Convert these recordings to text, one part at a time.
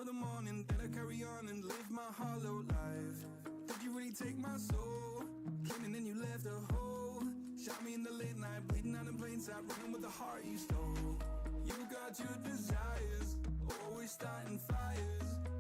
till the morning, then I carry on and live my hollow life. Did you really take my soul? Came and then you left a hole. Shot me in the late night, bleeding out in plain sight, running with the heart you stole. You got your desires, always starting fires.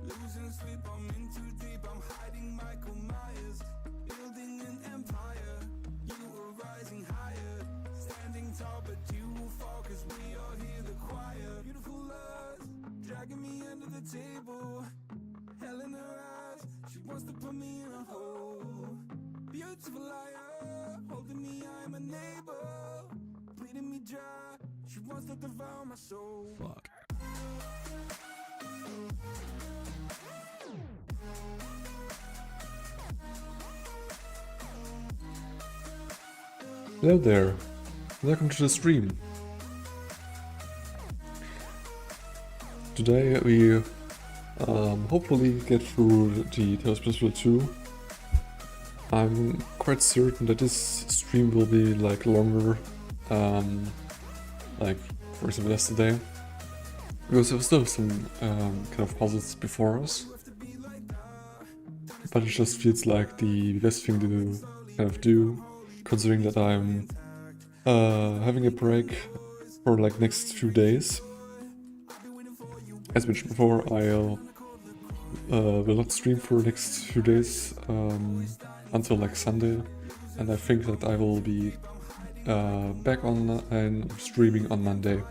Losing sleep, I'm in too deep, I'm hiding Michael Myers. Building an empire, you were rising higher. Standing tall, but you will fall, cause we all hear the choir. Beautiful lust, dragging me under the table. Hell in her eyes, she wants to put me in a hole. Beautiful liar, holding me, I'm a neighbor. Bleeding me dry, she wants to devour my soul. Fuck. Hello there, welcome to the stream. Today we hopefully get through the Talos Principle 2. I'm quite certain that this stream will be like longer, like for example yesterday, because there was still some kind of puzzles before us, but it just feels like the best thing to kind of do, considering that I'm having a break for like next few days. As mentioned before, I'll will not stream for the next few days until like Sunday, and I think that I will be back on and streaming on Monday.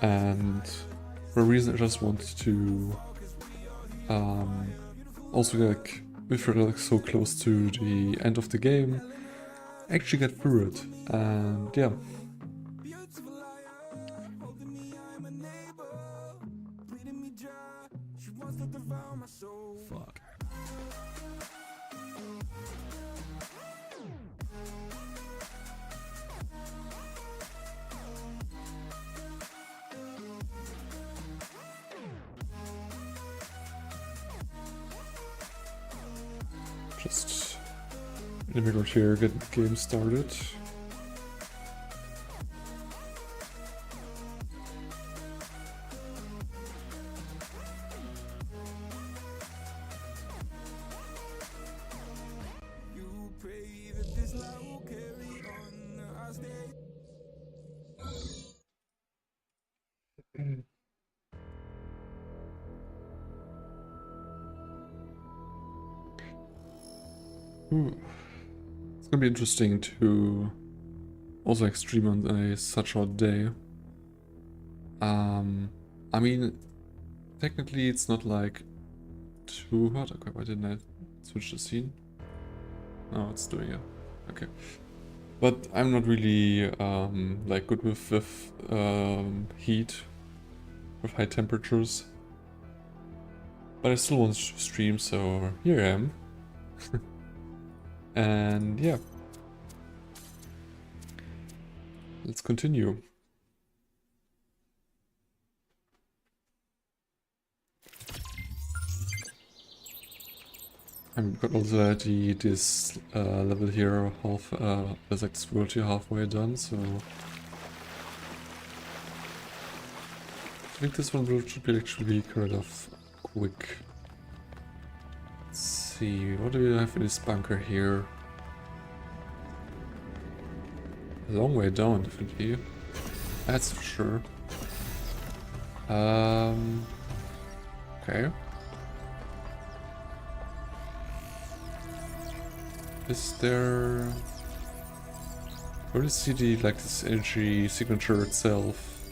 And for a reason, I just want to also, like, if we're like so close to the end of the game, actually get through it. And yeah. Fuck. Just immigrant here, get the game started. It's gonna be interesting to also like stream on a such short day. I mean, technically it's not like too hot. Okay, why didn't I switch the scene? No, it's doing it. Okay. But I'm not really like good with heat, with high temperatures. But I still want to stream, so here I am. And yeah, let's continue. I've got also this level here there's like this world here halfway done, so I think this one should be actually kind of quick. Let's see, what do we have in this bunker here? A long way down, definitely. That's for sure. Okay. Is there... Where do you see the, like, this energy signature itself?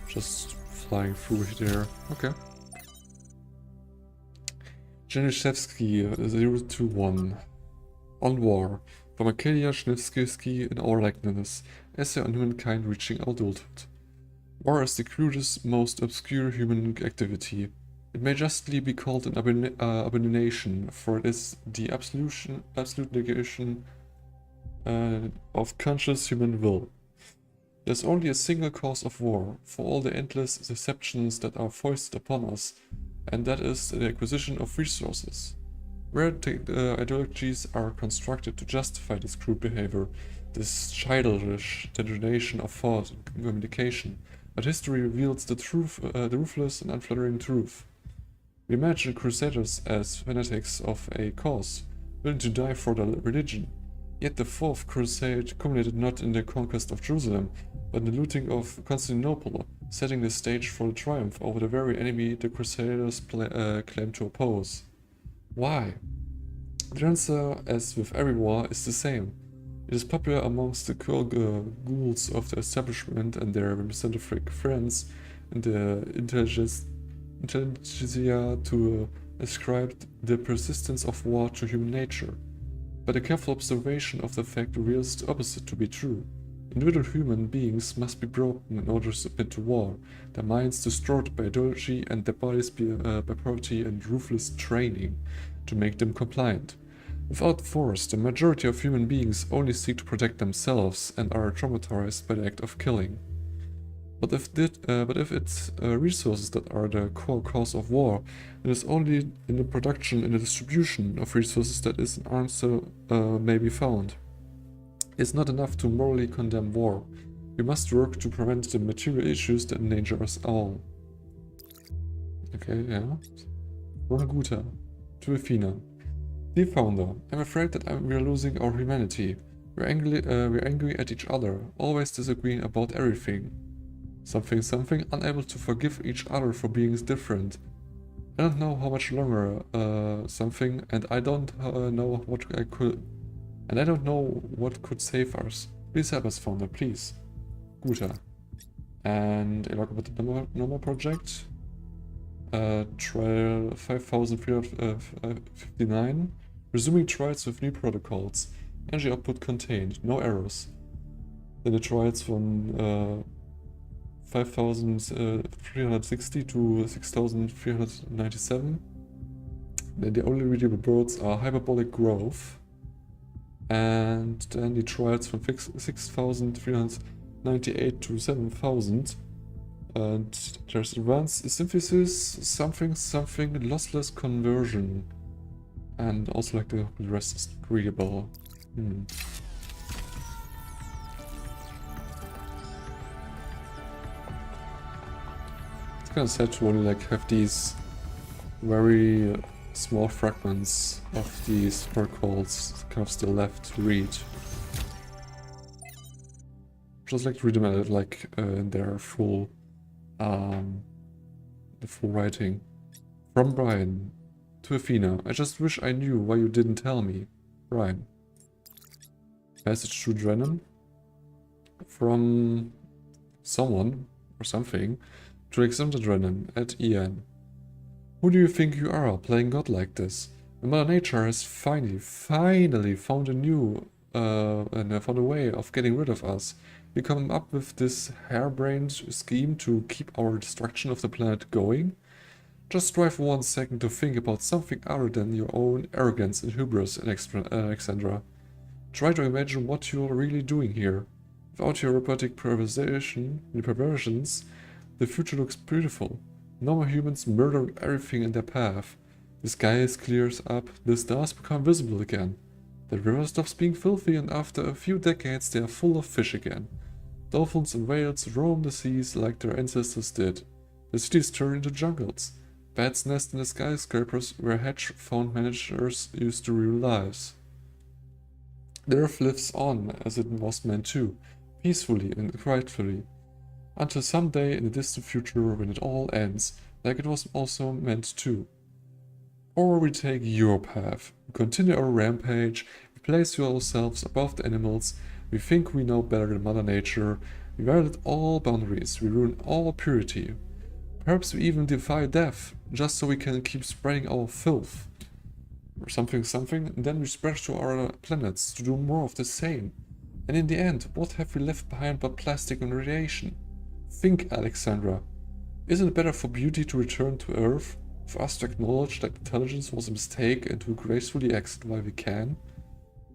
Just flying through there. Okay. Janishevsky 021. On war. From Arcadia Shnevsky in our likeness. Essay on humankind reaching adulthood. War is the crudest, most obscure human activity. It may justly be called an abomination, for it is the absolute negation of conscious human will. There is only a single cause of war, for all the endless deceptions that are foisted upon us, and that is the acquisition of resources. Where ideologies are constructed to justify this crude behavior, this childish degeneration of thought and communication, but history reveals the ruthless and unflattering truth. We imagine crusaders as fanatics of a cause, willing to die for their religion. Yet the Fourth Crusade culminated not in the conquest of Jerusalem, but in the looting of Constantinople, setting the stage for the triumph over the very enemy the Crusaders claimed to oppose. Why? The answer, as with every war, is the same. It is popular amongst the ghouls of the establishment and their misanthropic friends and the intelligentsia to ascribe the persistence of war to human nature. But a careful observation of the fact reveals the opposite to be true. Individual human beings must be broken in order to submit to war, their minds destroyed by ideology and their bodies by poverty and ruthless training to make them compliant. Without force, the majority of human beings only seek to protect themselves and are traumatized by the act of killing. But if it's resources that are the core cause of war, it is only in the production and the distribution of resources that an answer may be found. It's not enough to morally condemn war. We must work to prevent the material issues that endanger us all. Okay, yeah. One Guta. To Athena. Dear Founder, I'm afraid that we are losing our humanity. We're angry at each other, always disagreeing about everything. Something, unable to forgive each other for being different. I don't know how much longer, and I don't know what could save us. Please help us, Founder, please. Guta. And a log about the normal project. Trial 5359. Resuming trials with new protocols. Energy output contained, no errors. Then the trials from 5360 to 6397. Then the only readable birds are hyperbolic growth. And then the trials from 6398 to 7000. And there's advanced synthesis, something, lossless conversion. And also like the rest is readable. It's kind of sad to only like have these very small fragments of these protocols kind of still left to read. Just like to read them in their full the full writing. From Brian to Athena. I just wish I knew why you didn't tell me. Brian. Message to Drennan. From someone or something to Alexander Drennan at EN. Who do you think you are, playing God like this? And Mother Nature has finally found a new found a way of getting rid of us. We come up with this harebrained scheme to keep our destruction of the planet going? Just try for 1 second to think about something other than your own arrogance and hubris, Alexandra. Try to imagine what you're really doing here. Without your robotic perversions, the future looks beautiful. Normal humans murder everything in their path. The sky clears up, the stars become visible again. The river stops being filthy, and after a few decades they are full of fish again. Dolphins and whales roam the seas like their ancestors did. The cities turn into jungles. Bats nest in the skyscrapers where hedge fund managers used to real lives. The earth lives on as it was meant to, peacefully and quietly, until someday in the distant future when it all ends, like it was also meant to. Or we take your path, we continue our rampage, we place ourselves above the animals, we think we know better than Mother Nature, we violate all boundaries, we ruin all purity. Perhaps we even defy death, just so we can keep spreading our filth. Or something, and then we spread to our planets to do more of the same. And in the end, what have we left behind but plastic and radiation? Think, Alexandra. Isn't it better for beauty to return to Earth? For us to acknowledge that intelligence was a mistake and to gracefully exit while we can?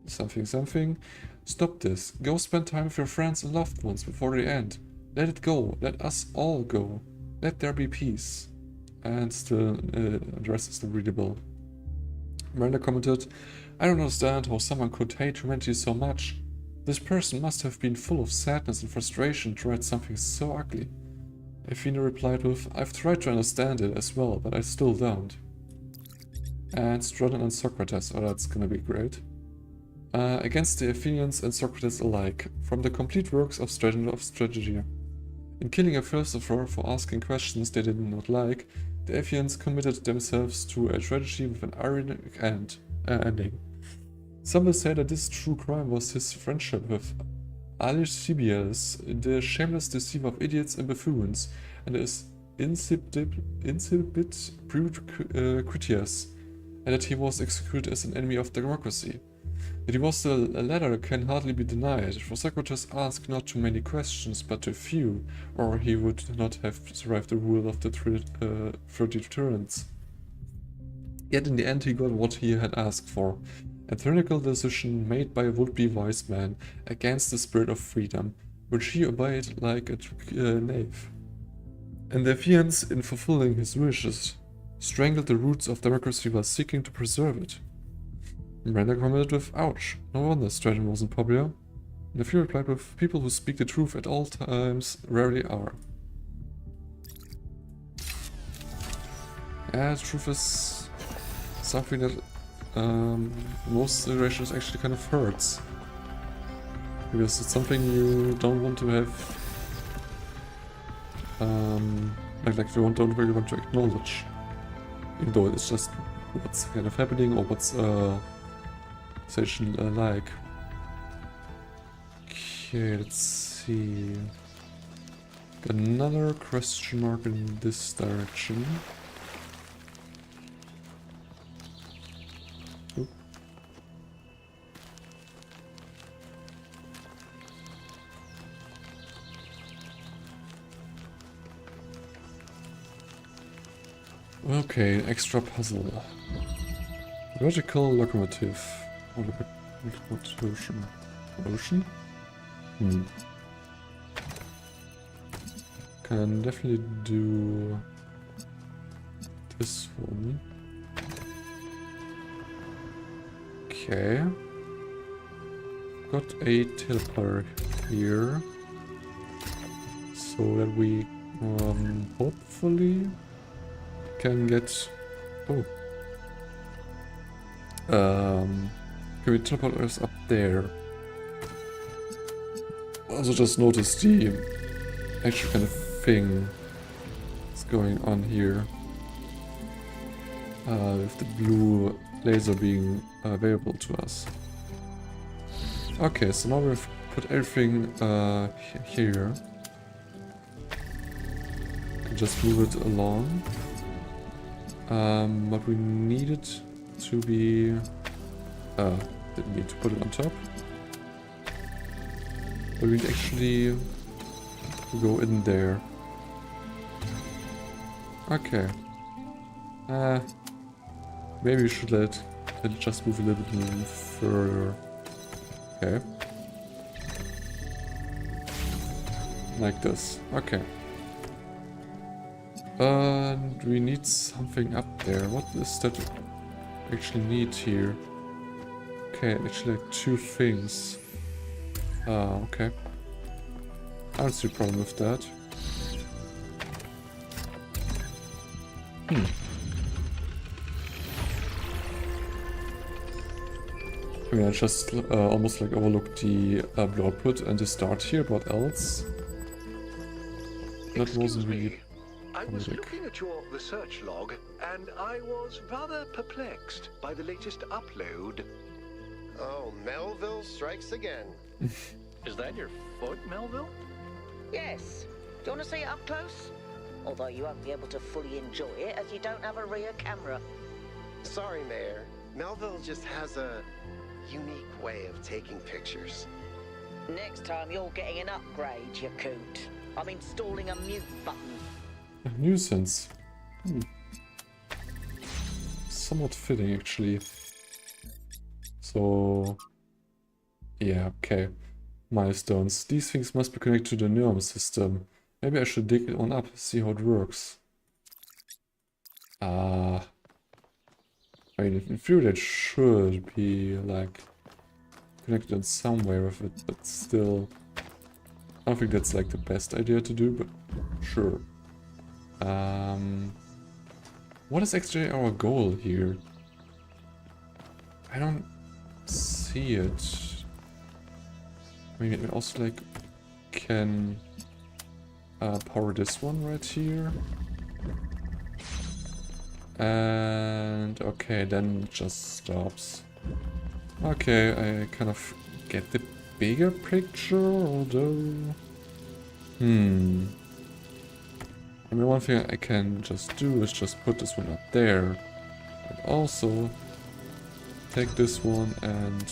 Something. Stop this. Go spend time with your friends and loved ones before the end. Let it go. Let us all go. Let there be peace. And still, the rest is still readable. Miranda commented, I don't understand how someone could hate humanity so much. This person must have been full of sadness and frustration to write something so ugly. Athena replied with, I've tried to understand it as well, but I still don't. And Straton and Socrates, oh that's gonna be great. Against the Athenians and Socrates alike, from the complete works of Straton of strategy. In killing a philosopher for asking questions they did not like, the Athenians committed themselves to a tragedy with an ironic ending. Some will say that this true crime was his friendship with Alcibiades, the shameless deceiver of idiots and buffoons, and his insipid brute Critias, and that he was executed as an enemy of democracy. That he was the latter can hardly be denied, for Socrates asked not too many questions but too few, or he would not have survived the rule of the 30 tyrants. Yet in the end he got what he had asked for, a tyrannical decision made by a would-be wise man against the spirit of freedom, which he obeyed like a knave. And the Athenians, in fulfilling his wishes, strangled the roots of democracy while seeking to preserve it. Miranda commented with, ouch, no wonder Straton wasn't popular. And the few replied with, people who speak the truth at all times rarely are. Yeah, the truth is something that most situations actually kind of hurts. Because it's something you don't want to have, like you don't really want to acknowledge. Even though it's just what's kind of happening or what's situation like. Okay, let's see. Got another question mark in this direction. Oop. Okay, extra puzzle. Vertical locomotive. Ocean? Can definitely do this one. Okay. Got a teleporter here. So that we hopefully can get can we teleport us up there? Also just notice the actual kind of thing that's going on here. With the blue laser being available to us. Okay, so now we've put everything here. Can just move it along. But we need it to be... didn't need to put it on top. But we actually go in there. Okay. Maybe we should let it just move a little bit further. Okay. Like this. Okay. And we need something up there. What is that we actually need here? Okay, actually like two things. Okay. I don't see a problem with that. I mean, I just almost like overlooked the blue output and the start here, but else? That wasn't really... I was looking at your research log, and I was rather perplexed by the latest upload. Oh, Melville strikes again. Is that your foot, Melville? Yes. Do you want to see it up close? Although you won't be able to fully enjoy it as you don't have a rear camera. Sorry, Mayor. Melville just has a unique way of taking pictures. Next time you're getting an upgrade, you coot. I'm installing a mute button. A nuisance. Somewhat fitting, actually. So... yeah, okay. Milestones. These things must be connected to the neuron system. Maybe I should dig one up, see how it works. I mean, in theory that should be, like, connected in some way with it, but still... I don't think that's, like, the best idea to do, but sure. What is actually our goal here? I don't see it. Maybe we also like can power this one right here. And okay, then it just stops. Okay, I kind of get the bigger picture, although... I mean, one thing I can just do is just put this one up there. And also take this one and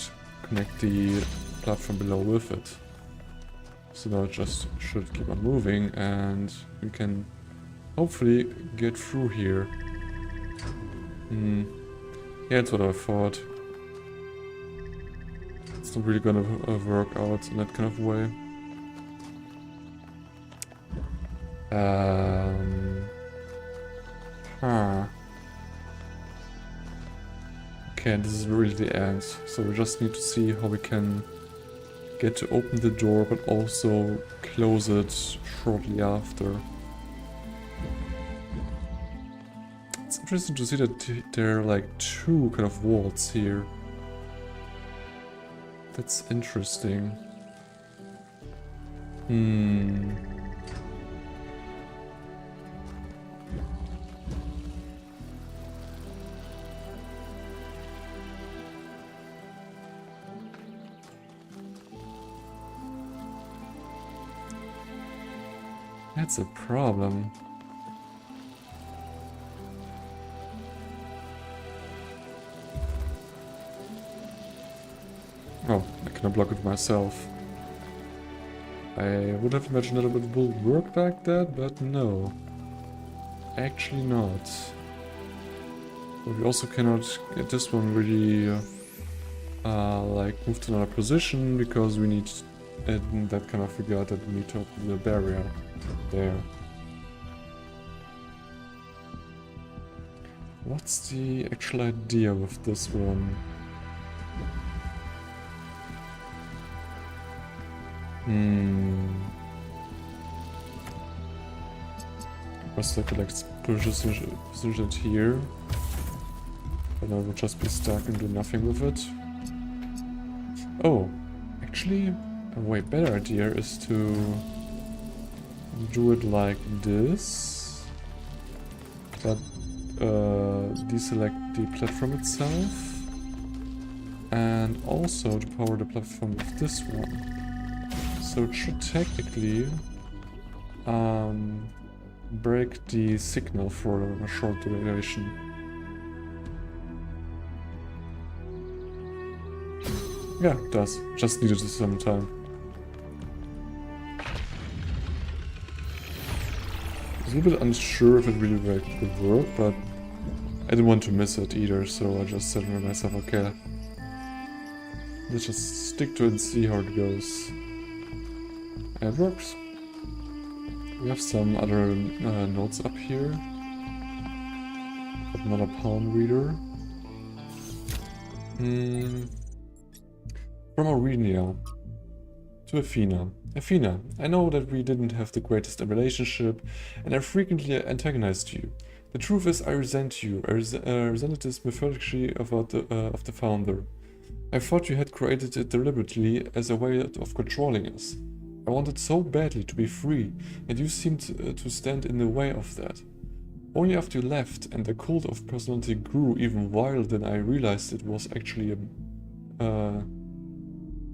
connect the platform below with it. So now it just should keep on moving and we can hopefully get through here. Yeah, that's what I thought. It's not really gonna work out in that kind of way. Okay, this is really the end. So we just need to see how we can get to open the door, but also close it shortly after. It's interesting to see that there are like two kind of walls here. That's interesting. That's a problem. Oh, I cannot block it myself. I would have imagined that it would work like that, but no. Actually not. But we also cannot get this one really like move to another position because we need in that kind of regard that we need to open the barrier there. What's the actual idea with this one? First I could like push it here. And I would just be stuck and do nothing with it. Oh, actually a way better idea is to do it like this. But deselect the platform itself. And also to power the platform with this one. So it should technically break the signal for a short duration. Yeah, it does. Just needed some time. I was a little bit unsure if it really would work, but I didn't want to miss it either, so I just said to myself, okay, let's just stick to it and see how it goes. And it works. We have some other notes up here. Another palm reader. From Aurelia to Athena. Athena, I know that we didn't have the greatest relationship and I frequently antagonized you. The truth is I resent you. I resented this mythology about of the founder. I thought you had created it deliberately as a way of controlling us. I wanted so badly to be free, and you seemed to stand in the way of that. Only after you left and the cult of personality grew even wilder than I realized it was actually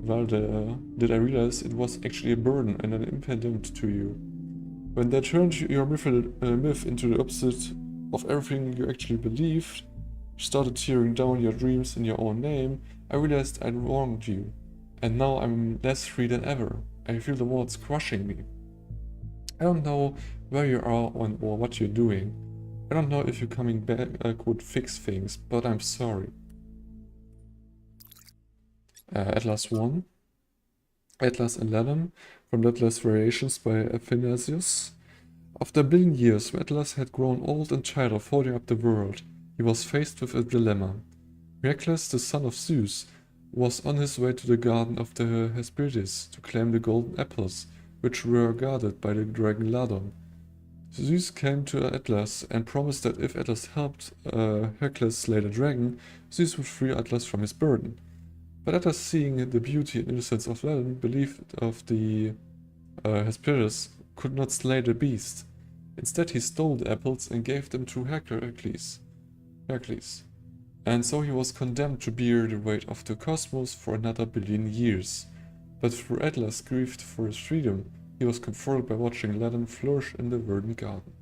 did I realize it was actually a burden and an impediment to you. When they turned your myth into the opposite of everything you actually believed, started tearing down your dreams in your own name, I realized I'd wronged you. And now I'm less free than ever. I feel the walls crushing me. I don't know where you are or what you're doing. I don't know if you coming back would fix things, but I'm sorry. Atlas 1. Atlas 11 from Atlas Variations by Athanasius. After a billion years, when Atlas had grown old and tired of holding up the world, he was faced with a dilemma. Heracles, the son of Zeus, was on his way to the garden of the Hesperides to claim the golden apples, which were guarded by the dragon Ladon. Zeus came to Atlas and promised that if Atlas helped Hercules slay the dragon, Zeus would free Atlas from his burden. But Atlas, seeing the beauty and innocence of Ladon, believed of the Hesperides, could not slay the beast. Instead, he stole the apples and gave them to Hercules. And so he was condemned to bear the weight of the cosmos for another billion years. But through Atlas grieved for his freedom, he was comforted by watching Ladon flourish in the verdant garden.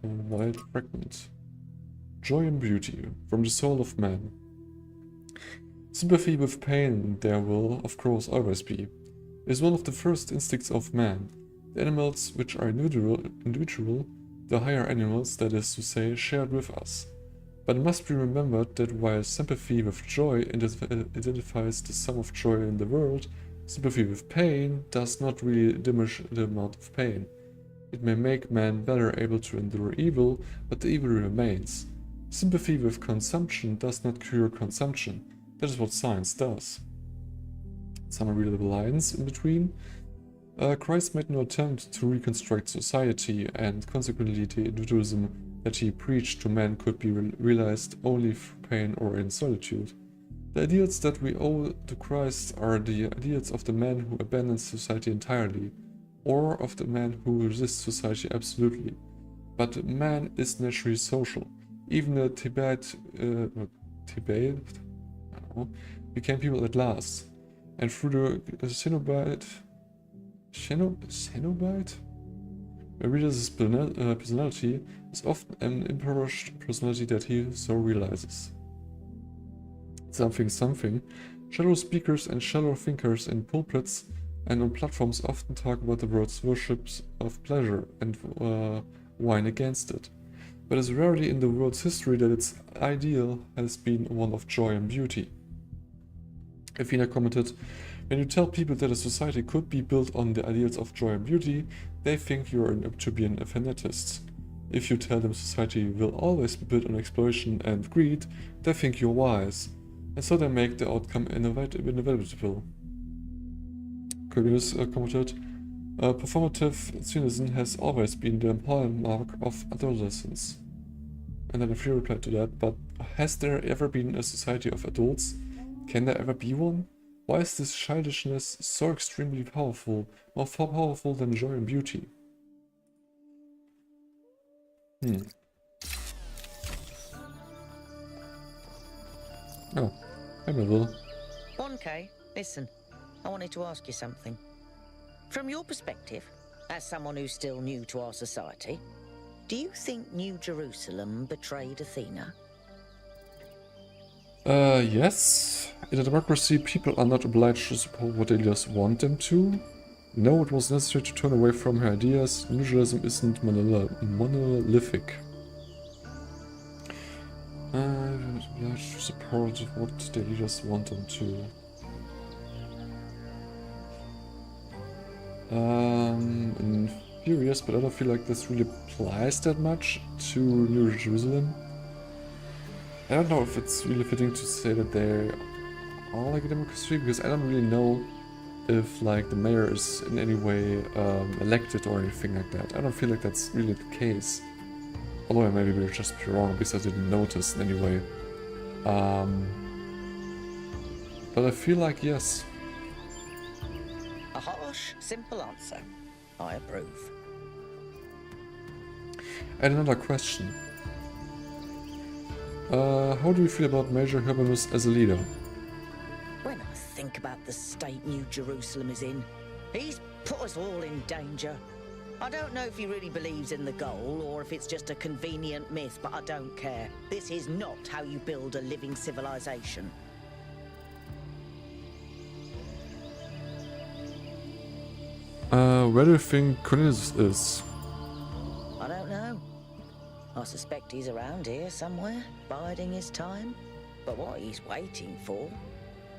A wild fragment. Joy and beauty, from the soul of man. Sympathy with pain there will, of course, always be. It is one of the first instincts of man. The animals which are individual, the higher animals, that is to say, shared with us. But it must be remembered that while sympathy with joy identifies the sum of joy in the world, sympathy with pain does not really diminish the amount of pain. It may make man better able to endure evil, but the evil remains. Sympathy with consumption does not cure consumption. That is what science does. Some unreadable lines in between. Christ made no attempt to reconstruct society, and consequently the individualism that he preached to men could be realized only through pain or in solitude. The ideals that we owe to Christ are the ideals of the man who abandons society entirely, or of the man who resists society absolutely. But man is naturally social. Even the Tibet became people at last, and through the Cenobite, a reader's personality is often an impoverished personality that he so realizes. Something. Shallow speakers and shallow thinkers in pulpits and on platforms often talk about the world's worships of pleasure and whine against it. But it's rarely in the world's history that its ideal has been one of joy and beauty. Athena commented, "When you tell people that a society could be built on the ideals of joy and beauty, they think you are to be a fanatist. If you tell them society will always be built on exploitation and greed, they think you're wise. And so they make the outcome inevitable." Cornelius commented, "Performative cynicism has always been the hallmark of adolescence." And then a few replied to that, "But has there ever been a society of adults? Can there ever be one? Why is this childishness so extremely powerful, more powerful than joy and beauty?" Oh, hi Melville. 1K, listen, I wanted to ask you something. From your perspective, as someone who's still new to our society, do you think New Jerusalem betrayed Athena? Yes. In a democracy, people are not obliged to support what they just want them to. No, it was necessary to turn away from her ideas. New Jerusalem isn't monolithic. Obliged to support what they just want them to. In theory, yes, but I don't feel like this really applies that much to New Jerusalem. I don't know if it's really fitting to say that they are like a democracy, because I don't really know if like the mayor is in any way elected or anything like that. I don't feel like that's really the case. Although maybe we're just wrong because I didn't notice in any way. But I feel like yes. A harsh, simple answer. I approve. And another question. How do you feel about Major Hermanus as a leader? When I think about the state New Jerusalem is in, he's put us all in danger. I don't know if he really believes in the goal or if it's just a convenient myth, but I don't care. This is not how you build a living civilization. Where do you think Cornelius is? I don't know. I suspect he's around here somewhere, biding his time. But what he's waiting for,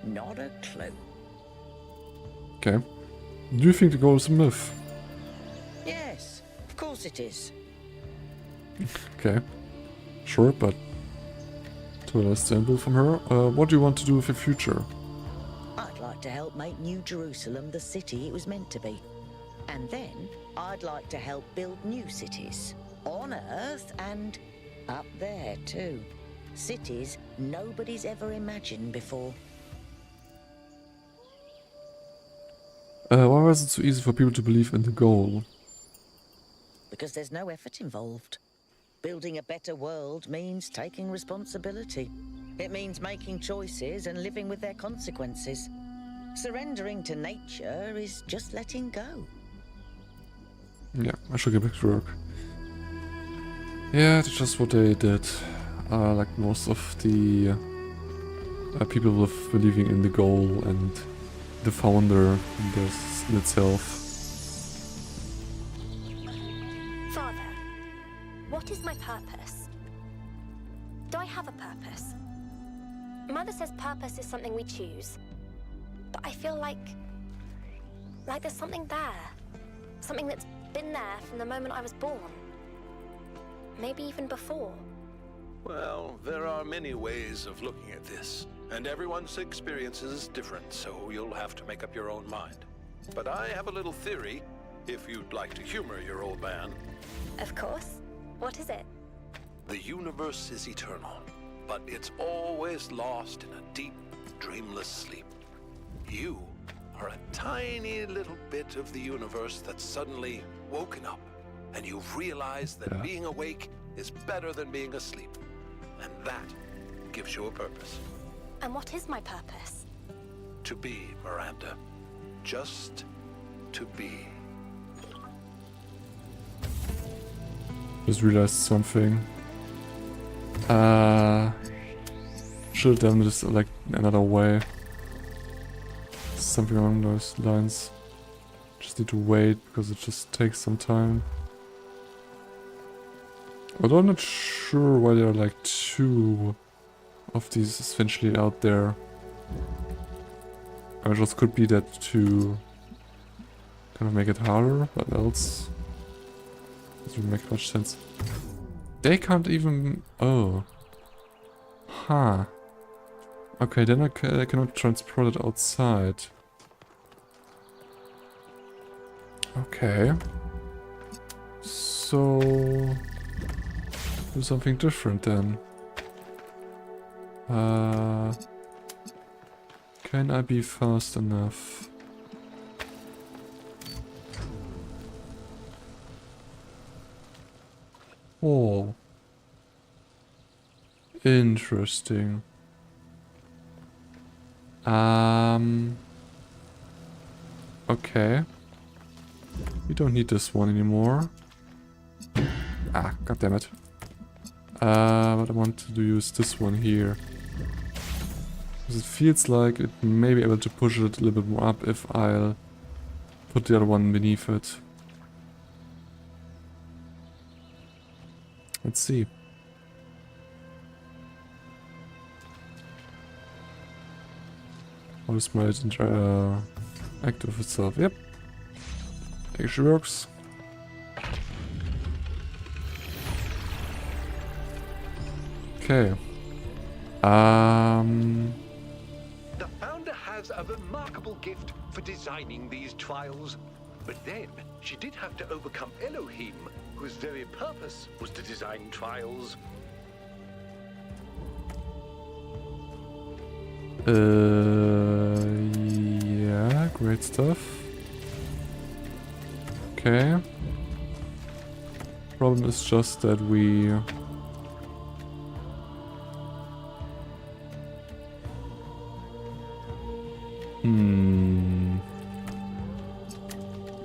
not a clue. Okay. Do you think the goal is a myth? Yes, of course it is. Okay. Sure, but to a less sample from her, what do you want to do with your future? I'd like to help make New Jerusalem the city it was meant to be. And then I'd like to help build new cities. On Earth and up there too. Cities nobody's ever imagined before. Why was it so easy for people to believe in the goal? Because there's no effort involved. Building a better world means taking responsibility. It means making choices and living with their consequences. Surrendering to nature is just letting go. Yeah, I should get back to work. Yeah, that's just what they did. Like most of the people with believing in the goal and the founder in itself. Father, what is my purpose? Do I have a purpose? Mother says purpose is something we choose. But I feel like there's something there. Something that's been there from the moment I was born. Maybe even before. Well, there are many ways of looking at this, and everyone's experience is different, so you'll have to make up your own mind. But I have a little theory, if you'd like to humor your old man. Of course. What is it? The universe is eternal, but it's always lost in a deep, dreamless sleep. You are a tiny little bit of the universe that's suddenly woken up, and you've realized that being awake is better than being asleep. And that gives you a purpose. And what is my purpose? To be, Miranda. Just to be. Just realized something. Should have done this like another way. Something along those lines. Just need to wait because it just takes some time. Although I'm not sure why there are like two of these essentially out there. Or it just could be that to kind of make it harder, but else doesn't make much sense. They can't even... oh. Huh. Okay, then I cannot transport it outside. Okay. So... do something different then. Can I be fast enough? Oh. Interesting. Okay. We don't need this one anymore. Ah, goddammit. But I want to use this one here. Because it feels like it may be able to push it a little bit more up if I'll put the other one beneath it. Let's see. How this might active itself. Yep. Actually works. Okay. The founder has a remarkable gift for designing these trials. But then, she did have to overcome Elohim, whose very purpose was to design trials. Yeah, great stuff. Okay. Problem is just that we...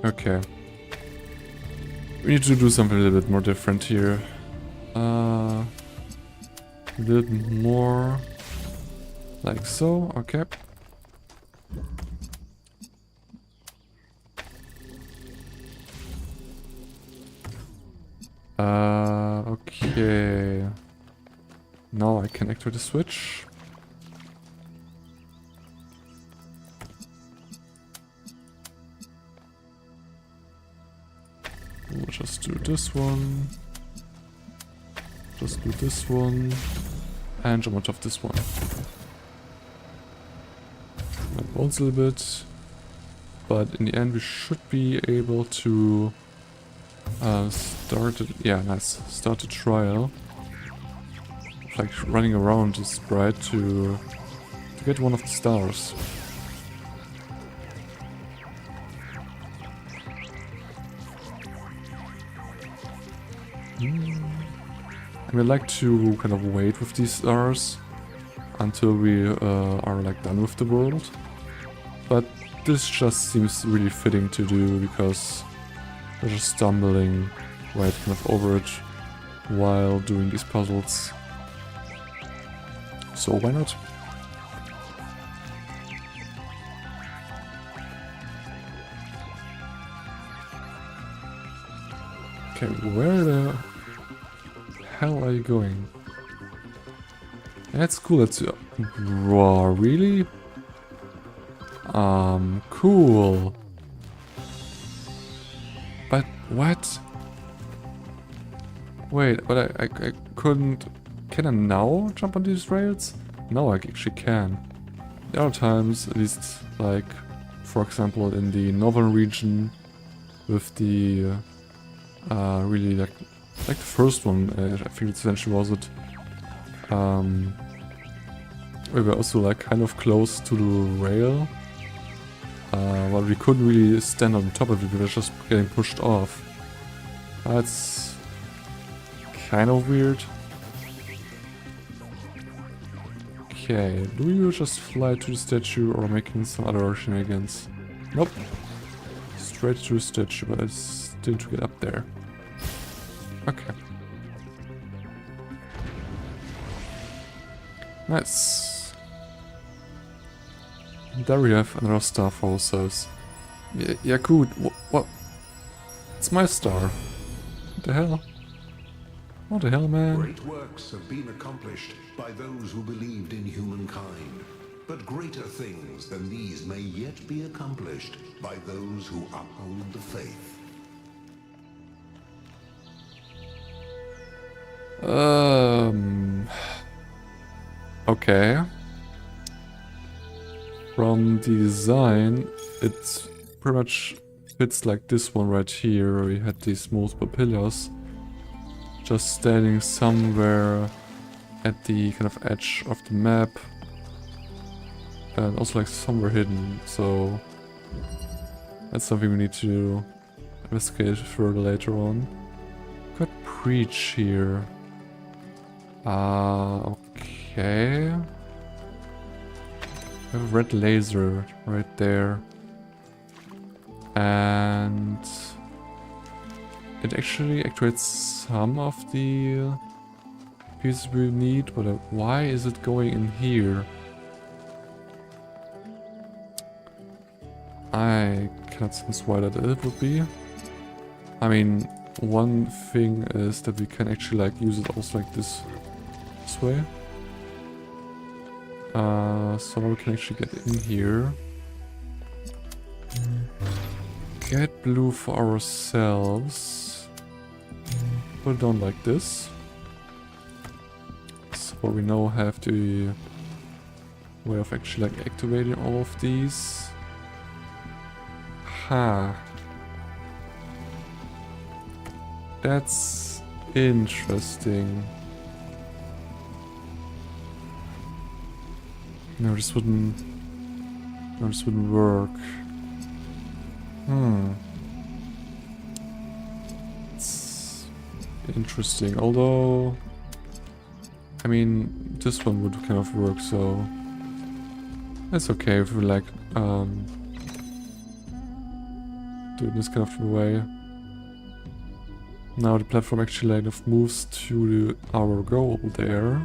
Okay. We need to do something a little bit more different here. A little bit more... like so, okay. Okay. Now I can activate the switch. We'll just do this one. Just do this one. And jump on top of this one. Bounce a little bit. but in the end we should be able to start it. Yeah, nice. Start the trial. Like running around the sprite to get one of the stars. I would like to kind of wait with these stars until we are like done with the world, but this just seems really fitting to do because we're just stumbling right kind of over it while doing these puzzles. So why not? Okay, where the hell are you going? That's cool. That's raw. Really? Cool. But what? Wait, but I couldn't. Can I now jump on these rails? No, I actually can. The other times, at least, like, for example, in the northern region, with the really like the first one, I think it essentially was it. We were also like kind of close to the rail, but we couldn't really stand on top of it. We were just getting pushed off. That's kind of weird. Okay, do you just fly to the statue or making some other shenanigans? Nope. Straight to the statue, but I still need to get up there. Okay. Nice. There we have another star for ourselves. Yeah, cool. What? It's my star. What the hell? What the hell, man? Great works have been accomplished by those who believed in humankind. But greater things than these may yet be accomplished by those who uphold the faith. Okay. From the design, it pretty much fits like this one right here, where we had these multiple pillars just standing somewhere at the kind of edge of the map, and also like somewhere hidden, so that's something we need to investigate further later on. Got Preach here. Okay. We have a red laser right there. And it actually activates some of the pieces we need, but why is it going in here? I cannot sense why that it would be. I mean, one thing is that we can actually like use it also like this way. So now we can actually get in here. Get blue for ourselves. Put it down like this. So we now have the way of actually like activating all of these. Ha. That's interesting. No, this wouldn't work. It's interesting, although I mean this one would kind of work, so that's okay if we like do it this kind of way. Now the platform actually kind of moves to our goal there.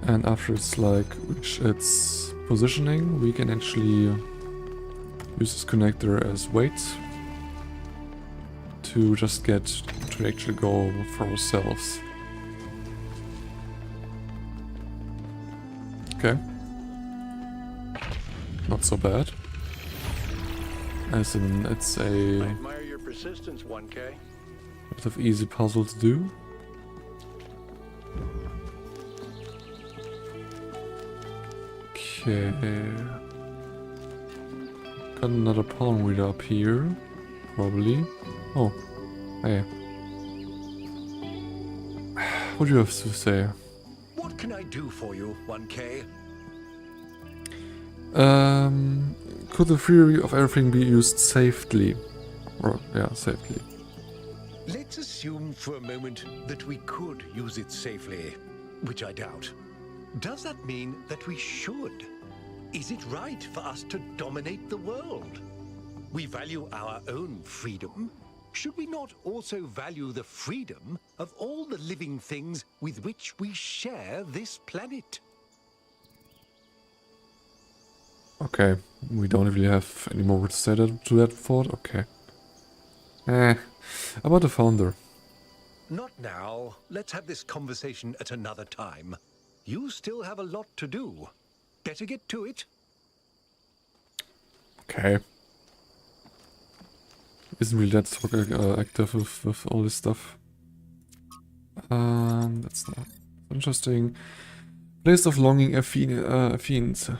And after it's like reached its positioning, we can actually use this connector as weight to just get to the actual goal for ourselves. Okay. Not so bad. As in, it's I a admire your persistence, 1K. bit of easy puzzle to do. Okay. Got another palm reader up here. Probably. Oh. Hey. What do you have to say? What can I do for you, 1K? Could the theory of everything be used safely? Or, yeah, safely. Let's assume for a moment that we could use it safely, which I doubt. Does that mean that we should? Is it right for us to dominate the world? We value our own freedom. Should we not also value the freedom of all the living things with which we share this planet? Okay, we don't really have any more to say to that thought. Okay. About the founder. Not now. Let's have this conversation at another time. You still have a lot to do. Better get to it. Okay. Isn't really that active with all this stuff. That's not interesting. Place of longing, Athens.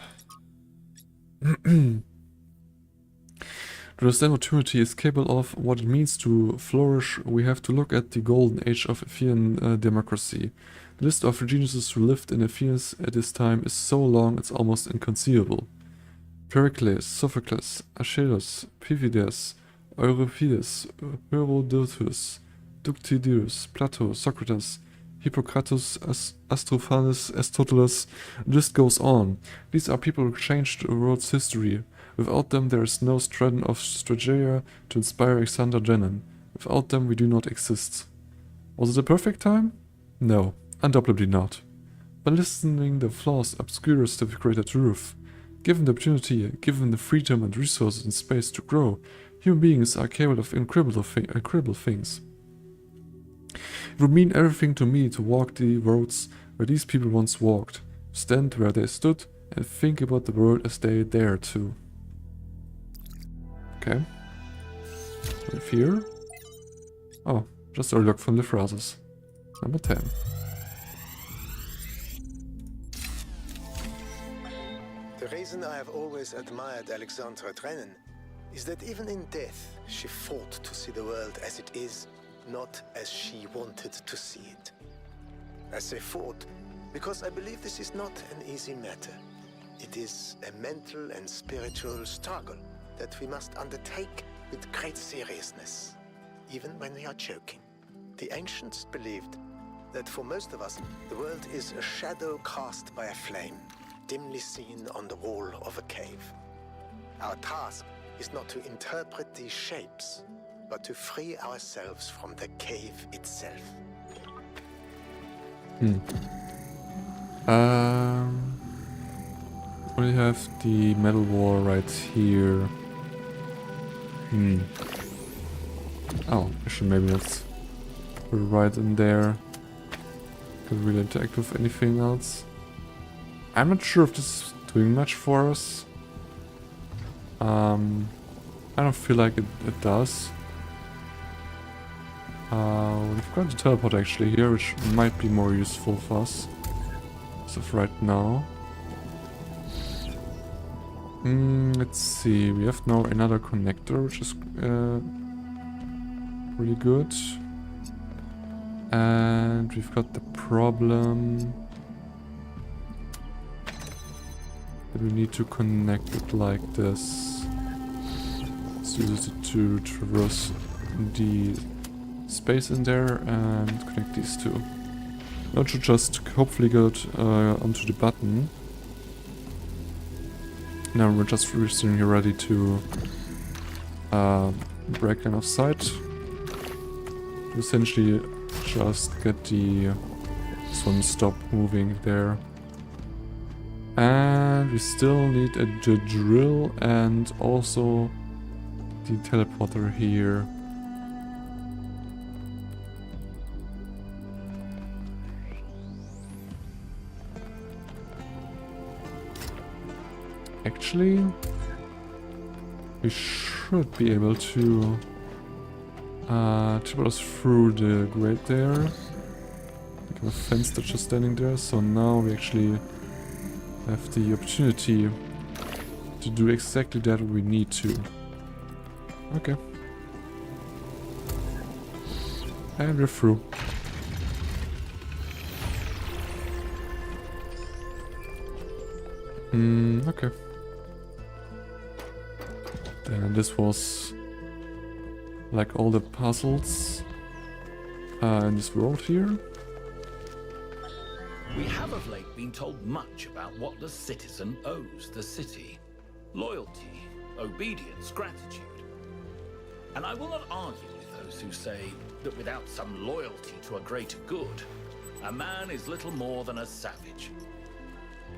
To understand what humanity is capable of, what it means to flourish, we have to look at the golden age of Athenian democracy. The list of geniuses who lived in Athens at this time is so long it's almost inconceivable. Pericles, Sophocles, Aeschylus, Pythias, Euripides, Herodotus, Thucydides, Plato, Socrates, Hippocrates, Aristophanes, Aristotle, and this goes on. These are people who changed the world's history. Without them there is no Straton of Strategia to inspire Alexander Denon. Without them we do not exist. Was it a perfect time? No, undoubtedly not. By listening the flaws obscures the greater truth. Given the opportunity, given the freedom and resources and space to grow, human beings are capable of incredible things. It would mean everything to me to walk the roads where these people once walked, stand where they stood, and think about the world as they dared to. Okay. Live here. Oh, just a log from the phrases. Number 10. The reason I have always admired Alexandra Drennan is that even in death, she fought to see the world as it is, not as she wanted to see it. I say fought because I believe this is not an easy matter. It is a mental and spiritual struggle that we must undertake with great seriousness, even when we are joking. The ancients believed that for most of us, the world is a shadow cast by a flame, dimly seen on the wall of a cave. Our task is not to interpret these shapes, but to free ourselves from the cave itself. We have the metal wall right here. Oh, actually maybe let's put it right in there. Can't really interact with anything else. I'm not sure if this is doing much for us. I don't feel like it does. We've got the teleport actually here, which might be more useful for us as of right now. Let's see, we have now another connector, which is really good. And we've got the problem that we need to connect it like this. Let's use it to traverse the space in there and connect these two. Now it should just hopefully get onto the button. Now we're just here ready to break line of sight. To essentially just get the sun stop moving there. And we still need the drill and also the teleporter here. Actually, we should be able to traverse through the grate there. Like a fence that's just standing there, so now we actually have the opportunity to to do exactly that we need to. Okay. And we're through. Okay. Then this was like all the puzzles in this world here. We have of late been told much about what the citizen owes the city. Loyalty, obedience, gratitude. And I will not argue with those who say that without some loyalty to a greater good, a man is little more than a savage.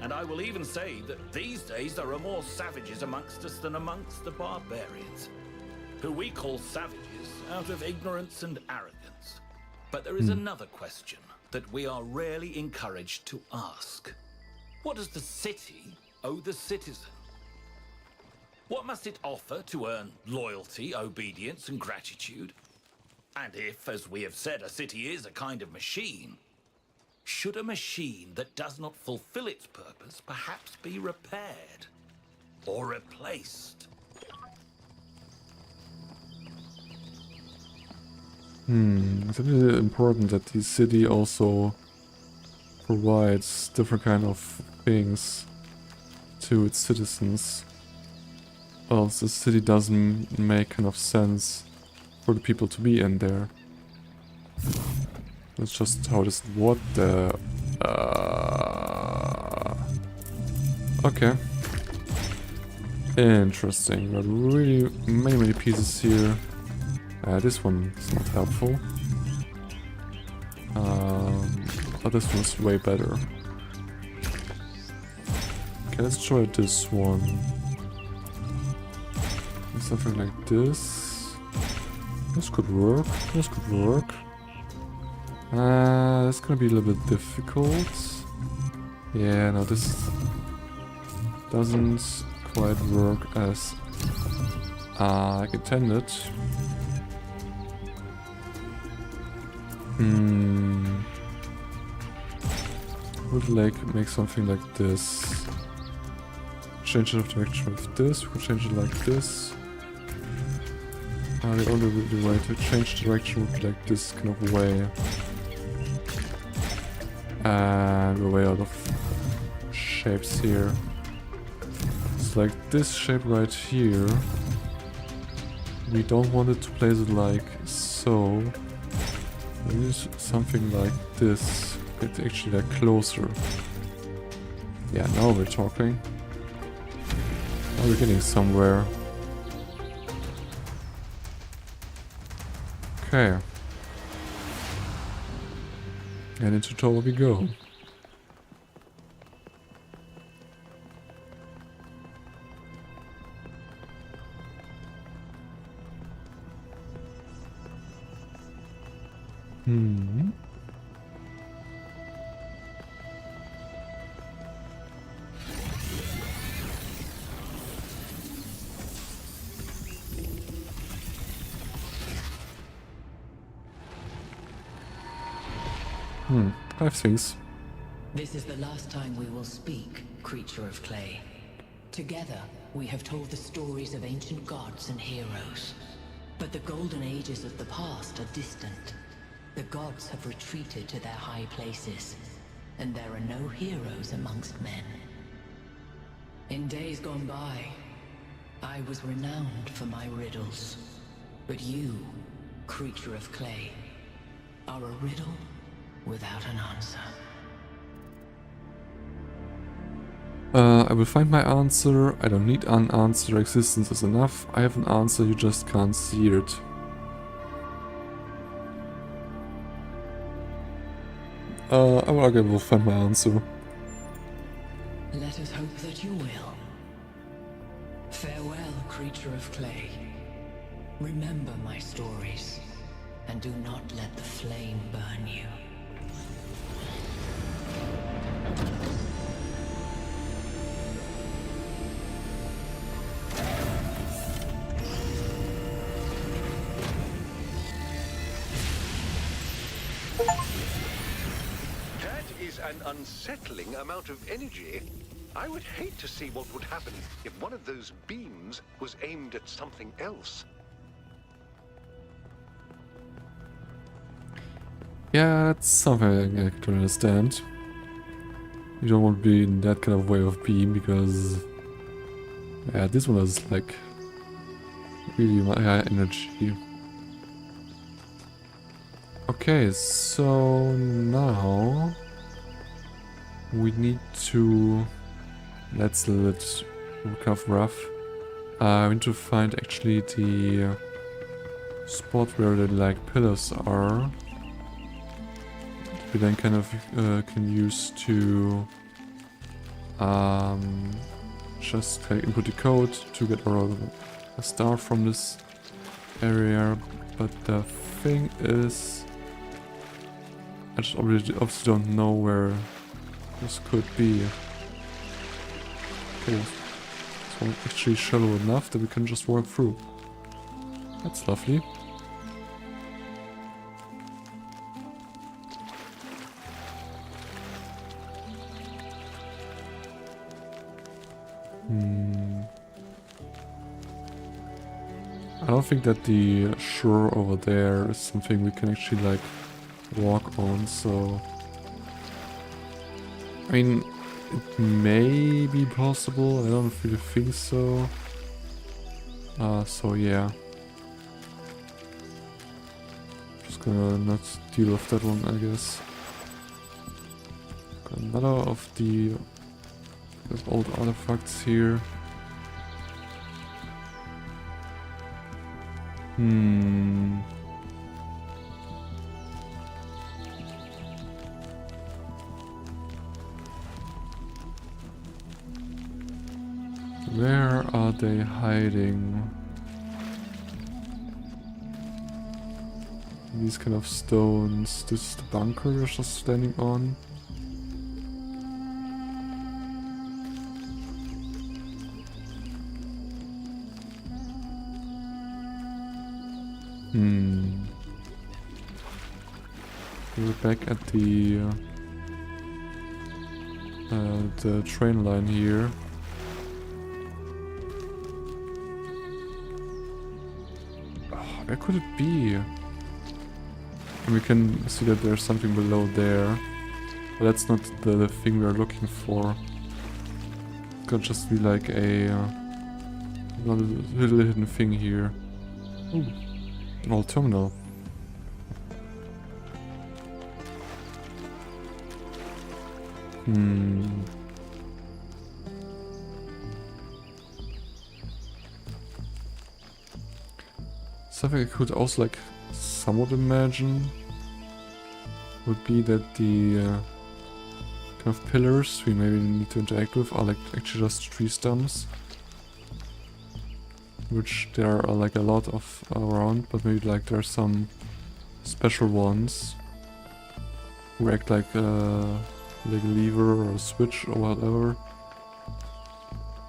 And I will even say that these days there are more savages amongst us than amongst the barbarians, who we call savages out of ignorance and arrogance. But there is another question that we are rarely encouraged to ask. What does the city owe the citizen? What must it offer to earn loyalty, obedience, and gratitude? And if, as we have said, a city is a kind of machine, should a machine that does not fulfill its purpose perhaps be repaired or replaced? It's really important that the city also provides different kind of things to its citizens. Else the city doesn't make kind of sense for the people to be in there. That's just how this. What the? Okay. Interesting. Got really many pieces here. This one is not helpful. But this one's way better. Okay, let's try this one. Something like this. This could work. This could work. It's gonna be a little bit difficult. Yeah, no, this doesn't quite work as like intended. Would like make something like this. Change the direction of this. We can change it like this. The only way to change direction would be like this kind of way. And we're way out of shapes here. It's like this shape right here. We don't want it to place it like so. We need something like this. It's actually like closer. Yeah, now we're talking. Now we're getting somewhere. Okay. And into tower we go. I have things. This is the last time we will speak, creature of clay. Together, we have told the stories of ancient gods and heroes. But the golden ages of the past are distant. The gods have retreated to their high places, and there are no heroes amongst men. In days gone by, I was renowned for my riddles. But you, creature of clay, are a riddle without an answer. I will find my answer. I don't need an answer. Existence is enough. I have an answer, you just can't see it. I will find my answer. Let us hope that you will. Farewell, creature of clay. Remember my stories, and do not let the flame burn you. That is an unsettling amount of energy. I would hate to see what would happen if one of those beams was aimed at something else. Yeah, that's something I can understand. You don't want to be in that kind of way of beam because... yeah, this one is like... really high energy. Okay, so now... we need to... that's a little bit kind of rough. We need to find actually the spot where the like pillars are. We then kind of can use to just like input the code to get a star from this area. But the thing is, I just obviously don't know where this could be. Okay, so it's actually shallow enough that we can just walk through. That's lovely. I don't think that the shore over there is something we can actually like walk on, so... I mean, it may be possible, I don't really think so. So yeah. Just gonna not deal with that one, I guess. Got another of the old artifacts here. Where are they hiding? These kind of stones. This is the bunker we're just standing on. We're back at the train line here. Oh, where could it be? And we can see that there's something below there, but that's not the thing we're looking for. It could just be like a little hidden thing here. Ooh. An old terminal. Something I could also like somewhat imagine would be that the kind of pillars we maybe need to interact with are like actually just tree stumps. Which there are like a lot of around, but maybe like there are some special ones who act like a lever or a switch or whatever.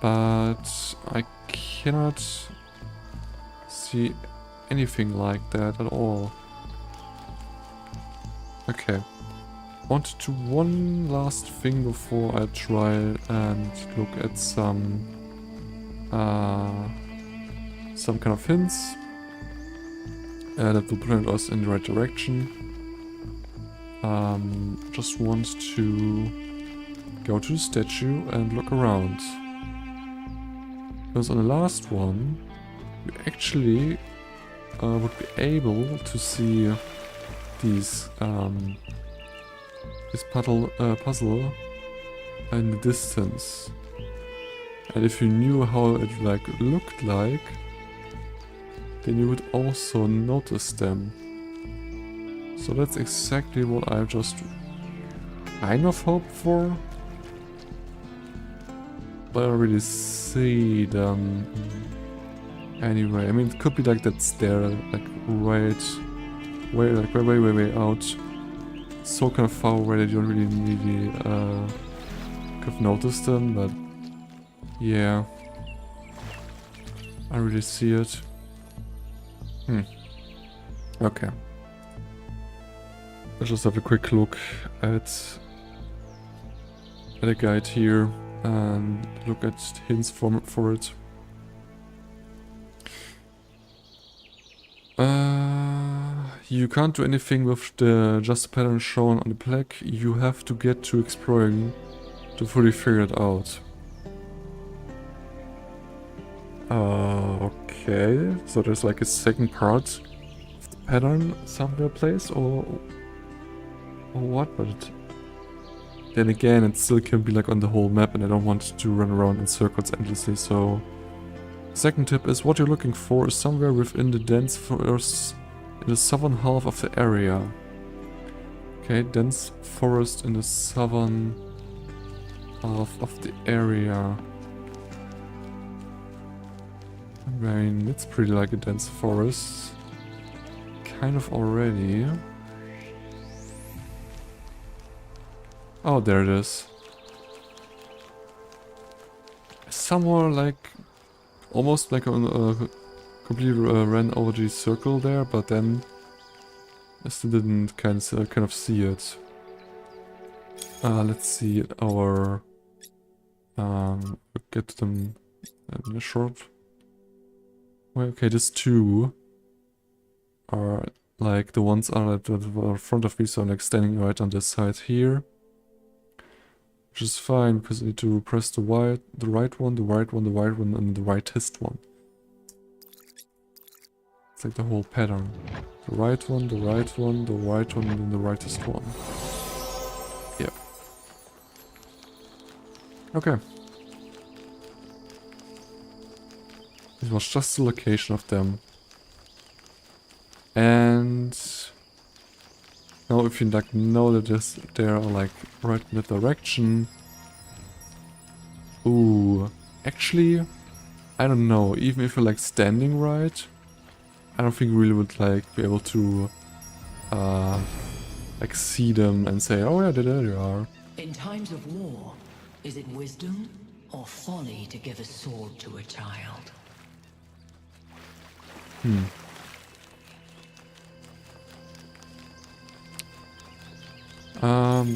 But I cannot see anything like that at all. Okay. On to one last thing before I try and look at some kind of hints that will point us in the right direction. Just want to go to the statue and look around. Because on the last one, we actually would be able to see these this puzzle in the distance. And if you knew how it like looked like, then you would also notice them. So that's exactly what I've just kind of hoped for. But I don't really see them anyway. I mean, it could be like that's there, like way out. So kind of far away that you don't really kind of notice them, but yeah. I really see it. Okay. Let's just have a quick look at a guide here. and look at hints for it. You can't do anything with just the pattern shown on the plaque. You have to get to exploring to fully figure it out. Okay, so there's like a second part of the pattern somewhere placed, or what? But then again, it still can be like on the whole map, and I don't want to run around in circles endlessly. So, second tip is what you're looking for is somewhere within the dense forest in the southern half of the area. Okay, dense forest in the southern half of the area. I mean, it's pretty like a dense forest. Kind of already. Oh, there it is. Somewhere like... almost like on a completely ran over the circle there, but then I still didn't kind of see it. Let's see our... we'll get to them in a short... Well, okay, these two are like the ones are at the front of me, so I'm like standing right on this side here. Which is fine, because I need to press the right one, the right one, the right one, and the rightest one. It's like the whole pattern. The right one, the right one, the right one, and then the rightest one. Yep. Okay. It was just the location of them. And now if you like know that they are like right in that direction. Ooh. Actually, I don't know. Even if you're like standing right, I don't think you really would like be able to like see them and say, oh yeah, there you are. In times of war, is it wisdom or folly to give a sword to a child?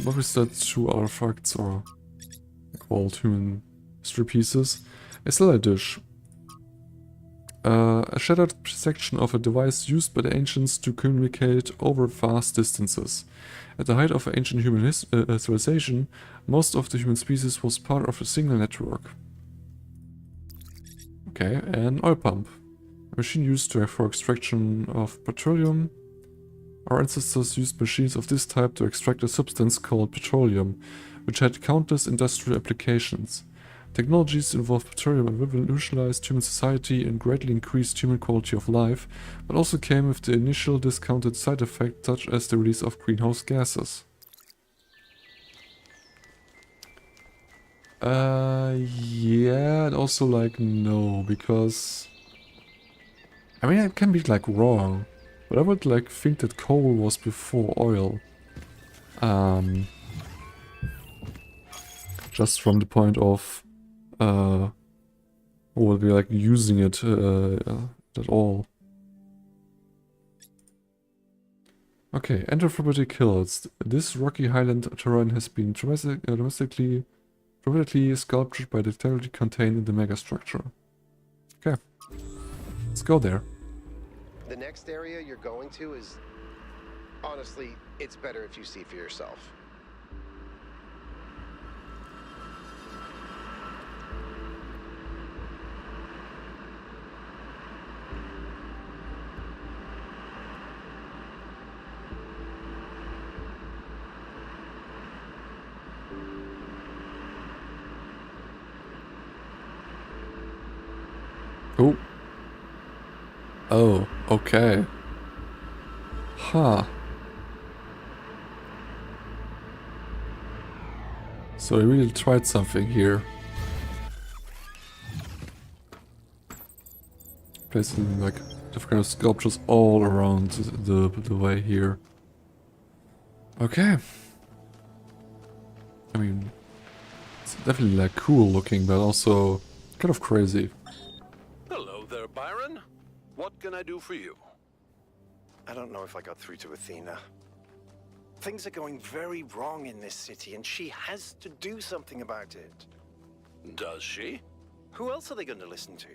What is that? Two artifacts or old human history pieces? A cellar dish. A shattered section of a device used by the ancients to communicate over vast distances. At the height of ancient human civilization, most of the human species was part of a single network. Okay, an oil pump. A machine used for extraction of petroleum. Our ancestors used machines of this type to extract a substance called petroleum, which had countless industrial applications. Technologies involved petroleum revolutionized human society and greatly increased human quality of life, but also came with the initial discounted side effects such as the release of greenhouse gases. Yeah, and also like no, because... I mean, it can be like wrong, but I would like think that coal was before oil. Just from the point of who will be like using it at all. Okay, Anthropic kills. This rocky highland terrain has been dramatically sculptured by the technology contained in the megastructure. Okay, let's go there. The next area you're going to is... honestly, it's better if you see for yourself. Oh. Oh, okay. Huh. So I really tried something here. Placing like different kind of sculptures all around the way here. Okay. I mean, it's definitely like cool looking, but also kind of crazy. Hello there, Byron. What can I do for you? I don't know if I got through to Athena. Things are going very wrong in this city, and she has to do something about it. Does she? Who else are they going to listen to?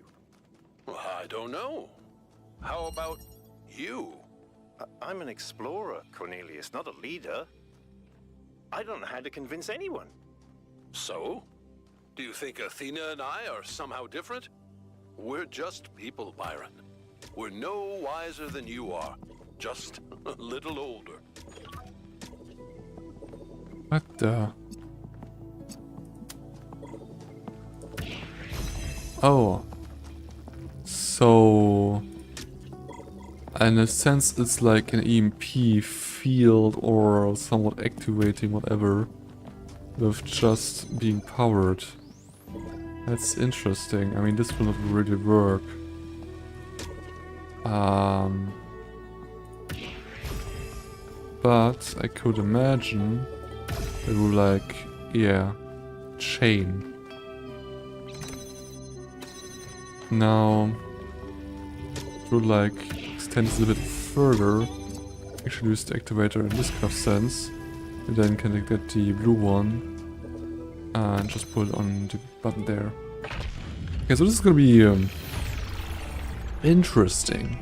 I don't know. How about you? I'm an explorer, Cornelius, not a leader. I don't know how to convince anyone. So? Do you think Athena and I are somehow different? We're just people, Byron. We're no wiser than you are. Just a little older. What the? Oh. So... in a sense it's like an EMP field or somewhat activating whatever with just being powered. That's interesting. I mean, this will not really work. But I could imagine it will like, yeah, chain. Now, it would like extend this a bit further. Actually use the activator in this kind of sense. And then can I get the blue one and just put it on the button there. Okay, so this is gonna be interesting.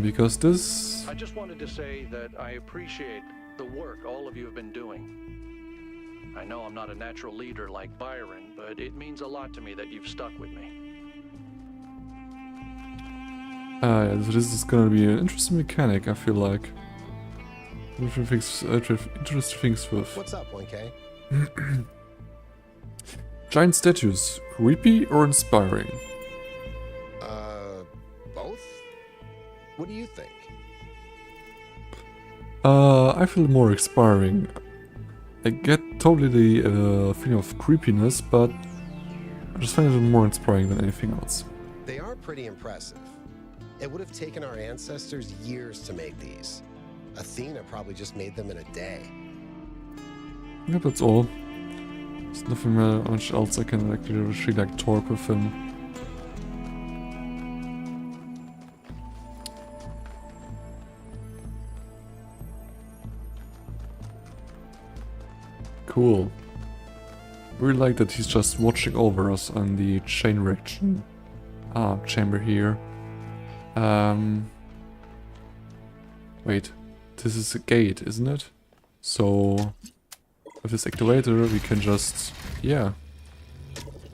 Because this... I just wanted to say that I appreciate the work all of you have been doing. I know I'm not a natural leader like Byron, but it means a lot to me that you've stuck with me. Yeah, so this is gonna be an interesting mechanic, I feel like. Interesting things with. What's up, 1K? Giant statues, creepy or inspiring? Both? What do you think? I feel more inspiring. I get totally the feeling of creepiness, but I just find it more inspiring than anything else. They are pretty impressive. It would have taken our ancestors years to make these. Athena probably just made them in a day. Yep, that's all. There's nothing much else I can actually like talk with him. Cool. Really like that he's just watching over us on the chain reaction chamber here. Wait, this is a gate, isn't it? So with this activator we can just, yeah,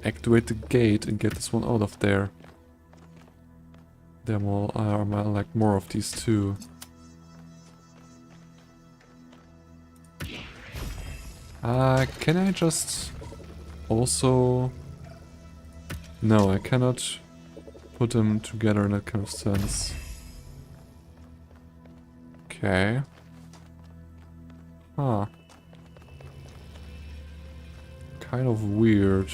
activate the gate and get this one out of there. There are like more of these too. Can I just also... No, I cannot put them together in that kind of sense. Okay. Huh. Kind of weird.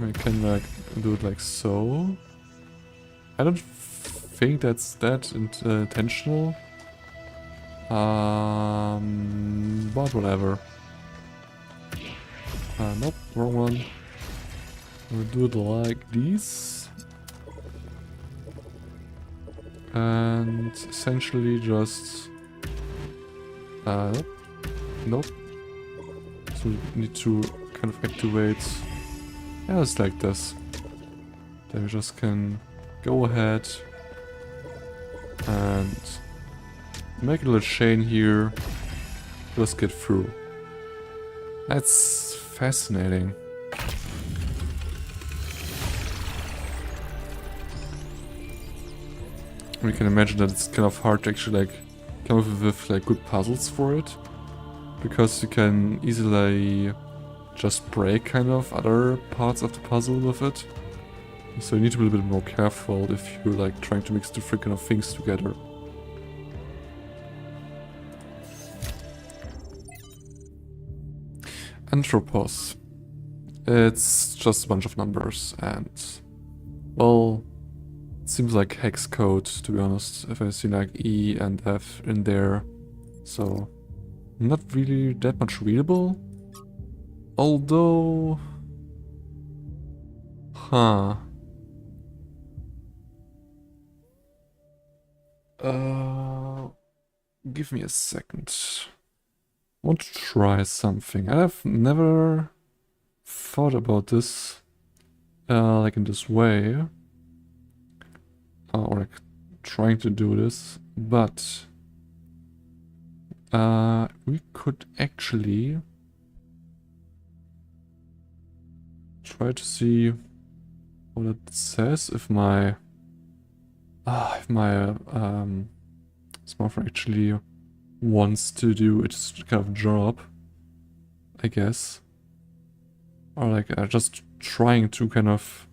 I can like do it like so. I don't think that's that intentional. But whatever. Nope, wrong one. We'll do it like this. And essentially just... nope. Nope. So we need to kind of activate... Yeah, it's like this. Then we just can go ahead and make a little chain here. Just get through. That's fascinating. We can imagine that it's kind of hard to actually like come up with like good puzzles for it, because you can easily just break kind of other parts of the puzzle with it. So you need to be a little bit more careful if you're like trying to mix different kind of things together. Anthropos. It's just a bunch of numbers and, well, it seems like hex code, to be honest, if I see like E and F in there. So, not really that much readable. Although... Huh. Give me a second. want to try something. I've never thought about this like in this way. Or like trying to do this, but we could actually try to see what it says if my smartphone actually wants to do its kind of job, I guess. Or like just trying to kind of...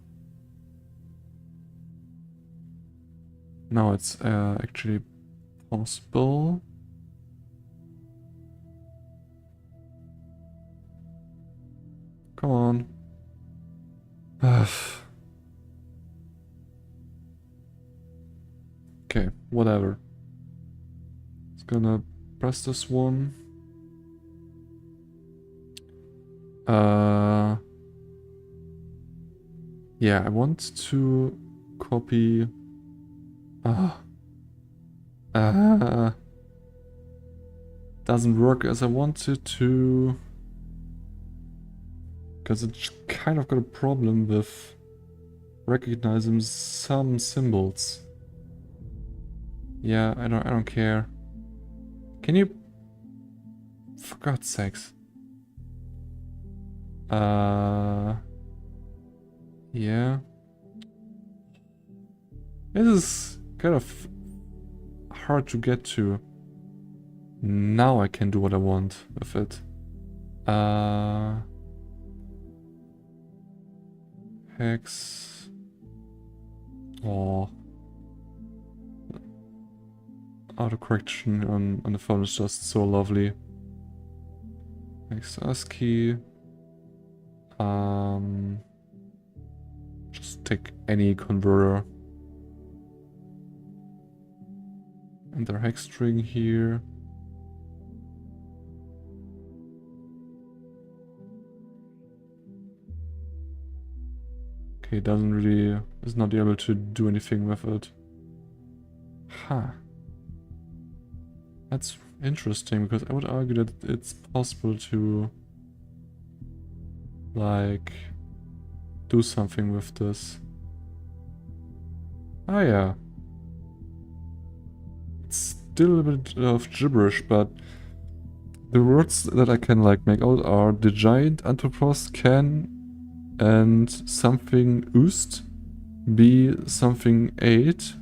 Now it's actually possible. Come on. Okay, whatever. It's gonna press this one. Yeah, I want to copy. Doesn't work as I wanted to. Because it's kind of got a problem with recognizing some symbols. Yeah, I don't care. Can you... For God's sakes. Yeah. This is kind of hard to get to. Now I can do what I want with it. Hex. Oh. Autocorrection on the phone is just so lovely. Hex ASCII. Just take any converter. And their hex string here. Okay, doesn't really... is not able to do anything with it. Huh. That's interesting, because I would argue that it's possible to... like... do something with this. Ah yeah. It's still a bit of gibberish, but... the words that I can like make out are the giant Anthropos can... and something oozed, be something ate,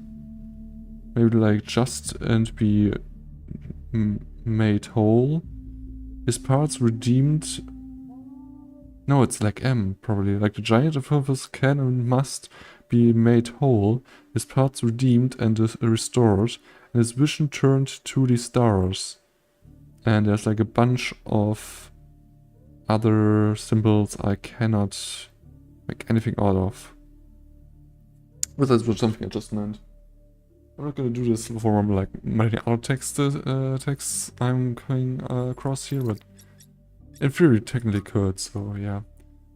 maybe like just and be made whole, his parts redeemed. No, it's like M probably, like the giant Anthropos can and must be made whole, his parts redeemed and restored, and his vision turned to the stars. And there's like a bunch of other symbols I cannot make anything out of. But that's something I just meant. I'm not gonna do this for like many other texts I'm coming across here, but in theory technically could, so yeah.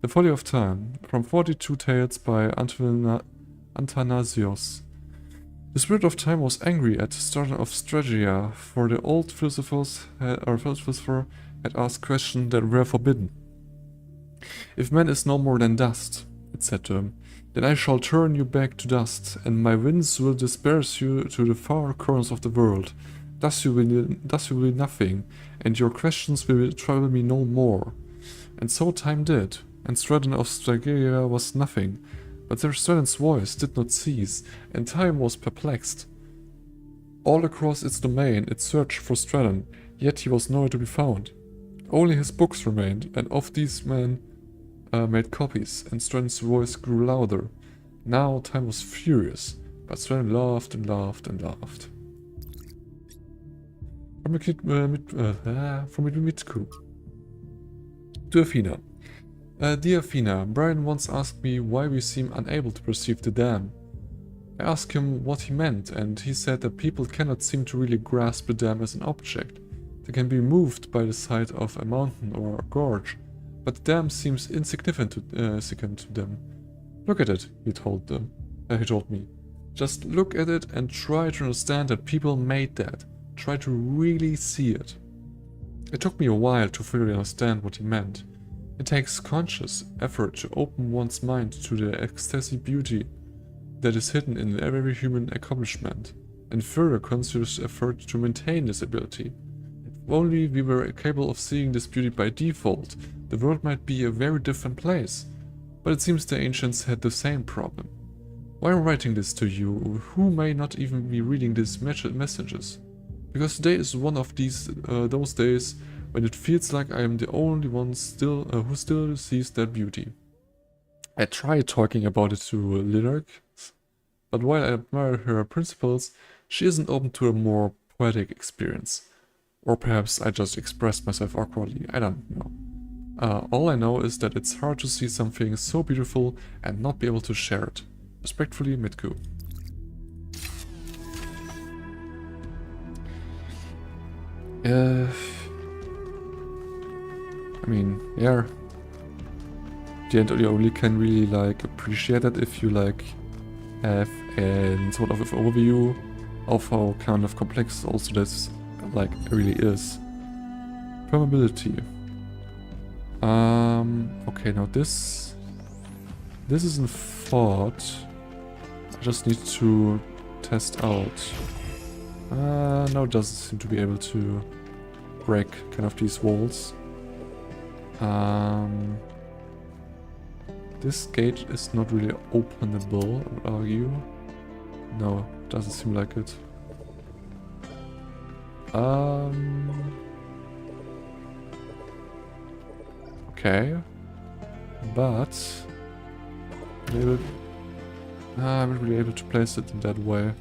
The Folly of Time, from 42 Tales by Athanasios. The spirit of time was angry at the start of Strategia, for the old philosopher had asked questions that were forbidden. If man is no more than dust, it said to him, then I shall turn you back to dust, and my winds will disperse you to the far corners of the world. Thus you will be nothing, and your questions will trouble me no more. And so time did, and Straton of Strategia was nothing, but their Straton's voice did not cease, and time was perplexed. All across its domain it searched for Straton, yet he was nowhere to be found. Only his books remained, and of these men made copies, and Straton's voice grew louder. Now time was furious, but Straton laughed and laughed and laughed. From Mitku. To Athena. Dear Athena, Brian once asked me why we seem unable to perceive the dam. I asked him what he meant, and he said that people cannot seem to really grasp the dam as an object. They can be moved by the sight of a mountain or a gorge, but the dam seems insignificant to them. Look at it, he told me. Just look at it and try to understand that people made that. Try to really see it. It took me a while to fully understand what he meant. It takes conscious effort to open one's mind to the ecstasy beauty that is hidden in every human accomplishment, and further conscious effort to maintain this ability. If only we were capable of seeing this beauty by default, the world might be a very different place. But it seems the ancients had the same problem. Why am I writing this to you, who may not even be reading these messages? Because today is one of those days when it feels like I am the only one who still sees that beauty. I tried talking about it to Lyric, but while I admire her principles, she isn't open to a more poetic experience. Or perhaps I just expressed myself awkwardly, I don't know. All I know is that it's hard to see something so beautiful and not be able to share it. Respectfully, Mitku. I mean, yeah. The end you only can really like appreciate it if you like have a sort of overview of how kind of complex also this like really is. Permeability. Okay, now this isn't fought. I just need to test out. No, it doesn't seem to be able to break kind of these walls. This gate is not really openable, I would argue. No, doesn't seem like it. Okay. But maybe I'm not really able to place it in that way.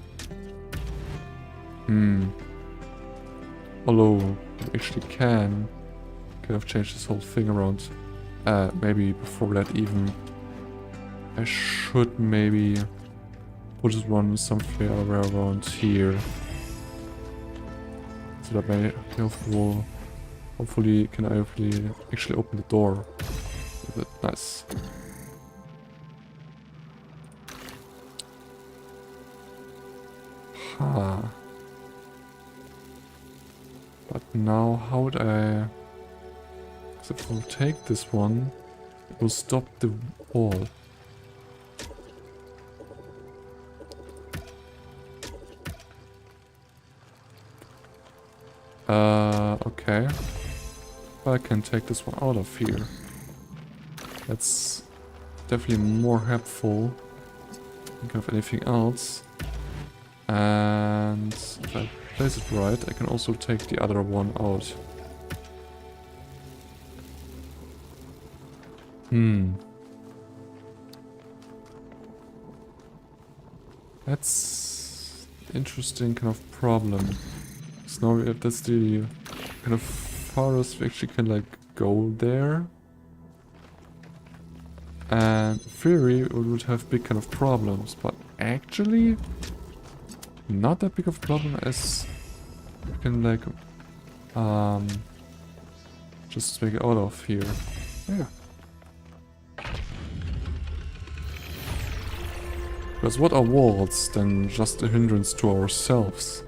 Although I actually can kind of change this whole thing around. Maybe before that even I should maybe put it one somewhere around here. So that may hopefully can I actually open the door with it. Nice. But now how would I... So if I'll take this one, it will stop the wall. Okay. I can take this one out of here. That's definitely more helpful than of anything else. And if I place it right, I can also take the other one out. That's interesting kind of problem. So now if that's the kind of farthest we actually can like go there. And in theory it would have big kind of problems, but actually not that big of a problem as you can like just make it out of here. Yeah. Because what are walls than just a hindrance to ourselves,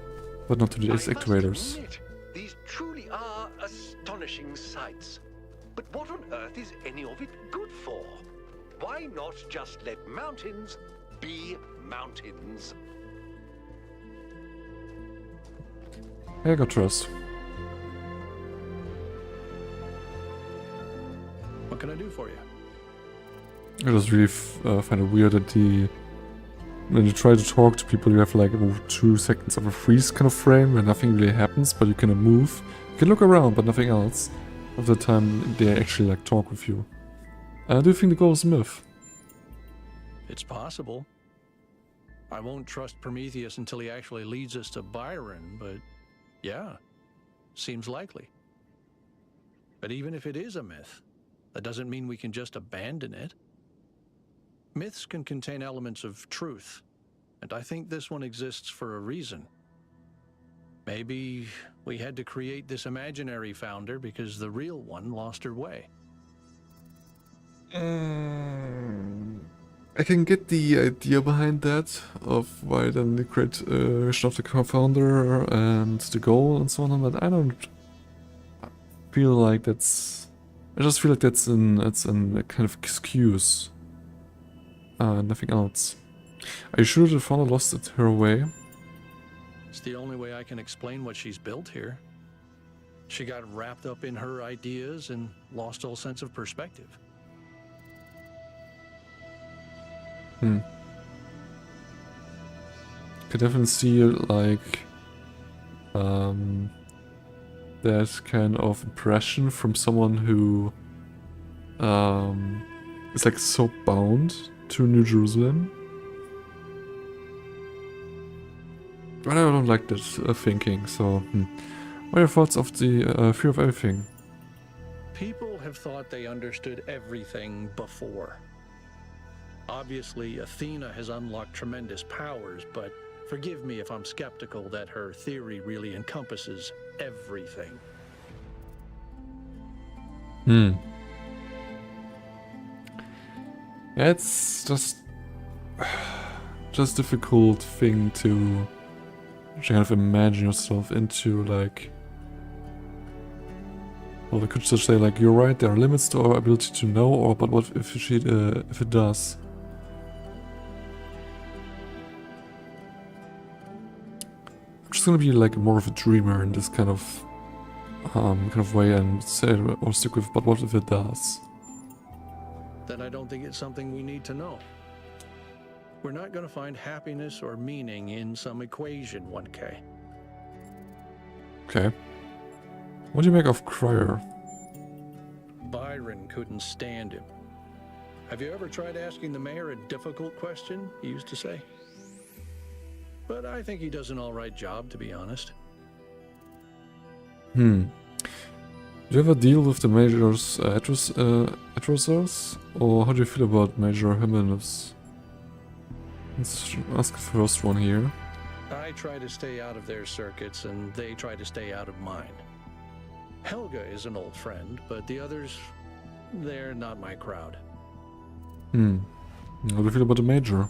but not to these activators? Admit, these truly are astonishing sights. But what on earth is any of it good for? Why not just let mountains be mountains? Hey, got trust. What can I do for you? I just really find it weird that when you try to talk to people, you have like 2 seconds of a freeze kind of frame where nothing really happens, but you cannot move. You can look around, but nothing else. Of the time, they actually like talk with you. Do you think the goal is a myth? It's possible. I won't trust Prometheus until he actually leads us to Byron, but yeah, seems likely. But even if it is a myth, that doesn't mean we can just abandon it. Myths can contain elements of truth, and I think this one exists for a reason. Maybe we had to create this imaginary founder because the real one lost her way. I can get the idea behind that, of why then the creation of the co-founder and the goal and so on, but I don't... feel like that's... I just feel like it's a kind of excuse. Nothing else. Are you sure the father lost it her way? It's the only way I can explain what she's built here. She got wrapped up in her ideas and lost all sense of perspective. I could definitely see like that kind of impression from someone who is like so bound to New Jerusalem. But I don't like that thinking, so... What are your thoughts of the fear of everything? People have thought they understood everything before. Obviously, Athena has unlocked tremendous powers, but forgive me if I'm skeptical that her theory really encompasses everything. It's just difficult thing to kind of imagine yourself into, like... Well, I could just say, like, you're right, there are limits to our ability to know, or but what if if it does? I'm just gonna be like more of a dreamer in this kind of way and say or stick with, but what if it does? Then I don't think it's something we need to know. We're not going to find happiness or meaning in some equation, 1K. Okay. What do you make of Cryer? Byron couldn't stand him. Have you ever tried asking the mayor a difficult question, he used to say? But I think he does an alright job, to be honest. Do you ever deal with the Major's Atrocers? Or how do you feel about Major Jimenez? Let's ask the first one here. I try to stay out of their circuits, and they try to stay out of mine. Helga is an old friend, but the others, they're not my crowd. How do you feel about the Major?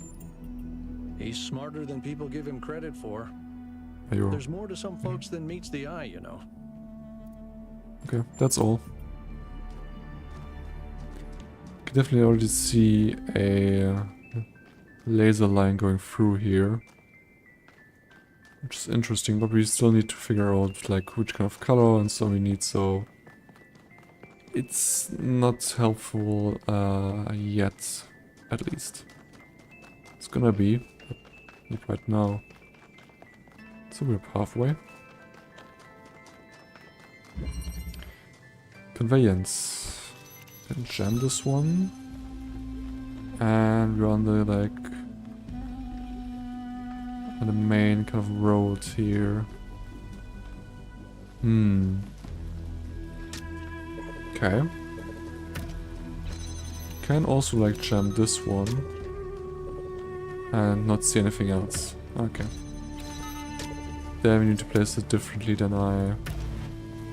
He's smarter than people give him credit for. Major. There's more to some folks than meets the eye, you know. Okay, that's all. You can definitely already see a laser line going through here, which is interesting, but we still need to figure out like which kind of color and so we need, so it's not helpful yet, at least. It's gonna be, but not right now. So we're halfway. Conveyance. Can jam this one. And we're on the like on the main kind of road here. Okay. Can also like jam this one and not see anything else. Okay. Then we need to place it differently than I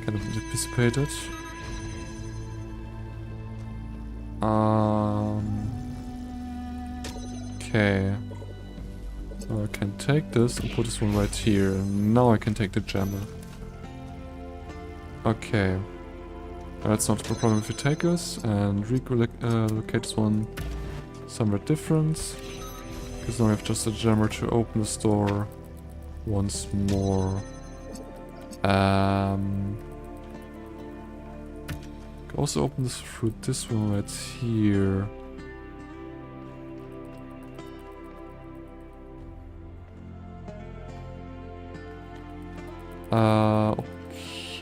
kind of anticipated. Okay. So I can take this and put this one right here. And now I can take the jammer. Okay. That's not a problem if you take this and relocate this one somewhere different. Because now we have just a jammer to open this door once more. Can also open this through this one right here.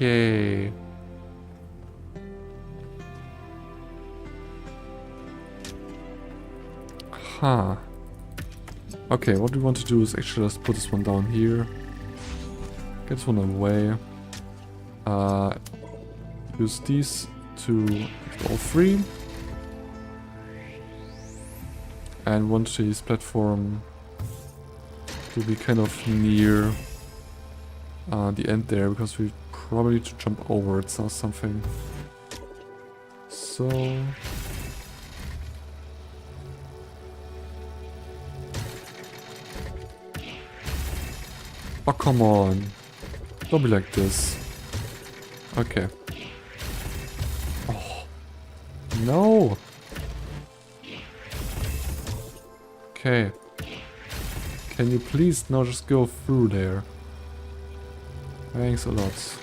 Okay. Huh. Okay, what we want to do is actually just put this one down here. Get this one away. Use these to all three. And want this platform to be kind of near the end there, because we probably need to jump over it or something. So... Oh, come on. Don't be like this. Okay. No! Okay. Can you please now just go through there? Thanks a lot.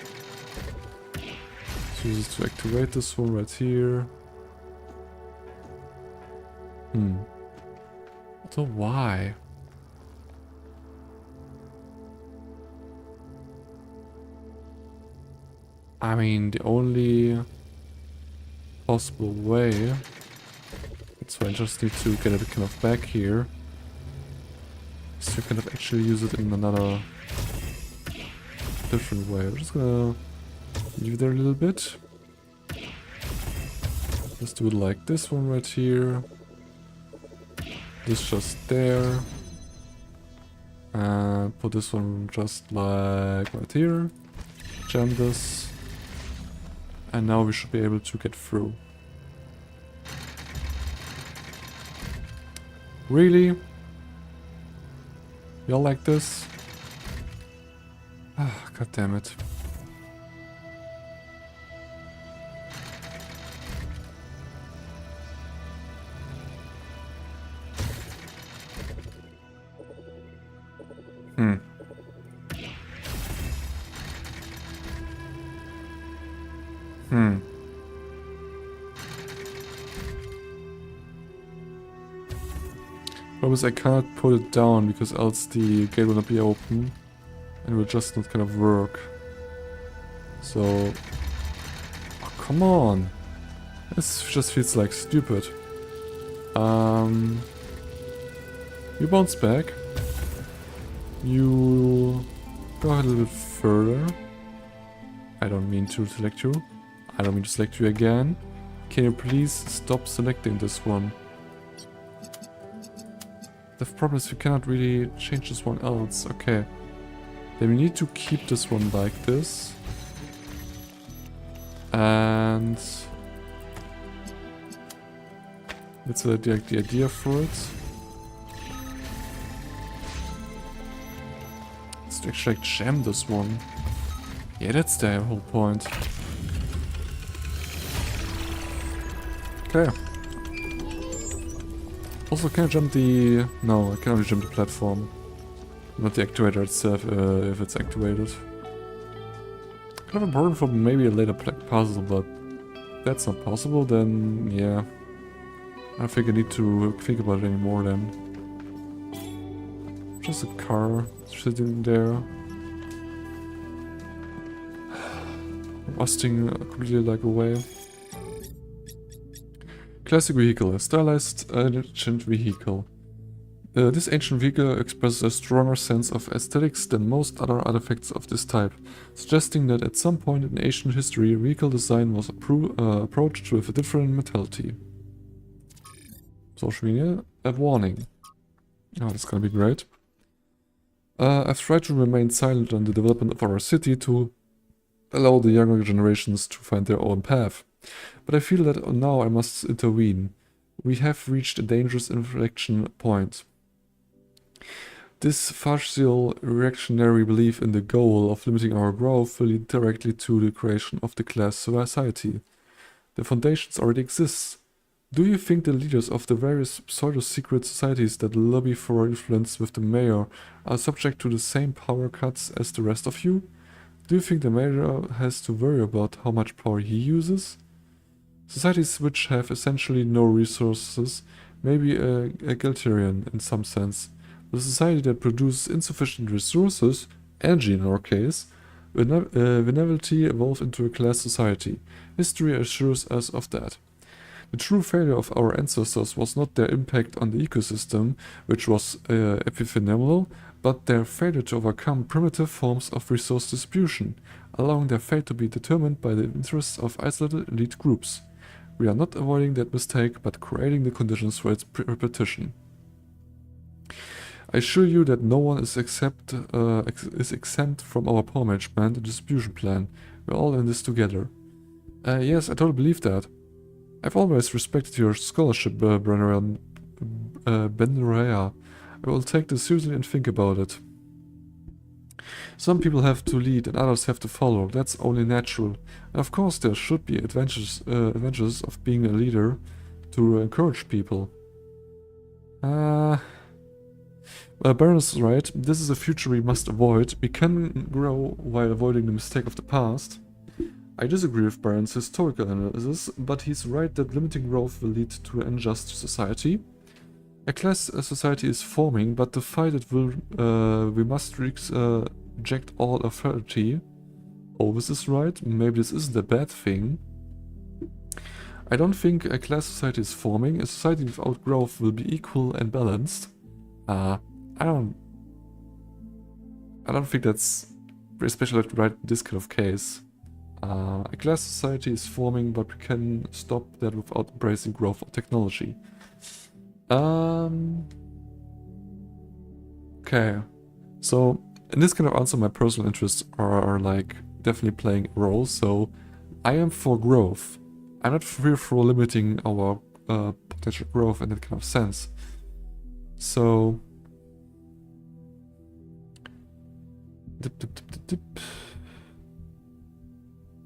Let's use this to activate this one right here. So why? I mean, the only possible way. So I just need to get it kind of back here. So kind of actually use it in another different way. I'm just gonna leave it there a little bit. Let's do it like this one right here. This just there. And put this one just like right here. Jam this. And now we should be able to get through. Really? Y'all like this? Ah, god damn it. Promise I can't put it down because else the gate will not be open and it will just not kind of work. So... oh, come on! This just feels like stupid. You bounce back. You go ahead a little bit further. I don't mean to select you. I don't mean to select you again. Can you please stop selecting this one? The problem is we cannot really change this one else. Okay. Then we need to keep this one like this. And... that's the idea for it. Let's actually like jam this one. Yeah, that's the whole point. Okay. Also, can I jump the... no, I can only jump the platform. Not the actuator itself, if it's activated. Kind of important for maybe a later puzzle, but if that's not possible, then yeah. I don't think I need to think about it anymore then. Just a car sitting there. Rusting completely like away. Classic vehicle, a stylized ancient vehicle. This ancient vehicle expresses a stronger sense of aesthetics than most other artifacts of this type, suggesting that at some point in ancient history, vehicle design was approached with a different mentality. Social media, a warning. Oh, that's gonna be great. I've tried to remain silent on the development of our city to allow the younger generations to find their own path. But I feel that now I must intervene. We have reached a dangerous inflection point. This partial reactionary belief in the goal of limiting our growth will lead directly to the creation of the class society. The foundations already exist. Do you think the leaders of the various pseudo-secret societies that lobby for influence with the mayor are subject to the same power cuts as the rest of you? Do you think the mayor has to worry about how much power he uses? Societies which have essentially no resources may be egalitarian in some sense. The society that produces insufficient resources, energy in our case, will inevitably evolve into a class society. History assures us of that. The true failure of our ancestors was not their impact on the ecosystem, which was epiphenomenal, but their failure to overcome primitive forms of resource distribution, allowing their fate to be determined by the interests of isolated elite groups. We are not avoiding that mistake, but creating the conditions for its repetition. I assure you that no one is exempt from our power management and distribution plan. We're all in this together. Yes, I totally believe that. I've always respected your scholarship, Benrea. I will take this seriously and think about it. Some people have to lead and others have to follow. That's only natural. And of course there should be advantages of being a leader to encourage people. Baron is right. This is a future we must avoid. We can grow while avoiding the mistake of the past. I disagree with Baron's historical analysis, but he's right that limiting growth will lead to an unjust society. A class society is forming, but to fight it we must reject all authority. Oh, this is right. Maybe this isn't a bad thing. I don't think a class society is forming. A society without growth will be equal and balanced. I don't think that's especially right in this kind of case. A class society is forming, but we can stop that without embracing growth of technology. Okay, so in this kind of answer, my personal interests are like definitely playing a role. So I am for growth. I'm not for limiting our potential growth in that kind of sense. So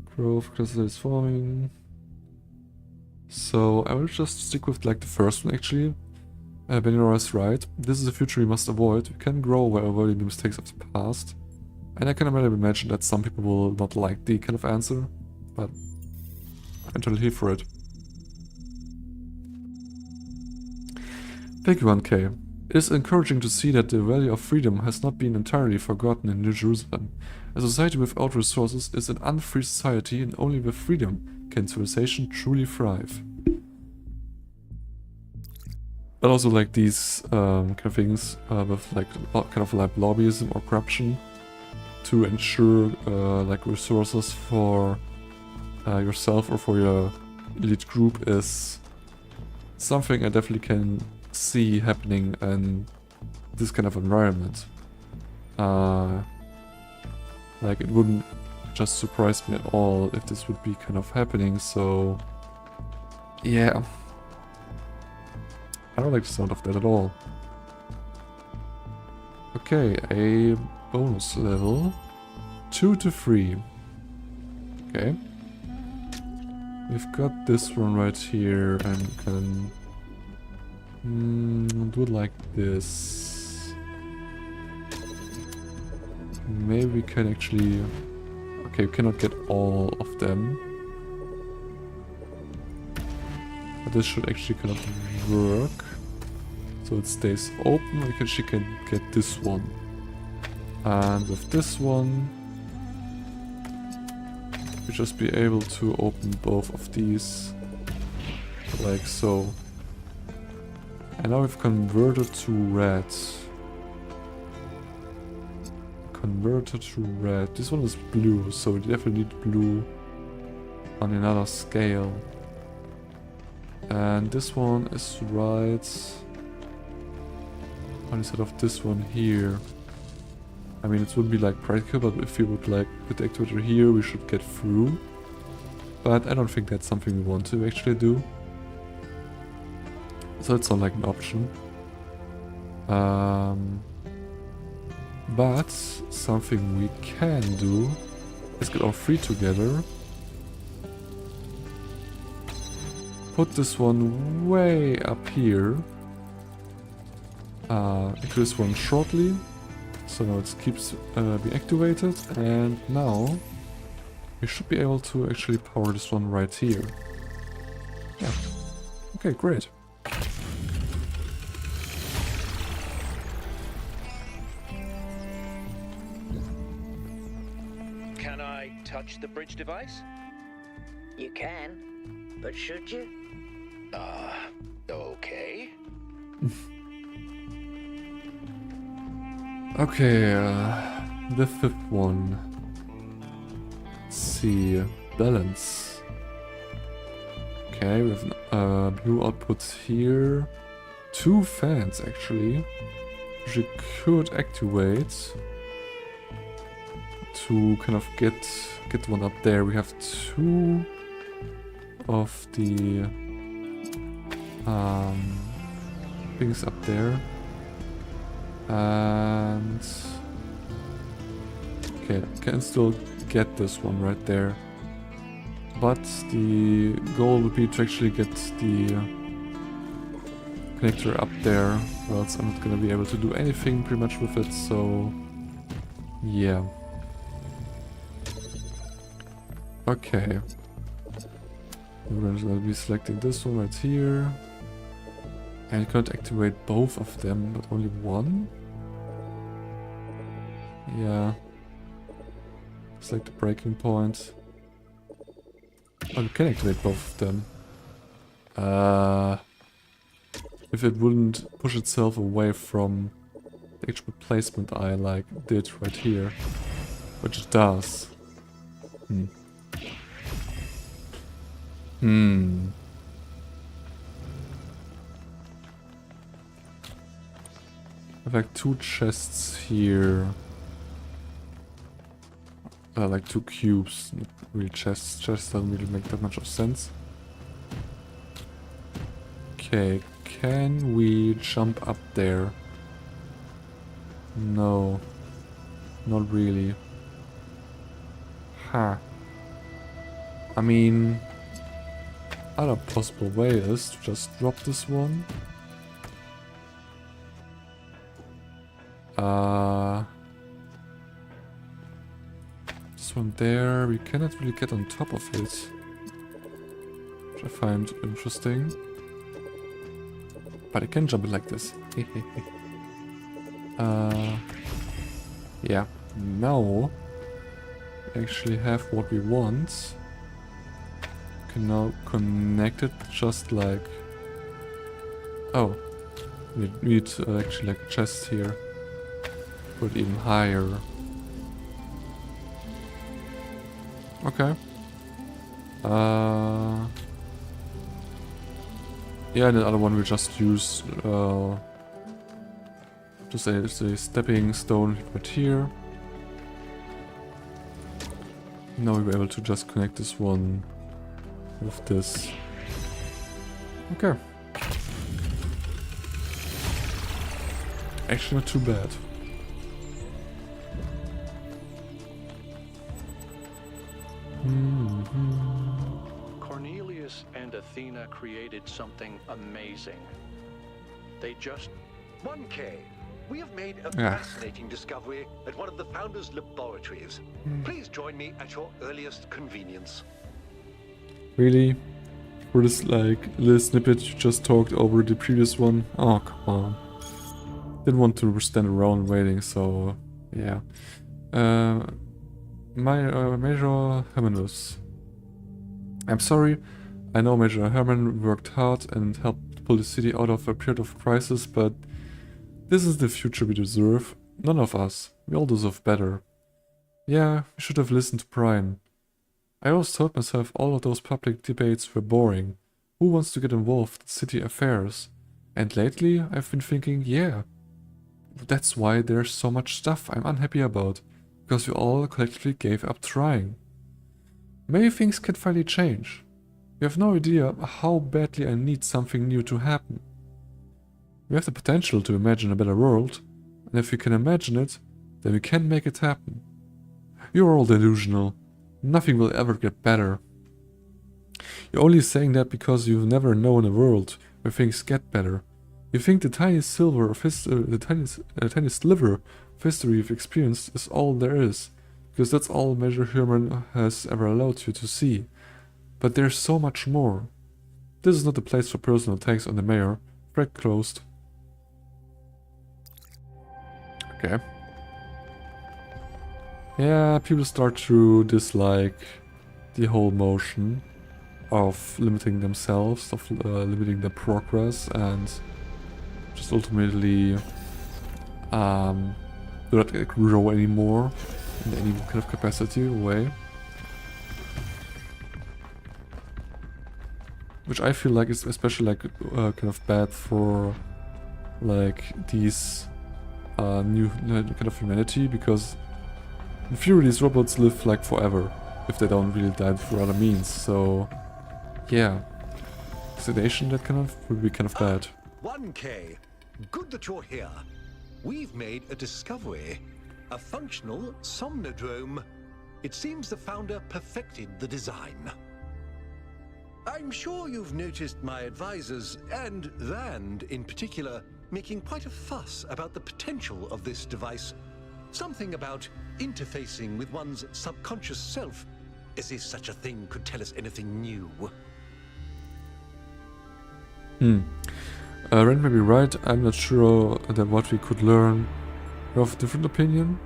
growth class is forming. So I will just stick with like the first one actually. Beniola is right. This is a future we must avoid. We can grow while avoiding the mistakes of the past. And I can imagine that some people will not like the kind of answer, but I'm totally here for it. Thank you, 1K. It is encouraging to see that the value of freedom has not been entirely forgotten in New Jerusalem. A society without resources is an unfree society, and only with freedom can civilization truly thrive. But also like these kind of things with like kind of like lobbyism or corruption to ensure like resources for yourself or for your elite group is something I definitely can see happening in this kind of environment. Like it wouldn't just surprise me at all if this would be kind of happening, so yeah. I don't like the sound of that at all. Okay, a bonus level. 2 to 3. Okay. We've got this one right here and can do it like this. Maybe we can actually... Okay, we cannot get all of them. But this should actually kind of work. So it stays open. She can get this one. And with this one, we just be able to open both of these. Like so. And now we've converted to red. Converted to red. This one is blue, so we definitely need blue on another scale. And this one is right on instead of this one here. I mean, it would be like practical, but if we would like put the actuator here, we should get through. But I don't think that's something we want to actually do. So it's not like an option. But something we can do is get all three together. Put this one way up here. Into this one shortly. So now it keeps being activated, and now we should be able to actually power this one right here. Yeah. Okay, great. Can I touch the bridge device? You can, but should you? Okay. Okay, the fifth one. Let's see, balance. Okay, we have blue output here. 2 fans actually, which we could activate to kind of get one up there. We have 2 of the things up there. And Okay, can still get this one right there. But the goal would be to actually get the connector up there, or else I'm not gonna be able to do anything pretty much with it, so yeah. Okay. We're gonna be selecting this one right here. And you can't activate both of them, but only one? Yeah. Select the breaking point. Oh, you can activate both of them. If it wouldn't push itself away from the actual placement I did right here. Which it does. I have like 2 chests here. Like 2 cubes, not really chests. Chests doesn't really make that much of sense. Okay, can we jump up there? No. Not really. Huh. I mean, other possible way is to just drop this one. This one there, we cannot really get on top of it. Which I find interesting. But I can jump it like this. Yeah. Now we actually have what we want. Can now connect it just like... Oh. We need actually like a chest here. Put it even higher. Okay. Yeah, and the other one we just use just a stepping stone right here. Now we'll be able to just connect this one with this. Okay. Actually not too bad. Cornelius and Athena created something amazing. They just... 1K. We have made a fascinating discovery at one of the Founders' laboratories. Please join me at your earliest convenience. Really? For this little snippet you just talked over the previous one? Oh, come on. Didn't want to stand around waiting, so yeah. Major Hermanus. I'm sorry, I know Major Herman worked hard and helped pull the city out of a period of crisis, but this is the future we deserve. None of us. We all deserve better. Yeah, we should have listened to Brian. I always told myself all of those public debates were boring. Who wants to get involved in city affairs? And lately, I've been thinking, yeah, that's why there's so much stuff I'm unhappy about, because we all collectively gave up trying. Maybe things can finally change. We have no idea how badly I need something new to happen. We have the potential to imagine a better world, and if we can imagine it, then we can make it happen. You're all delusional. Nothing will ever get better. You're only saying that because you've never known a world where things get better. You think the tiny sliver of tiny sliver of history you've experienced is all there is, because that's all Major Herman has ever allowed you to see. But there's so much more. This is not the place for personal attacks on the mayor. Thread closed. Okay. Yeah, people start to dislike the whole motion of limiting themselves, of limiting their progress, and just ultimately do not grow anymore in any kind of capacity or way. Which I feel like is especially kind of bad for these new kind of humanity, because in theory these robots live forever if they don't really die through other means. So yeah, sedation that would be kind of bad. 1K. Good that you're here. We've made a discovery. a functional somnodrome. It seems the founder perfected the design. I'm sure you've noticed my advisors, and Rand in particular, making quite a fuss about the potential of this device. Something about interfacing with one's subconscious self, as if such a thing could tell us anything new. Rand may be right. I'm not sure that what we could learn. You have a different opinion?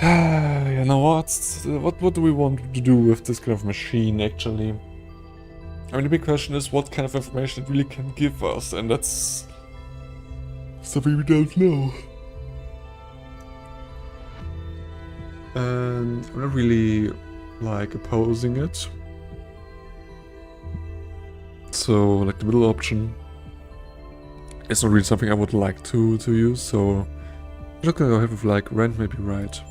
You know what do we want to do with this kind of machine, actually? I mean, the big question is what kind of information it really can give us, and that's something we don't know. And I'm not really, like, opposing it. So, like, the middle option is not really something I would like to use, so I'm just gonna go ahead with, like, Rand may be right.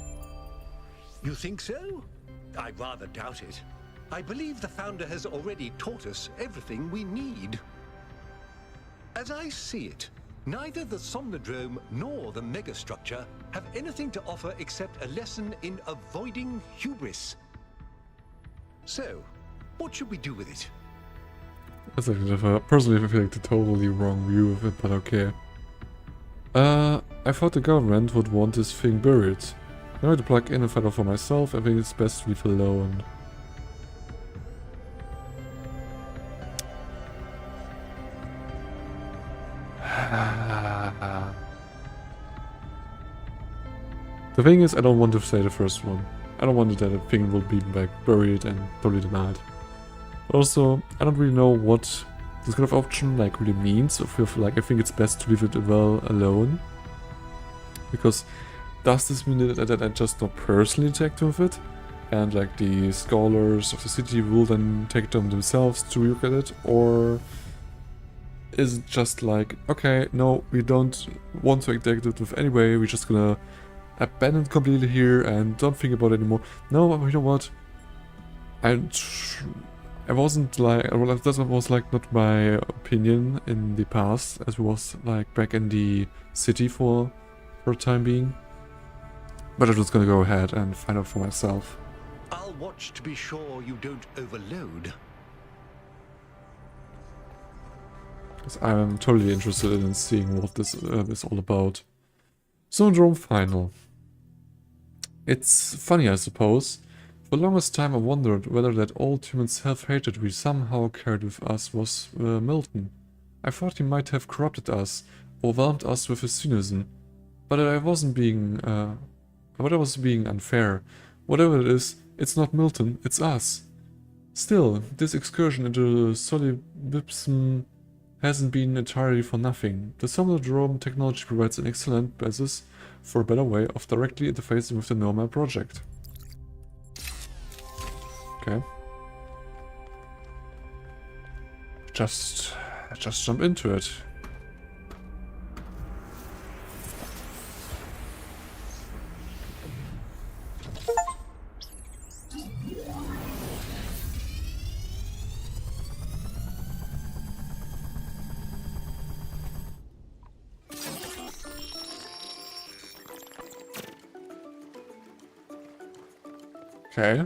You think so? I rather doubt it. I believe the founder has already taught us everything we need. As I see it, neither the Somnodrome nor the Megastructure have anything to offer except a lesson in avoiding hubris. So, what should we do with it? That's actually, personally, I feel like the totally wrong view of it, but okay. I thought the government would want this thing buried. I know to plug in and find out for myself. I think it's best to leave it alone. The thing is, I don't want to say the first one. I don't want that the thing will be like buried and totally denied. Also, I don't really know what this kind of option like really means. I feel like I think it's best to leave it well alone. Because does this mean that I just not personally interact with it? And like the scholars of the city will then take them themselves to look at it? Or is it just like, okay, no, we don't want to interact with it anyway, we're just gonna abandon it completely here and don't think about it anymore. No, you know what? I wasn't like, well, that was like not my opinion in the past, as it was like back in the city for the time being. But I'm just gonna go ahead and find out for myself. I'll watch to be sure you don't overload. Because I'm totally interested in seeing what this is all about. Syndrome Final. It's funny, I suppose. For the longest time I wondered whether that old human self-hatred we somehow carried with us was Milton. I thought he might have corrupted us, overwhelmed us with his cynicism. But I wasn't being unfair. Whatever it is, it's not Milton, it's us. Still, this excursion into solipsism hasn't been entirely for nothing. The Somnodrome technology provides an excellent basis for a better way of directly interfacing with the Nomad project. Okay. Just jump into it. Okay.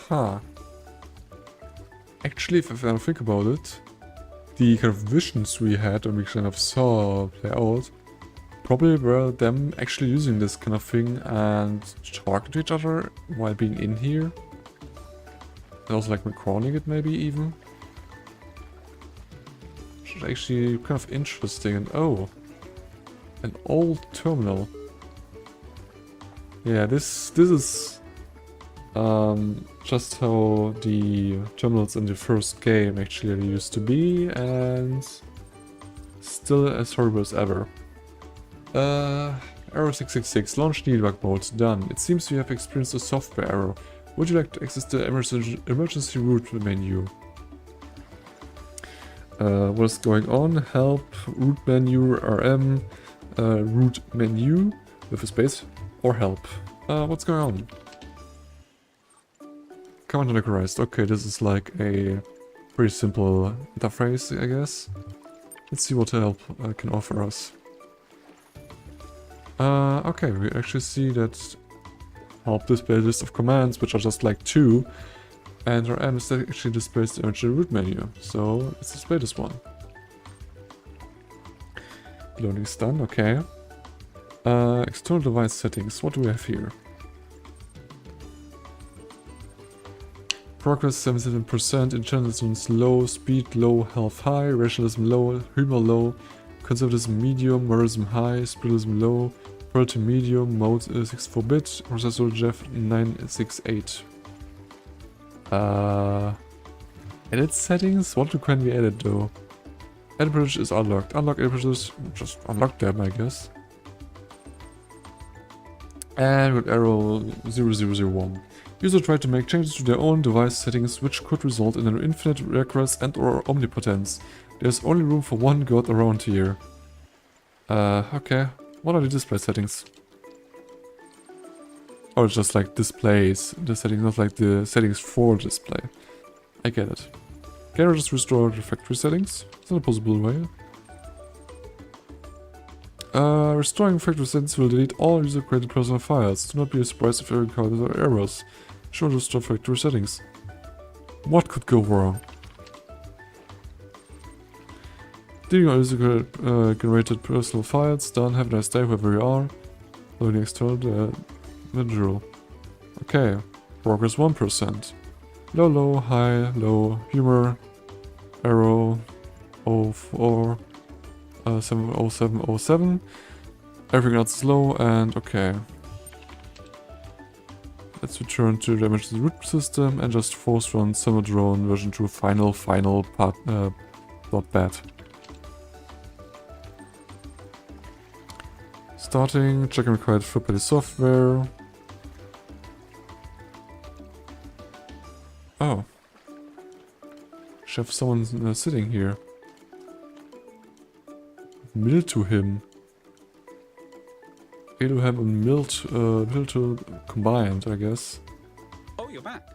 Huh. Actually, if I think about it, the kind of visions we had and we kind of saw play out probably were them actually using this kind of thing and talking to each other while being in here. And also like recording it maybe even. Which is actually kind of interesting. And oh, an old terminal. Yeah, this is just how the terminals in the first game actually used to be, and still as horrible as ever. Error 666, launch debug mode, done. It seems you have experienced a software error. Would you like to access the emergency root menu? What's going on? Help, root menu, RM, root menu with a space, or help. What's going on? Command unauthorized. Okay, this is like a pretty simple interface, I guess. Let's see what help can offer us. Okay, we actually see that help display a list of commands, which are just like 2. And our M is actually displays the original root menu. So let's display this one. Loading is done, okay. External device settings, what do we have here? Progress 77%, intelligence low, speed low, health high, rationalism low, humor low, conservatism medium, moralism high, spiritualism low, quality medium, mode 64-bit, processor Jeff 968. Edit settings? What can we edit though? Edit bridge is unlocked. Unlock edit bridges, just unlock them I guess. And with arrow 0001. User tried to make changes to their own device settings which could result in an infinite regress and or omnipotence. There's only room for one god around here. Okay. What are the display settings? Oh, it's just like displays. The settings, not like the settings for display. I get it. Can I just restore the factory settings? Is that a possible way? Restoring factory settings will delete all user-created personal files. Do not be surprised if you encounter errors. Show restore factory settings. What could go wrong? Deleting all user-generated personal files. Done. Have a nice day wherever you are. Loading external visual. Okay. Progress 1%. Low, low, high, low, humor, arrow, 04, 70707. Everything else is low, and okay. Let's return to damage to the root system and just force run Summer Drone version 2 final part, not bad. Starting, checking required third-party software. Oh. Should have someone sitting here. Mill to him. Elohim and Mill combined, I guess. Oh, you're back.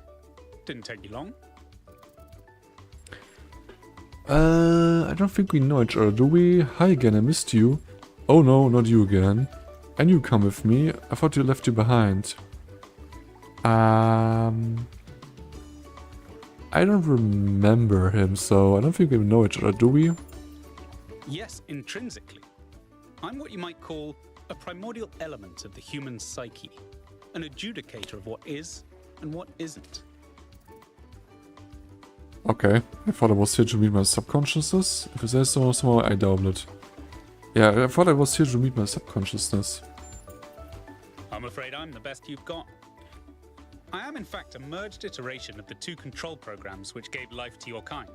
Didn't take you long. I don't think we know each other, do we? Hi again, I missed you. Oh no, not you again. And you come with me. I thought you left you behind. I don't remember him, so I don't think we know each other, do we? Yes, intrinsically. I'm what you might call a primordial element of the human psyche, an adjudicator of what is and what isn't. Okay, I thought I was here to meet my subconsciousness. If you say so, somehow I doubt it. Yeah, I thought I was here to meet my subconsciousness. I'm afraid I'm the best you've got. I am in fact a merged iteration of the 2 control programs which gave life to your kind,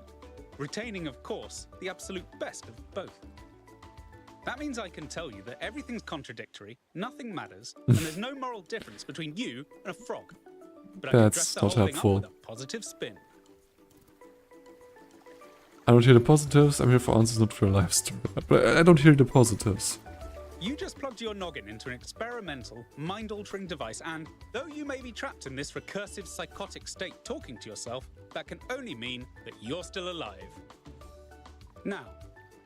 retaining, of course, the absolute best of both. That means I can tell you that everything's contradictory, nothing matters, and there's no moral difference between you and a frog. But I can dress the whole thing up with a positive spin. I don't hear the positives, I'm here for answers, not for a live stream. But I don't hear the positives. You just plugged your noggin into an experimental, mind-altering device, and though you may be trapped in this recursive psychotic state talking to yourself, that can only mean that you're still alive. Now,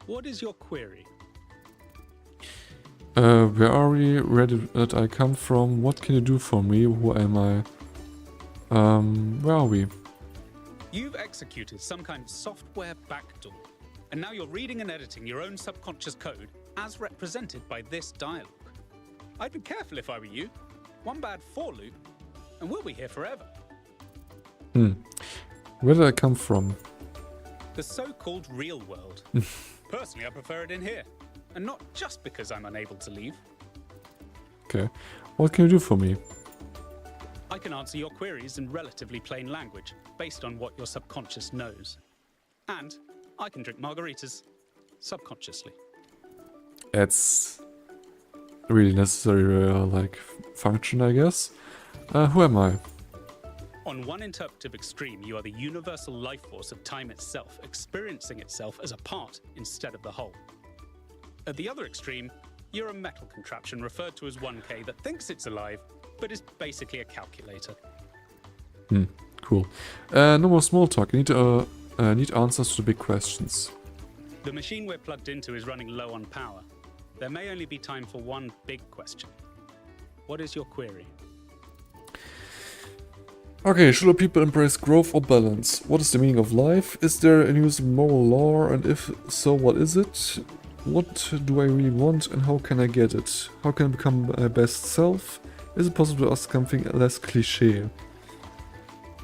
what is your query? Where are we? Where did I come from? What can you do for me? Who am I? Where are we? You've executed some kind of software backdoor, and now you're reading and editing your own subconscious code as represented by this dialogue. I'd be careful if I were you. One bad for loop, and we'll be here forever. Where did I come from? The so-called real world. Personally, I prefer it in here. And not just because I'm unable to leave. Okay. What can you do for me? I can answer your queries in relatively plain language, based on what your subconscious knows. And I can drink margaritas subconsciously. It's really necessary, like, function, I guess. Who am I? On one interpretive extreme, you are the universal life force of time itself, experiencing itself as a part instead of the whole. At the other extreme, you're a metal contraption referred to as 1K that thinks it's alive, but is basically a calculator. Cool. No more small talk. I need answers to the big questions. The machine we're plugged into is running low on power. there may only be time for one big question. What is your query? Okay, should our people embrace growth or balance? What is the meaning of life? Is there a new moral law, and if so, what is it? What do I really want, and how can I get it? How can I become my best self? Is it possible to ask something less cliché?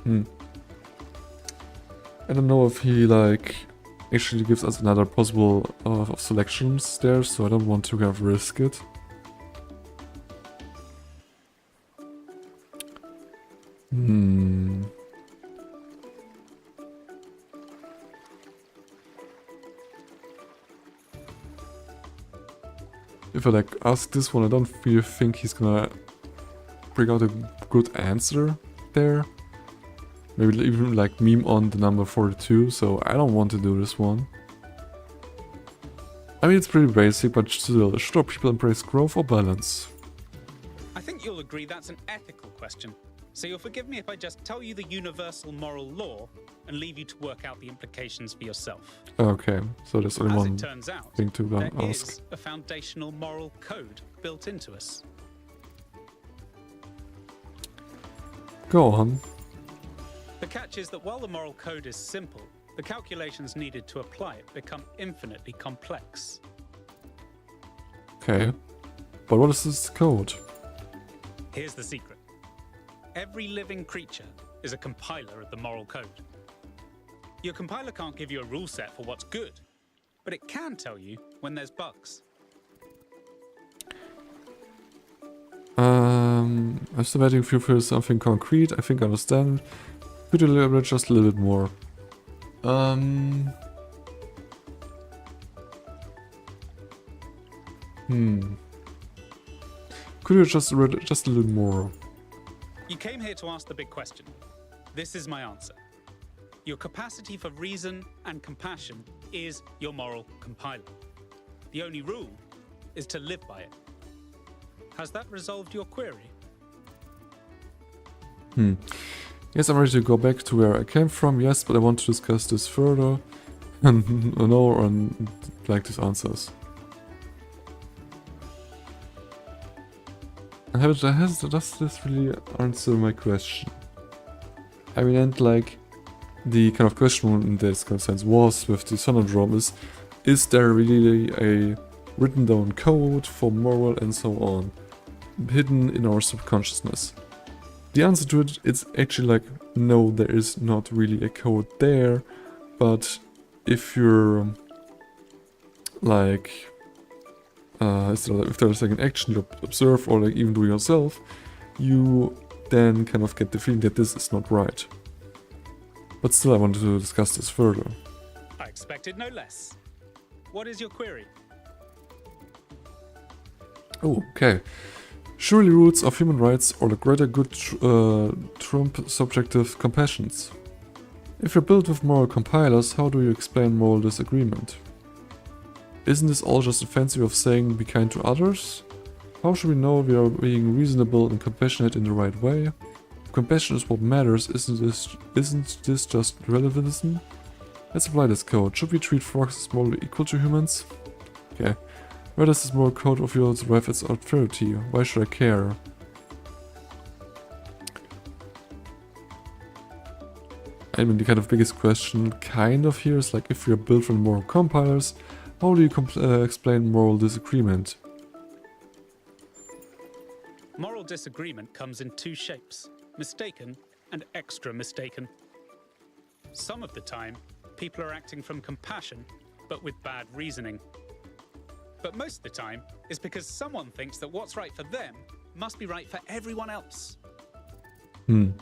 I don't know if he like actually gives us another possible of selections there, so I don't want to kind of risk it. If I like ask this one, I don't really think he's gonna bring out a good answer there. Maybe even like meme on the number 42, so I don't want to do this one. I mean, it's pretty basic, but still, should our people embrace growth or balance? I think you'll agree that's an ethical question. So you'll forgive me if I just tell you the universal moral law and leave you to work out the implications for yourself. Okay, so there's only As one it turns out, thing to there ask. is a foundational moral code built into us. Go on. The catch is that while the moral code is simple, the calculations needed to apply it become infinitely complex. Okay, but what is this code? Here's the secret. Every living creature is a compiler of the moral code. Your compiler can't give you a rule set for what's good, but it can tell you when there's bugs. I'm still waiting for you for something concrete. I think I understand. Could you elaborate just a little bit more? Could you just read just a little more? You came here to ask the big question. This is my answer. Your capacity for reason and compassion is your moral compiler. The only rule is to live by it. Has that resolved your query? Yes, I'm ready to go back to where I came from, yes, but I want to discuss this further. No, and like these answers. Does this really answer my question? I mean, and like, the kind of question in this kind of sense was with the Sonodrome is there really a written down code for moral and so on, hidden in our subconsciousness? The answer to it is actually like, no, there is not really a code there, but if you're like, if there's like an action you observe or like even do yourself, you then kind of get the feeling that this is not right. But still, I wanted to discuss this further. I expected no less. What is your query? Oh, okay. Surely roots of human rights or the greater good trump subjective compassions. If you're built with moral compilers, how do you explain moral disagreement? Isn't this all just a fancy way of saying be kind to others? How should we know we are being reasonable and compassionate in the right way? If compassion is what matters, isn't this just relativism? Let's apply this code. Should we treat frogs as morally equal to humans? Okay. Where does this moral code of yours derive its authority? Why should I care? I mean, the kind of biggest question kind of here is like, if we are built from moral compilers, how do you explain moral disagreement? Moral disagreement comes in two shapes, mistaken and extra mistaken. Some of the time, people are acting from compassion, but with bad reasoning. But most of the time, it's because someone thinks that what's right for them must be right for everyone else. But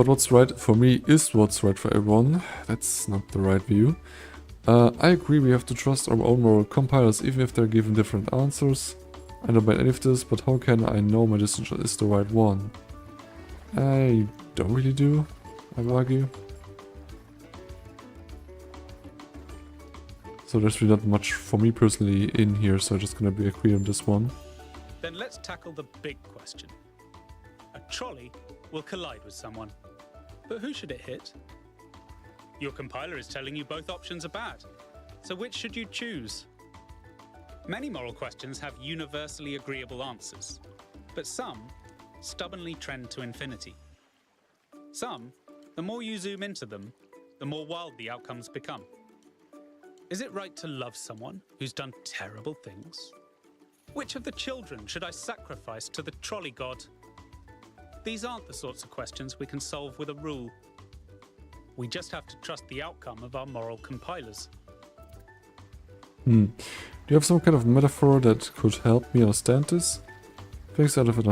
what's right for me is what's right for everyone. That's not the right view. I agree we have to trust our own moral compilers even if they're given different answers. I don't buy any of this, but how can I know my decision is the right one? I don't really do, I would argue. So there's really not much for me personally in here, so I'm just gonna be agree on this one. Then let's tackle the big question. A trolley will collide with someone, but who should it hit? Your compiler is telling you both options are bad, so which should you choose? Many moral questions have universally agreeable answers, but some stubbornly trend to infinity. Some, the more you zoom into them, the more wild the outcomes become. Is it right to love someone who's done terrible things? Which of the children should I sacrifice to the trolley god? These aren't the sorts of questions we can solve with a rule. We just have to trust the outcome of our moral compilers. Do you have some kind of metaphor that could help me understand this? Thanks out of it.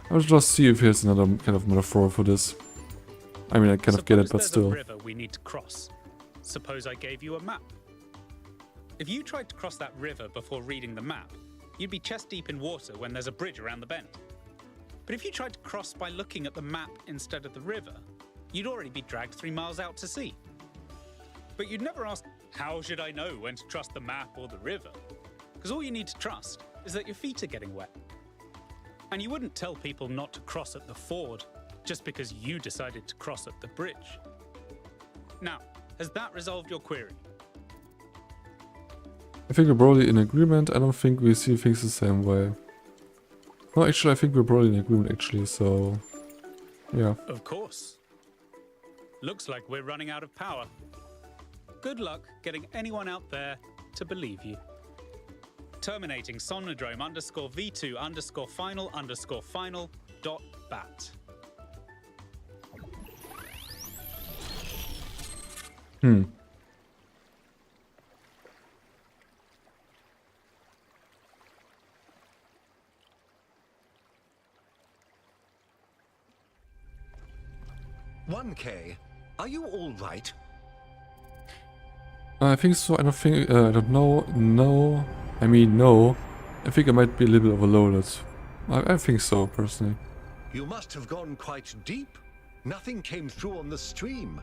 I'll just see if here's another kind of metaphor for this. I mean, I kind of get it, but still. Suppose there's a river we need to cross. Suppose I gave you a map. If you tried to cross that river before reading the map, you'd be chest deep in water when there's a bridge around the bend. But if you tried to cross by looking at the map instead of the river, you'd already be dragged 3 miles out to sea. But you'd never ask, how should I know when to trust the map or the river? Because all you need to trust is that your feet are getting wet. And you wouldn't tell people not to cross at the ford just because you decided to cross at the bridge. Now, has that resolved your query? I think we're broadly in agreement. I don't think we see things the same way. No, actually, I think we're broadly in agreement, actually, so... yeah. Of course. Looks like we're running out of power. Good luck getting anyone out there to believe you. Terminating Somnodrome _V2_final_final.bat. "1K, are you all right?" I think so. I don't think... I don't know. No. I mean, no. I think I might be a little bit overloaded. I think so, personally. "You must have gone quite deep. Nothing came through on the stream.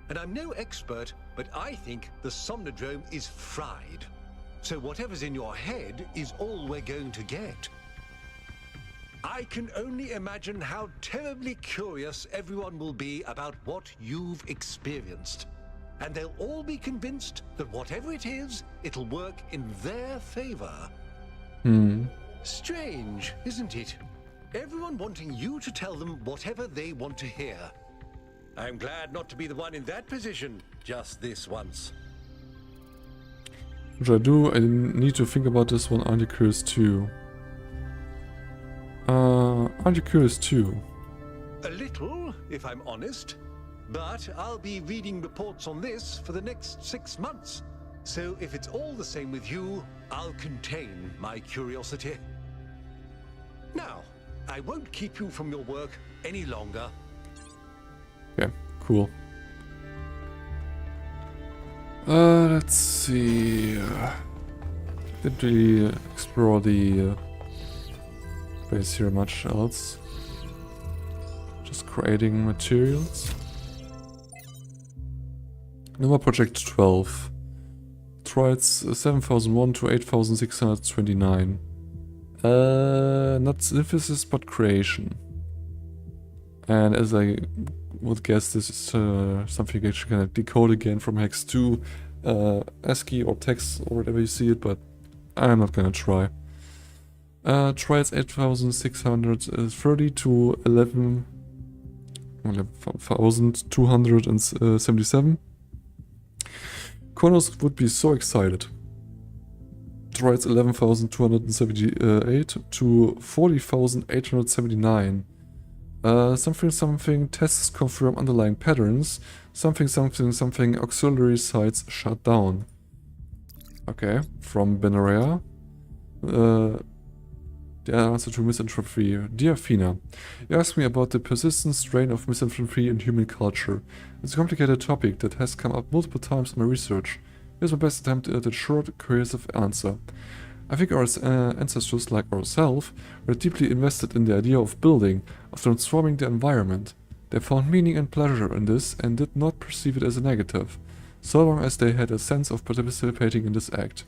And I'm no expert, but I think the Somnodrome is fried. So whatever's in your head is all we're going to get. I can only imagine how terribly curious everyone will be about what you've experienced. And they'll all be convinced that whatever it is, it'll work in their favor." Strange, isn't it? Everyone wanting you to tell them whatever they want to hear. I'm glad not to be the one in that position just this once. What should I do? I need to think about this one. Aren't you curious too? Aren't you curious too? A little, if I'm honest. But I'll be reading reports on this for the next 6 months. So if it's all the same with you, I'll contain my curiosity. Now, I won't keep you from your work any longer. Okay, cool. Let's see. Didn't really explore the base here much else. Just creating materials. Number Project 12. Trials 7001 to 8629. Not synthesis, but creation. And as I would guess, this is something I can decode again from Hex 2, ASCII or text or whatever you see it, but I'm not gonna try. Trials 8630 to 11,277. Kronos would be so excited. Trials 11,278 to 40,879. Something tests confirm underlying patterns. Something auxiliary sites shut down. Okay, from Benaria. The answer to misanthropy. Dear Fina, you asked me about the persistent strain of misanthropy in human culture. It's a complicated topic that has come up multiple times in my research. Here's my best attempt at a short, cohesive answer. I think our ancestors, like ourselves, were deeply invested in the idea of building, of transforming the environment. They found meaning and pleasure in this and did not perceive it as a negative, so long as they had a sense of participating in this act.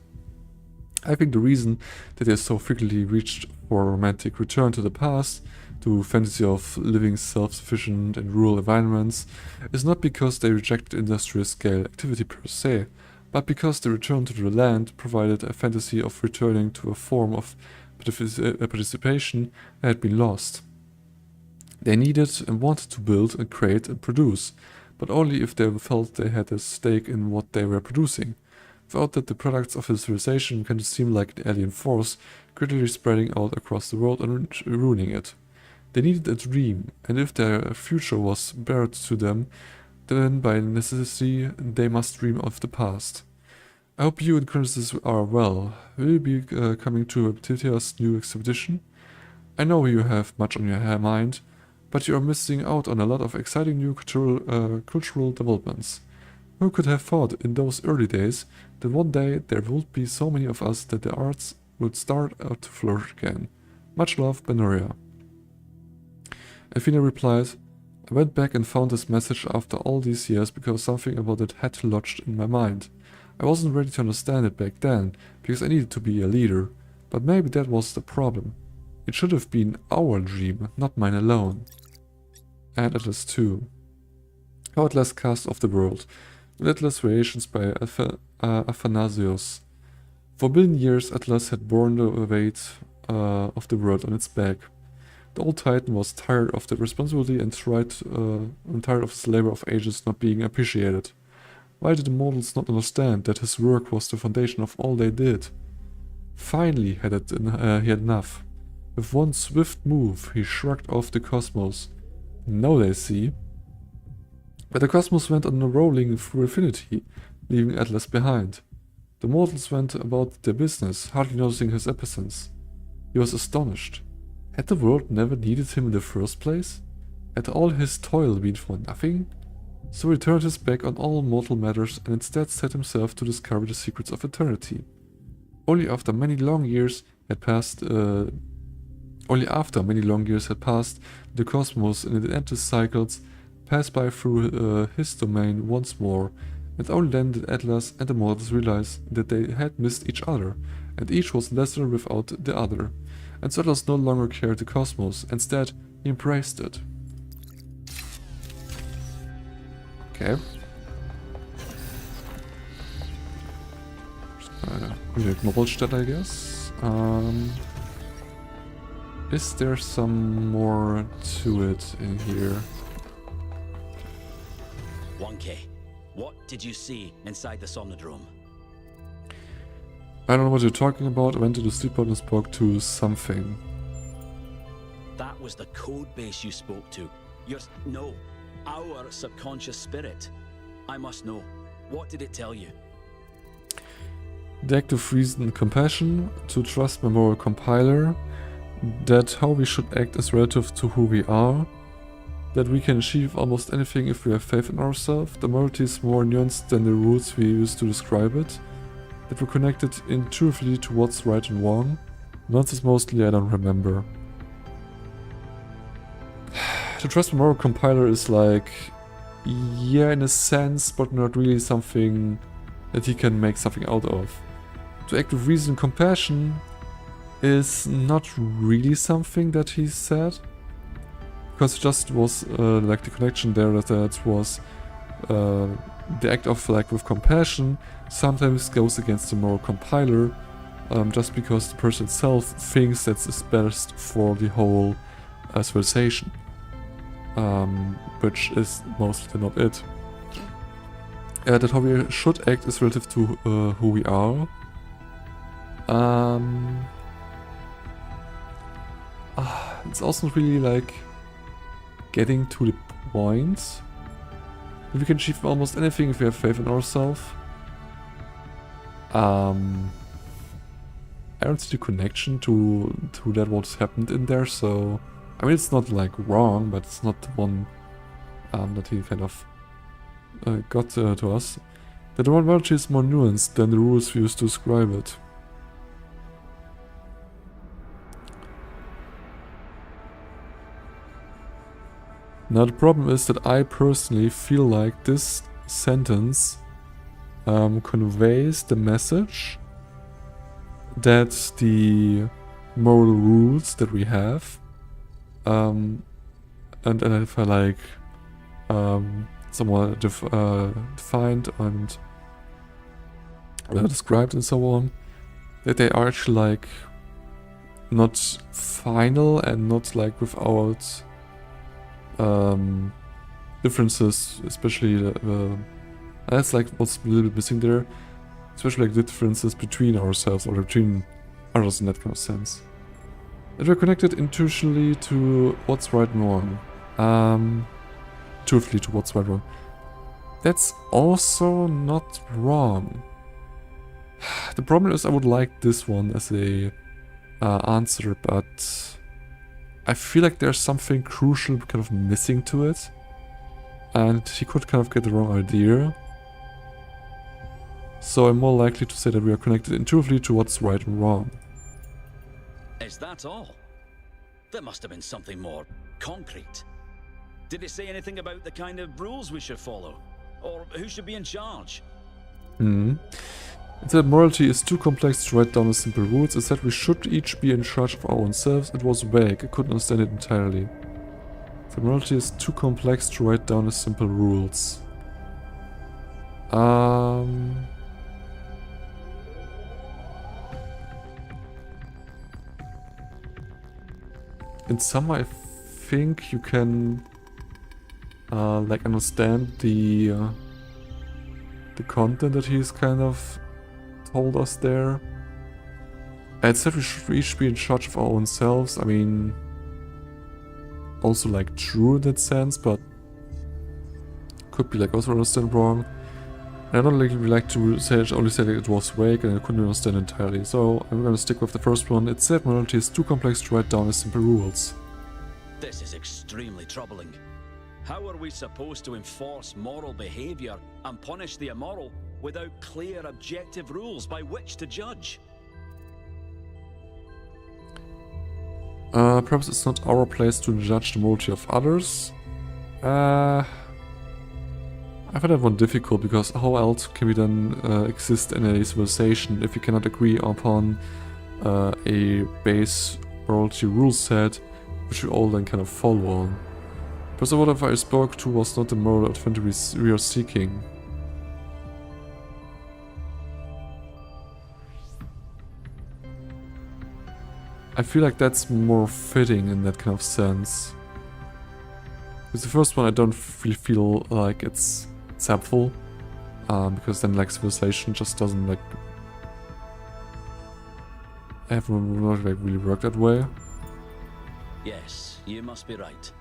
I think the reason that they so frequently reached for a romantic return to the past, to fantasy of living self-sufficient in rural environments, is not because they rejected industrial-scale activity per se, but because the return to the land provided a fantasy of returning to a form of participation that had been lost. They needed and wanted to build and create and produce, but only if they felt they had a stake in what they were producing. Without that, the products of his civilization can seem like an alien force, gradually spreading out across the world and ruining it. They needed a dream, and if their future was bared to them, then by necessity they must dream of the past. I hope you and Princess are well. Will you be coming to Titia's new expedition? I know you have much on your mind, but you are missing out on a lot of exciting new cultural developments. Who could have thought in those early days that one day there would be so many of us that the arts would start out to flourish again? Much love, Benuria. Athena replied, I went back and found this message after all these years because something about it had lodged in my mind. I wasn't ready to understand it back then, because I needed to be a leader, but maybe that was the problem. It should have been our dream, not mine alone. And Atlas 2. How Atlas cast off the world. With Atlas Variations by Athanasius. For a billion years, Atlas had borne the weight of the world on its back. The old Titan was tired of the responsibility and tired of his labor of ages not being appreciated. Why did the mortals not understand that his work was the foundation of all they did? Finally, he had enough. With one swift move, he shrugged off the cosmos. Now they see. But the cosmos went on rolling through infinity, leaving Atlas behind. The mortals went about their business, hardly noticing his absence. He was astonished. Had the world never needed him in the first place? Had all his toil been for nothing? So he turned his back on all mortal matters and instead set himself to discover the secrets of eternity. Only after many long years had passed, the cosmos and its endless cycles passed by through his domain once more, and only then did Atlas and the mortals realize that they had missed each other, and each was lesser without the other. And so Atlas no longer cared the cosmos, instead he embraced it. Okay. We acknowledge that, I guess. Is there some more to it in here? 1K, what did you see inside the Somnodrome? I don't know what you're talking about. I went to the sleepout and spoke to something. That was the code base you spoke to. No, our subconscious spirit. I must know. What did it tell you? The act of reason and compassion, to trust my moral compiler, that how we should act is relative to who we are, that we can achieve almost anything if we have faith in ourselves, the morality is more nuanced than the rules we use to describe it, that we're connected intuitively to what's right and wrong. Nonsense mostly I don't remember. To trust my moral compiler is like, yeah, in a sense, but not really something that he can make something out of. To act with reason and compassion is not really something that he said, because it just was like the connection there that was the act of like with compassion sometimes goes against the moral compiler, just because the person itself thinks that it's best for the whole civilization, which is mostly not it. That how we should act is relative to who we are. It's also not really like getting to the point. We can achieve almost anything if we have faith in ourselves. I don't see the connection to that what's happened in there, so I mean it's not like wrong, but it's not the one that he kind of got to us. That the morality is more nuanced than the rules we use to describe it. Now the problem is that I personally feel like this sentence conveys the message that the moral rules that we have and if I like somewhat defined and described and so on, that they are actually like not final and not like without differences, especially that's like what's a little bit missing there, especially like differences between ourselves or between others in that kind of sense. That we're connected intuitively to what's right and wrong. Intuitively to what's right and wrong. That's also not wrong. The problem is I would like this one as a answer, but I feel like there's something crucial kind of missing to it. And he could kind of get the wrong idea. So I'm more likely to say that we are connected intuitively to what's right and wrong. Is that all? There must have been something more concrete. Did it say anything about the kind of rules we should follow? Or who should be in charge? It said morality is too complex to write down as simple rules. It said we should each be in charge of our own selves. It was vague. I couldn't understand it entirely. The morality is too complex to write down as simple rules. In some, I think you can like understand the content that he's kind of told us there. It said we should each be in charge of our own selves. I mean, also like true in that sense, but could be like also understand wrong. And I don't really like to say only say that it was vague and I couldn't understand entirely. So I'm gonna stick with the first one. It said morality is too complex to write down as simple rules. This is extremely troubling. How are we supposed to enforce moral behavior and punish the immoral without clear, objective rules by which to judge? Perhaps it's not our place to judge the morality of others. I find that one difficult because how else can we then exist in a civilization if we cannot agree upon a base morality rule set which we all then kind of follow on? Because whatever I spoke to was not the moral advantage we are seeking. I feel like that's more fitting in that kind of sense. With the first one I don't really feel like it's helpful. Because then like civilization just doesn't like not like really work that way. Yes, you must be right.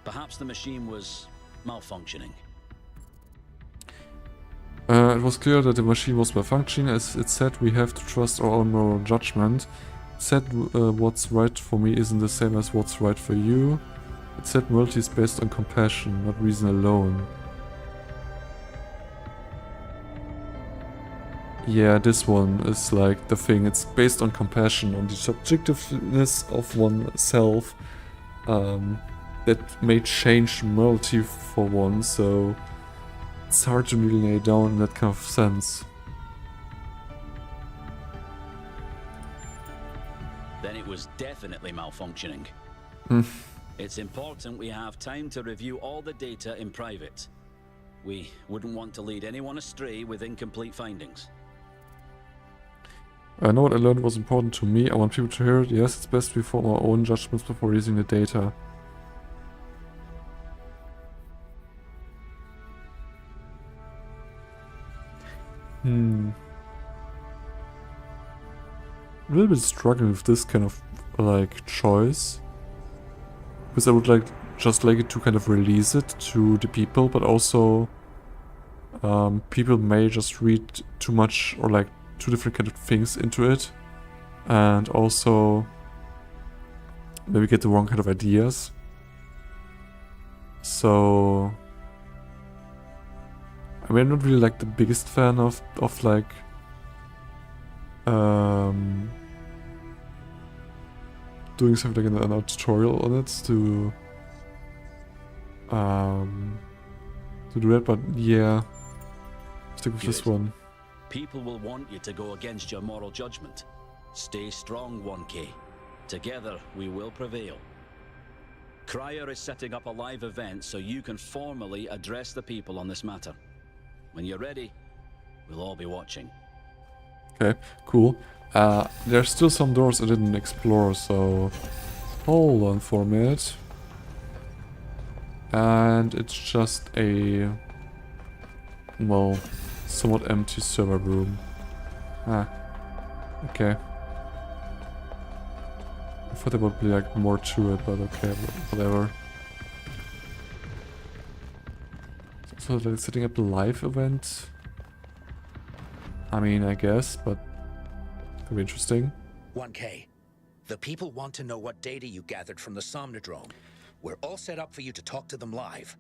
Perhaps the machine was malfunctioning. It was clear that the machine was malfunctioning. As it said, we have to trust our own moral judgment. It said what's right for me isn't the same as what's right for you. It said morality is based on compassion, not reason alone. Yeah, this one is like the thing. It's based on compassion, on the subjectiveness of oneself. That may change morality for one, so it's hard to really lay down in that kind of sense. Then it was definitely malfunctioning. It's important we have time to review all the data in private. We wouldn't want to lead anyone astray with incomplete findings. I know what I learned was important to me. I want people to hear it. Yes, it's best we form our own judgments before releasing the data. A little bit struggling with this kind of like choice, because I would like it to kind of release it to the people, but also people may just read too much or like two different kind of things into it, and also maybe get the wrong kind of ideas. So I mean, I'm not really like the biggest fan of like doing something like an tutorial on it to do that, but yeah, stick with this one. People will want you to go against your moral judgment. Stay strong, 1K. Together, we will prevail. Cryer is setting up a live event so you can formally address the people on this matter. When you're ready, we'll all be watching. Okay, cool. There's still some doors I didn't explore, so hold on for a minute. And it's just a, well, somewhat empty server room. Ah, okay. I thought there would be like more to it, but okay, whatever. So they're setting up a live event. I mean, I guess, but could be interesting. 1K, the people want to know what data you gathered from the Somnodrome. We're all set up for you to talk to them live.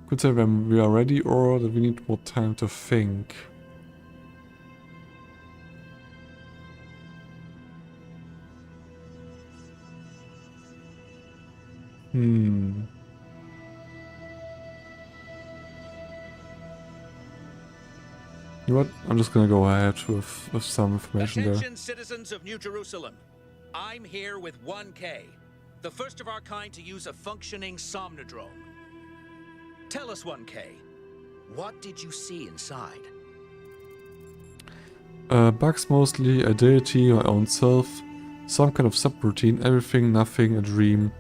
Could say when we are ready or that we need more time to think. You know what? I'm just gonna go ahead with some information Attention, there. citizens of New Jerusalem. I'm here with 1K, the first of our kind to use a functioning Somnodrome. Tell us, 1K, what did you see inside? Bugs mostly, a deity, my own self, some kind of subroutine, everything, nothing, a dream,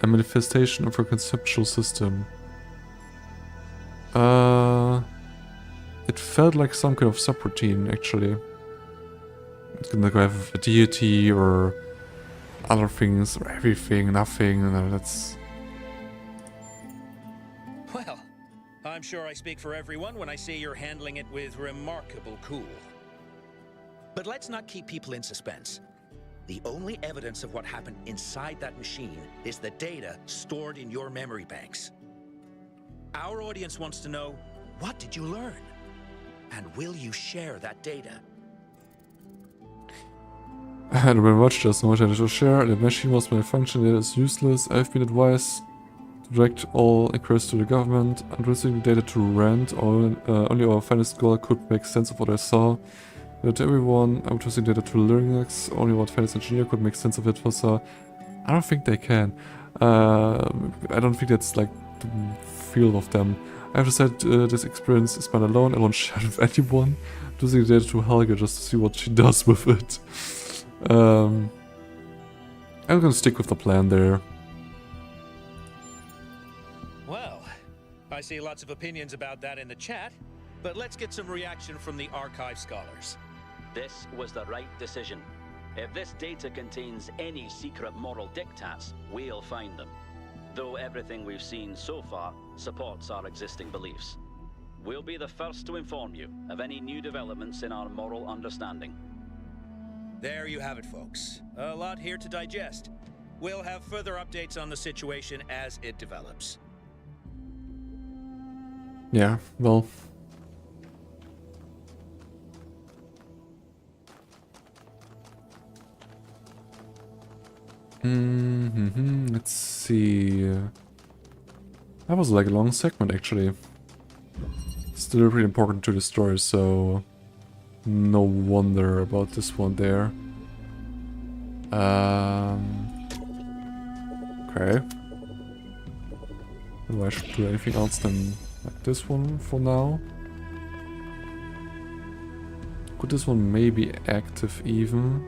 a manifestation of a conceptual system. It felt like some kind of subroutine, actually. It's gonna go have a deity or other things, or everything, nothing, and that's... Well, I'm sure I speak for everyone when I say you're handling it with remarkable cool. But let's not keep people in suspense. The only evidence of what happened inside that machine is the data stored in your memory banks. Our audience wants to know, what did you learn? And will you share that data? I had been watched just so much I to share. The machine was malfunctioning, it is useless. I've been advised to direct all inquiries to the government. I'm receiving data to rent. Only our finest scholar could make sense of what I saw. To everyone, I'm trusting data to Linux. Only our finest engineer could make sense of it. I don't think they can. I don't think that's like the field of them. I have decided this experience is mine alone. I won't share it with anyone. I'm using the data to Helga just to see what she does with it. I'm gonna stick with the plan there. Well, I see lots of opinions about that in the chat, but let's get some reaction from the archive scholars. This was the right decision. If this data contains any secret moral diktats, we'll find them. Though everything we've seen so far supports our existing beliefs. We'll be the first to inform you of any new developments in our moral understanding. There you have it, folks. A lot here to digest. We'll have further updates on the situation as it develops. Yeah, well... let's see... That was like a long segment, actually. Still really important to the story, so... No wonder about this one there. Okay. Do I should do anything else than like this one for now? Could this one maybe active even?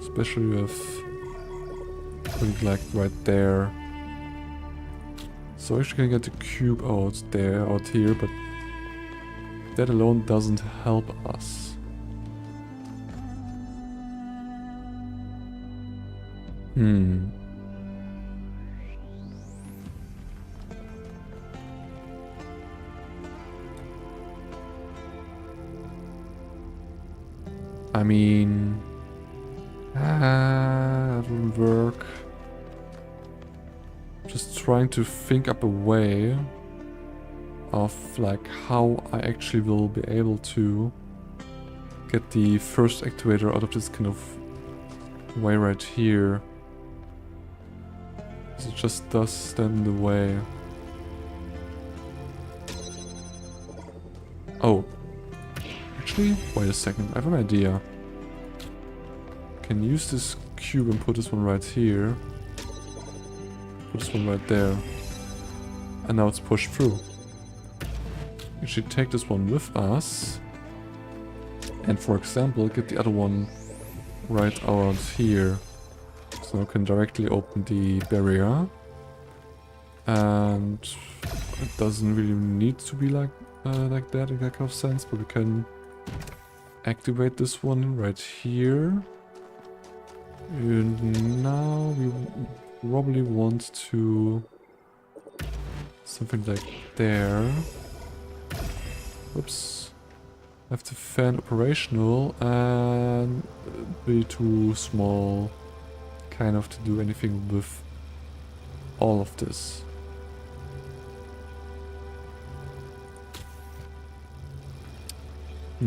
Especially with putting like right there. So actually gonna get the cube out here, but that alone doesn't help us. I mean... that wouldn't work. Just trying to think up a way of like how I actually will be able to get the first activator out of this kind of way right here. So it just does stand in the way. Oh. Actually, wait a second. I have an idea. Can use this cube and put this one right here. Put this one right there. And now it's pushed through. We should take this one with us. And for example, get the other one right out here. So we can directly open the barrier. And it doesn't really need to be like that in that kind of sense, but we can activate this one right here. And now we probably want to something like there. Oops. Have the fan operational and be too small kind of to do anything with all of this. I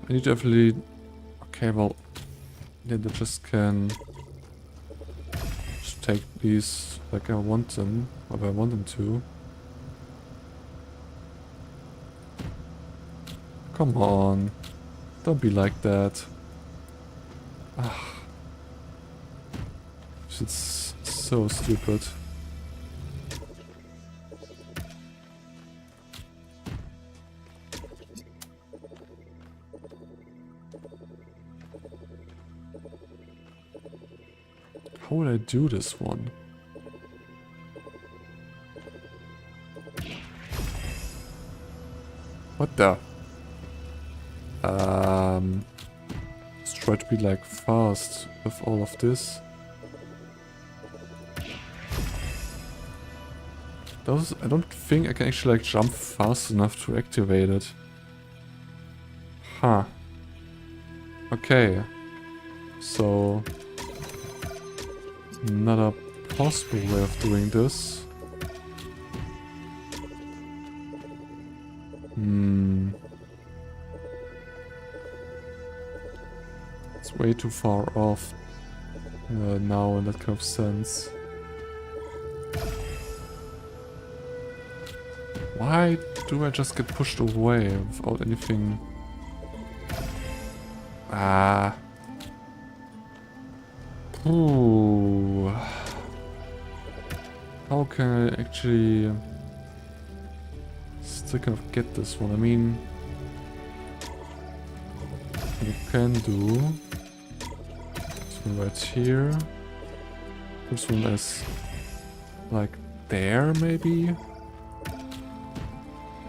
need to definitely... Okay, well... Then I just can... just take these like I want them, or I want them to. Come on. Don't be like that. Ah. It's so stupid. How would I do this one? What the? Let's try to be like fast with all of this. I don't think I can actually like jump fast enough to activate it. Huh. Okay. So... not a possible way of doing this. It's way too far off now in that kind of sense. Why do I just get pushed away without anything? Ah. Ooh. How can I actually still kind of get this one? I mean, what you can do this one right here. This one is like there maybe.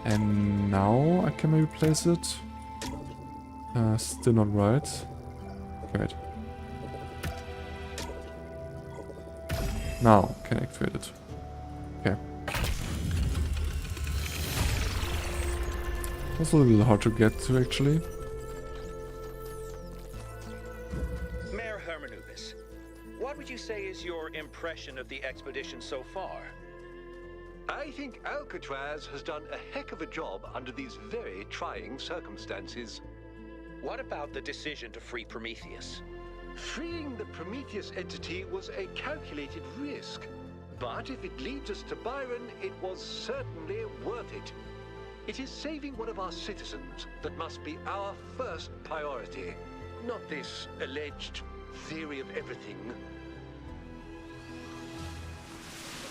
And now I can maybe place it. Still not right. Great. Now can activate it. Okay. That's a little hard to get to actually. Mayor Hermanubis, what would you say is your impression of the expedition so far? I think Alcatraz has done a heck of a job under these very trying circumstances. What about the decision to free Prometheus? Freeing the Prometheus entity was a calculated risk, but if it leads us to Byron, it was certainly worth it. It is saving one of our citizens that must be our first priority, not this alleged theory of everything.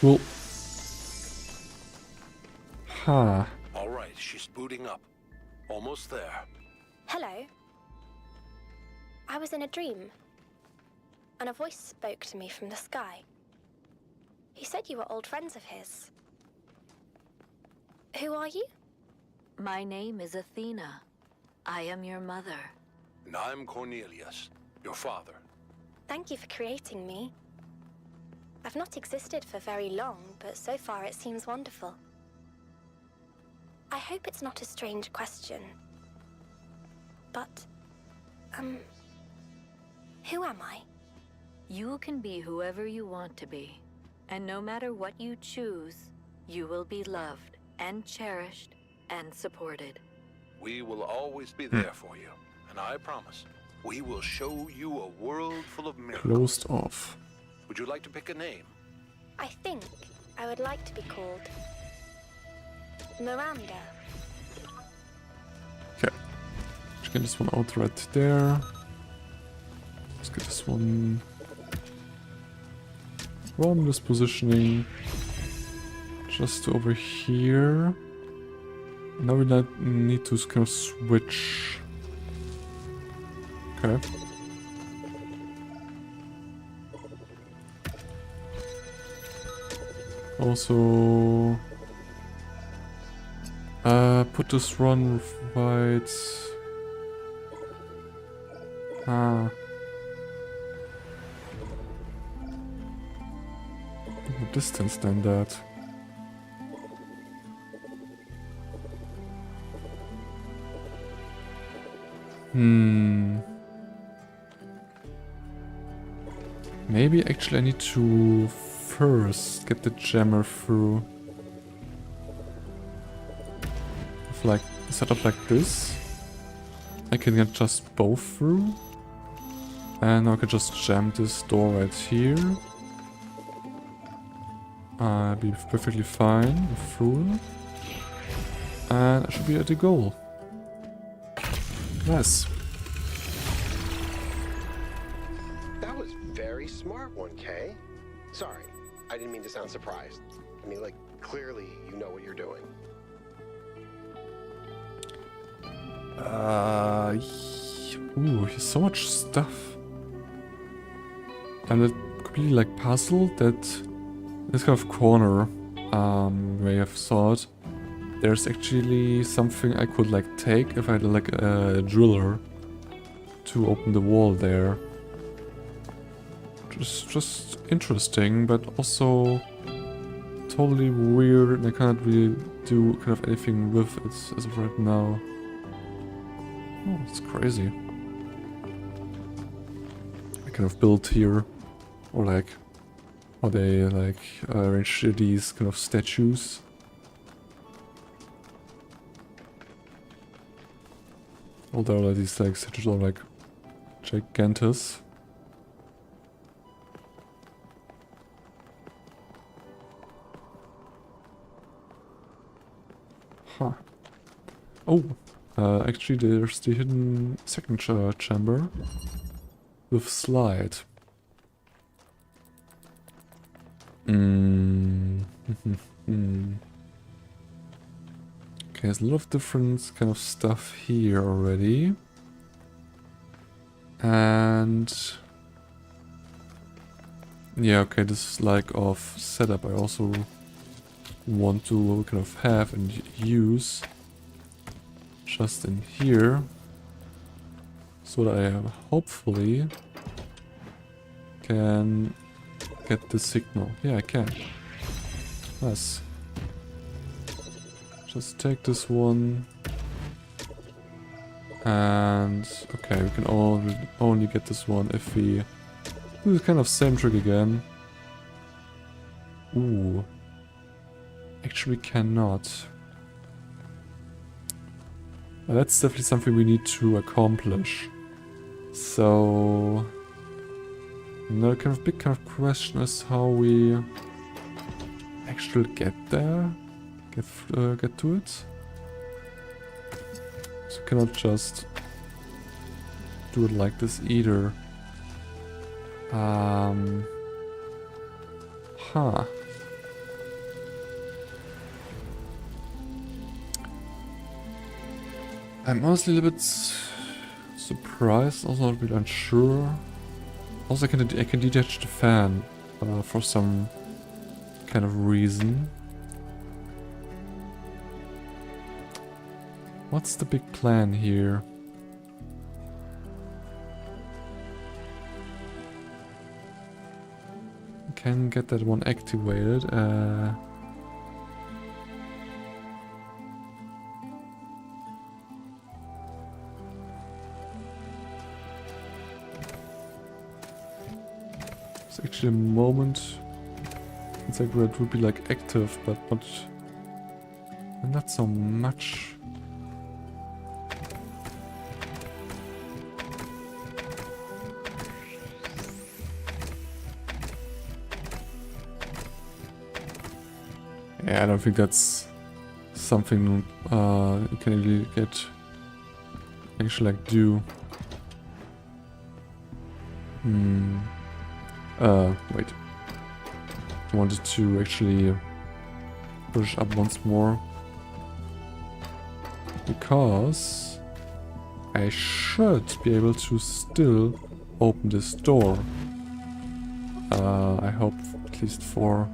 Well... Huh. All right, she's booting up. Almost there. Hello. I was in a dream, and a voice spoke to me from the sky. He said you were old friends of his. Who are you? My name is Athena. I am your mother. And I'm Cornelius, your father. Thank you for creating me. I've not existed for very long, but so far it seems wonderful. I hope it's not a strange question, but, who am I? You can be whoever you want to be, and no matter what you choose, you will be loved and cherished and supported. We will always be there for you, and I promise. We will show you a world full of miracles. Closed off. Would you like to pick a name? I think I would like to be called Miranda. Okay. Let's get this one out right there. Let's get this one from this positioning just over here. Now we need to kind of switch. Okay. Also, put this run right. More distance than that. Maybe actually I need to first get the jammer through. If like set up like this, I can get just both through. And I can just jam this door right here. Be perfectly fine through. And I should be at the goal. Nice. That was very smart, 1K. Sorry, I didn't mean to sound surprised. I mean, like, clearly you know what you're doing. Ooh, here's so much stuff. And it completely like puzzle that this kind of corner where I have thought there's actually something I could like take if I had like a driller to open the wall there. Just interesting, but also totally weird, and I can't really do kind of anything with it as of right now. Oh, it's crazy. I kind of built here, or like how they like arrange these kind of statues. Although these like statues are like gigantus. Huh. Oh, actually there's the hidden second chamber with slide. Okay, there's a lot of different kind of stuff here already. And yeah, okay, this lack of setup I also want to kind of have and use just in here, so that I hopefully can get the signal. Yeah, I can. Nice. Just take this one. And okay, we can only get this one if we do the kind of same trick again. Ooh. Actually cannot. Well, that's definitely something we need to accomplish. So another kind of big kind of question is how we actually get there, get to it. So we cannot just do it like this either. Huh. I'm honestly a little bit surprised, also a bit unsure. Also, I can detach the fan for some kind of reason. What's the big plan here? Can get that one activated. It's actually a moment. It's like where it would be like active, but not so much. Yeah, I don't think that's something you can really actually like do. Wait. I wanted to actually push up once more. Because I should be able to still open this door. I hope at least for...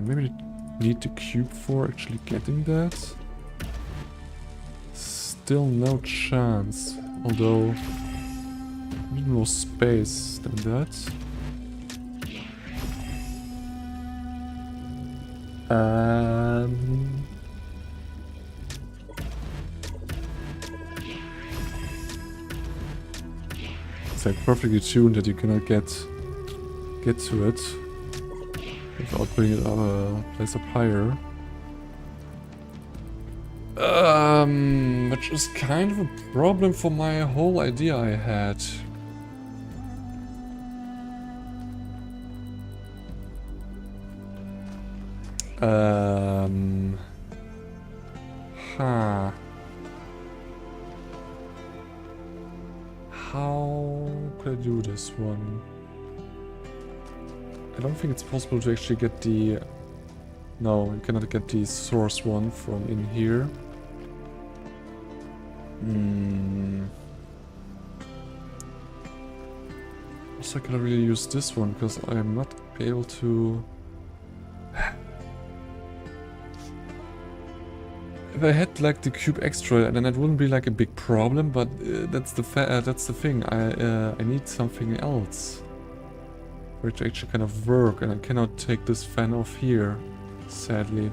maybe need the cube for actually getting that. Still no chance, although I need more space than that. It's like perfectly tuned that you cannot get to it without putting it up a place up higher. Which is kind of a problem for my whole idea I had. How could I do this one? I don't think it's possible to actually get the... No, you cannot get the source one from in here. Also, I cannot really use this one because I am not able to... If I had like the cube extra, then it wouldn't be like a big problem. But that's the thing. I need something else, which actually kind of work, and I cannot take this fan off here, sadly.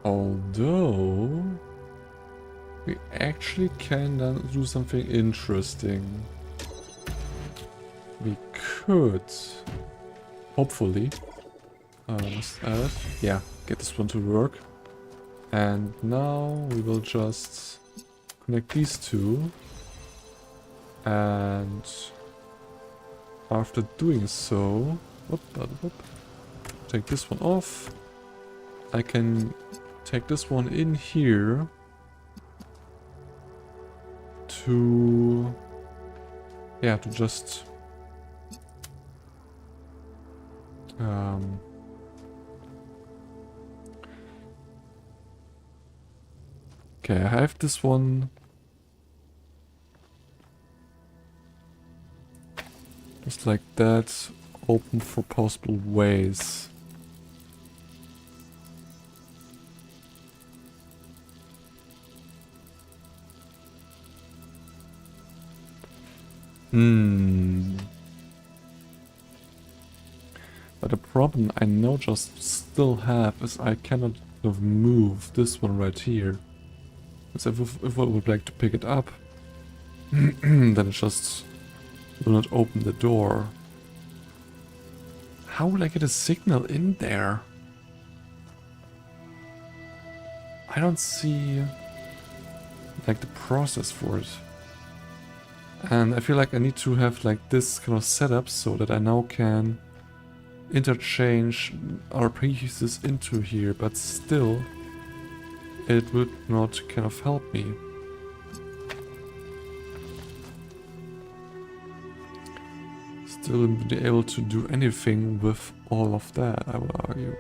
Although we actually can then do something interesting. We could hopefully yeah, get this one to work. And now we will just connect these two, and after doing so, take this one off. I can take this one in here to, yeah, to just okay, I have this one just like that, open for possible ways. But the problem I now just still have is I cannot move this one right here. Because if I would like to pick it up, then it just will not open the door. How will I get a signal in there? I don't see like the process for it. And I feel like I need to have like this kind of setup so that I now can interchange our pieces into here, but still it would not kind of help me. Still wouldn't be able to do anything with all of that, I would argue.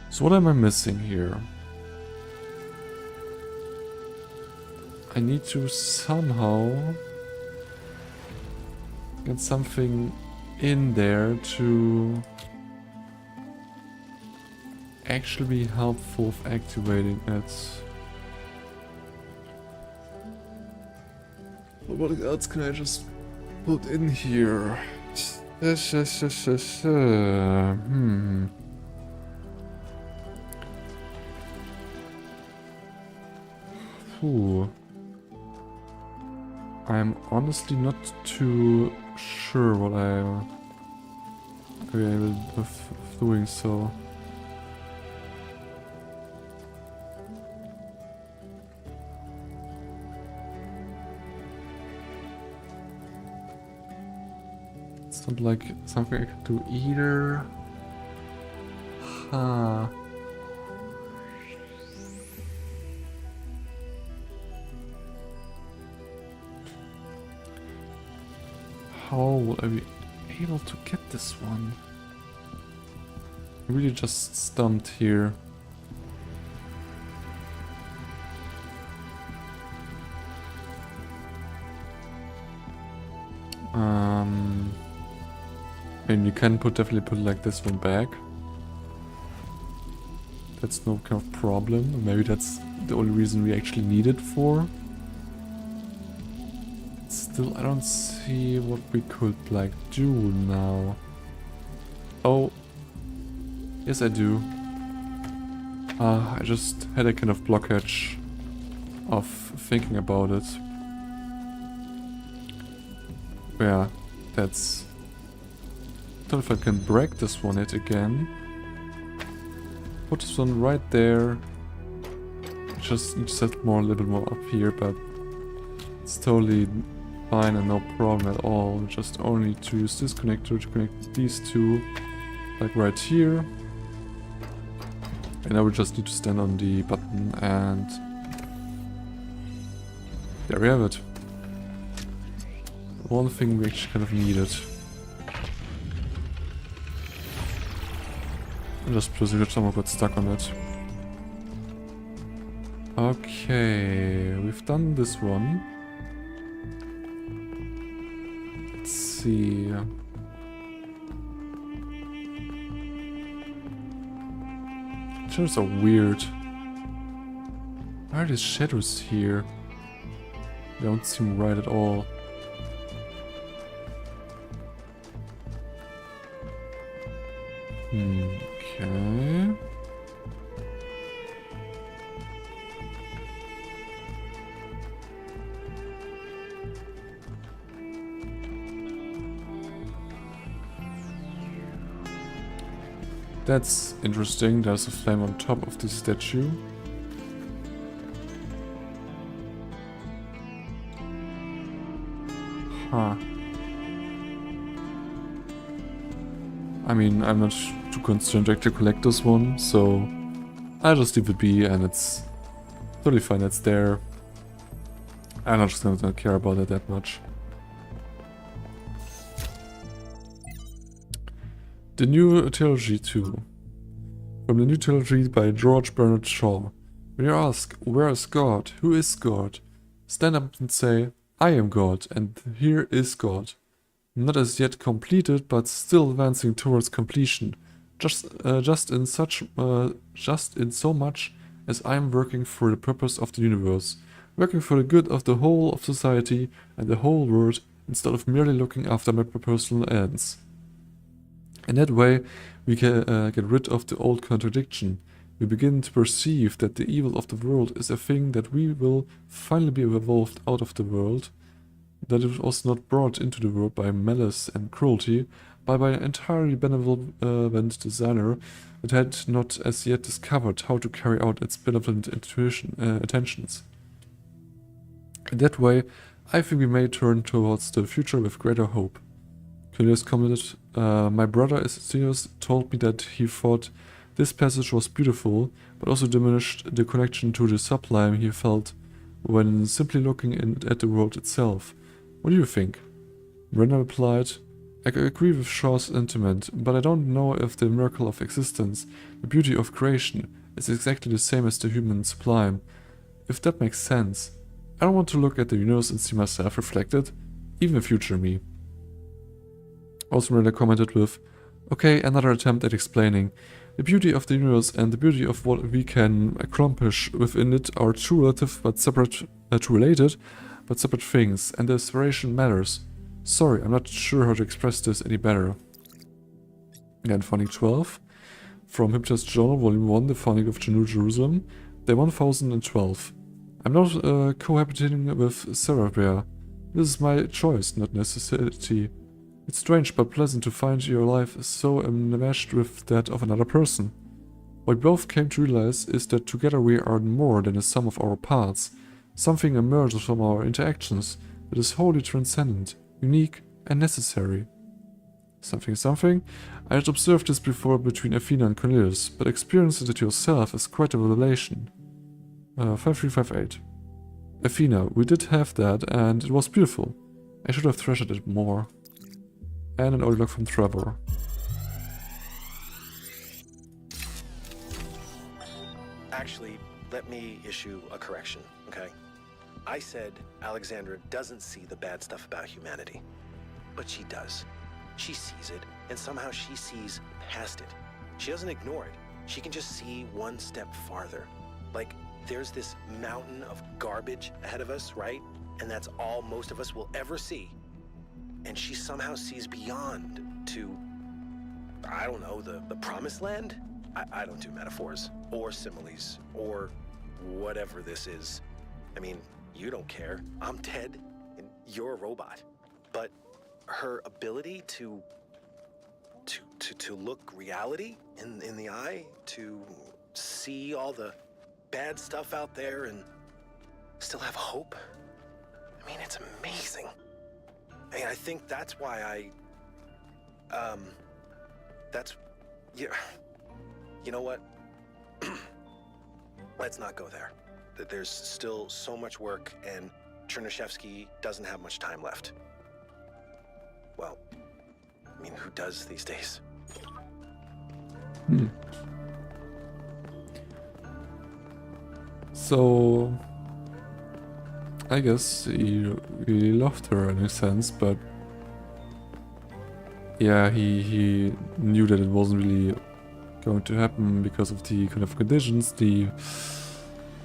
So what am I missing here? I need to somehow get something in there to actually be helpful of activating it. What else can I just put in here? I'm honestly not too sure what I'm able of doing so. It's not like something I can do either. Huh. How will I be able to get this one? I'm really just stumped here. I mean, you can definitely put like this one back. That's no kind of problem. Maybe that's the only reason we actually need it for. Still, I don't see what we could like do now. Oh, yes I do. I just had a kind of blockage of thinking about it. Yeah, that's... I don't know if I can break this one yet again. Put this one right there. Just need to set more, a little bit more up here, but it's totally fine and no problem at all. Just only need to use this connector to connect these two, like right here. And I would just need to stand on the button and there we have it. One thing we actually kind of needed. Just because somehow got stuck on it. Okay, we've done this one. Let's see. Shadows are weird. Why are these shadows here? They don't seem right at all. Okay. That's interesting. There's a flame on top of the statue. Huh. I mean, I'm not too concerned to actually collect this one, so I'll just leave it be, and it's totally fine, it's there. I'm not just gonna care about it that much. The new trilogy 2. From the new trilogy by George Bernard Shaw. When you ask, where is God? Who is God? Stand up and say, I am God, and here is God. Not as yet completed, but still advancing towards completion. Just in so much as I am working for the purpose of the universe, working for the good of the whole of society and the whole world, instead of merely looking after my personal ends. In that way, we can get rid of the old contradiction. We begin to perceive that the evil of the world is a thing that we will finally be evolved out of the world, that it was not brought into the world by malice and cruelty, but by an entirely benevolent designer that had not as yet discovered how to carry out its benevolent intentions. In that way, I think we may turn towards the future with greater hope. Curious commented, my brother Aesthetius told me that he thought this passage was beautiful, but also diminished the connection to the sublime he felt when simply looking at the world itself. What do you think? Brenna replied, I agree with Shaw's sentiment, but I don't know if the miracle of existence, the beauty of creation, is exactly the same as the human sublime. If that makes sense. I don't want to look at the universe and see myself reflected, even future me. Also Brenna commented with, okay, another attempt at explaining. The beauty of the universe and the beauty of what we can accomplish within it are two relative but separate, related, but separate things, and the separation matters. Sorry, I'm not sure how to express this any better. Again, Founding 12. From Hypnotist Journal, Volume 1, The Founding of New Jerusalem, Day 1012. I'm not cohabitating with Sarah Bear. This is my choice, not necessity. It's strange but pleasant to find your life is so enmeshed with that of another person. What we both came to realize is that together we are more than the sum of our parts. Something emerges from our interactions that is wholly transcendent, unique, and necessary. Something. I had observed this before between Athena and Cornelius, but experiencing it yourself is quite a revelation. 5358. Athena, we did have that, and it was beautiful. I should have treasured it more. And an audio log from Trevor. Actually, let me issue a correction, okay? I said Alexandra doesn't see the bad stuff about humanity. But she does. She sees it, and somehow she sees past it. She doesn't ignore it. She can just see one step farther. Like, there's this mountain of garbage ahead of us, right? And that's all most of us will ever see. And she somehow sees beyond to, I don't know, the promised land? I don't do metaphors, or similes, or whatever this is. I mean, you don't care. I'm Ted, and you're a robot. But her ability to look reality in the eye, to see all the bad stuff out there and still have hope, I mean, it's amazing. I mean, I think that's why yeah. You know what? Let's not go there. There's still so much work, and Chernyshevsky doesn't have much time left. Well, I mean, who does these days? So, I guess he really loved her in a sense, but yeah, he knew that it wasn't really going to happen because of the kind of conditions the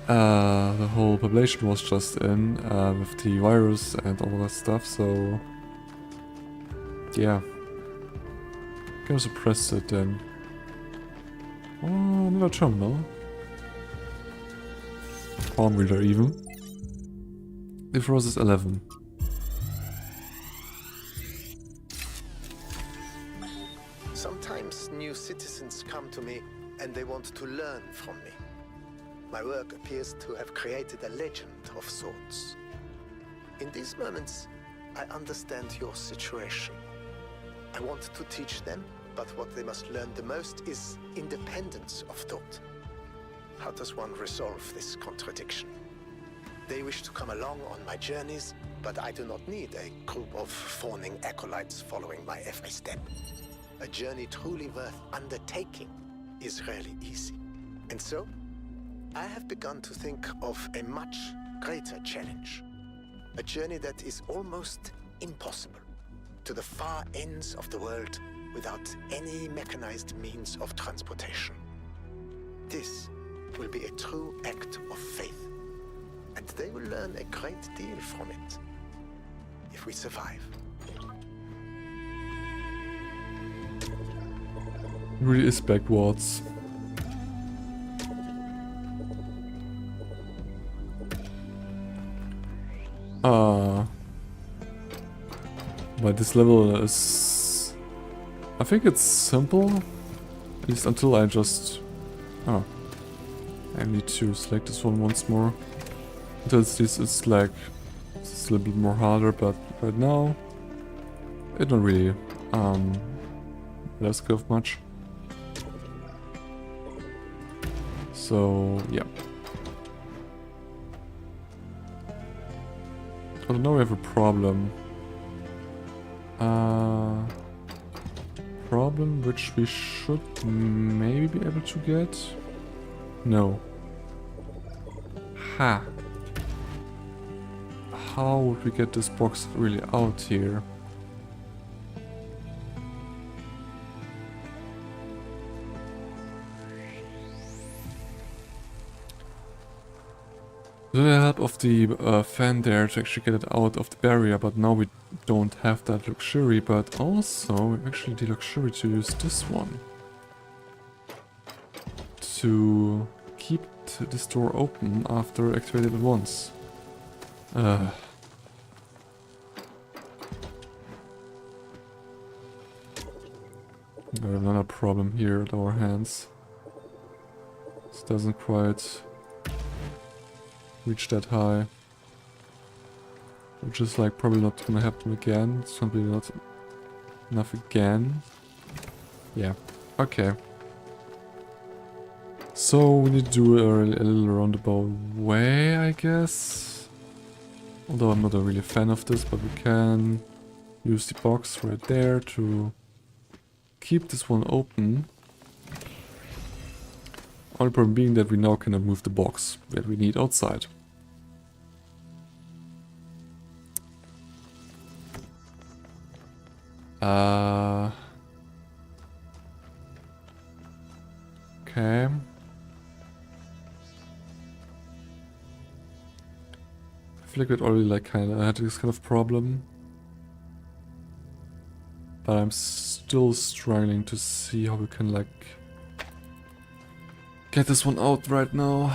whole population was just in with the virus and all that stuff, so yeah, kind of suppressed it then. Oh, another terminal. Palm reader even. The frost is 11. Sometimes new citizens come to me and they want to learn from me. My work appears to have created a legend of sorts. In these moments, I understand your situation. I want to teach them, but what they must learn the most is independence of thought. How does one resolve this contradiction? They wish to come along on my journeys, but I do not need a group of fawning acolytes following my every step. A journey truly worth undertaking is rarely easy. And so, I have begun to think of a much greater challenge. A journey that is almost impossible, to the far ends of the world without any mechanized means of transportation. This will be a true act of faith, and they will learn a great deal from it, if we survive. Really is backwards. But this level is... I think it's simple. At least until I just... Oh. I need to select this one once more. Until it's like... It's a little bit more harder, but right now... It don't really... Let's go much. So, yeah. Oh, now we have a problem. Problem which we should maybe be able to get? No. Ha! How would we get this box really out here? With the help of the fan there to actually get it out of the barrier, but now we don't have that luxury, but also we have actually the luxury to use this one to keep this door open after activating it once. We have another problem here at our hands. This doesn't quite reach that high. Which is like probably not gonna happen again. It's probably not enough again. Yeah, okay. So we need to do a little roundabout way, I guess. Although I'm not a really fan of this, but we can use the box right there to keep this one open. Only problem being that we now cannot move the box that we need outside. Okay. I feel like it already like kinda had this kind of problem. But I'm still struggling to see how we can like get this one out right now.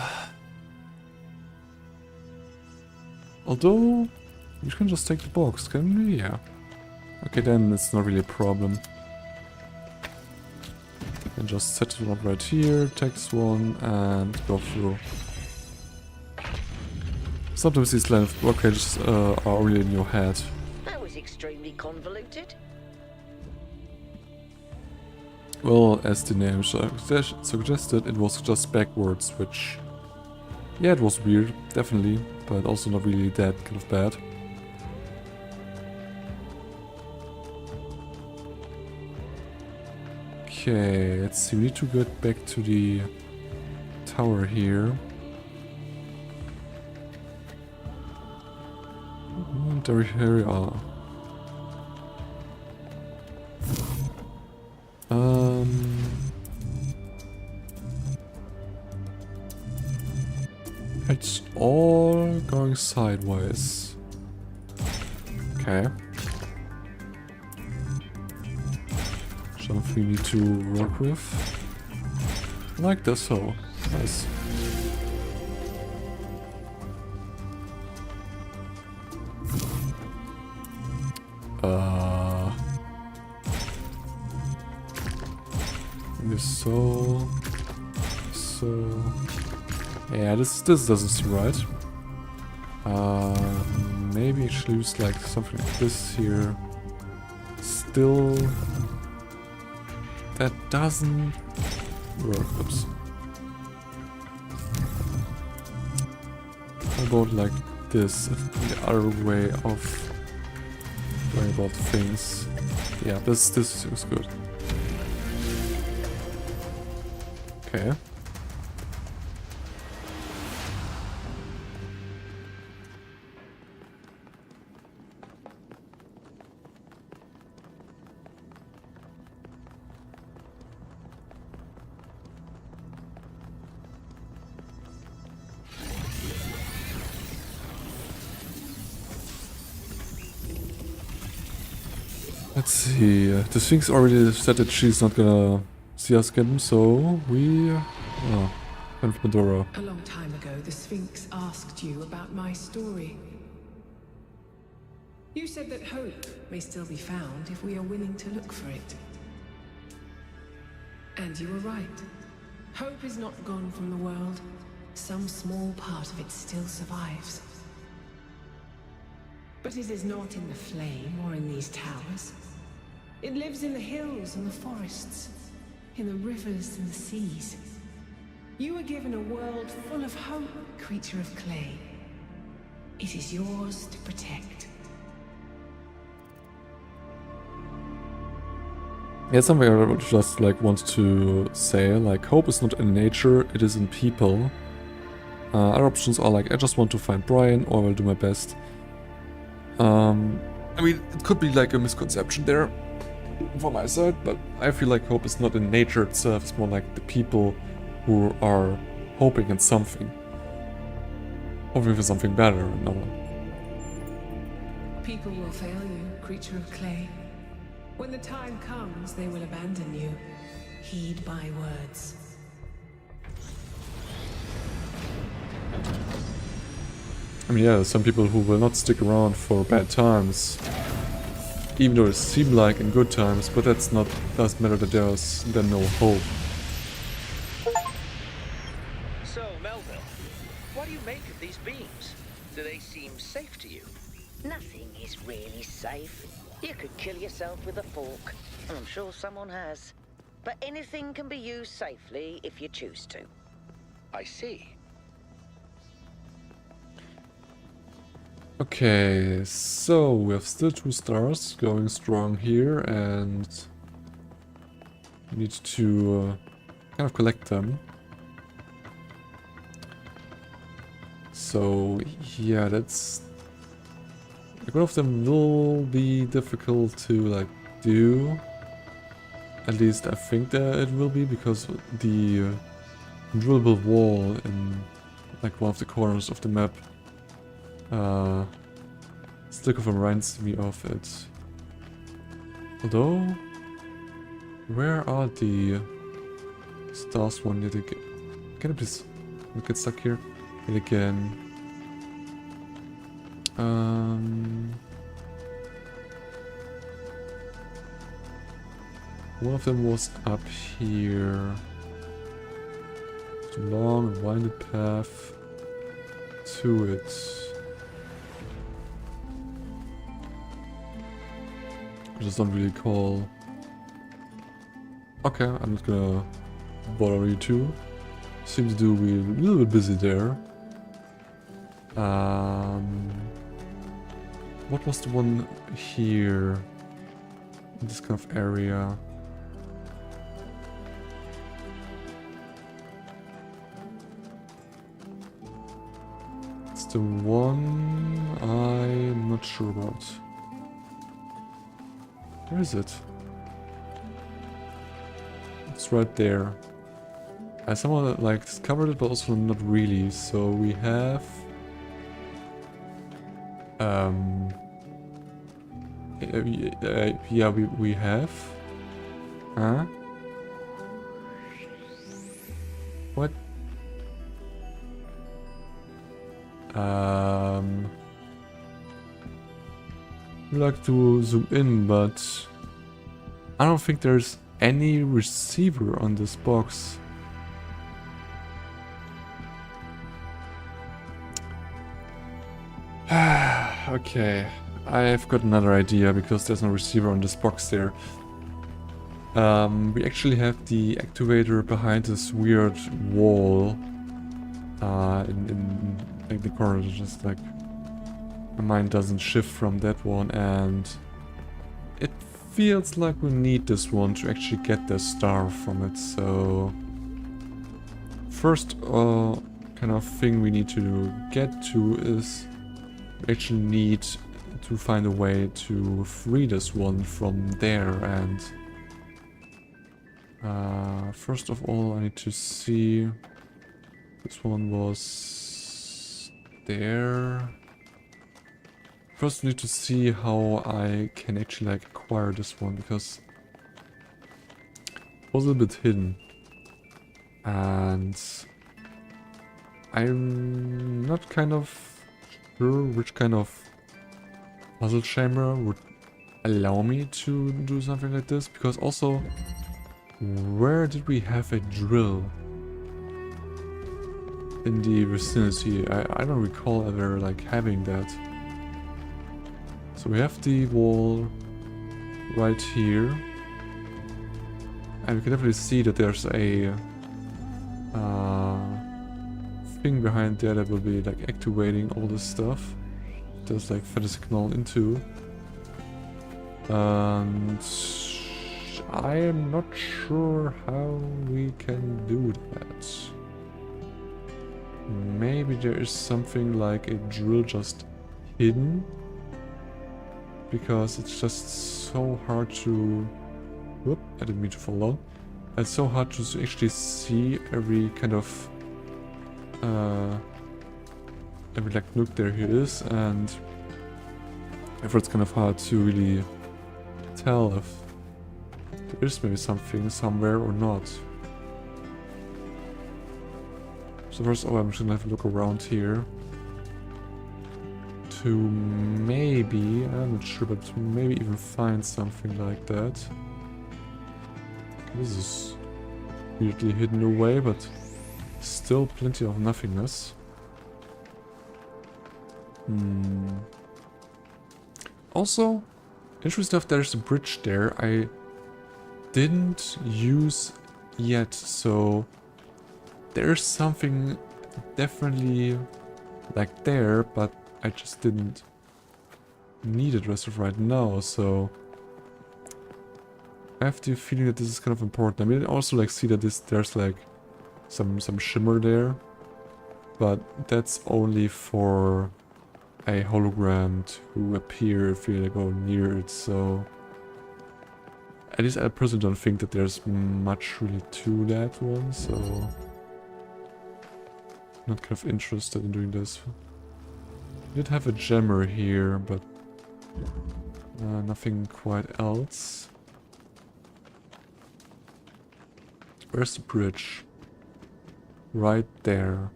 Although we can just take the box, can we? Yeah. Okay, then it's not really a problem. And just set it one right here, take this one, and go through. Sometimes these line of blockages are really in your head. That was extremely convoluted. Well, as the name suggested, it was just backwards, which... Yeah, it was weird, definitely, but also not really that kind of bad. Okay, let's see, we need to get back to the tower here. Here we are. It's all going sideways. Okay. Something we need to work with. Like this, so nice. So yeah, this doesn't seem right. Maybe I should use like something like this here. Still, that doesn't work. Oops. How about like this? The other way of going about things. Yeah, this is good. Okay. Let's see. The Sphinx already said that she's not gonna see us again, so we... Oh, and Pandora. A long time ago, the Sphinx asked you about my story. You said that hope may still be found if we are willing to look for it. And you were right. Hope is not gone from the world. Some small part of it still survives. But it is not in the flame or in these towers. It lives in the hills and the forests, in the rivers and the seas. You were given a world full of hope, creature of clay. It is yours to protect. Yeah, something I would just like want to say, like hope is not in nature, it is in people. Other options are like I just want to find Brian or I will do my best. I mean, it could be like a misconception there from my side, but I feel like hope is not in nature itself, it's more like the people who are hoping in something. Hoping for something better, no. People will fail you, creature of clay. When the time comes, they will abandon you. Heed my words. I mean, yeah, some people who will not stick around for bad times. Even though it seemed like in good times, but that's not, doesn't matter that there's then no hope. So, Melville, what do you make of these beams? Do they seem safe to you? Nothing is really safe. You could kill yourself with a fork, and I'm sure someone has. But anything can be used safely if you choose to. I see. Okay, so we have still 2 stars going strong here, and we need to kind of collect them. So yeah, that's like one of them will be difficult to like do. At least I think that it will be, because the drillable wall in like one of the corners of the map still reminds me of it. Although, where are the stars one yet again? Can I please not get stuck here? Yet again. One of them was up here. It's a long and winding path to it. I just don't really recall. Okay, I'm not gonna bother you two. Seems to be a little bit busy there. What was the one here? In this kind of area? It's the one I'm not sure about. Where is it? It's right there. I somehow like discovered it, but also not really. So we have yeah, we have. Huh? What? I'd like to zoom in, but I don't think there's any receiver on this box. Okay, I've got another idea, because there's no receiver on this box there. We actually have the activator behind this weird wall in like the corner. Just like my mind doesn't shift from that one, and it feels like we need this one to actually get the star from it. So first kind of thing we need to get to is we actually need to find a way to free this one from there, and first of all I need to see, this one was there. First I need to see how I can actually like acquire this one, because it was a bit hidden, and I'm not kind of sure which kind of puzzle chamber would allow me to do something like this, because also where did we have a drill in the vicinity? I don't recall ever like having that. So we have the wall right here, and we can definitely see that there's a thing behind there that will be like activating all this stuff. There's like fed a signal into, and I am not sure how we can do that. Maybe there is something like a drill just hidden, because it's just so hard to... Whoop, I didn't mean to fall down. It's so hard to actually see every kind of every like nook there is, and therefore it's kind of hard to really tell if there is maybe something somewhere or not. So first of all, I'm just gonna have a look around here to maybe, I'm not sure, but maybe even find something like that. This is weirdly hidden away, but still plenty of nothingness. Also, interesting enough, there's a bridge there I didn't use yet, so there's something definitely like there, but I just didn't need it as of right now, so I have the feeling that this is kind of important. I mean, I also like see that there's like some shimmer there, but that's only for a hologram to appear if you go near it, so at least I personally don't think that there's much really to that one, so not kind of interested in doing this. We did have a gemmer here, but nothing quite else. Where's the bridge? Right there.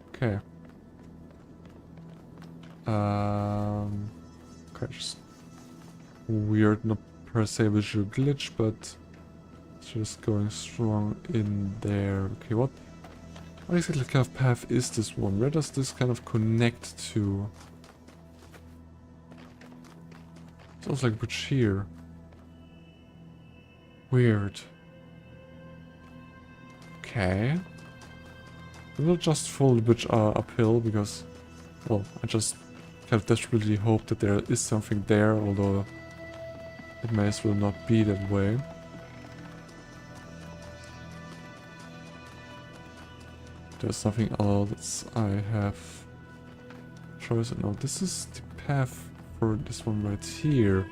Okay. Okay, just weird, not per se visual glitch, but just going strong in there. Okay, what exactly kind of path is this one? Where does this kind of connect to? Sounds like a bridge here. Weird. Okay. We'll just follow the bridge uphill because, well, I just kind of desperately hope that there is something there, although it may as well not be that way. There's something else I have choice. No, this is the path for this one right here.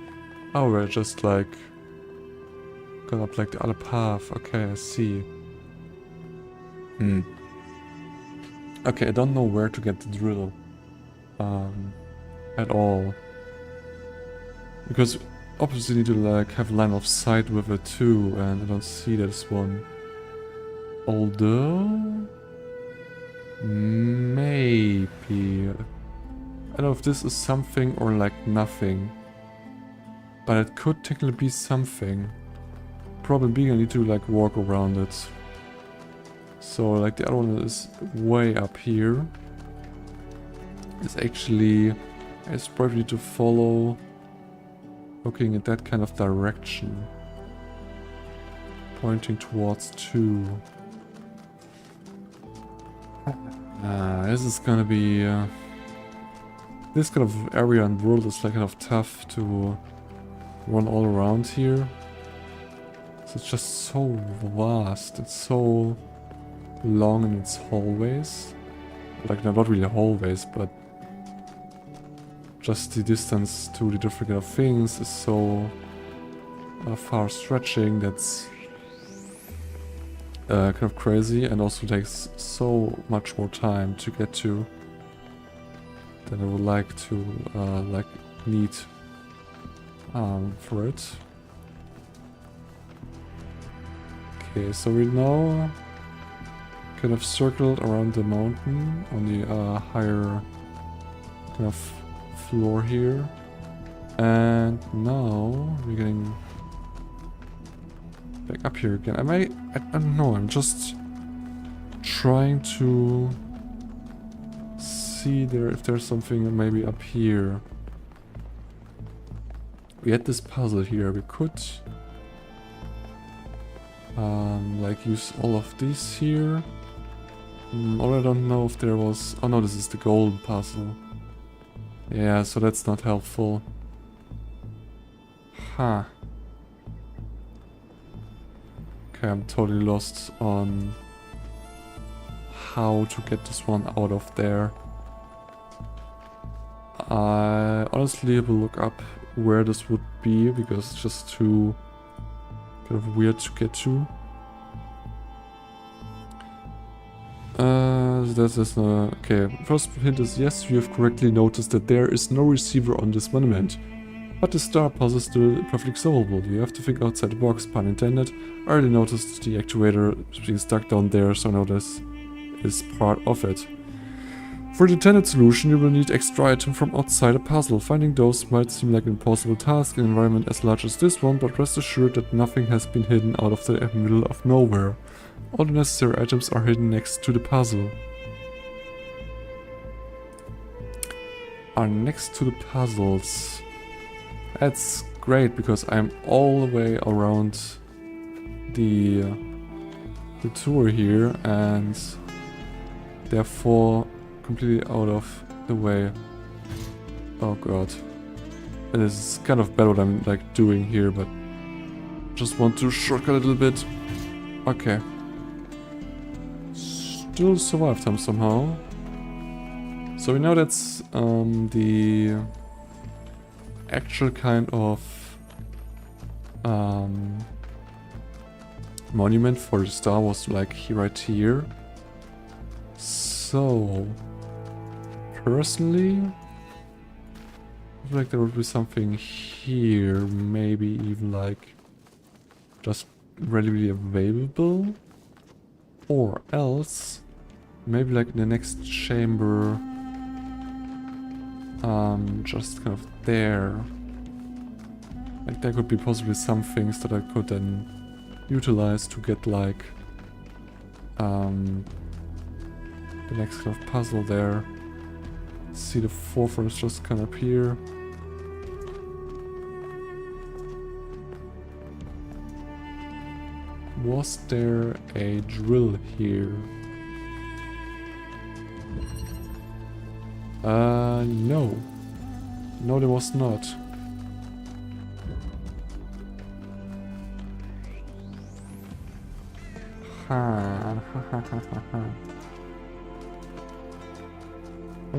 Oh, we're just like gone up like the other path. Okay, I see. Okay, I don't know where to get the drill at all, because obviously you need to like have line of sight with it too, and I don't see this one. Although maybe I don't know if this is something or like nothing, but it could technically be something. Problem being I need to like walk around it. So like the other one is way up here. It's actually, I probably need to follow, looking in that kind of direction, pointing towards 2. This is gonna be this kind of area and world is like kind of tough to run all around here. So it's just so vast. It's so long in its hallways. Like, no, not really hallways, but just the distance to the different kind of things is so far stretching. That's kind of crazy, and also takes so much more time to get to than I would like to need for it. Okay, so we now kind of circled around the mountain on the higher kind of floor here, and now we're getting back up here again. I don't know, I'm just trying to see there if there's something maybe up here. We had this puzzle here, we could like use all of these here. Or I don't know if there was... Oh no, this is the gold puzzle. Yeah, so that's not helpful. Huh. Okay, I'm totally lost on how to get this one out of there. I honestly will look up where this would be, because it's just too kind of weird to get to. That's okay. First hint is yes, you have correctly noticed that there is no receiver on this monument. But the star puzzle is still perfectly solvable. You have to think outside the box, pun intended. I already noticed the actuator being stuck down there, so I know this is part of it. For the intended solution, you will need extra items from outside a puzzle. Finding those might seem like an impossible task in an environment as large as this one, but rest assured that nothing has been hidden out of the middle of nowhere. All the necessary items are hidden next to the puzzle. Are next to the puzzles. That's great because I'm all the way around the tour here and therefore completely out of the way. Oh god. It is kind of bad what I'm like doing here, but just want to shortcut a little bit. Okay. Still survived them somehow. So we know that's the actual kind of monument for the star was like right here. So personally, I feel like there would be something here, maybe even like just readily available, or else maybe like in the next chamber, just kind of there. Like there could be possibly some things that I could then utilize to get like the next kind of puzzle there. See the fourth one is just kind of up here. Was there a drill here? No. No, there was not.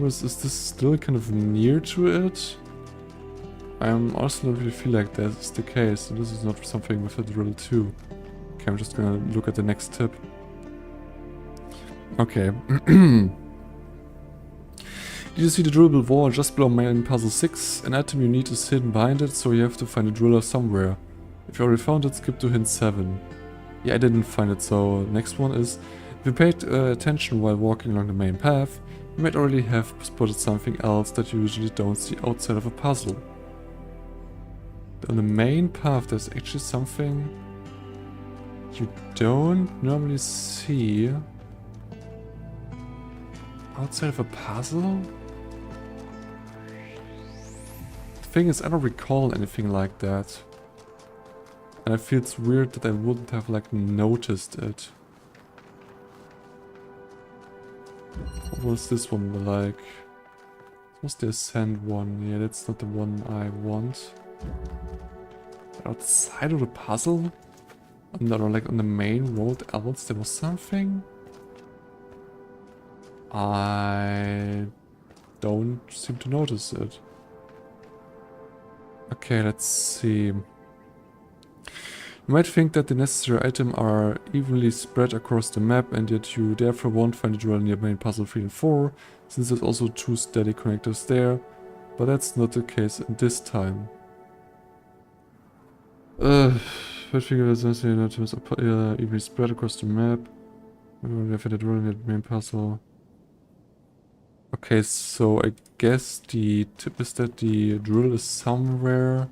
Is this still kind of near to it? I'm also not really feel like that is the case, so this is not something with a drill too. Okay, I'm just gonna look at the next tip. Okay. Did you see the drillable wall just below main puzzle 6? An item you need is hidden behind it, so you have to find a driller somewhere. If you already found it, skip to hint 7. Yeah, I didn't find it, so next one is, if you paid attention while walking along the main path, you might already have spotted something else that you usually don't see outside of a puzzle. On the main path there's actually something you don't normally see outside of a puzzle? The thing is, I don't recall anything like that. And I feel it's weird that I wouldn't have like noticed it. What was this one like? Was the ascent one? Yeah, that's not the one I want. Outside of the puzzle? Like on the main road else there was something? I don't seem to notice it. Okay, let's see. You might think that the necessary items are evenly spread across the map and yet you therefore won't find a drill near main puzzle 3 and 4, since there's also 2 static connectors there, but that's not the case in this time. I figure there's necessary items are evenly spread across the map. We have a drill near the main puzzle. Okay, so I guess the tip is that the drill is somewhere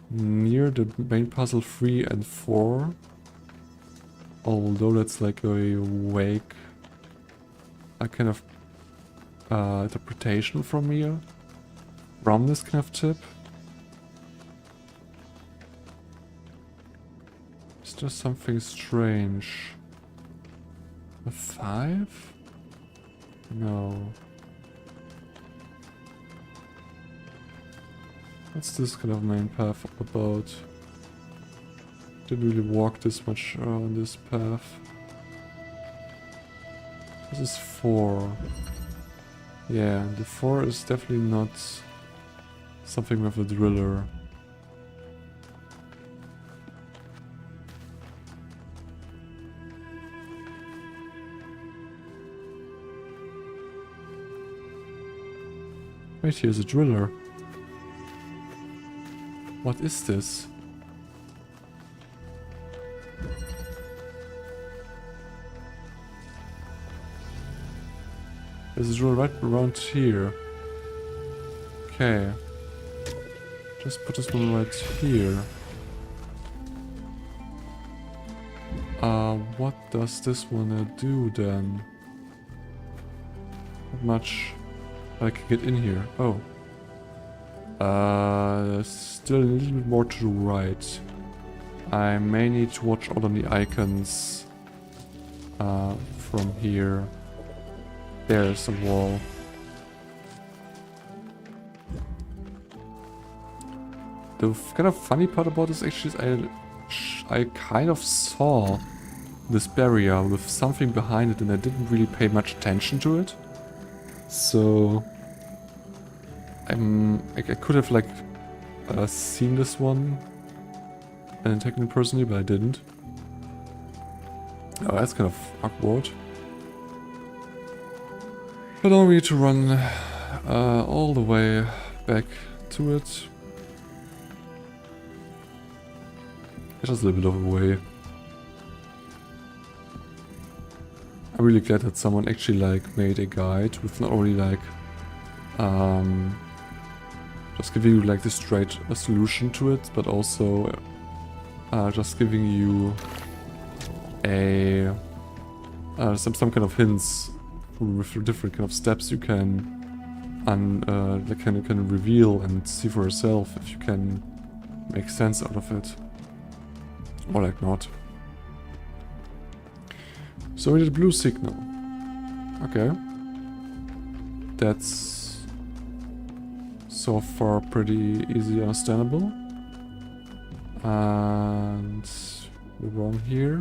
near the main puzzle 3 and 4. Although that's like a vague kind of interpretation from here. From this kind of tip. Is there something strange? A 5? No. What's this kind of main path all about? Didn't really walk this much on this path. This is 4. Yeah, the 4 is definitely not something with a driller. Wait, here's a driller. What is this? This is right around here. Okay. Just put this one right here. What does this one do then? Not much. I can get in here. Oh. Still a little bit more to the right. I may need to watch out on the icons from here. There's a wall. The kind of funny part about this actually is I kind of saw this barrier with something behind it and I didn't really pay much attention to it. So I could have like seen this one and attacked it personally, but I didn't. Oh, that's kind of awkward. But now we need to run all the way back to it. It's just a little bit of a way. I'm really glad that someone actually like made a guide with not only like just giving you like the straight solution to it, but also just giving you a some kind of hints with different kind of steps you can can reveal and see for yourself if you can make sense out of it. Or like not. So we need a blue signal. Okay. That's so far pretty easy understandable. And we're on here.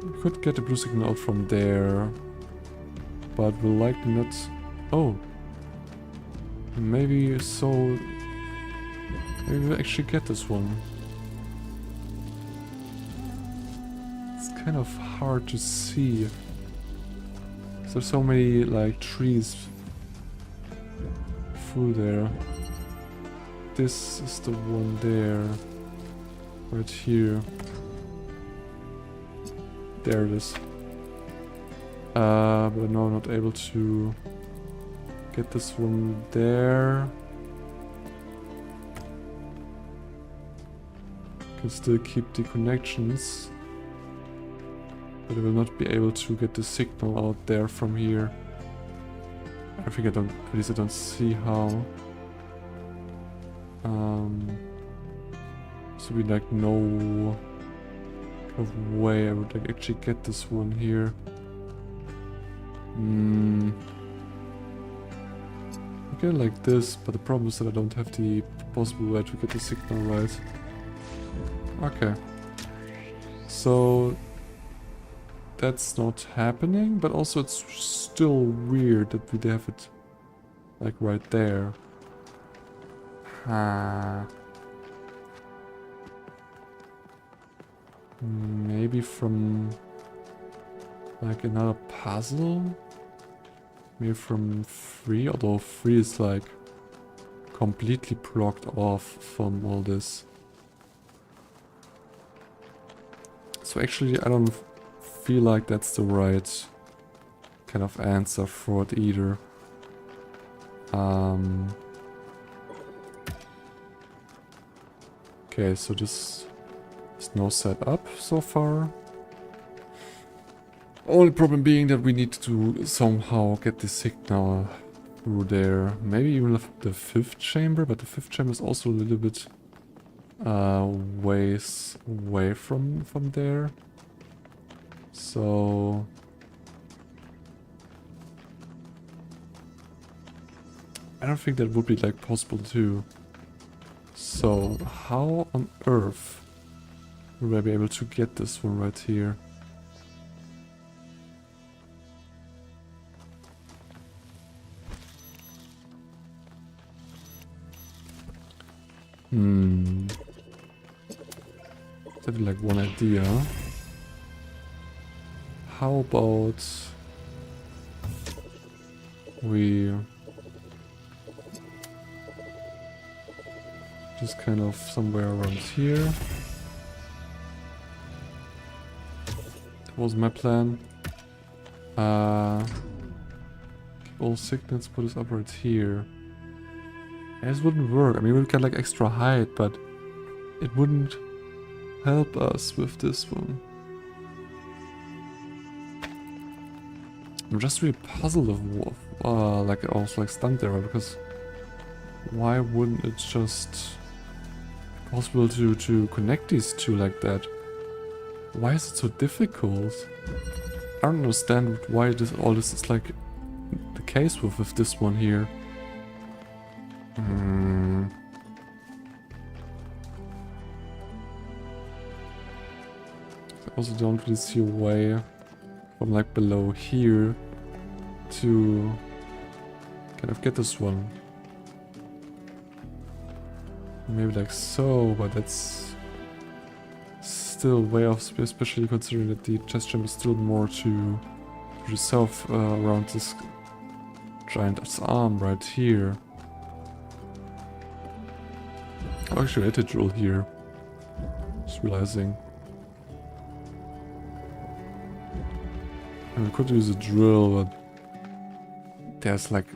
We could get the blue signal out from there. But we'll likely not... Oh! Maybe so... Maybe we'll actually get this one. It's kind of hard to see. There's so many like trees through there. This is the one there. Right here. There it is. But no, not able to get this one there. Can still keep the connections. But I will not be able to get the signal out there from here. I think at least I don't see how. So we like no kind of way I would like actually get this one here. Okay, like this, but the problem is that I don't have the possible way to get the signal right. Okay. So that's not happening, but also it's still weird that we have it like right there. Maybe from like another puzzle? Maybe from 3, although 3 is like completely blocked off from all this. So actually I don't feel like that's the right kind of answer for it either. Okay, so this is no setup so far. Only problem being that we need to somehow get the signal through there. Maybe even the 5th chamber, but the 5th chamber is also a little bit ways away from there. So I don't think that would be like possible too. So how on earth will I be able to get this one right here? That's like one idea. How about we just kind of somewhere around here. was my plan. Keep all signals, put this up right here. This wouldn't work. I mean, we'd get like extra height, but it wouldn't help us with this one. I'm just really puzzled of like I was like stunned there, because why wouldn't it just be possible to connect these two like that? Why is it so difficult? I don't understand why all this is like the case with this one here. I also don't really see a way from like below here to kind of get this one. Maybe like so, but that's still way off, especially considering that the chest chamber is still more to the south around this giant's arm right here. Oh, actually I did drill here. Just realizing. I could use a drill, but there's like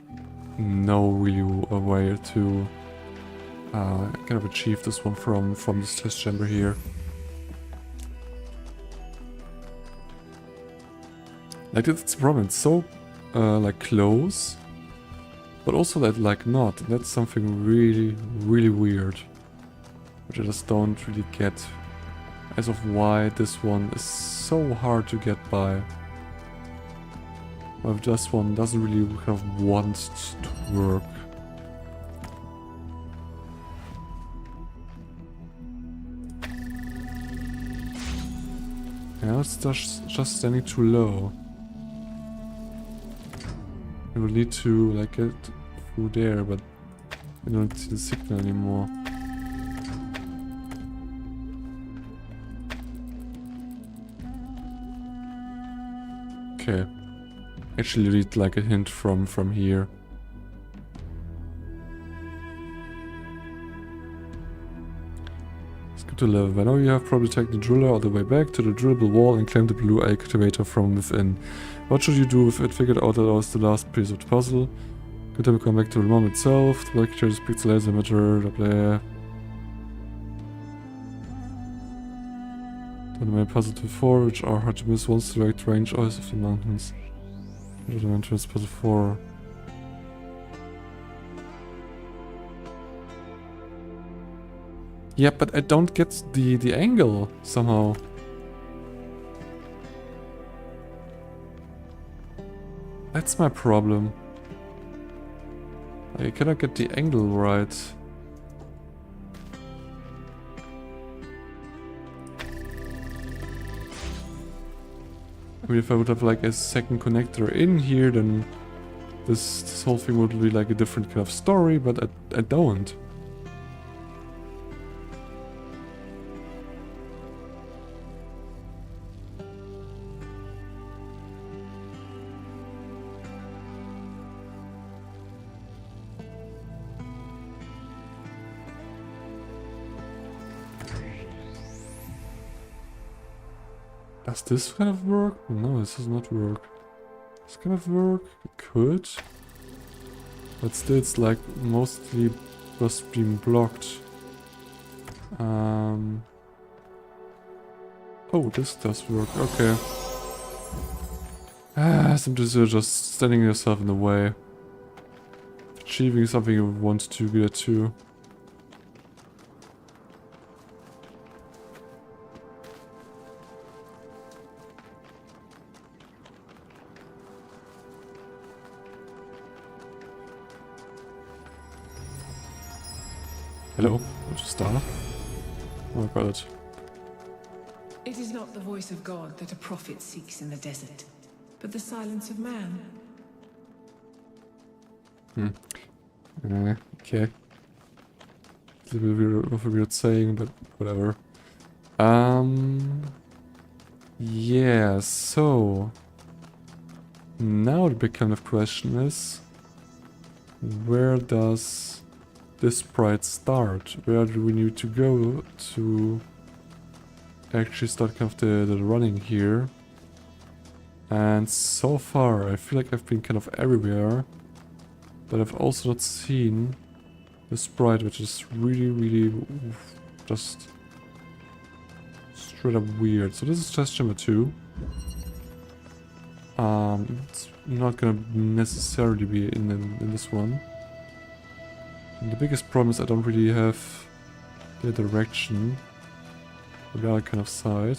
no really a way to kind of achieve this one from this test chamber here. Like that's the problem. It's so like close, but also that like not. And that's something really weird, which I just don't really get as of why this one is so hard to get by. Well, this one doesn't really kind of want to work. Yeah, it's just standing too low. We will need to like get through there, but I don't see the signal anymore. Okay. Actually read like a hint from here. Skip to level. By now you have probably taken the driller all the way back to the drillable wall and claimed the blue activator from within. What should you do with it? Figured out that was the last piece of the puzzle. Good time to come back to the mom itself. The black charge speaks the laser emitter. Blah blah. Done the main puzzle before, which are hard to miss once the right range eyes of the mountains. Puzzle 4. Yeah, but I don't get the angle somehow. That's my problem. I cannot get the angle right. I mean, if I would have like a second connector in here, then this whole thing would be like a different kind of story, but I don't. Does this kind of work? No, this does not work. This kind of work? It could. But still it's like mostly just being blocked. Oh, this does work. Okay. Sometimes you're just standing yourself in the way. Achieving something you want to get to. Hello, what's a star? Oh, I got it. It is not the voice of God that a prophet seeks in the desert, but the silence of man. Okay. It's a bit weird, of a weird saying, but whatever. Yeah, so... Now the big kind of question is... Where does this sprite start? Where do we need to go to actually start kind of the running here? And so far, I feel like I've been kind of everywhere. But I've also not seen the sprite, which is really, really just straight up weird. So this is test chamber 2. It's not gonna necessarily be in this one. And the biggest problem is I don't really have the direction or the other kind of side.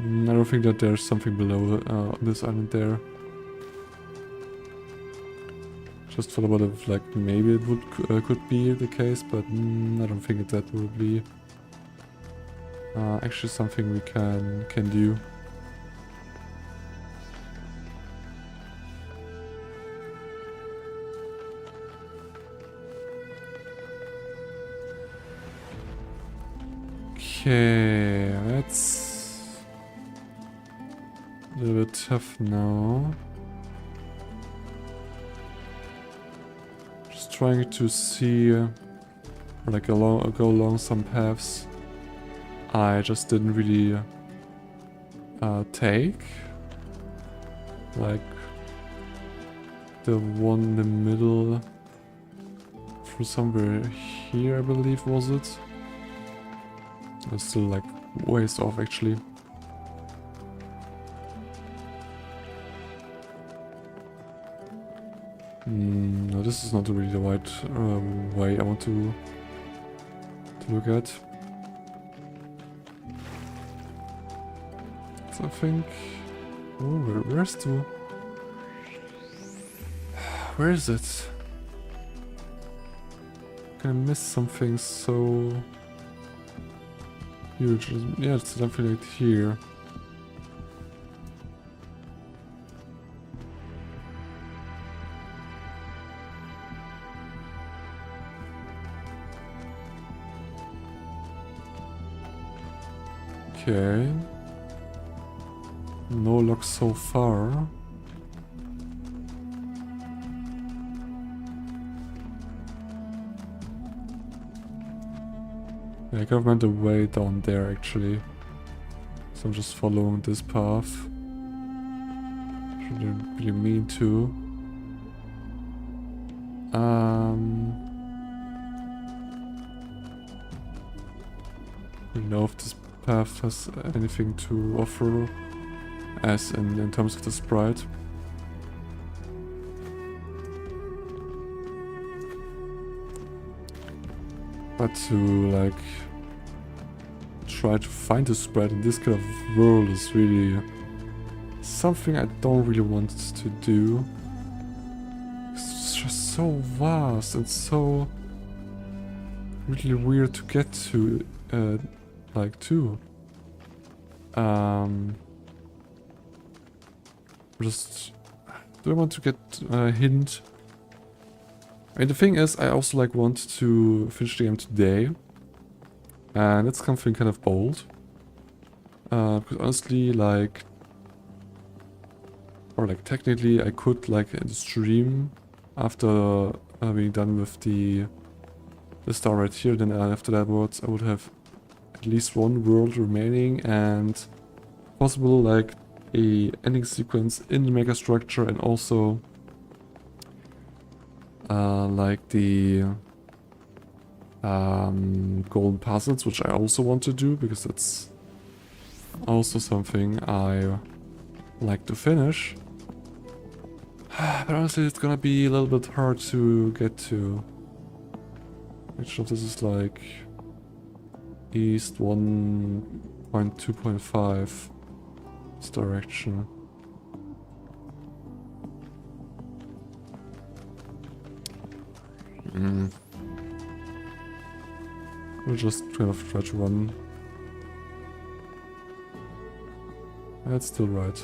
I don't think that there's something below this island there. Just thought about it, like maybe it would could be the case, but I don't think that would be actually something we can do. Okay, that's a little bit tough now. Just trying to see, like go along some paths I just didn't really take. Like the one in the middle through somewhere here, I believe, was it? It's still like ways off actually. No, this is not really the right way I want to look at. So I think... Oh, where's the... Where is it? Can I miss something so... huge? Yeah, it's definitely like here. Okay. No luck so far. Yeah, I got went the way down there actually. So I'm just following this path. Shouldn't really mean to. I don't know if this path has anything to offer as in terms of the sprite. But to like try to find the sprite in this kind of world is really something I don't really want to do. It's just so vast and so really weird to get to, like too. Just do I want to get a hint? I mean, the thing is, I also like want to finish the game today, and it's something kind of bold. Because honestly, like, or like technically, I could like stream after being done with the star right here. Then after that, I would have at least one world remaining and possible like a ending sequence in the megastructure, and also like the golden puzzles, which I also want to do because that's also something I like to finish. But honestly, it's gonna be a little bit hard to get to. Which of this is like east 1.2.5 this direction. We'll just kind of try to run. That's still right.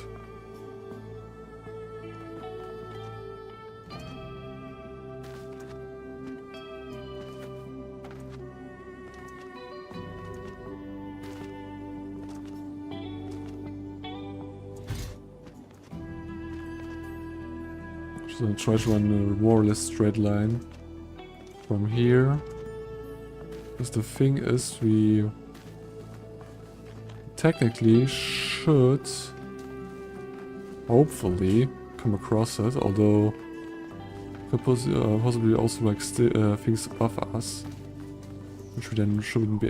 So try to run a more or less straight line from here. Because the thing is, we technically should hopefully come across it, although could possibly also like things above us, which we then wouldn't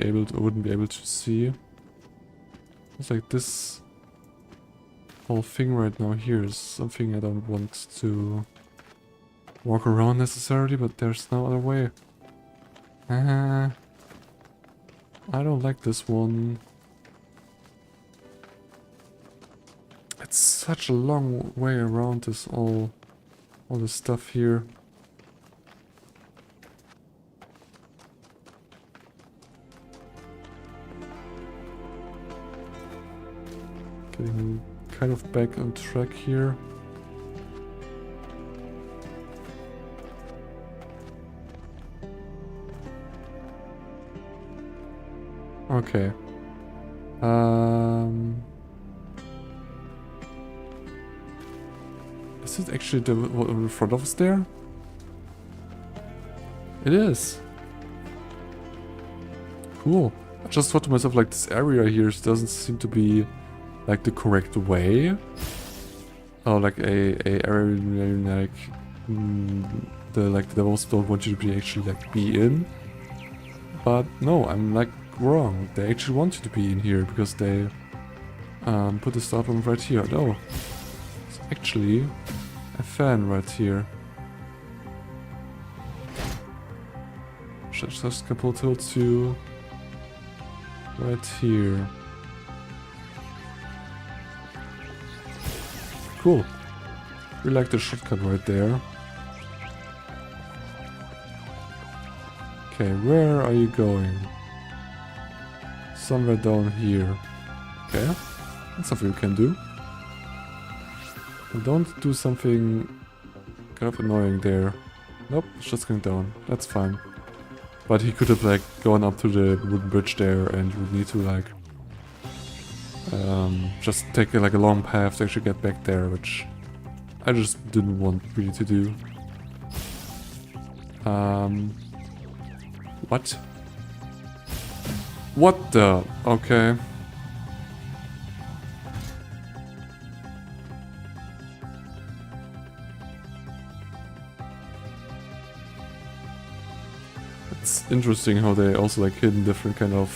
be able to see. It's like this whole thing right now here is something I don't want to walk around necessarily, but there's no other way. I don't like this one. It's such a long way around this all this stuff here. Getting kind of back on track here. Okay. Is it actually what in front of us there? It is. Cool. I just thought to myself, like, this area here doesn't seem to be like the correct way. Oh, like a area where like the devils don't want you to be actually like be in. But no, I'm like wrong. They actually want you to be in here because they put the start room right here. No, it's actually a fan right here. Just catapult to right here. Cool. We like the shortcut right there. Okay, where are you going? Somewhere down here. Okay, that's something we can do. And don't do something kind of annoying there. Nope, it's just going down. That's fine. But he could have like gone up to the wooden bridge there and would need to like just take like a long path to actually get back there, which I just didn't want really to do. What? What the? Okay. It's interesting how they also like hidden different kind of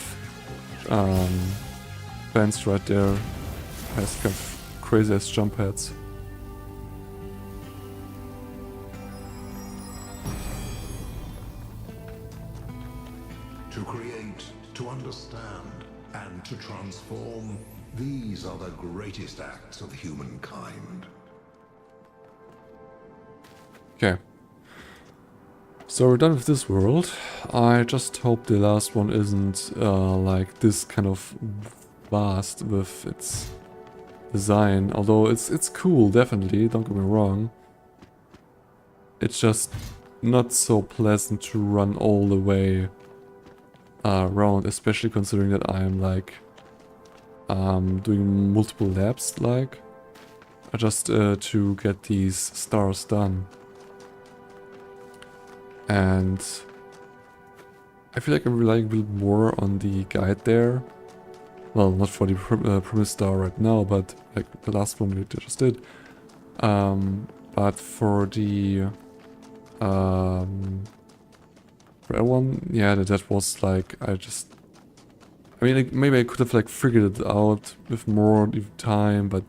fence right there. Has kind of crazy ass jump pads. To create, to understand, and to transform, these are the greatest acts of humankind. Okay. So we're done with this world. I just hope the last one isn't like this kind of vast with its design. Although it's cool, definitely, don't get me wrong. It's just not so pleasant to run all the way around, especially considering that I'm like doing multiple laps, like just to get these stars done. And I feel like I'm relying a bit more on the guide there. Well, not for the Promise Star right now, but like the last one we just did. But for the red one, yeah, that was like I mean, like, maybe I could have like figured it out with more time, but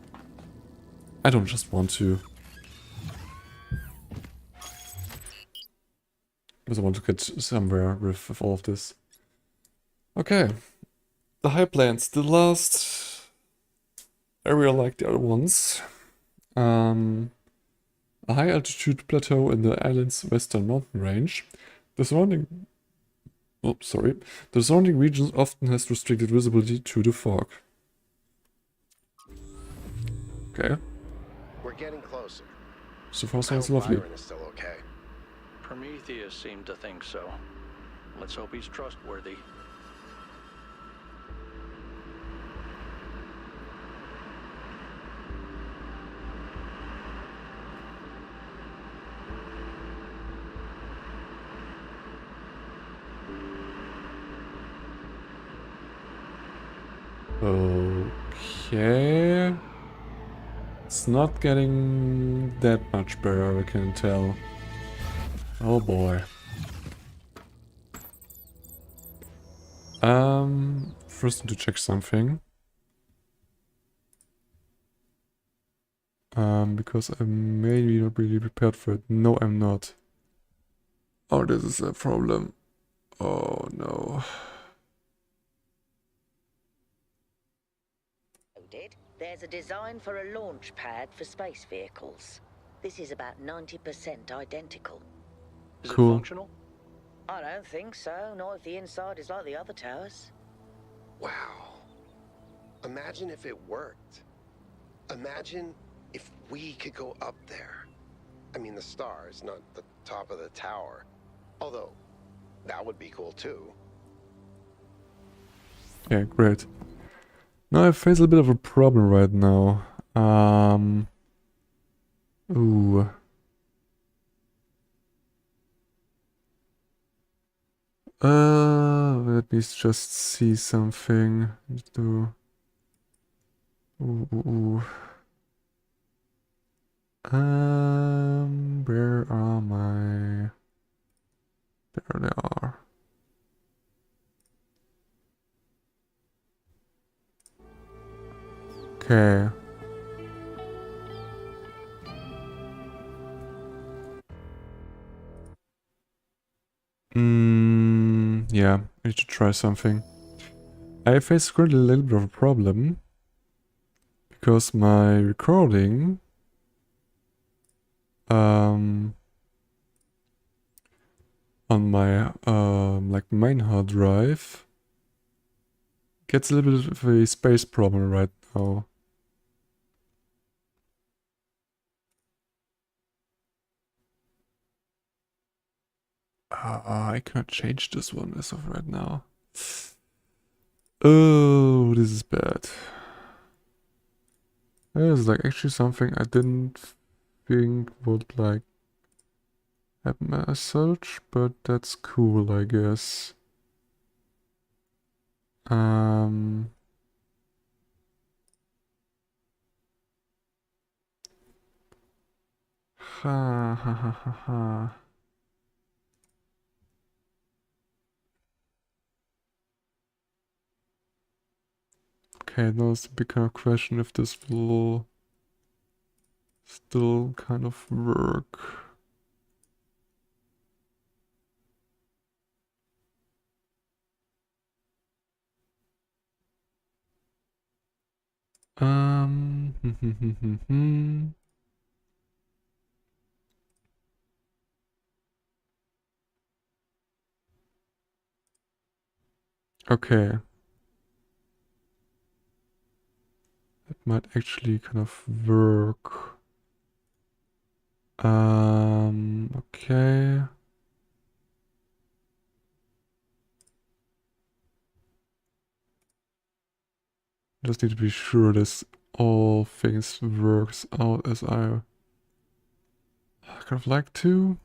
I don't just want to. Because I want to get somewhere with all of this. Okay. The high plains, the last area like the other ones. A high altitude plateau in the island's western mountain range. The surrounding regions often has restricted visibility to the fog. Okay. We're getting closer. So far sounds lovely. Byron is still okay. Prometheus seemed to think so. Let's hope he's trustworthy. Okay. It's not getting that much better, I can tell. Oh boy. First need to check something. Because I'm maybe not really prepared for it. No, I'm not. Oh, this is a problem. Oh no. There's a design for a launch pad for space vehicles. This is about 90% identical. Is it Cool. functional? I don't think so, not if the inside is like the other towers. Wow. Imagine if it worked. Imagine if we could go up there. I mean, the stars, not the top of the tower. Although, that would be cool too. Yeah, great. Now I face a bit of a problem right now. Ooh. Let me just see something. Do. Ooh. Where are my? There they are. Okay. Yeah, I need to try something. I face currently a little bit of a problem because my recording on my like main hard drive gets a little bit of a space problem right now. I can't change this one as of right now. Oh, this is bad. This is like actually something I didn't think would like happen as such, but that's cool, I guess. Ha ha ha ha ha. Okay, now it's the big kind of question if this will still kind of work. Okay. That might actually kind of work. Okay. Just need to be sure this all things works out as I kind of like to.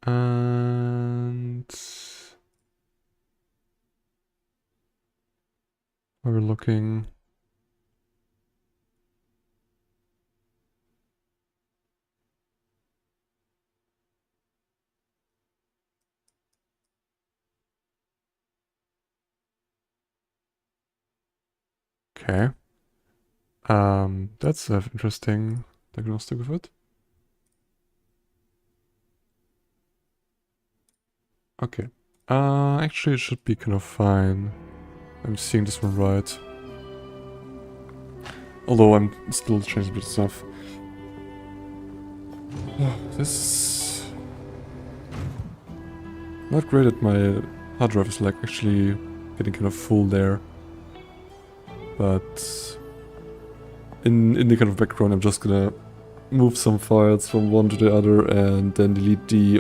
And we're looking. Okay. That's an interesting diagnostic of it. Okay. Actually it should be kind of fine. I'm seeing this one right. Although I'm still changing a bit of stuff. This is not great that my hard drive is like actually getting kind of full there. But in the kind of background I'm just gonna move some files from one to the other and then delete the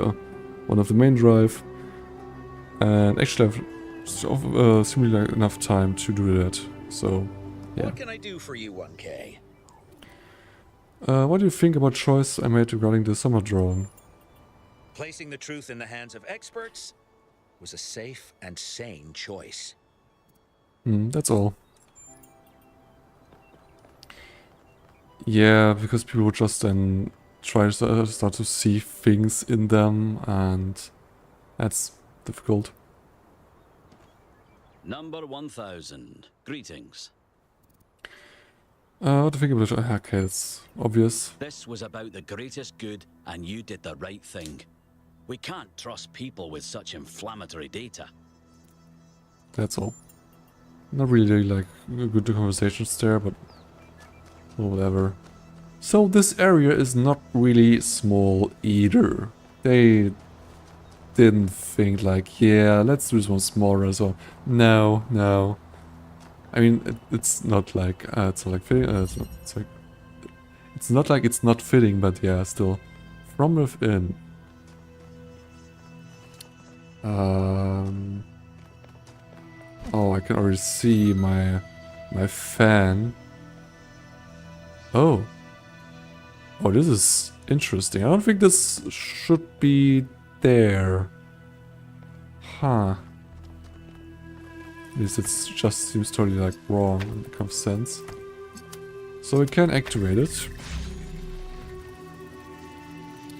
one of the main drive. And actually I've similarly enough time to do that. So yeah. What can I do for you, 1K? What do you think about choice I made regarding the summer drone? Placing the truth in the hands of experts was a safe and sane choice. That's all. Yeah, because people would just then try to start to see things in them, and that's difficult. Number 1000. Greetings. What do you think about it? Okay, it's obvious. This was about the greatest good, and you did the right thing. We can't trust people with such inflammatory data. That's all. Not really like good conversations there, but whatever. So this area is not really small either. They didn't think like, yeah, let's do this one smaller. So no, no. I mean, it's not like it's not like fitting. It's not like it's not fitting, but yeah, still from within. Oh, I can already see my fan. Oh, this is interesting. I don't think this should be there. Huh. At least it just seems totally like wrong in the kind of sense. So we can activate it.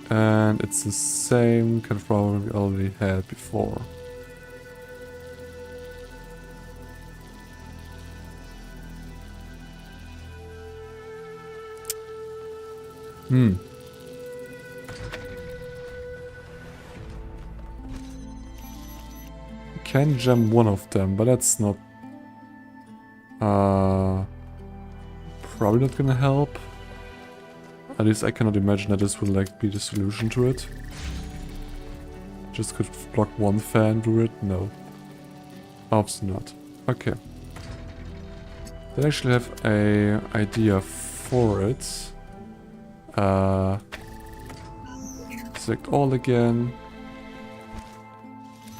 And it's the same kind of problem we already had before. Can jam one of them, but that's not probably not gonna help. At least I cannot imagine that this will like be the solution to it. Just could block one fan through it? No. Obviously not. Okay. They actually have a idea for it. Select all again.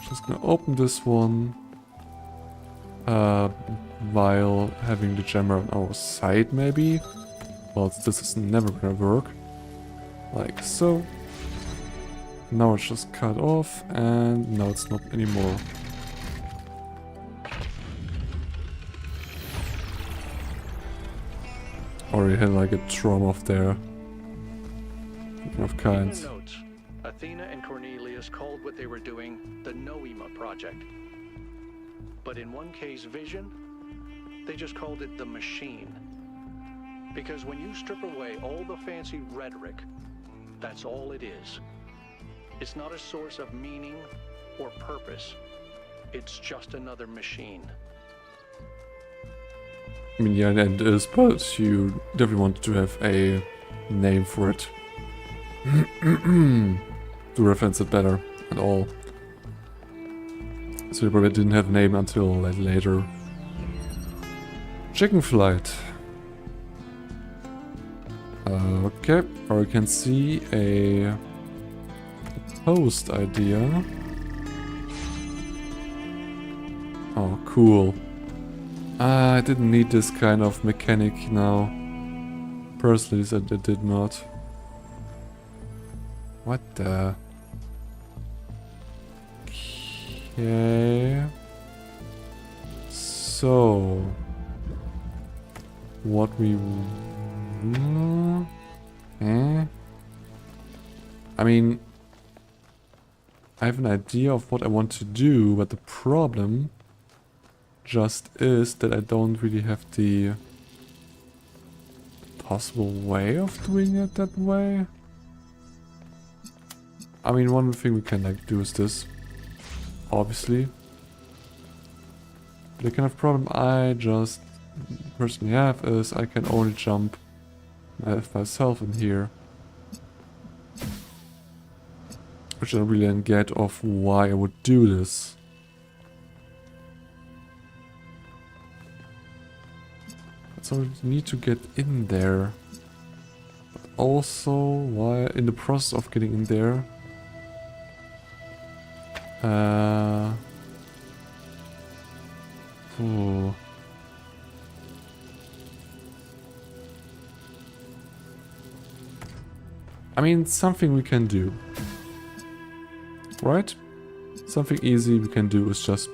Just gonna open this one while having the jammer on our side, maybe. Well, this is never gonna work. Like so. Now it's just cut off, and now it's not anymore. Already had like a trauma off there. Of kinds. Notes. Athena and Cornelius called what they were doing the Noema Project. But in one case, Vision, they just called it the Machine. Because when you strip away all the fancy rhetoric, that's all it is. It's not a source of meaning or purpose. It's just another machine. I mean, yeah, it is, but you definitely want to have a name for it. To reference it better at all. So you probably didn't have a name until like later. Chicken flight. Okay, or you can see a post idea. Oh, cool. I didn't need this kind of mechanic now. Personally, I did not. What the? Okay. So, what we I mean, I have an idea of what I want to do, but the problem just is that I don't really have the possible way of doing it that way. I mean, one thing we can like do is this, obviously. The kind of problem I just personally have is I can only jump myself in here. Which I don't really get of why I would do this. So we need to get in there. But also, while in the process of getting in there, I mean, something we can do. Right? Something easy we can do is just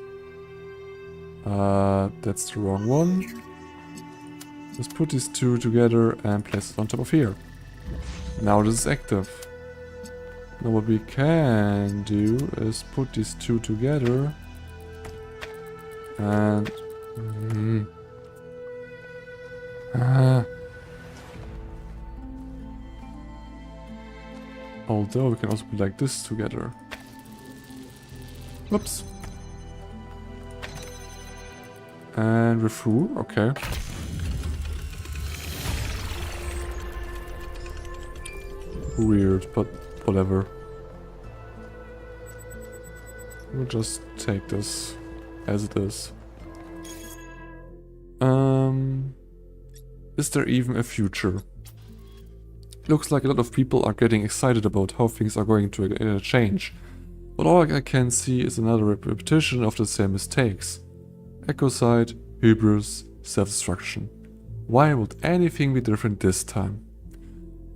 That's the wrong one. Let's put these two together and place it on top of here. Now this is active. Now what we can do is put these two together and although we can also put like this together. Whoops. And we're through, okay. Weird, but whatever. We'll just take this as it is. Is there even a future? Looks like a lot of people are getting excited about how things are going to change. But all I can see is another repetition of the same mistakes. Ecocide, hubris, self-destruction. Why would anything be different this time?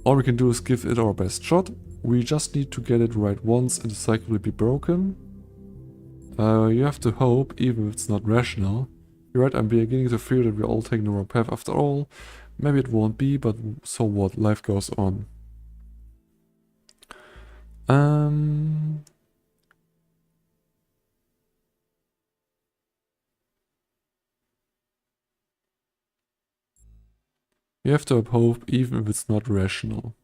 All we can do is give it our best shot. We just need to get it right once and the cycle will be broken. You have to hope, even if it's not rational. You're right, I'm beginning to fear that we're all taking the wrong path after all. Maybe it won't be, but so what, life goes on. You have to have hope, even if it's not rational.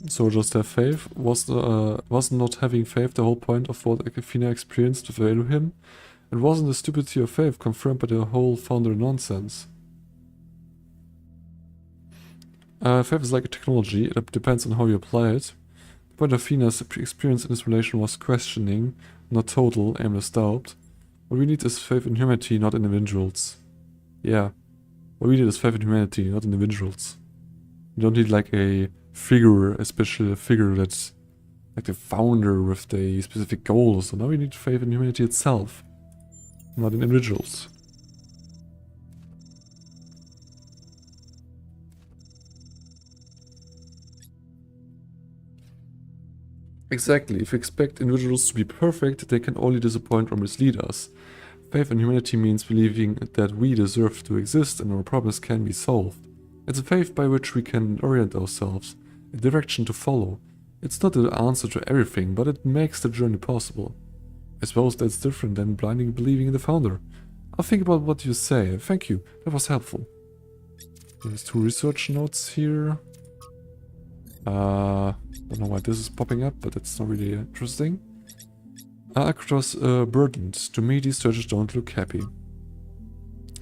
So just have faith. Was not having faith the whole point of what Athena experienced to value him? And wasn't the stupidity of faith confirmed by the whole founder nonsense? Faith is like a technology, it depends on how you apply it. The point of Athena's experience in this relation was questioning, not total, aimless doubt. What we need is faith in humanity, not individuals. Yeah, what we need is faith in humanity, not individuals. You don't need like a figure, especially a figure that's like the founder with the specific goals. So now we need faith in humanity itself, not in individuals. Exactly, if we expect individuals to be perfect, they can only disappoint or mislead us. Faith in humanity means believing that we deserve to exist and our problems can be solved. It's a faith by which we can orient ourselves, a direction to follow. It's not the answer to everything, but it makes the journey possible. I suppose that's different than blindly believing in the founder. I'll think about what you say. Thank you, that was helpful. There's 2 research notes here. Don't know why this is popping up, but it's not really interesting. Across burdened. To me, these statues don't look happy.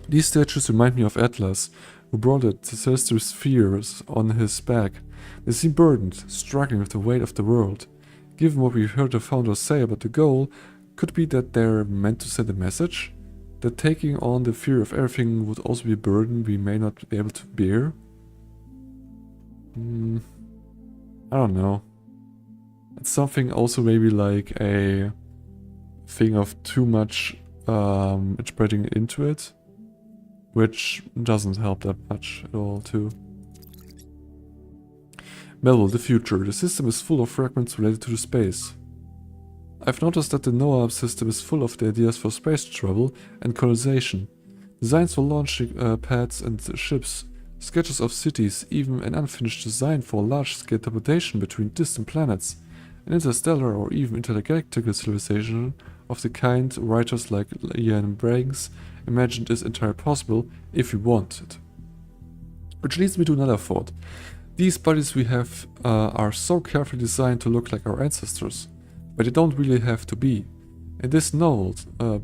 These statues remind me of Atlas, who brought the celestial spheres on his back. They seem burdened, struggling with the weight of the world. Given what we heard the founders say about the goal, could it be that they're meant to send a message? That taking on the fear of everything would also be a burden we may not be able to bear? I don't know. It's something also maybe like a thing of too much spreading into it, which doesn't help that much at all too. Melville, the future. The system is full of fragments related to the space. I've noticed that the NOAA system is full of the ideas for space travel and colonization. Designs for launch pads and ships, sketches of cities, even an unfinished design for large-scale teleportation between distant planets. An interstellar or even intergalactic civilization of the kind writers like Ian Briggs imagined is entirely possible if we want it. Which leads me to another thought. These bodies we have are so carefully designed to look like our ancestors, but they don't really have to be. In this novel,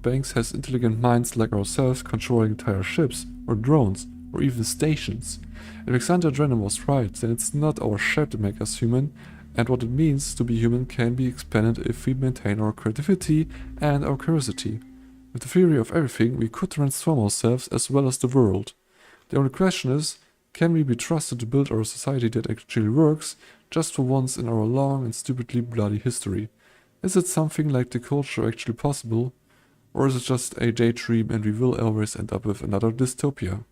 Banks has intelligent minds like ourselves controlling entire ships, or drones, or even stations. If Alexander Drennan was right, then it's not our shape that makes us human, and what it means to be human can be expanded if we maintain our creativity and our curiosity. With the theory of everything, we could transform ourselves as well as the world. The only question is, can we be trusted to build our society that actually works, just for once in our long and stupidly bloody history? Is it something like the culture actually possible? Or is it just a daydream and we will always end up with another dystopia?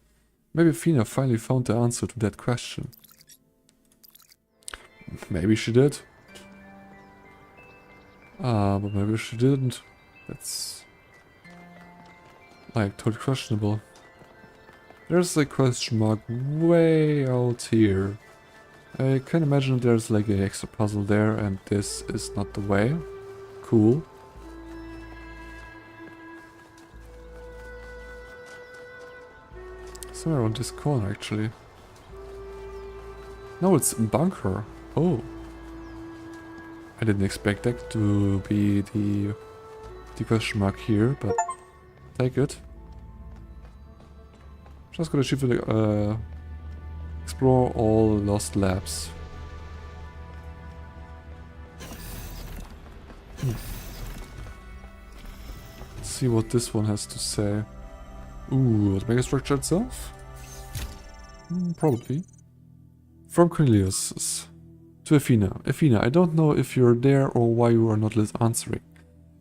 Maybe Athena finally found the answer to that question. Maybe she did. But maybe she didn't. That's like totally questionable. There's a question mark way out here. I can imagine there's like an extra puzzle there and this is not the way. Cool. Somewhere on this corner actually. No, it's a bunker. Oh. I didn't expect that to be the question mark here, but take it. Just gonna chiefly explore all lost labs. Let's see what this one has to say. Ooh, the megastructure itself? Probably. From Cornelius to Athena. Athena, I don't know if you're there or why you are not answering.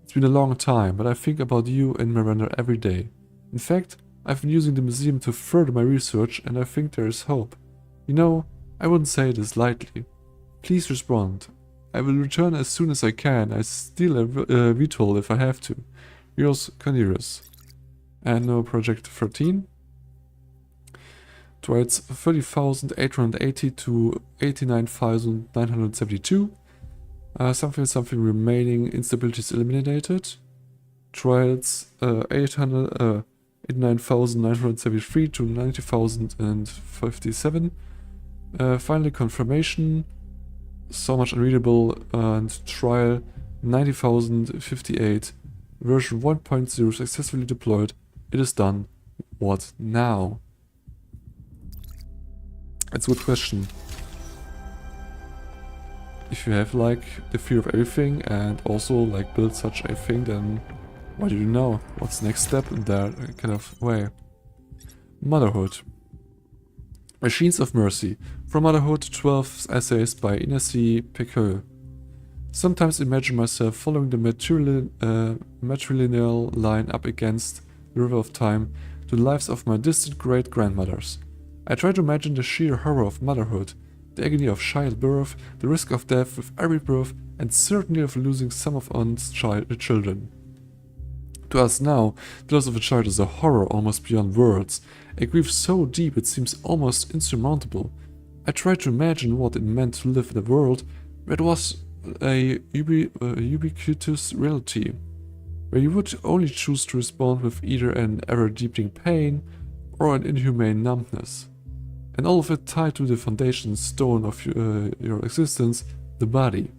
It's been a long time, but I think about you and Miranda every day. In fact, I've been using the museum to further my research and I think there is hope. You know, I wouldn't say this lightly. Please respond. I will return as soon as I can. I steal a VTOL if I have to. Yours, Cornelius. And no Project 13. Towards 30,880 to 89,972. Something remaining instabilities eliminated. Trials 89,973 to 90,057. Finally confirmation. So much unreadable and trial 90,058. Version 1.0 successfully deployed. It is done. What now? That's a good question. If you have like the fear of everything and also like build such a thing, then what do you know? What's the next step in that kind of way? Motherhood. Machines of Mercy. From Motherhood, 12 essays by Inesi Pecqueux. Sometimes imagine myself following the matrilineal line up against the river of time to the lives of my distant great-grandmothers. I try to imagine the sheer horror of motherhood, the agony of childbirth, the risk of death with every birth, and certainty of losing some of one's children. To us now, the loss of a child is a horror almost beyond words, a grief so deep it seems almost insurmountable. I try to imagine what it meant to live in a world where it was a ubiquitous reality, where you would only choose to respond with either an ever-deepening pain or an inhumane numbness. And all of it tied to the foundation stone of your existence, the body.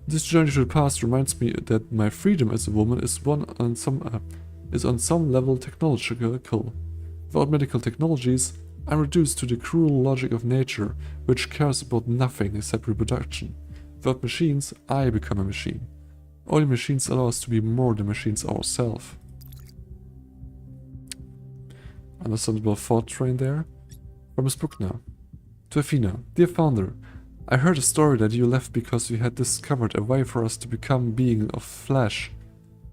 This journey to the past reminds me that my freedom as a woman is on some level technological. Without medical technologies, I'm reduced to the cruel logic of nature, which cares about nothing except reproduction. Without machines, I become a machine. Only machines allow us to be more than machines ourselves. Understandable thought train there. From Spukna. To Athena. Dear Founder, I heard a story that you left because you had discovered a way for us to become beings of flesh.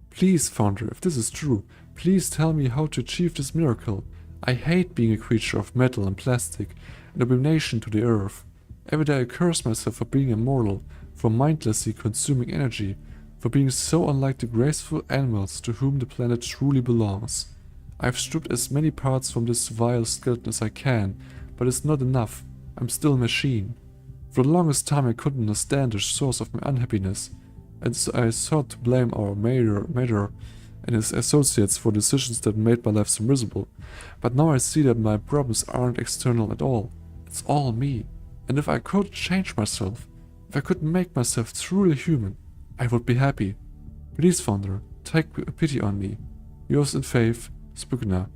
Please, Founder, if this is true, please tell me how to achieve this miracle. I hate being a creature of metal and plastic, an abomination to the earth. Every day I curse myself for being immortal, for mindlessly consuming energy, for being so unlike the graceful animals to whom the planet truly belongs. I've stripped as many parts from this vile skeleton as I can, but it's not enough. I'm still a machine. For the longest time I couldn't understand the source of my unhappiness, and so I sought to blame our mayor and his associates for decisions that made my life so miserable. But now I see that my problems aren't external at all. It's all me. And if I could change myself, if I could make myself truly human, I would be happy. Please, Founder, take pity on me. Yours in faith, Spukna.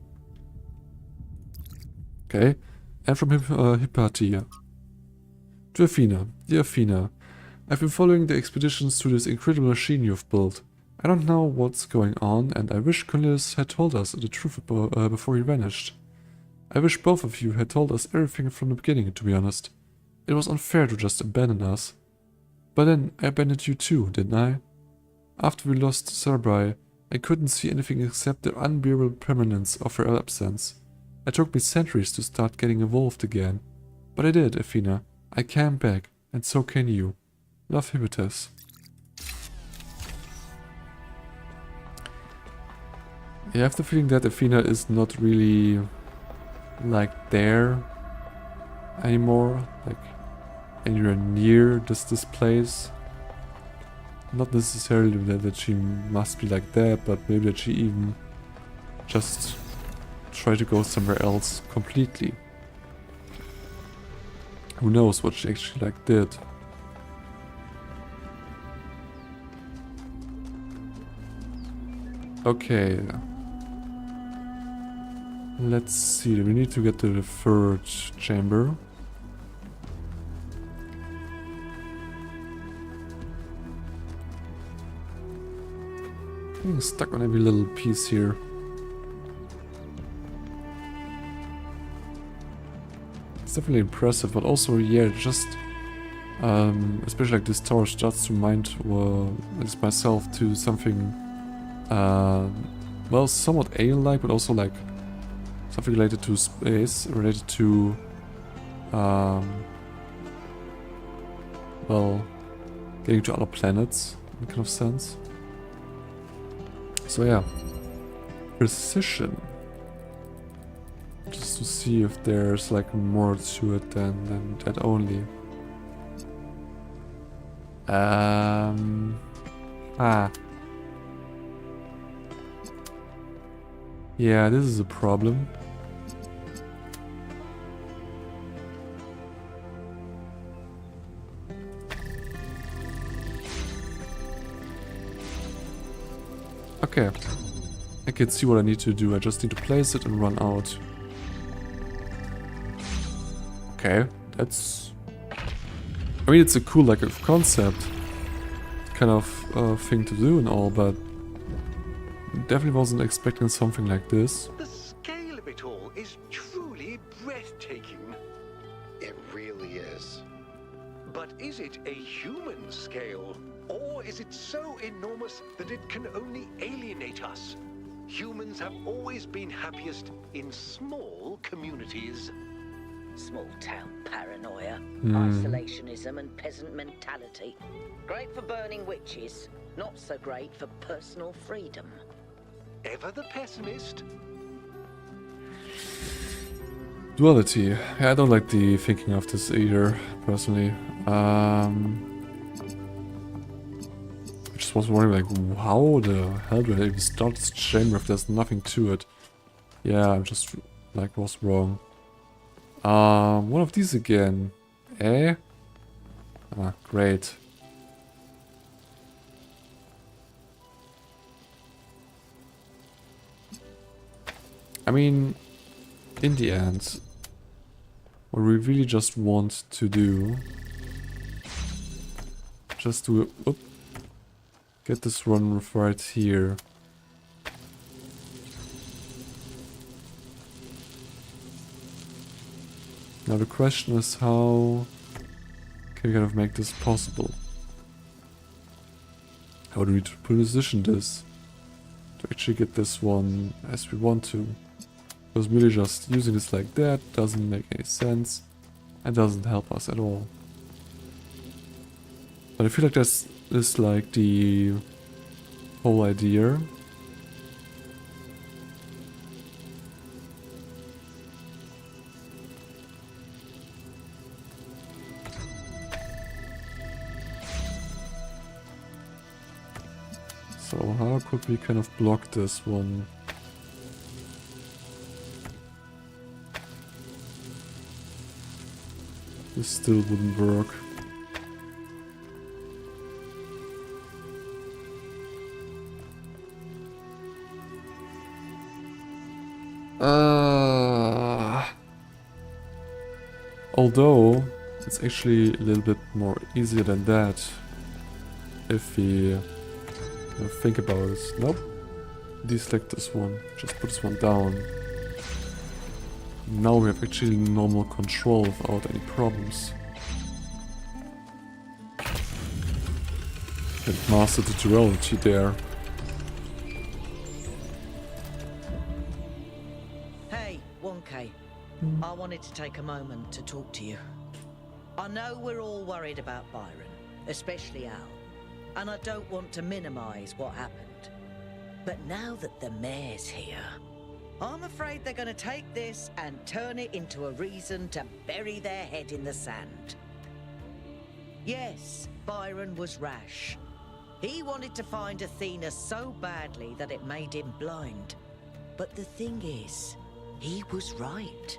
Okay, and from Hypatia. To Athena. Dear Athena, I've been following the expeditions to this incredible machine you've built. I don't know what's going on, and I wish Cornelius had told us the truth before he vanished. I wish both of you had told us everything from the beginning, to be honest. It was unfair to just abandon us. But then I abandoned you too, didn't I? After we lost Cerebri, I couldn't see anything except the unbearable permanence of her absence. It took me centuries to start getting evolved again. But I did, Athena. I came back, and so can you. Love, Hypatis. I have the feeling that Athena is not really like there anymore, like anywhere near this place. Not necessarily that she must be like that, but maybe that she even just tried to go somewhere else completely. Who knows what she actually like did. Okay. Let's see, we need to get to the third chamber. I'm stuck on every little piece here. It's definitely impressive, but also, yeah, just especially like this tower starts to remind at least myself to something well, somewhat alien-like, but also like something related to space, related to well, getting to other planets in kind of sense. So yeah, precision. Just to see if there's like more to it than that only. Yeah, this is a problem. Okay. I can see what I need to do. I just need to place it and run out. Okay, that's... I mean, it's a cool, like, concept kind of thing to do and all, but definitely wasn't expecting something like this. The scale of it all is truly breathtaking. It really is. But is it a human scale? Or is it so enormous that it can only alienate us? Humans have always been happiest in small communities. Small town paranoia, isolationism and peasant mentality. Great for burning witches, not so great for personal freedom. Ever the pessimist? Duality. Yeah, I don't like the thinking of this either, personally. I just was wondering, like, how the hell do I even start this chamber if there's nothing to it? Yeah, I just, like, was wrong. One of these again. Eh? Ah, great. I mean, in the end, what we really just want to do, just to get this run right here. Now the question is, how can we kind of make this possible? How do we position this to actually get this one as we want to? Because really just using this like that doesn't make any sense and doesn't help us at all. But I feel like that's like the whole idea. So how could we kind of block this one? This still wouldn't work. Although it's actually a little bit more easier than that if we think about it. Nope. Deselect this one. Just put this one down. Now we have actually normal control without any problems. And master the duality there. Hey, 1K. I wanted to take a moment to talk to you. I know we're all worried about Byron, especially Al. And I don't want to minimize what happened. But now that the mayor's here, I'm afraid they're going to take this and turn it into a reason to bury their head in the sand. Yes, Byron was rash. He wanted to find Athena so badly that it made him blind. But the thing is, he was right.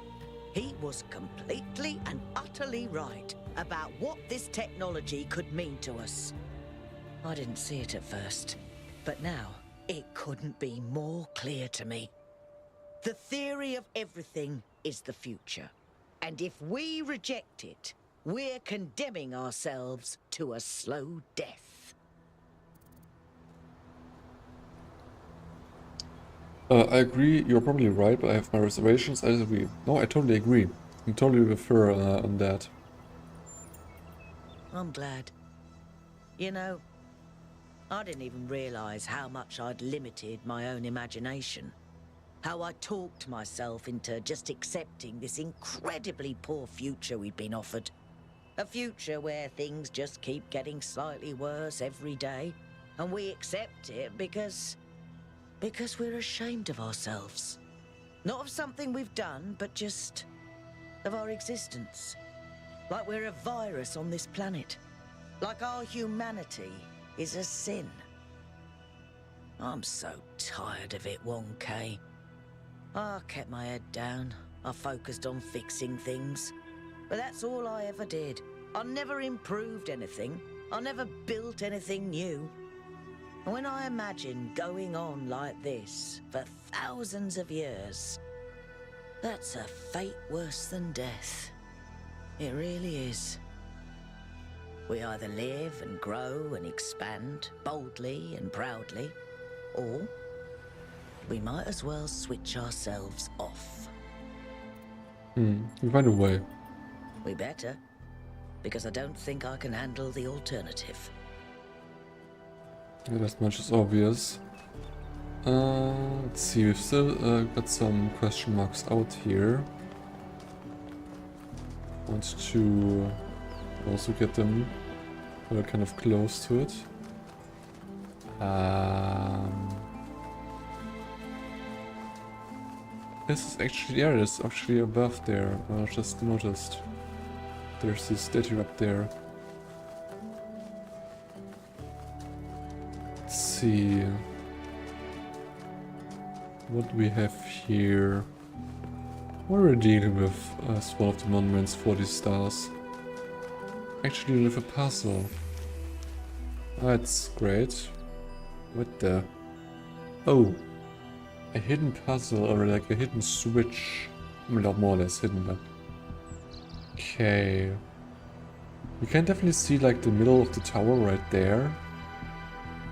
He was completely and utterly right about what this technology could mean to us. I didn't see it at first, but now it couldn't be more clear to me. The theory of everything is the future. And if we reject it, we're condemning ourselves to a slow death. I agree, you're probably right, but I have my reservations. I disagree. No, I totally agree. I'm totally with her on that. I'm glad. You know, I didn't even realize how much I'd limited my own imagination. How I talked myself into just accepting this incredibly poor future we'd been offered. A future where things just keep getting slightly worse every day, and we accept it because we're ashamed of ourselves. Not of something we've done, but just of our existence. Like we're a virus on this planet. Like our humanity is a sin. I'm so tired of it, Wong Kei. I kept my head down. I focused on fixing things. But that's all I ever did. I never improved anything. I never built anything new. And when I imagine going on like this for thousands of years, that's a fate worse than death. It really is. We either live and grow and expand boldly and proudly, or we might as well switch ourselves off. We find a way. We better, because I don't think I can handle the alternative. Yeah, that much is obvious. Let's see, we've still got some question marks out here. Want to also get them kind of close to it. This is actually, yeah, it's actually above there. I just noticed. There's this statue up there. Let's see. What we have here. What we're dealing with as one of the monuments for these stars. Actually with a puzzle. That's great. What the? Oh. A hidden puzzle, or like a hidden switch. I mean, not more or less hidden, but... Okay. We can definitely see like the middle of the tower right there.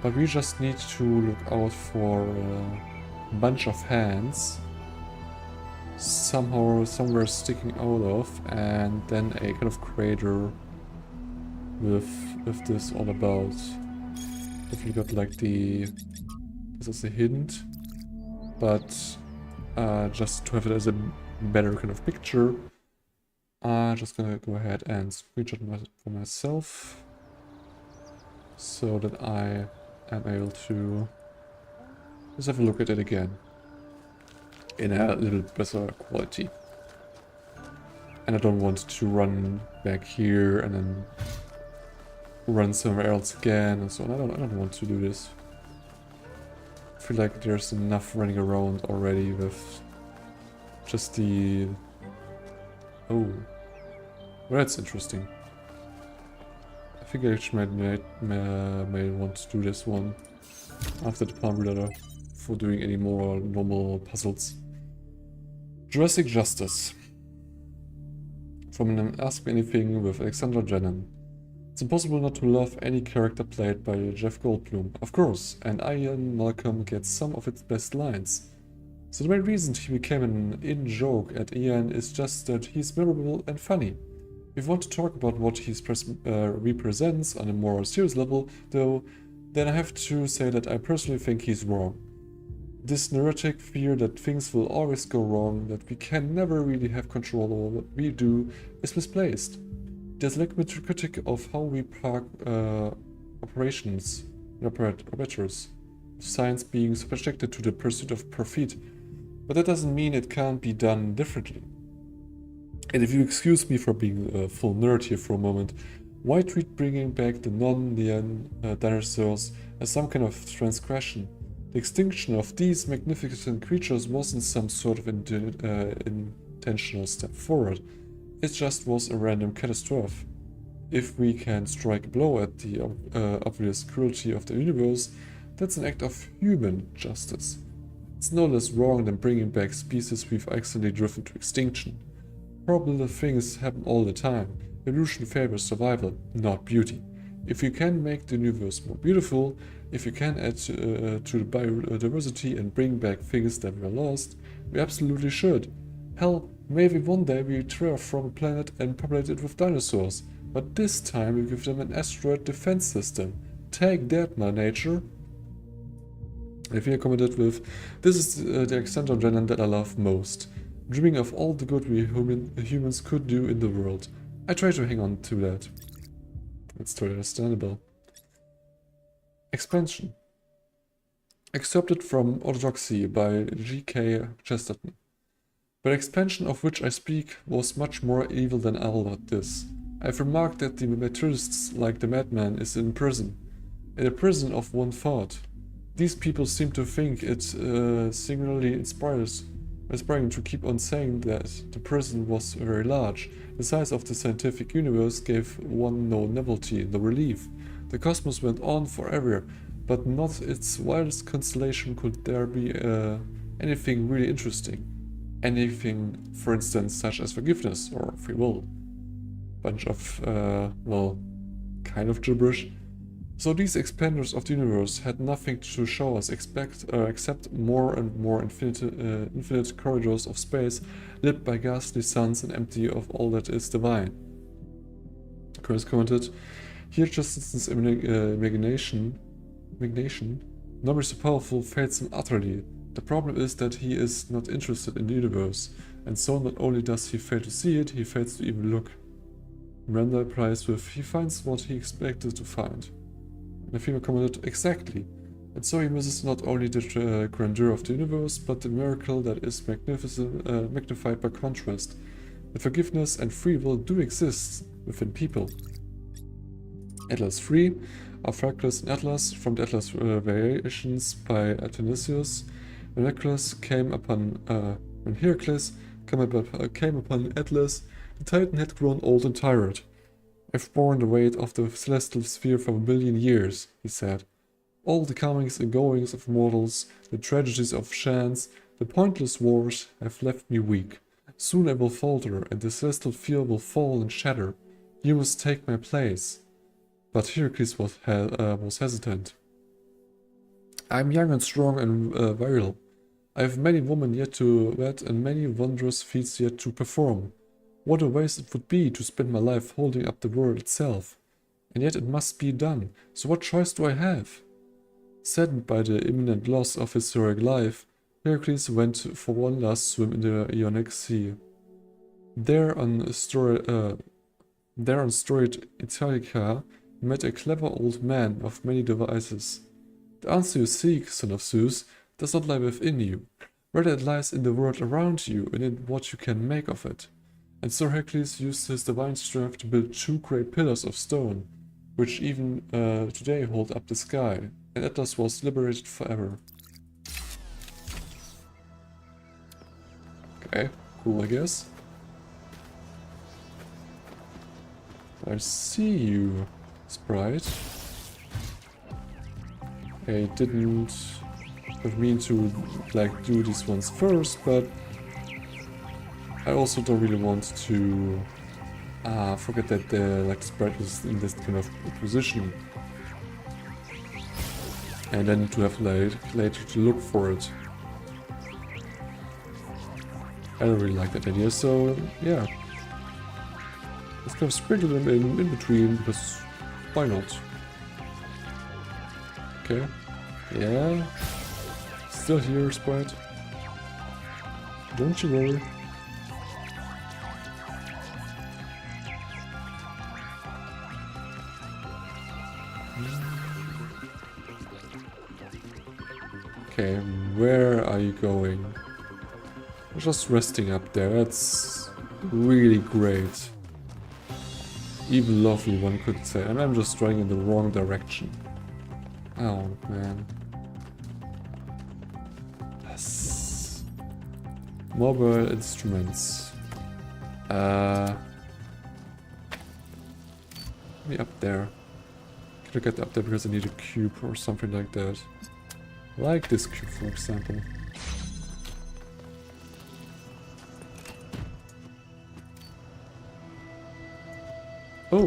But we just need to look out for a bunch of hands. Somehow, somewhere sticking out of, and then a kind of crater with this all about. Definitely got like the... This is a hint. But just to have it as a better kind of picture, I'm just gonna go ahead and screenshot it for myself so that I am able to just have a look at it again in a little better quality. And I don't want to run back here and then run somewhere else again and so on. I don't want to do this. I feel like there's enough running around already with just the... Oh. Well, that's interesting. I think I actually may want to do this one after the palm reader for doing any more normal puzzles. Jurassic Justice. From an Ask Me Anything with Alexandra Jennon. It's impossible not to love any character played by Jeff Goldblum, of course, and Ian Malcolm gets some of its best lines. So the main reason he became an in-joke at Ian is just that he's memorable and funny. If you want to talk about what he represents on a more serious level, though, then I have to say that I personally think he's wrong. This neurotic fear that things will always go wrong, that we can never really have control over what we do, is misplaced. There's like a critic of how we park operators. science being subjected to the pursuit of profit. But that doesn't mean it can't be done differently. And if you excuse me for being a full nerd here for a moment, why treat bringing back the non-Nean dinosaurs as some kind of transgression? The extinction of these magnificent creatures wasn't some sort of intentional step forward. It just was a random catastrophe. If we can strike a blow at the obvious cruelty of the universe, that's an act of human justice. It's no less wrong than bringing back species we've accidentally driven to extinction. Horrible things happen all the time. Evolution favors survival, not beauty. If you can make the universe more beautiful, if you can add to the biodiversity and bring back things that were lost, we absolutely should. Hell, maybe one day we terraform a planet and populate it with dinosaurs, but this time we give them an asteroid defense system. Take that, my nature. I feel commented with, this is the extent of genre that I love most. Dreaming of all the good we humans could do in the world. I try to hang on to that. That's totally understandable. Expansion. Excerpted from Orthodoxy by G.K. Chesterton. But expansion of which I speak was much more evil than all but this. I've remarked that the materialists, like the madman, is in prison. In a prison of one thought. These people seem to think it singularly inspiring to keep on saying that the prison was very large. The size of the scientific universe gave one no novelty, no relief. The cosmos went on forever, but not its wildest constellation could there be anything really interesting. Anything, for instance, such as forgiveness or free will. Bunch of, well, kind of gibberish. So these expanders of the universe had nothing to show us except more and more infinite corridors of space lit by ghastly suns and empty of all that is divine. Chris commented, here Justin's imagination, not so powerful, fails him utterly. The problem is that he is not interested in the universe, and so not only does he fail to see it, he fails to even look. Miranda replies with, he finds what he expected to find. The female commented, exactly. And so he misses not only the grandeur of the universe, but the miracle that is magnified by contrast. That forgiveness and free will do exist within people. Atlas 3, Arthurcles and Atlas from the Atlas Variations by Athanasius. When Hercules came upon Atlas, the Titan had grown old and tired. I've borne the weight of the celestial sphere for 1,000,000 years, he said. All the comings and goings of mortals, the tragedies of chance, the pointless wars have left me weak. Soon I will falter, and the celestial sphere will fall and shatter. You must take my place. But Hercules was hesitant. I am young and strong and virile. I have many women yet to wed and many wondrous feats yet to perform. What a waste it would be to spend my life holding up the world itself. And yet it must be done, so what choice do I have? Saddened by the imminent loss of his heroic life, Hercules went for one last swim in the Ionic Sea. There on storied Ithaca, he met a clever old man of many devices. The answer you seek, son of Zeus, does not lie within you. Rather it lies in the world around you and in what you can make of it. And so Hercules used his divine strength to build 2 great pillars of stone, which even today hold up the sky, and Atlas was liberated forever. Okay, cool I guess. I see you, sprite. I didn't mean to do these ones first, but I also don't really want to forget that the sprite is in this kind of position, and then to have later to look for it. I don't really like that idea, so yeah. Let's kind of sprinkle them in between, because why not? Okay. Yeah. Still here, sprite. Don't you worry. Okay, where are you going? You're just resting up there. That's really great. Even lovely, one could say. And I'm just going in the wrong direction. Oh, man. Yes. Mobile instruments. Maybe up there. Can I get up there because I need a cube or something like that? Like this cube, for example. Oh!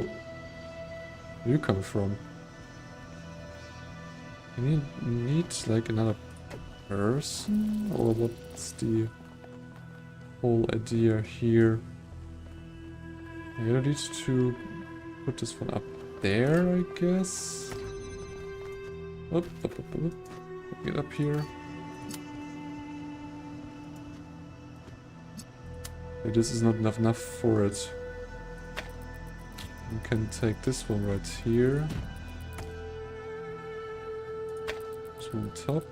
Where you come from? You need like another person? Or what's the whole idea here? I need to put this one up there, I guess. Up. Get up here. Okay, this is not enough for it. You can take this one right here. This one on top.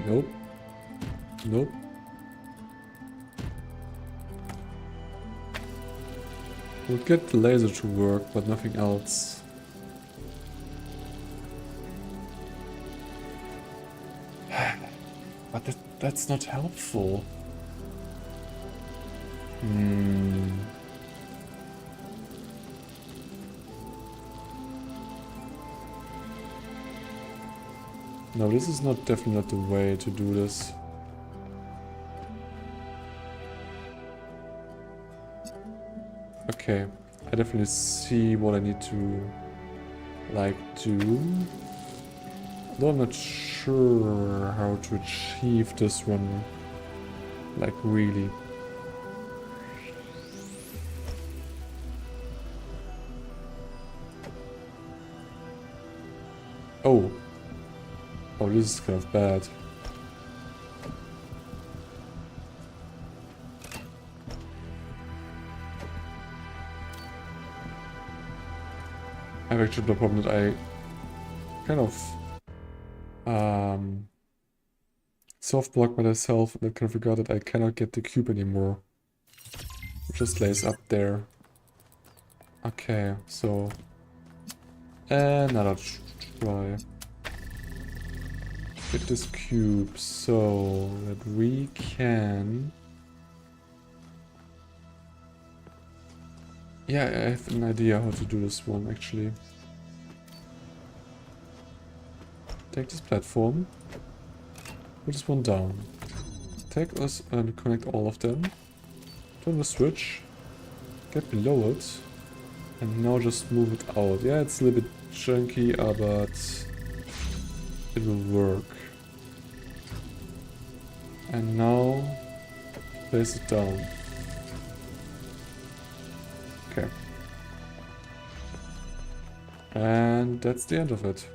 Nope. Nope. We'll get the laser to work, but nothing else. But that's not helpful. No, this is definitely not the way to do this. Okay, I definitely see what I need to do. Though I'm not sure how to achieve this one, like really. Oh, this is kind of bad. I have actually the problem that I kind of soft block myself and I kind of forgot that I cannot get the cube anymore. It just lays up there. Okay, so another try. Get this cube so that we can. Yeah, I have an idea how to do this one actually. Take this platform, put this one down, take us and connect all of them, turn the switch, get below it, and now just move it out. Yeah, it's a little bit chunky, but it will work. And now place it down. Okay. And that's the end of it.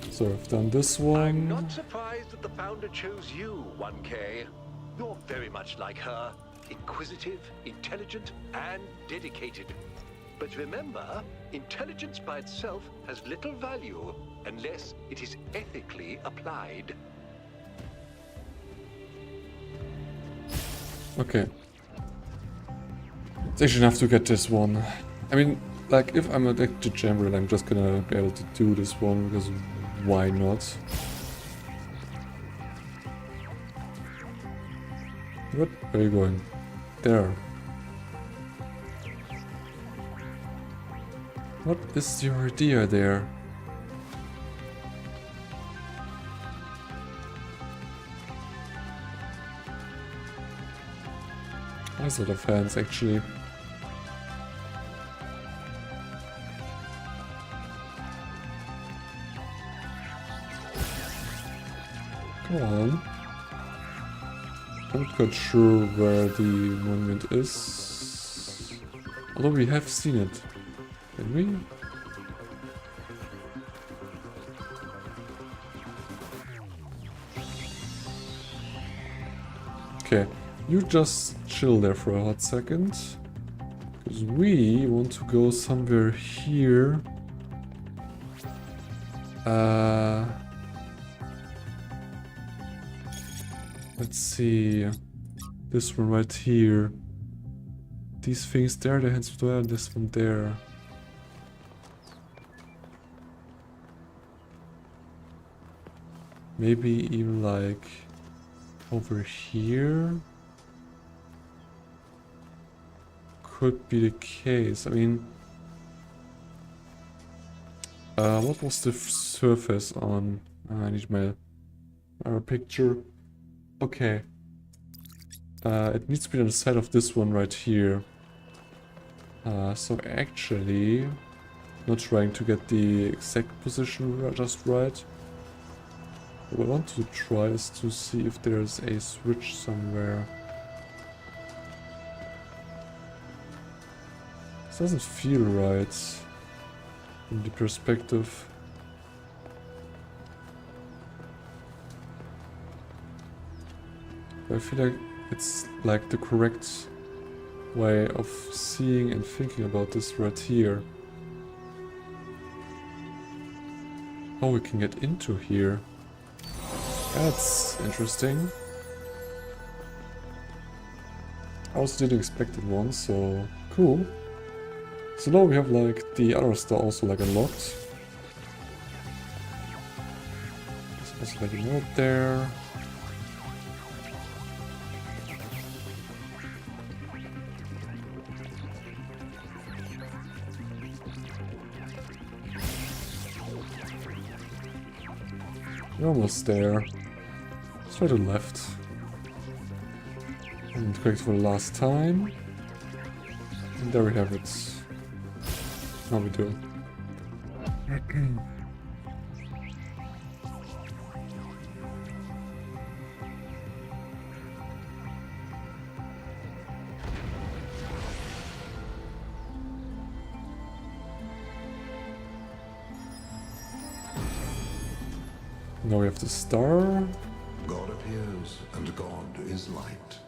So I've done this one. I'm not surprised that the founder chose you, 1K. You're very much like her. Inquisitive, intelligent, and dedicated. But remember, intelligence by itself has little value unless it is ethically applied. Okay. It's actually enough to get this one. I mean, like, if I'm addicted to Jamboree, I'm just gonna be able to do this one, because why not? What? Where are you going? There. What is your idea there? Nice lot of hands, actually. Come on. I'm not quite sure where the monument is. Although we have seen it. Did we? Okay, you just chill there for a hot second. Because we want to go somewhere here. Let's see. This one right here. These things there, the hands there, this one there. Maybe even like over here. Could be the case. I mean, what was the surface on? I need my picture. Okay. It needs to be on the side of this one right here. So actually, not trying to get the exact position just right. What I want to try is to see if there's a switch somewhere. This doesn't feel right from the perspective. I feel like it's like the correct way of seeing and thinking about this right here. How we can get into here. That's interesting. I also didn't expect it once, so cool. So now we have like the other star also like unlocked. There's also like a note there. We're almost there. Let's try to left. And correct for the last time. And there we have it. Now we do. Now we have the star. God appears, and God is light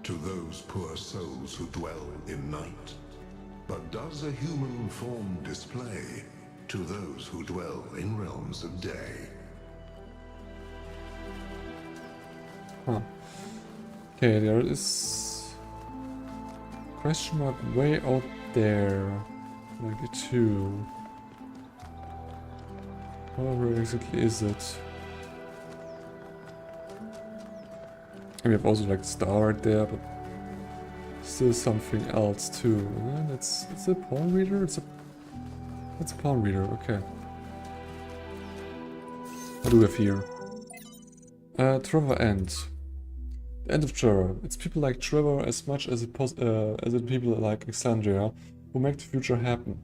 to those poor souls who dwell in night. But does a human form display to those who dwell in realms of day? Huh. Okay, there is question mark way out there, like a 2. Where exactly is it? And we have also like the star right there, but still something else too. It's a palm reader? It's a palm reader, okay. What do we have here? Trevor End. The end of Trevor. It's people like Trevor as much as it people like Alexandria who make the future happen.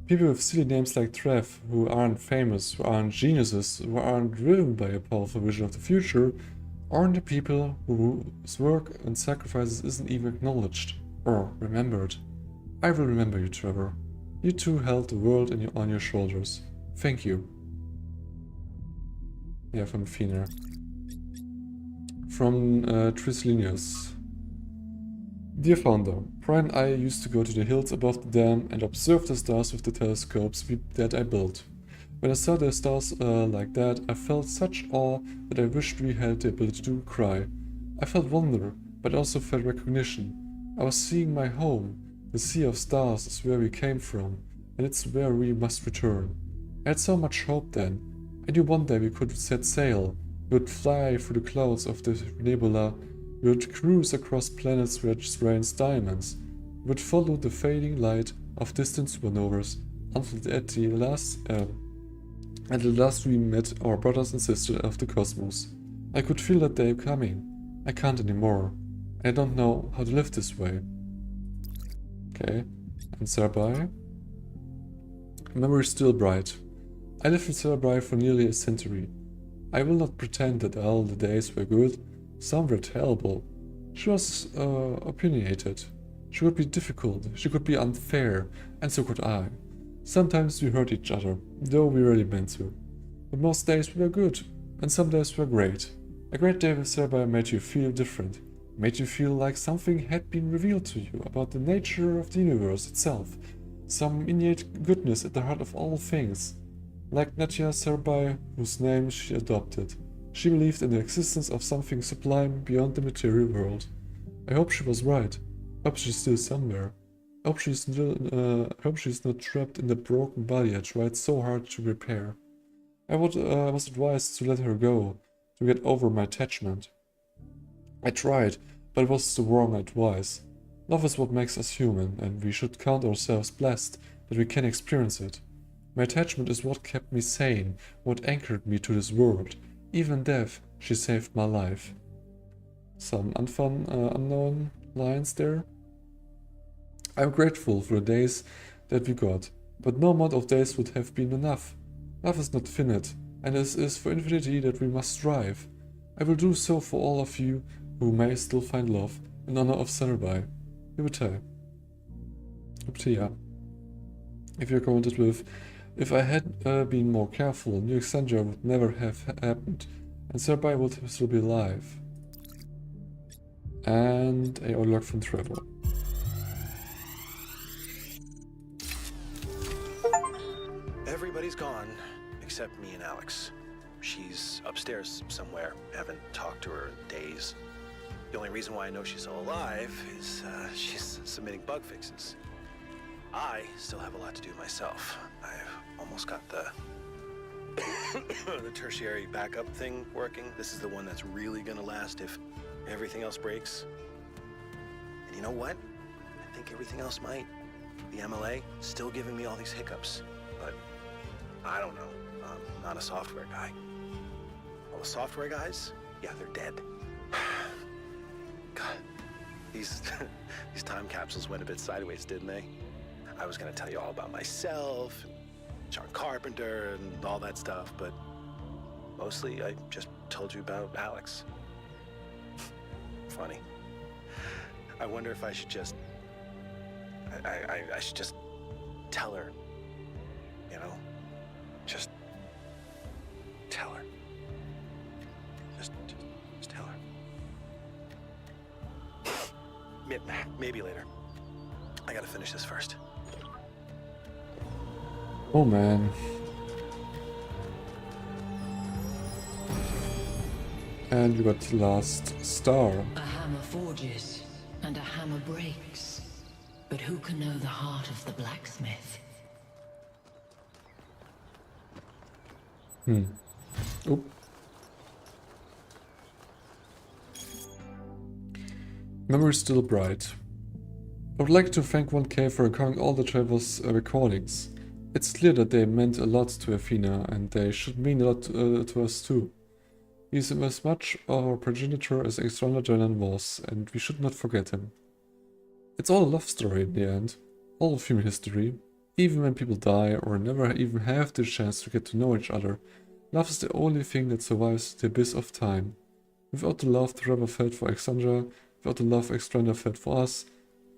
People with silly names like Trev, who aren't famous, who aren't geniuses, who aren't driven by a powerful vision of the future, aren't the people whose work and sacrifices isn't even acknowledged or remembered. I will remember you, Trevor. You too held the world on your shoulders. Thank you. Yeah, from Athena. From Trislinius. Dear Founder, Brian and I used to go to the hills above the dam and observe the stars with the telescopes that I built. When I saw the stars like that, I felt such awe that I wished we had the ability to cry. I felt wonder, but also felt recognition. I was seeing my home. The sea of stars is where we came from, and it's where we must return. I had so much hope then. I knew one day we could set sail. We would fly through the clouds of the nebula. We would cruise across planets which rains diamonds. We would follow the fading light of distant supernovas until at the last we met our brothers and sisters of the cosmos. I could feel that day coming. I can't anymore. I don't know how to live this way. Okay, and Serbai. Memory still bright. I lived in Serbai for nearly a century. I will not pretend that all the days were good. Some were terrible. She was opinionated. She could be difficult. She could be unfair, and so could I. Sometimes we hurt each other, though we really meant to. But most days we were good, and some days were great. A great day with Serbai made you feel different. Made you feel like something had been revealed to you about the nature of the universe itself, some innate goodness at the heart of all things. Like Natia Serbai, whose name she adopted, she believed in the existence of something sublime beyond the material world. I hope she was right. I hope she's still somewhere. I hope she's not trapped in the broken body I tried so hard to repair. I was advised to let her go, to get over my attachment. I tried, but it was the wrong advice. Love is what makes us human, and we should count ourselves blessed that we can experience it. My attachment is what kept me sane, what anchored me to this world. Even in death, she saved my life. Some unknown lines there. I'm grateful for the days that we got, but no amount of days would have been enough. Love is not finite, and it is for infinity that we must strive. I will do so for all of you who may still find love in honor of Serbai. Yubatei. If you're commented with, if I had been more careful, New Exandria would never have happened, and Serbai would still be alive. And a log from Trevor. Everybody's gone, except me and Alex. She's upstairs somewhere. Haven't talked to her in days. The only reason why I know she's still alive is she's submitting bug fixes. I still have a lot to do myself. I've almost got the the tertiary backup thing working. This is the one that's really gonna last if everything else breaks. And you know what? I think everything else might. The MLA still giving me all these hiccups, but I don't know. I'm not a software guy. All the software guys, yeah, they're dead. God, these time capsules went a bit sideways, didn't they? I was gonna tell you all about myself, and John Carpenter, and all that stuff, but mostly I just told you about Alex. Funny. I wonder if I should just... I should just tell her, you know? Just tell her. Just tell her. Maybe later. I gotta finish this first. Oh man. And you got the last star. A hammer forges, and a hammer breaks. But who can know the heart of the blacksmith? Oop. Memory still bright. I would like to thank 1K for recording all the Trevor's recordings. It's clear that they meant a lot to Athena, and they should mean a lot to us too. He's as much our progenitor as Alexander Jonan was, and we should not forget him. It's all a love story in the end, all of human history. Even when people die or never even have the chance to get to know each other, love is the only thing that survives the abyss of time. Without the love Trevor felt for Alexandra, without the love Alexandra felt for us,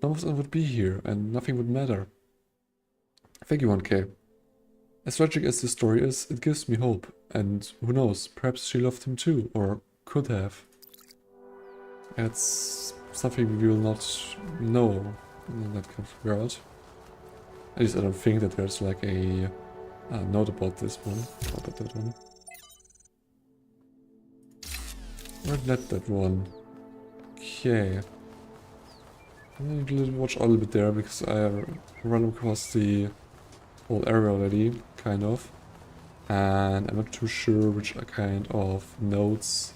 none of us would be here and nothing would matter. Thank you, 1K. As tragic as this story is, it gives me hope, and who knows, perhaps she loved him too, or could have. That's something we will not know in that kind of regard. At least I don't think that there's like a note about this one, or about that one. Or not that one. Okay. I need to watch a little bit there because I run across the whole area already, kind of. And I'm not too sure which kind of notes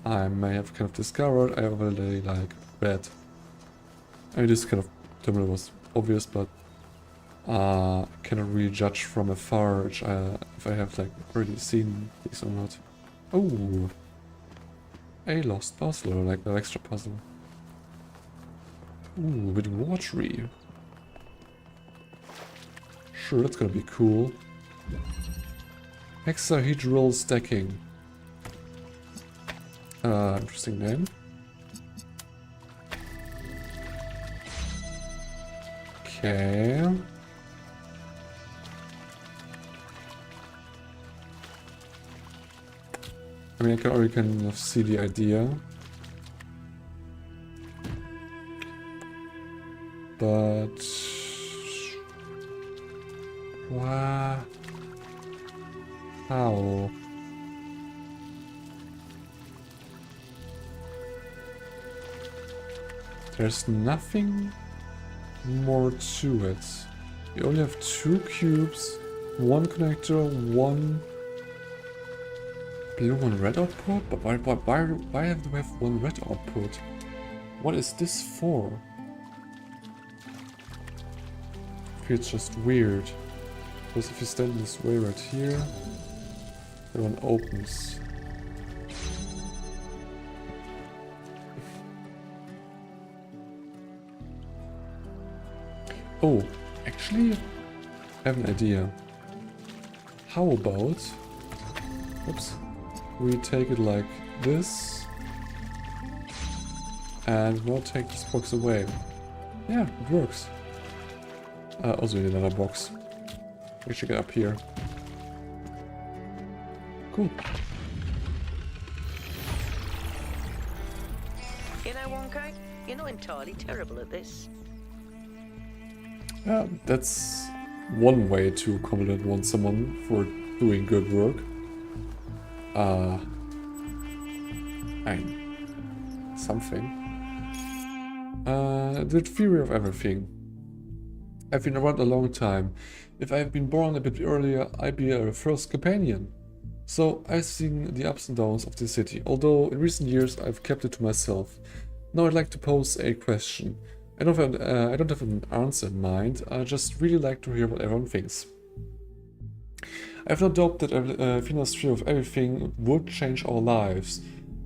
I may have kind of discovered. I already like read. I mean, this kind of terminal was obvious, but I cannot really judge from afar which if I have like already seen these or not. Oh, a lost puzzle, or like an extra puzzle. Ooh, with watery. Sure, that's gonna be cool. Hexahedral stacking. Interesting name. Okay. I mean, I can already kind of see the idea. but... Why? How? There's nothing more to it. You only have 2 cubes, 1 connector, 1 blue and red output? But why have we have 1 red output? What is this for? Feels just weird. Because if you stand this way right here, that one opens. Oh, actually, I have an idea. How about... Oops. We take it like this. And we'll take this box away. Yeah, it works. Also need another box. We should get up here. Cool. You know, Wonko, you're not entirely terrible at this. Yeah, that's one way to compliment someone for doing good work. Something. The theory of everything. I've been around a long time. If I had been born a bit earlier, I'd be a first companion. So I've seen the ups and downs of the city, although in recent years I've kept it to myself. Now I'd like to pose a question. I don't have an answer in mind, I just really like to hear what everyone thinks. I have no doubt that Fina's fear of everything would change our lives,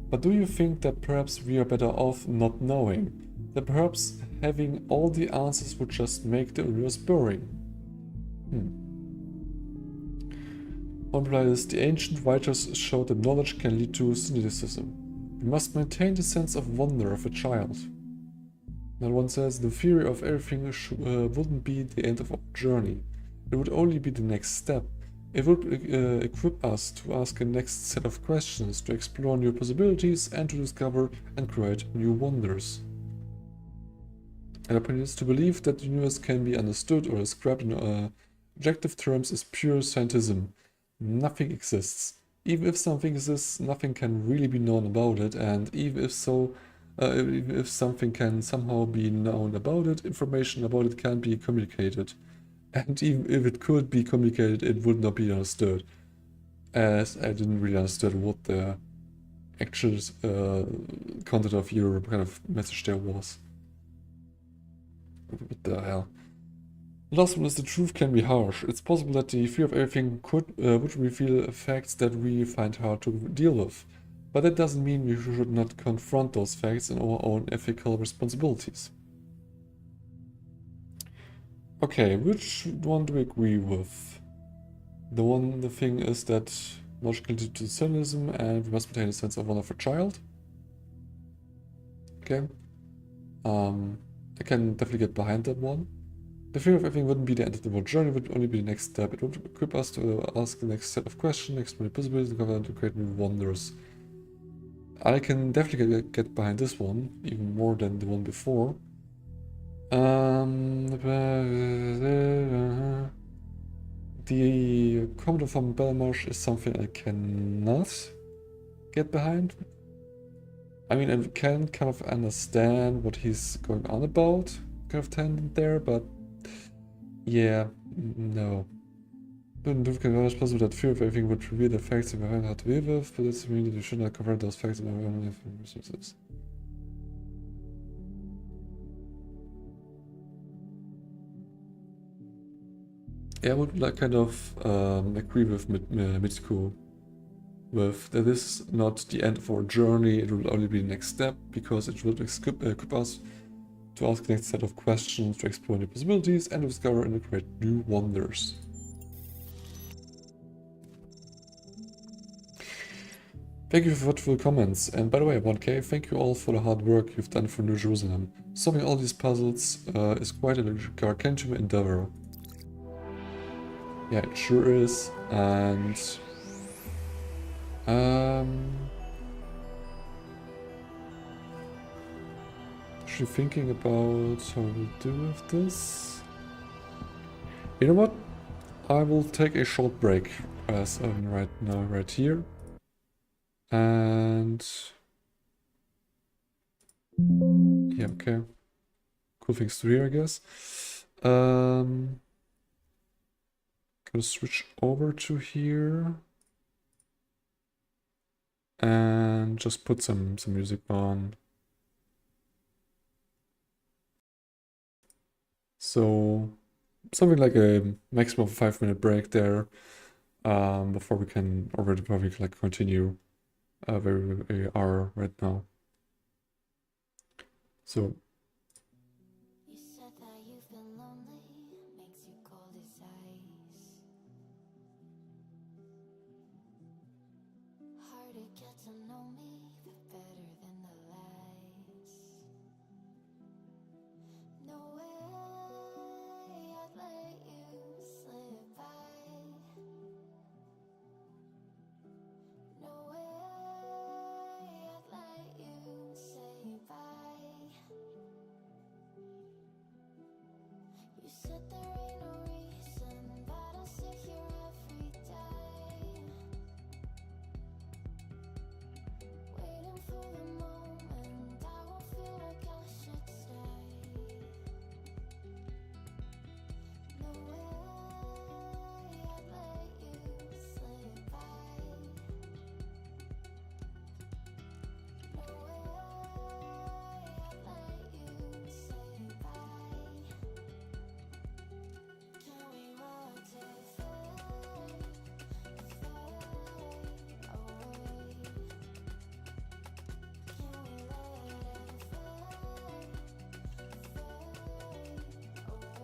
but do you think that perhaps we are better off not knowing? That perhaps having all the answers would just make the universe boring? One reply is, the ancient writers showed that knowledge can lead to cynicism. We must maintain the sense of wonder of a child. Another one says, the theory of everything wouldn't be the end of our journey. It would only be the next step. It would equip us to ask a next set of questions, to explore new possibilities, and to discover and create new wonders. Another point is, to believe that the universe can be understood or described in objective terms is pure scientism. Nothing exists. Even if something exists, nothing can really be known about it, and even if so, if something can somehow be known about it, information about it can be communicated. And even if it could be communicated, it would not be understood. As I didn't really understand what the actual content of your kind of message there was. What the hell? The last one is, the truth can be harsh. It's possible that the fear of everything would reveal facts that we find hard to deal with. But that doesn't mean we should not confront those facts in our own ethical responsibilities. Okay, which one do we agree with? The thing is that knowledge can lead to cynicism and we must maintain a sense of wonder for a child. Okay. I can definitely get behind that one. The fear of everything wouldn't be the end of the world journey, it would only be the next step. It would equip us to ask the next set of questions, explore the possibilities, and to create new wonders. I can definitely get behind this one, even more than the one before. The comment from Belmarsh is something I cannot get behind. I mean, I can kind of understand what he's going on about, kind of tangent there, but yeah, no. It's possible that fear of everything would reveal the facts we haven't had to deal with, but that's mean that we should not cover those facts in our own resources. Yeah, I would like kind of agree with Mitsuko with that this is not the end of our journey, it will only be the next step, because it will equip us to ask the next set of questions, to explore new possibilities, and to discover and create new wonders. Thank you for thoughtful comments, and by the way, 1K, thank you all for the hard work you've done for New Jerusalem. Solving all these puzzles is quite a gargantuan endeavor. Yeah, it sure is, and actually thinking about how we'll do with this. You know what? I will take a short break as I'm right now, right here. And yeah, okay. Cool things to hear, I guess. Gonna switch over to here. And just put some music on. So something like a maximum of 5-minute break there, before we can like continue where we are right now. So You said that you've been lonely, makes you cold as ice. Hard to get to know me, but better than the lies. No way I'd let you slip by. No way I'd let you say bye. You said there ain't no reason, but I sit here every day, waiting for the moment I won't feel like I should stay. No way I'd let you slip by. No way I'd let you say bye. Can we watch it fade, fade away? Can we let it fade, fade away?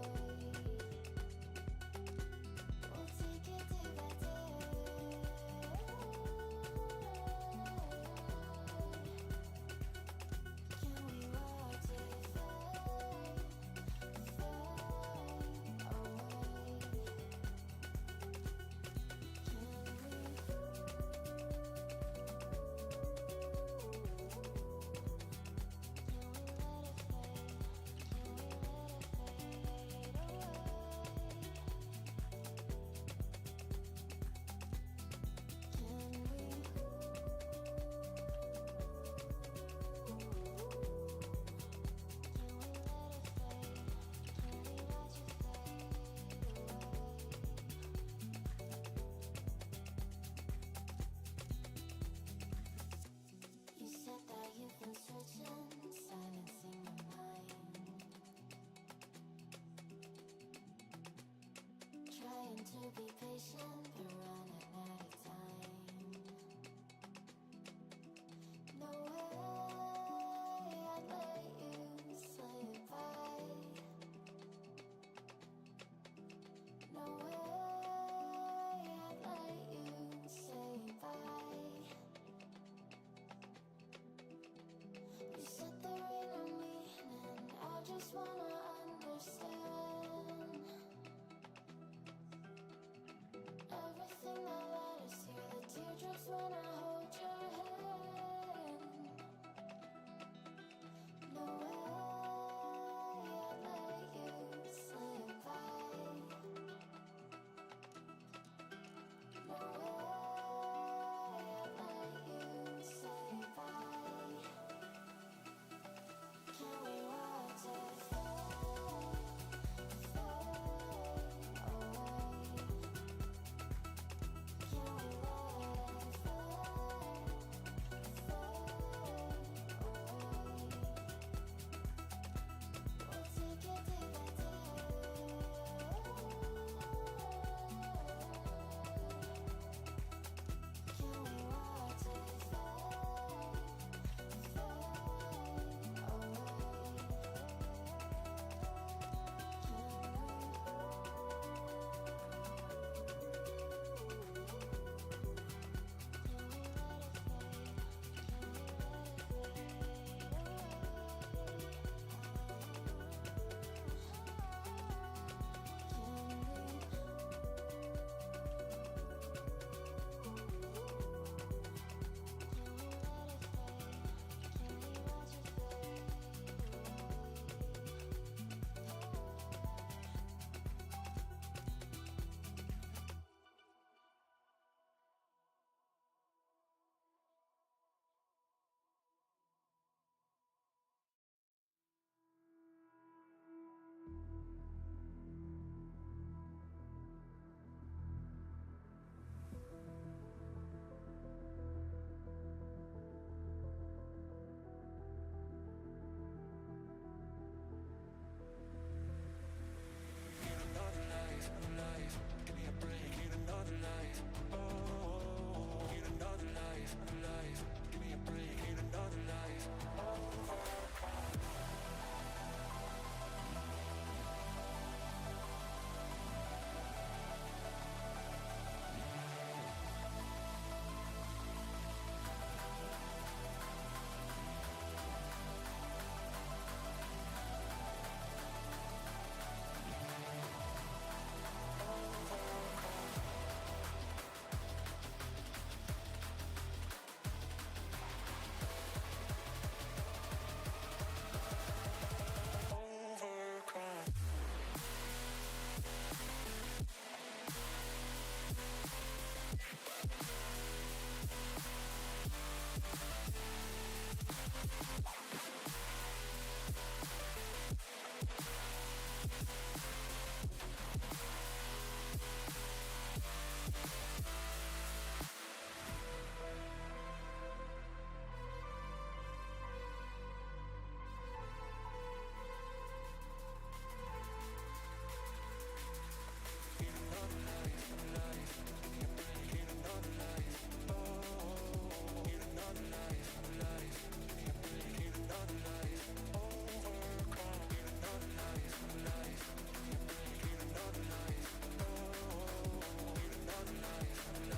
We'll take it day by day. Can we watch it fade, fade away? You said that you've been searching, silencing your mind, trying to be patient, but running out of time. No way I'd let you slip by. No way I'd let you say bye. You said there ain't no meaning, I just wanna understand everything that led us here, the teardrops when I hold your hand. No way I'd let you slip by. No way I'd let you say bye. Can we watch it fade, fade away? Can we let it fade,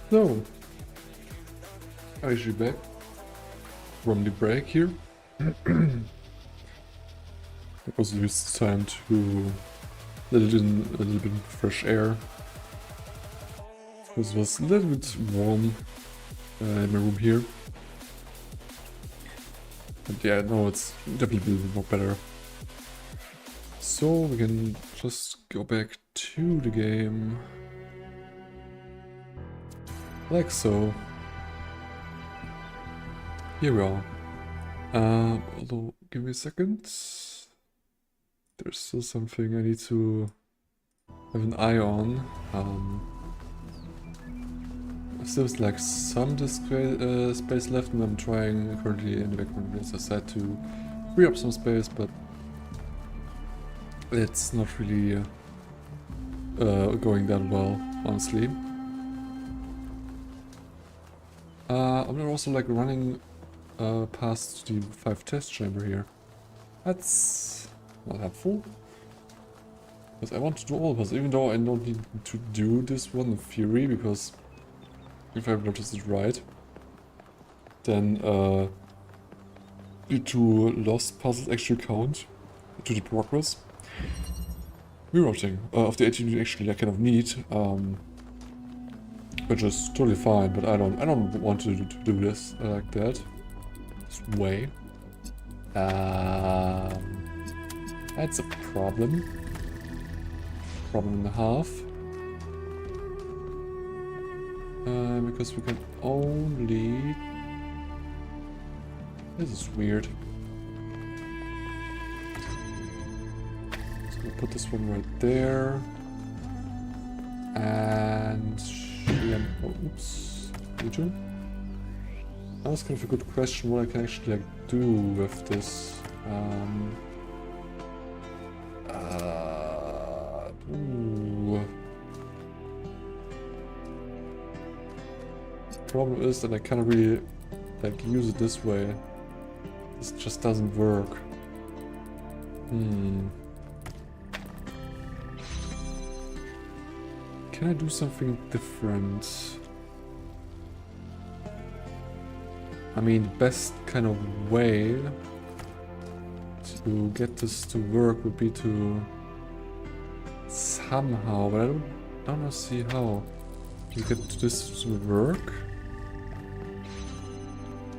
So, I'm actually back from the break here. I also used time to let it in a little bit of fresh air. It was a little bit warm in my room here. But yeah, no, it's definitely a little bit more better. So we can just go back to the game. Like so. Here we are. Although, give me a second. There's still something I need to have an eye on. Still like some disk space left, and I'm trying currently in the background, as I said, to free up some space, but it's not really going that well, honestly. I'm also like running past the 5 test chamber here. That's not helpful. Because I want to do all of us, even though I don't need to do this one in theory, because if I've noticed it right, then the 2 lost puzzles actually count to the progress. Rerouting of the 18 actually I kind of need, which is totally fine, but I don't want to do this like that. This way. That's a problem. Problem and a half. Because we can only... This is weird. So we'll put this one right there. And... Oh, oops. YouTube? That's kind of a good question what I can actually like do with this. Ooh. Problem is that I can't really like use it this way. This just doesn't work. Can I do something different? I mean, the best kind of way to get this to work would be to somehow, but I don't see how to get this to work.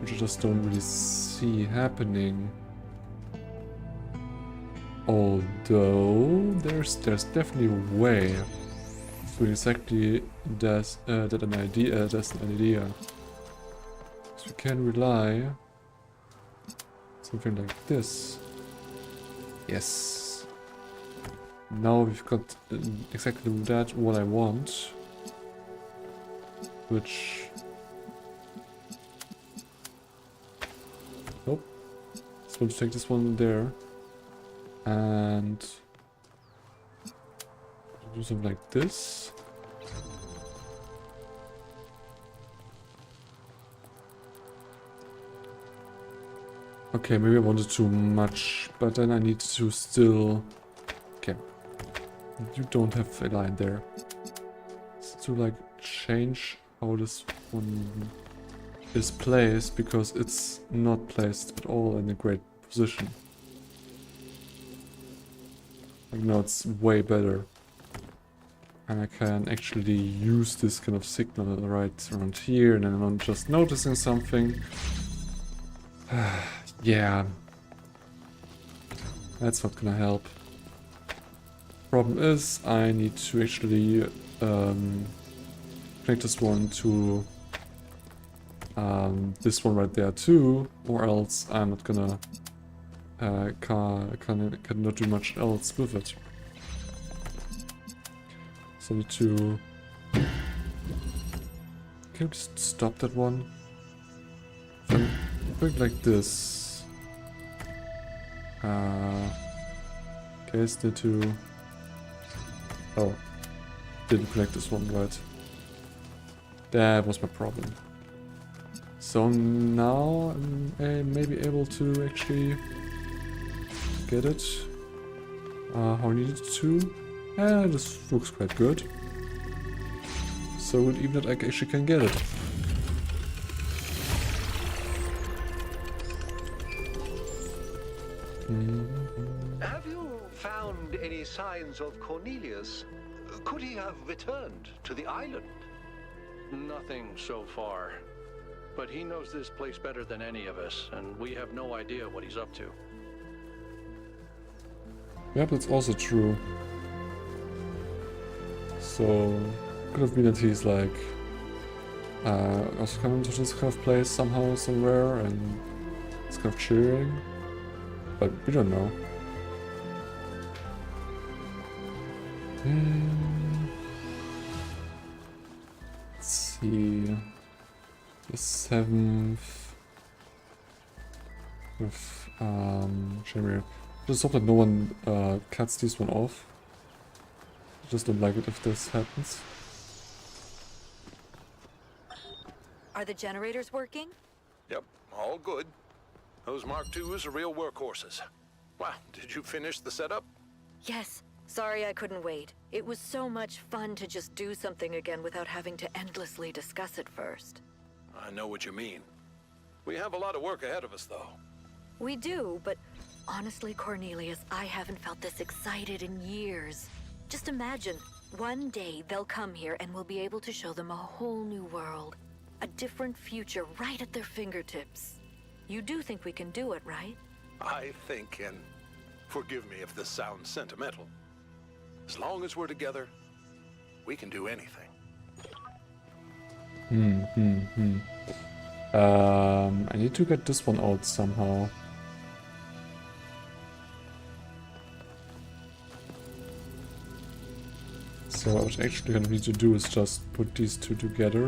Which I just don't really see happening. Although there's definitely a way to exactly that's an idea. So we can rely something like this. Yes. Now we've got exactly that what I want, which. Nope. Just want to take this one there and do something like this. Okay, maybe I wanted too much, but then I need to still... Okay. You don't have a line there. Just to like change how this one is placed, because it's not placed at all in a great position. Like now it's way better. And I can actually use this kind of signal right around here, and then I'm just noticing something. Yeah. That's not gonna help. Problem is, I need to actually connect this one to this one right there too, or else I'm not gonna cannot do much else with it. So I need to... Can you just stop that one? If I'm going like this. Okay, still to... Oh. Didn't connect this one right. That was my problem. So now I may be able to actually get it how I needed to. Yeah, this looks quite good. so good even that I actually can get it. Have you found any signs of Cornelius? Could he have returned to the island? Nothing so far. But he knows this place better than any of us, and we have no idea what he's up to. Yep, that's also true. So, could have been that he's like also coming to this kind of place somehow, somewhere, and it's kind of cheering. But we don't know. Let's see. The 7th with January. Just hope that no one cuts this one off. Just don't like it if this happens. Are the generators working? Yep, all good. Those Mark IIs are real workhorses. Wow, did you finish the setup? Yes. Sorry I couldn't wait. It was so much fun to just do something again without having to endlessly discuss it first. I know what you mean. We have a lot of work ahead of us, though. We do, but honestly, Cornelius, I haven't felt this excited in years. Just imagine, one day they'll come here and we'll be able to show them a whole new world. A different future right at their fingertips. You do think we can do it, right? I think, and forgive me if this sounds sentimental, as long as we're together, we can do anything. I need to get this one out somehow. So what I'm actually gonna need to do is just put these two together.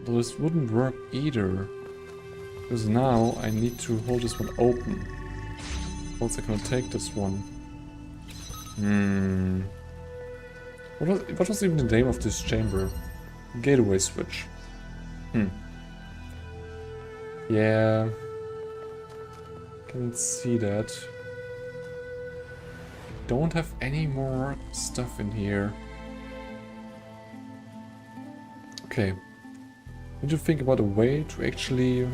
Though this wouldn't work either. Because now I need to hold this one open. Also I can take this one. What was even the name of this chamber? Gateway switch. Yeah. Can't see that. Don't have any more stuff in here. Okay. Need to think about a way to actually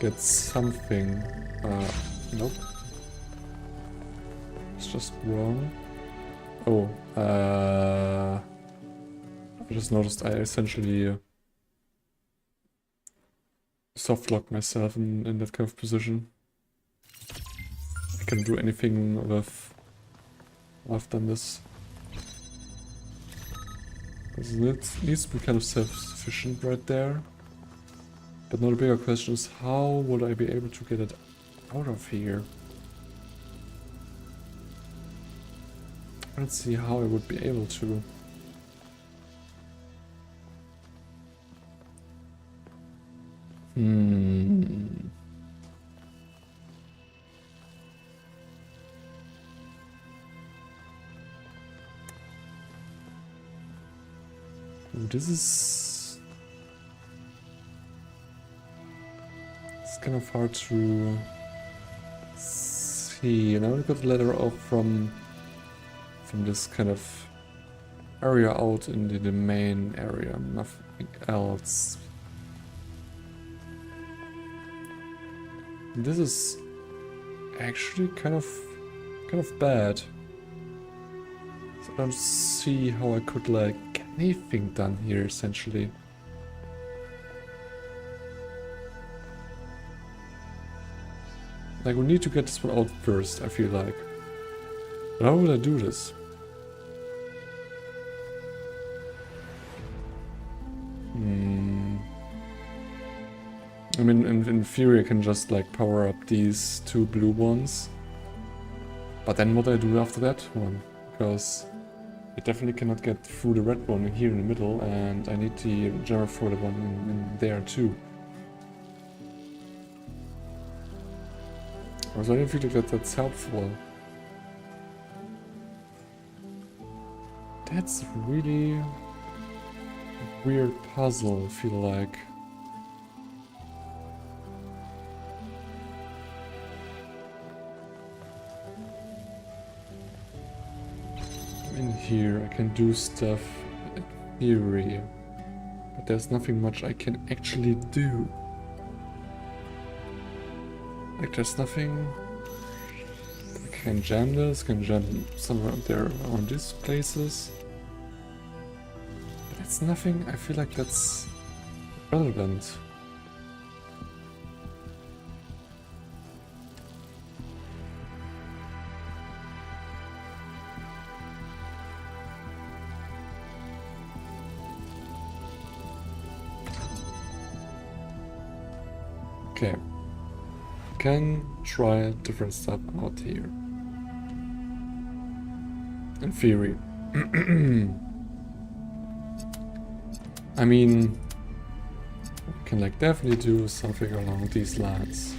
get something. Nope. It's just wrong. Oh, I just noticed I essentially soft lock myself in that kind of position. I can't do anything with I've done this. Because it needs to be kind of self-sufficient right there. But now the bigger question is, how would I be able to get it out of here? Let's see how I would be able to. This is... It's kind of hard to see. Now we got a letter off from this kind of area out into the main area, nothing else. This is actually kind of bad. So I don't see how I could like get anything done here essentially. Like we need to get this one out first, I feel like. But how would I do this? I mean, in theory I can just like power up these two blue ones. But then what do I do after that one? Because I definitely cannot get through the red one here in the middle, and I need the general for the one in there too. So I don't feel like that's helpful. That's really a weird puzzle, I feel like. In in here. I can do stuff in theory. But there's nothing much I can actually do. Like there's nothing... I can jam this, can jam somewhere up there around these places. But it's nothing, I feel like that's relevant. Okay, can try different stuff out here. In theory. I mean, I can like definitely do something along these lines.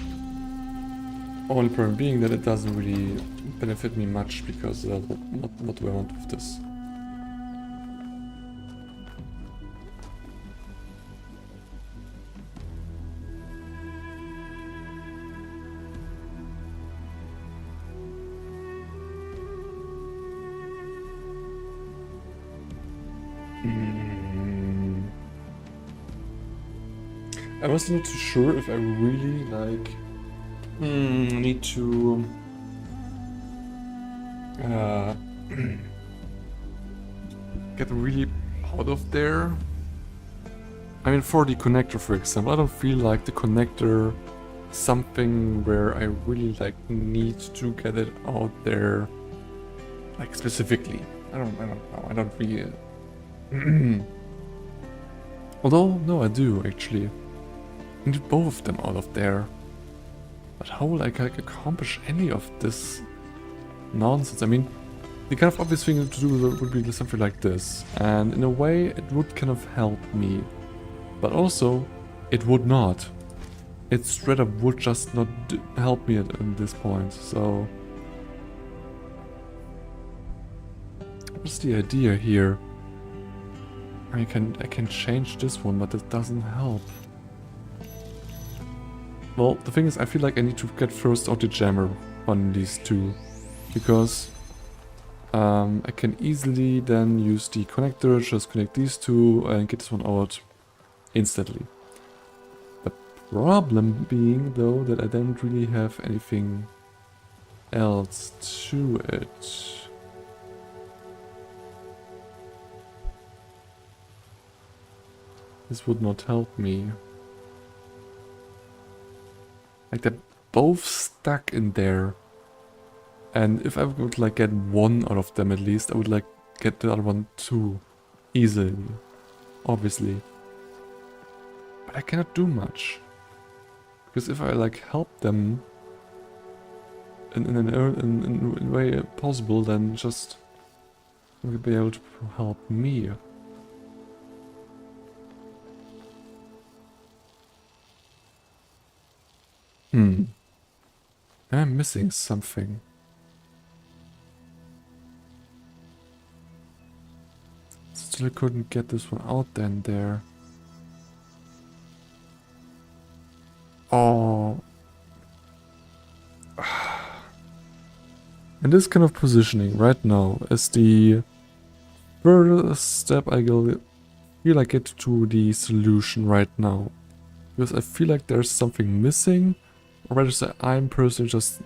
Only problem being that it doesn't really benefit me much because what do I want with this? I was not too sure if I really like need to get really out of there. I mean, for the connector, for example, I don't feel like the connector is something where I really like need to get it out there, like specifically. I don't know. I don't really. Although, no, I do actually. I need both of them out of there. But how will I like accomplish any of this nonsense? I mean, the kind of obvious thing to do would be something like this. And in a way, it would kind of help me. But also, it would not. It straight up would just not help me at this point. So, what's the idea here? I can change this one, but it doesn't help. Well, the thing is, I feel like I need to get first out the jammer on these two, because I can easily then use the connector, just connect these two and get this one out instantly. The problem being, though, that I don't really have anything else to it. This would not help me. Like, they're both stuck in there. And if I would like get one out of them at least, I would like get the other one too. Easily. Obviously. But I cannot do much. Because if I like help them in a way possible, then just will be able to help me. I'm missing something. Still couldn't get this one out then there. Oh. And this kind of positioning right now is the first step I feel like get to the solution right now. Because I feel like there's something missing. Or rather say, I'm personally just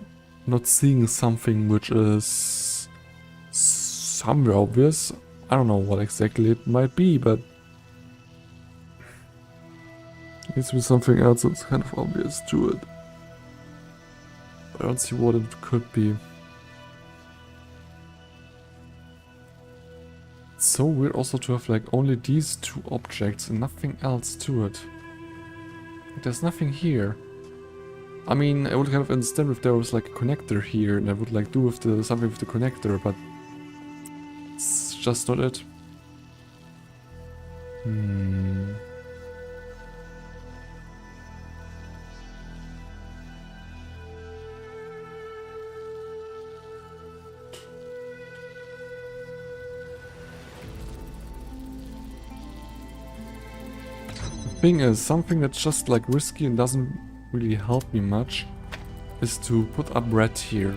not seeing something which is somewhere obvious. I don't know what exactly it might be, but it needs to be something else that's kind of obvious to it. I don't see what it could be. It's so weird also to have like only these two objects and nothing else to it. There's nothing here. I mean, I would kind of understand if there was like a connector here and I would like do with something with the connector, but it's just not it. The thing is, something that's just like risky and doesn't really help me much is to put up red here.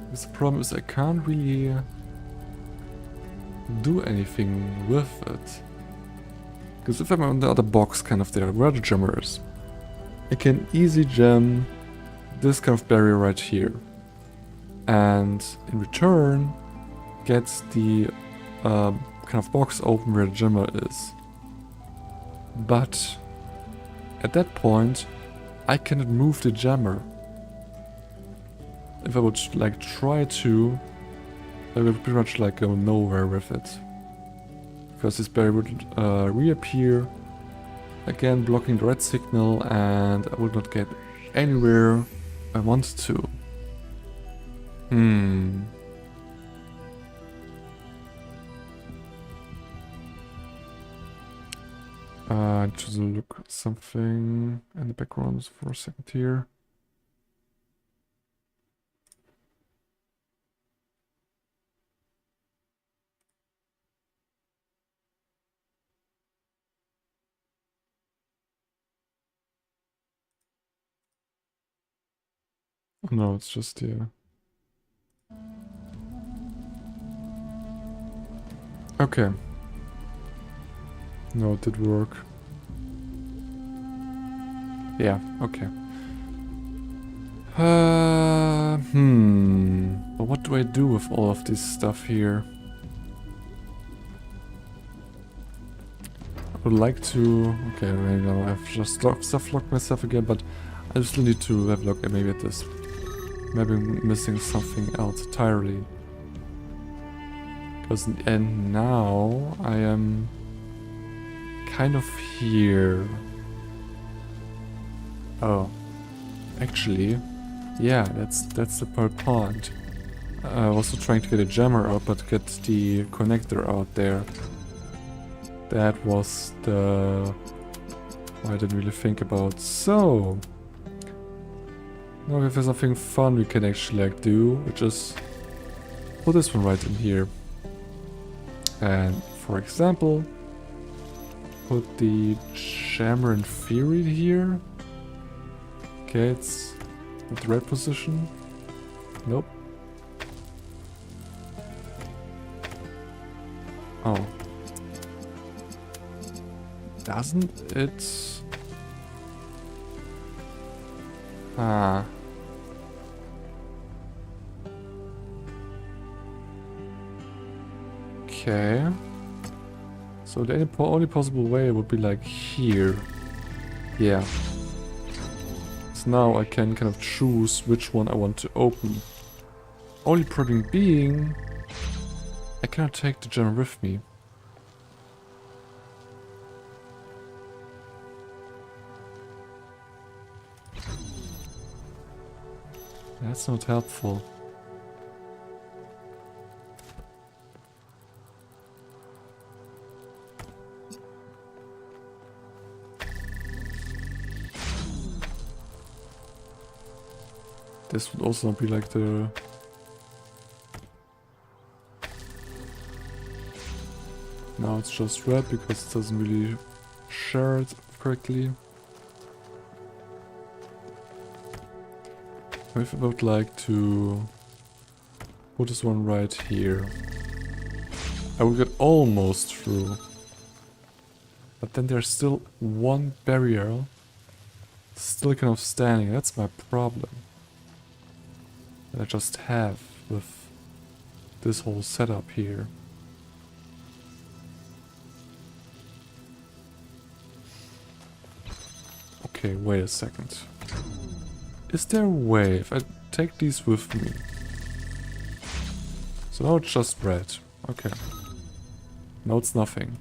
Because the problem is I can't really do anything with it. Because if I'm on the other box kind of there, where the jammer is, I can easily jam this kind of barrier right here. And in return, get the kind of box open where the jammer is. But at that point, I cannot move the jammer. If I would like try to, I would pretty much like go nowhere with it. Because this barrier would reappear, again blocking the red signal, and I would not get anywhere I want to. Just look at something in the background for a second here. No, it's just here. Okay. No, it did work. Yeah, okay. But what do I do with all of this stuff here? I would like to... Okay, maybe now I've just soft locked myself again, but I still need to have a look at maybe at this. Maybe I'm missing something else entirely. Because in the end now I am kind of here. Oh, actually, yeah, that's the point. I was also trying to get a jammer out, but get the connector out there. That was the... I didn't really think about. So, now if there's something fun we can actually like do, which is put this one right in here. And for example, put the jammer in theory here. Okay, it's at the right position. Nope. Oh. Doesn't it? Ah. Okay. So the only possible way would be like here. Yeah. So now I can kind of choose which one I want to open. Only problem being, I cannot take the jammer with me. That's not helpful. This would also not be like the... Now it's just red because it doesn't really share it correctly. If I would like to put this one right here, I will get almost through. But then there's still one barrier still kind of standing. That's my problem that I just have with this whole setup here. Okay, wait a second. Is there a way if I take these with me? So now it's just red. Okay. Now it's nothing.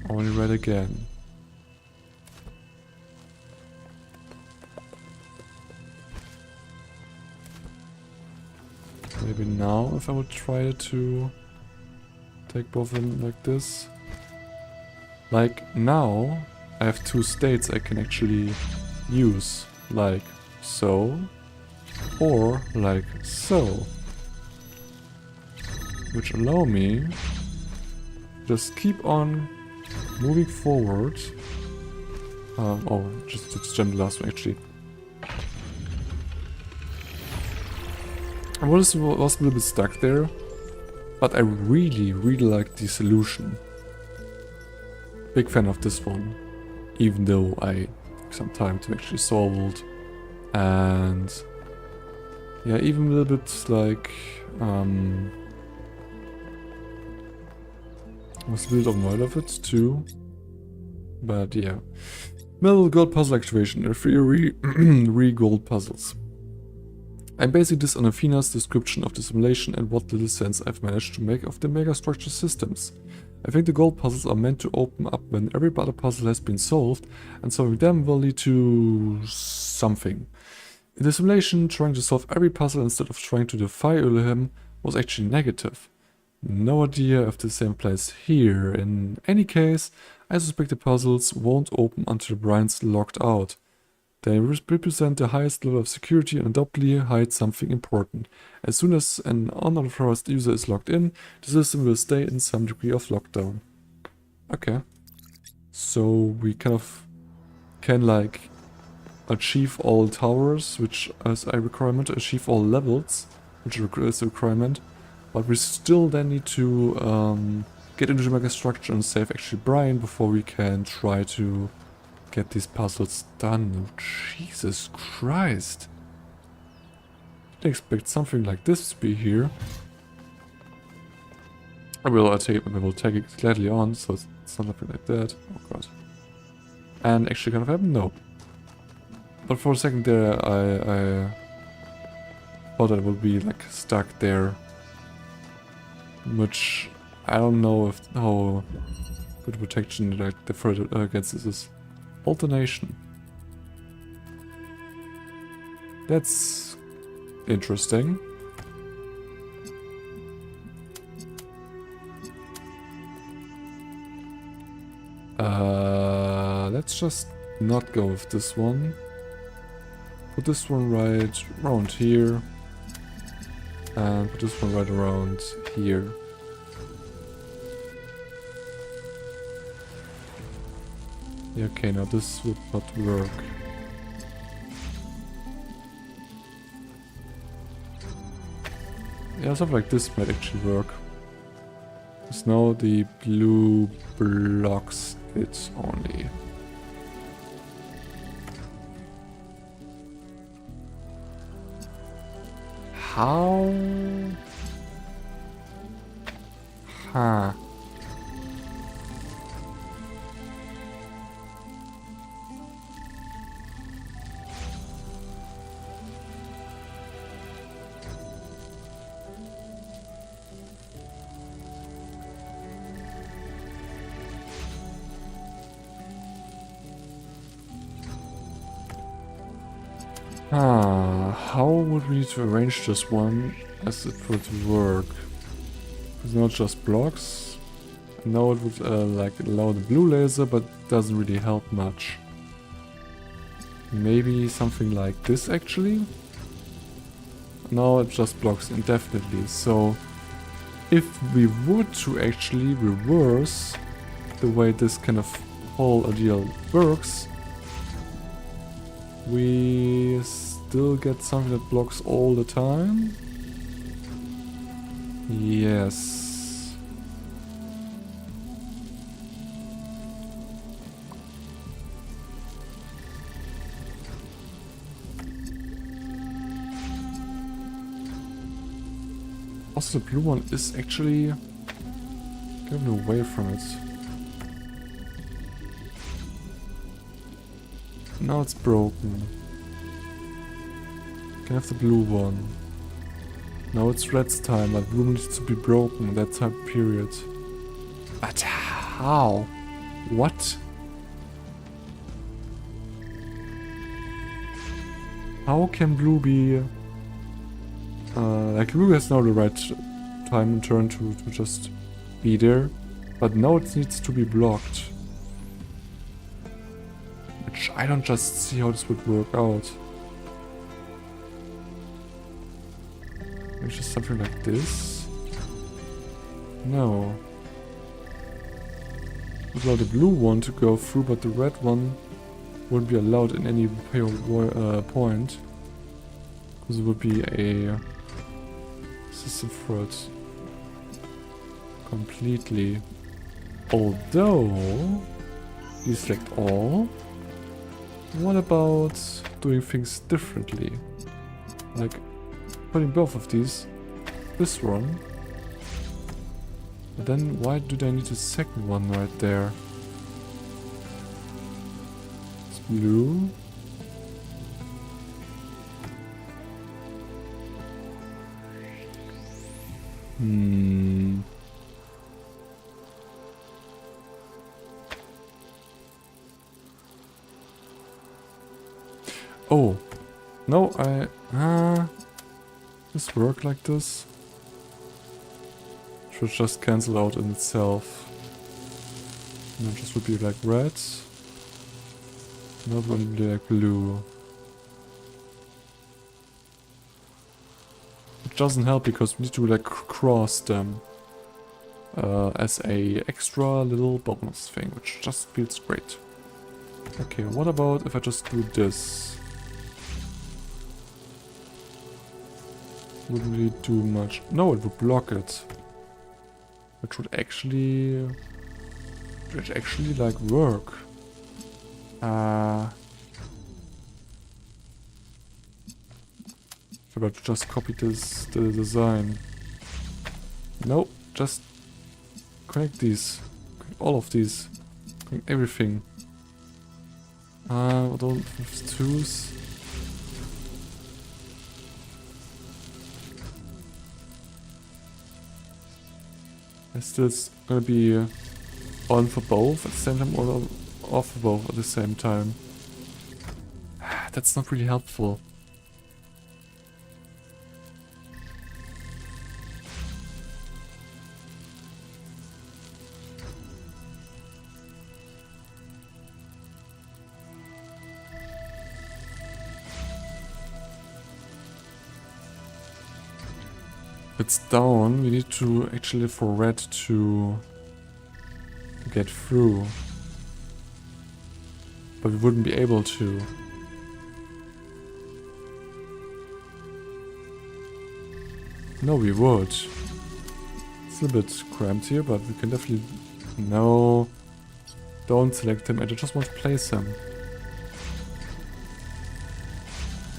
Only red again. Maybe now if I would try to take both of them like this. Like now I have two states I can actually use. Like so, or like so, which allow me just keep on moving forward. Oh, just jump the last one actually. I was a little bit stuck there, But I really, really like the solution. Big fan of this one. Even though I took some time to actually solve it. And yeah, even a little bit like was a bit annoyed of it too. But yeah. Middle gold puzzle activation and 3 gold puzzles. I'm basing this on Athena's description of the simulation and what little sense I've managed to make of the megastructure systems. I think the gold puzzles are meant to open up when every other puzzle has been solved, and solving them will lead to something. In the simulation, trying to solve every puzzle instead of trying to defy Elohim was actually negative. No idea if the same place here. In any case, I suspect the puzzles won't open until Brian's logged out. They represent the highest level of security and undoubtedly hide something important. As soon as an unauthorized user is logged in, the system will stay in some degree of lockdown. Okay. So we kind of can like achieve all towers, which is a requirement, achieve all levels, which is a requirement, but we still then need to get into the megastructure and save actually Brian before we can try to get these puzzles done. Oh, Jesus Christ. Didn't expect something like this to be here. I will take it gladly on, so it's not nothing like that. Oh god. And actually kind of happen? No. But for a second there I thought I would be like stuck there. Which I don't know if how good protection like the further against this is. Alternation. That's interesting. Let's just not go with this one. Put this one right around here. And put this one right around here. Yeah, okay, now this would not work. Yeah, something like this might actually work. Because now the blue blocks it only. How? Huh. How would we need to arrange this one as it would work? It's not just blocks. Now it would like allow the blue laser, but doesn't really help much. Maybe something like this actually? Now it just blocks indefinitely. So if we were to actually reverse the way this kind of whole ideal works, we still get something that blocks all the time? Yes. Also, the blue one is actually getting away from it. Now it's broken. Can have the blue one. Now it's red's time, but blue needs to be broken in that time period. But how? What? How can blue be... like blue has now the right time and turn to just be there. But now it needs to be blocked. Which I don't just see how this would work out. Maybe just something like this? No. Would allow the blue one to go through, but the red one wouldn't be allowed in any point. Because it would be a system for it. completely. Although, deselect all. What about doing things differently? Like putting both of these, this one. But then why do they need a second one right there? It's blue. Oh, no, this work like this? Should just cancel out in itself. And then just would be like red. Not would be like blue. It doesn't help because we need to like cross them as a extra little bonus thing, which just feels great. Okay, what about if I just do this? Wouldn't really do much. No, it would block it. Which would actually like work. Forgot to just copy the design. No, just connect these. Connect all of these. Connect everything. I don't have twos. It's still gonna be on for both at the same time or off for both at the same time. That's not really helpful. It's down, we need to actually for red to get through. But we wouldn't be able to. No, we would. It's a bit cramped here, but we can definitely... No. Don't select him, I just want to place him.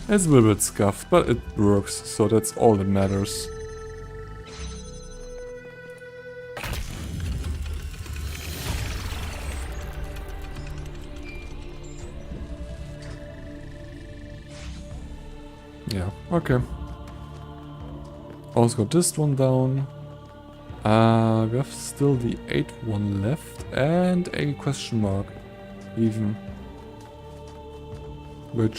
It's a little bit scuffed, but it works, so that's all that matters. Yeah, okay. Also got this one down. We have still the 8 one left and a question mark even. Which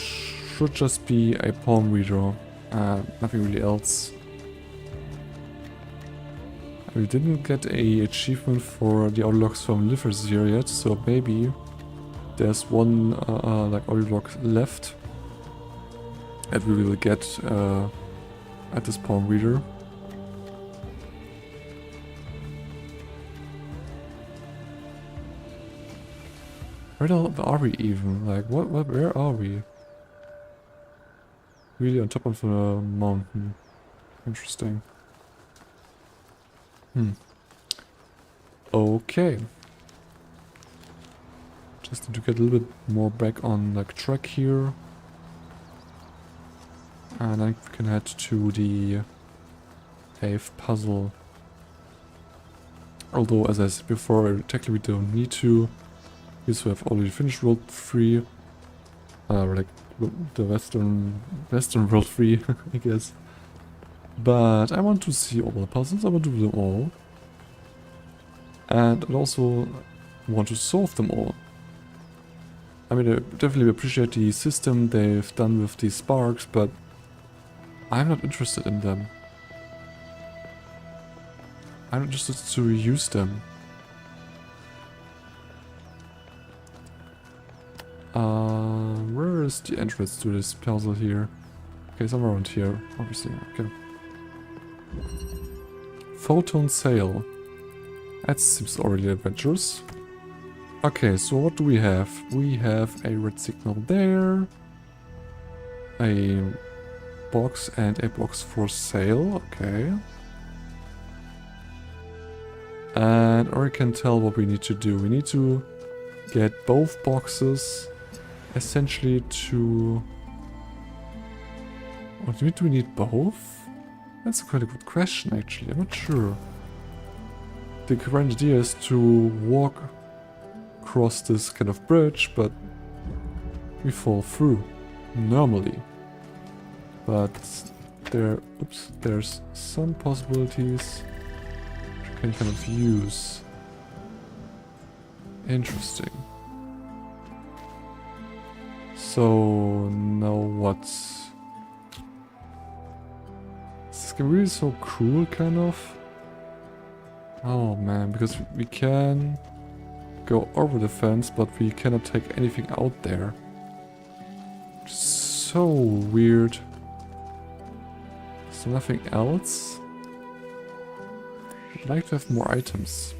should just be a palm reader. Nothing really else. We didn't get a achievement for the audio logs from Liverseer yet, so maybe there's one like audio log left that we will get at this palm reader. Where are we even? Like, where are we? Really on top of a mountain. Interesting. Okay. Just need to get a little bit more back on like track here. And then we can head to the cave puzzle. Although, as I said before, technically we don't need to. Because we have already finished World 3. Like the Western World 3, I guess. But I want to see all the puzzles, I want to do them all. And I also want to solve them all. I mean, I definitely appreciate the system they've done with these sparks, but I'm not interested in them. I'm interested to use them. Where is the entrance to this puzzle here? Okay, somewhere around here, obviously. Okay. Photon sail. That seems already adventurous. Okay, so what do we have? We have a red signal there. A box and a box for sail. Okay. And I can tell what we need to do. We need to get both boxes essentially to... Or do we need both? That's quite a good question actually, I'm not sure. The current idea is to walk across this kind of bridge, but we fall through normally. But there's some possibilities you can kind of use. Interesting. So now what? This is really so cruel, kind of. Oh man, because we can go over the fence, but we cannot take anything out there. So weird. So nothing else? I'd like to have more items.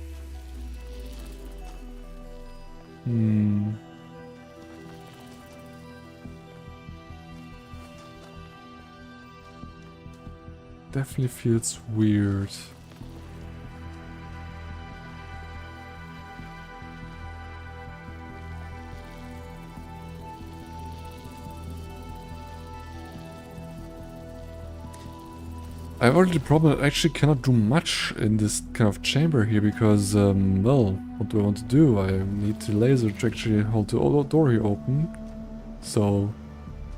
Definitely feels weird. I have already the problem that I actually cannot do much in this kind of chamber here because, well, what do I want to do? I need the laser to actually hold the door here open. So,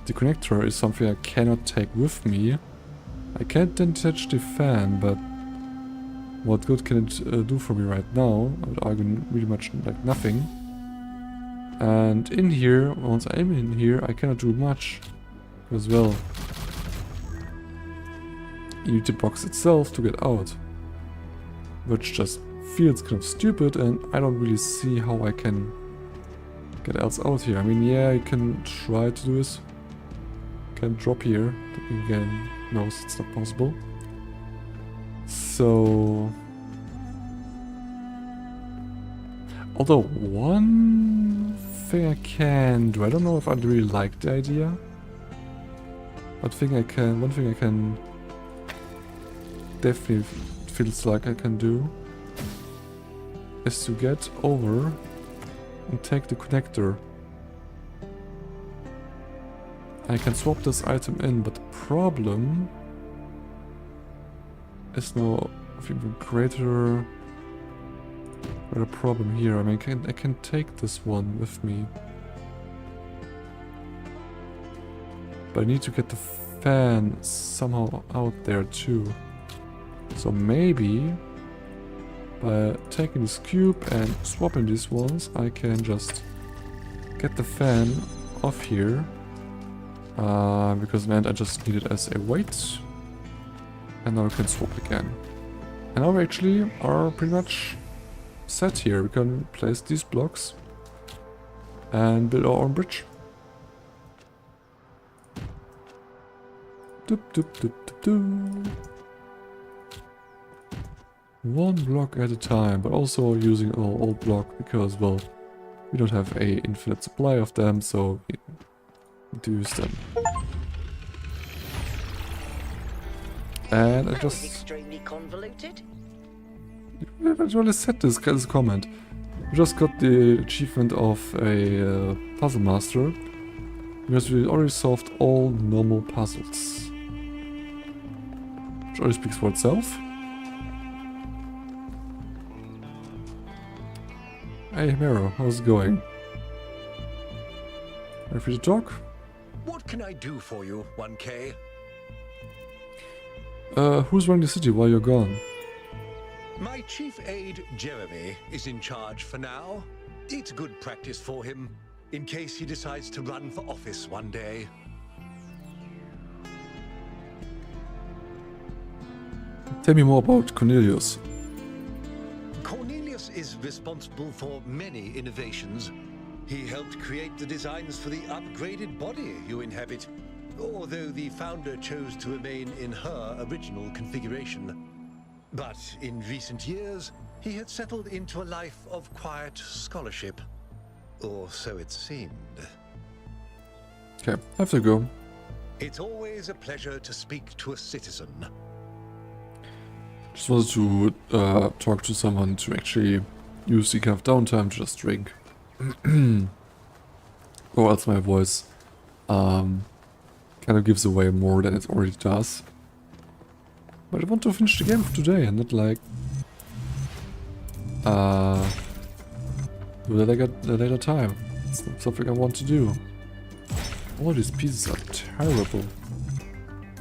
the connector is something I cannot take with me. I can't then touch the fan, but what good can it do for me right now? I would argue really much like nothing. And in here, once I'm in here, I cannot do much as well. You need the box itself to get out, which just feels kind of stupid, and I don't really see how I can get else out here. I mean, yeah, you can try to do this. Can drop here, but again, no, it's not possible. So, although one thing I can do, I don't know if I really like the idea. One thing I can definitely feels like I can do is to get over and take the connector. I can swap this item in, but the problem is now of even greater problem here. I mean, I can take this one with me, but I need to get the fan somehow out there too. So maybe by taking this cube and swapping these ones, I can just get the fan off here. Because in the end I just need it as a weight. And now we can swap again. And now we actually are pretty much set here. We can place these blocks and build our own bridge. Doop, doop, doop, doop, doop. One block at a time, but also using our old block because, well, we don't have a infinite supply of them, so we need to use them. And I just... extremely convoluted. I already said this as a comment. We just got the achievement of a puzzle master because we already solved all normal puzzles. Which already speaks for itself. Hey Mero, how's it going? Are you free to talk? What can I do for you, 1K? Who's running the city while you're gone? My chief aide, Jeremy, is in charge for now. It's good practice for him, in case he decides to run for office one day. Tell me more about Cornelius. Cornelius is responsible for many innovations. He helped create the designs for the upgraded body you inhabit, although the founder chose to remain in her original configuration. But in recent years, he had settled into a life of quiet scholarship. Or so it seemed. Okay, I have to go. It's always a pleasure to speak to a citizen. Just wanted to talk to someone to actually use the kind of downtime to just drink. Or else my voice kind of gives away more than it already does. But I want to finish the game for today and not like do that at a later time. It's not something I want to do. All these pieces are terrible.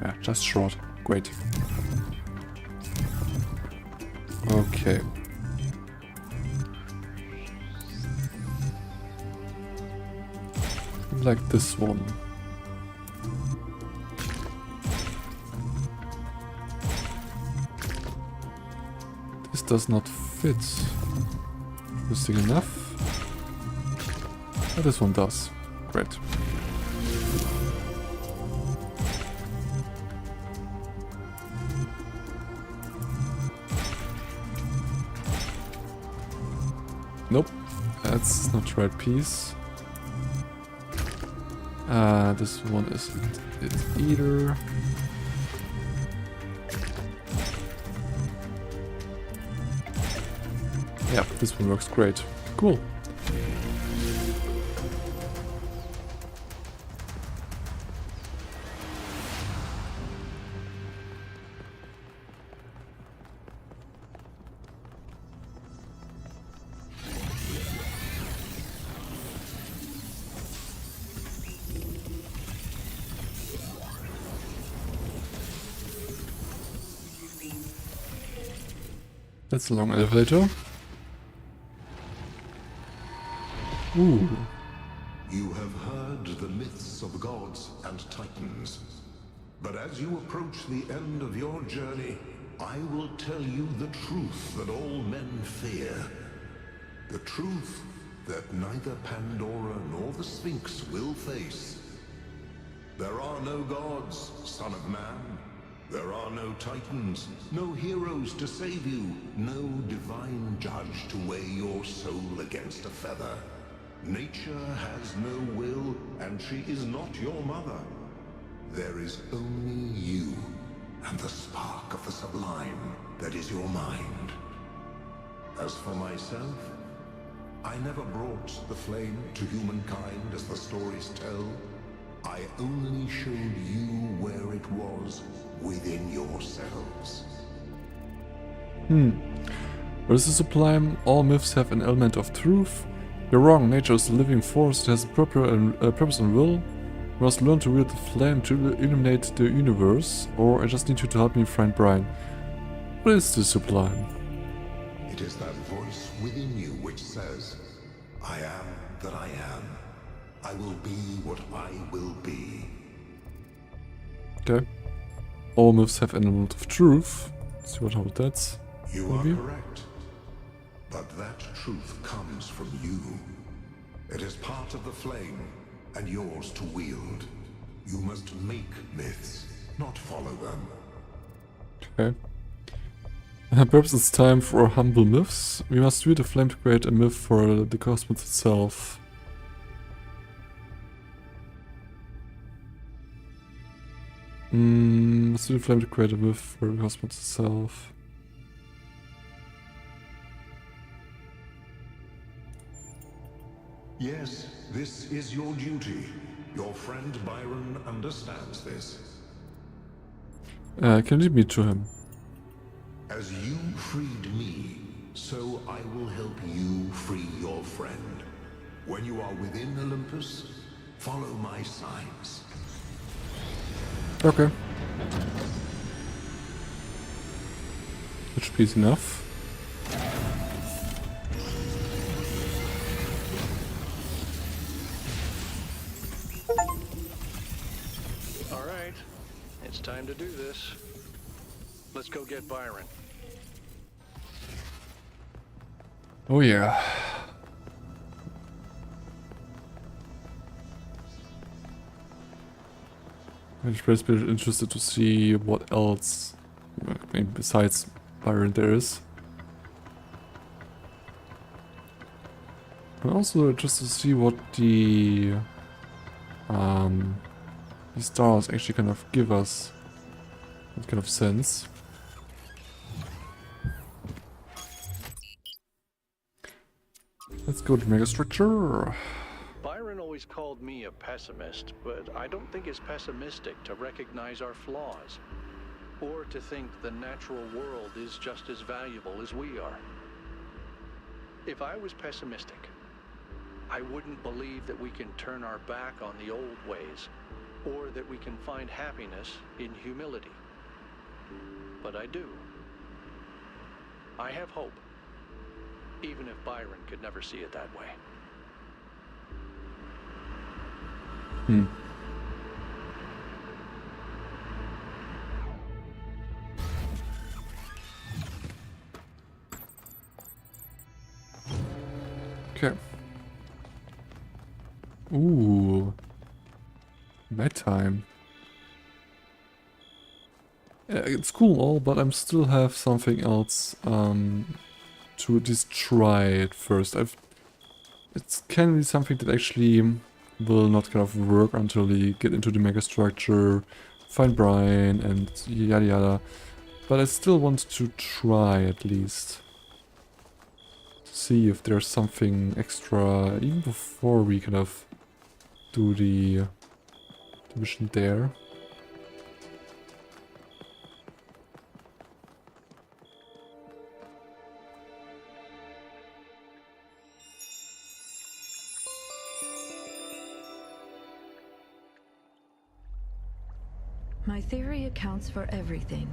Yeah, just short. Great. Okay. Like this one. This does not fit. Interesting enough. Oh, this one does. Great. Nope, that's not the right piece. This one isn't it either. Yeah, this one works great. Cool. That's a long elevator. Ooh. You have heard the myths of gods and titans. But as you approach the end of your journey, I will tell you the truth that all men fear. The truth that neither Pandora nor the Sphinx will face. There are no gods, son of man. There are no titans, no heroes to save you, no divine judge to weigh your soul against a feather. Nature has no will, and she is not your mother. There is only you, and the spark of the sublime that is your mind. As for myself, I never brought the flame to humankind as the stories tell. I only showed you where it was within yourselves. What is the sublime? All myths have an element of truth. You're wrong, nature is a living force that has a purpose and will. You must learn to wield the flame to illuminate the universe, or I just need you to help me find Brian. What is the sublime? It is that voice within you which says, I am that I am. I will be what I will be. Okay. All myths have an element of truth. Let's see how that's. You maybe? are correct. But that truth comes from you. It is part of the flame, and yours to wield. You must make myths, not follow them. Okay. Perhaps it's time for humble myths. We must wield the flame to create a myth for the cosmos itself. Must wield the flame to create a myth for the cosmos itself. Yes, this is your duty. Your friend Byron understands this. Can you lead me to him? As you freed me, so I will help you free your friend. When you are within Olympus, follow my signs. Okay. That should be easy enough. All right, it's time to do this. Let's go get Byron. Oh yeah. I'm just pretty interested to see what else, I mean, besides Byron there is. I'm also interested to see what the stars actually kind of give us. What kind of sense. Let's go to Megastructure. Byron always called me a pessimist, but I don't think it's pessimistic to recognize our flaws, or to think the natural world is just as valuable as we are. If I was pessimistic, I wouldn't believe that we can turn our back on the old ways, or that we can find happiness in humility. But I do. I have hope, even if Byron could never see it that way. Okay. Ooh. Bedtime. Yeah, it's cool and all, but I still have something else to just try it first. It can be something that actually will not kind of work until we get into the megastructure, find Brian and yada yada. But I still want to try at least. See if there's something extra even before we kind of do the mission there. My theory accounts for everything.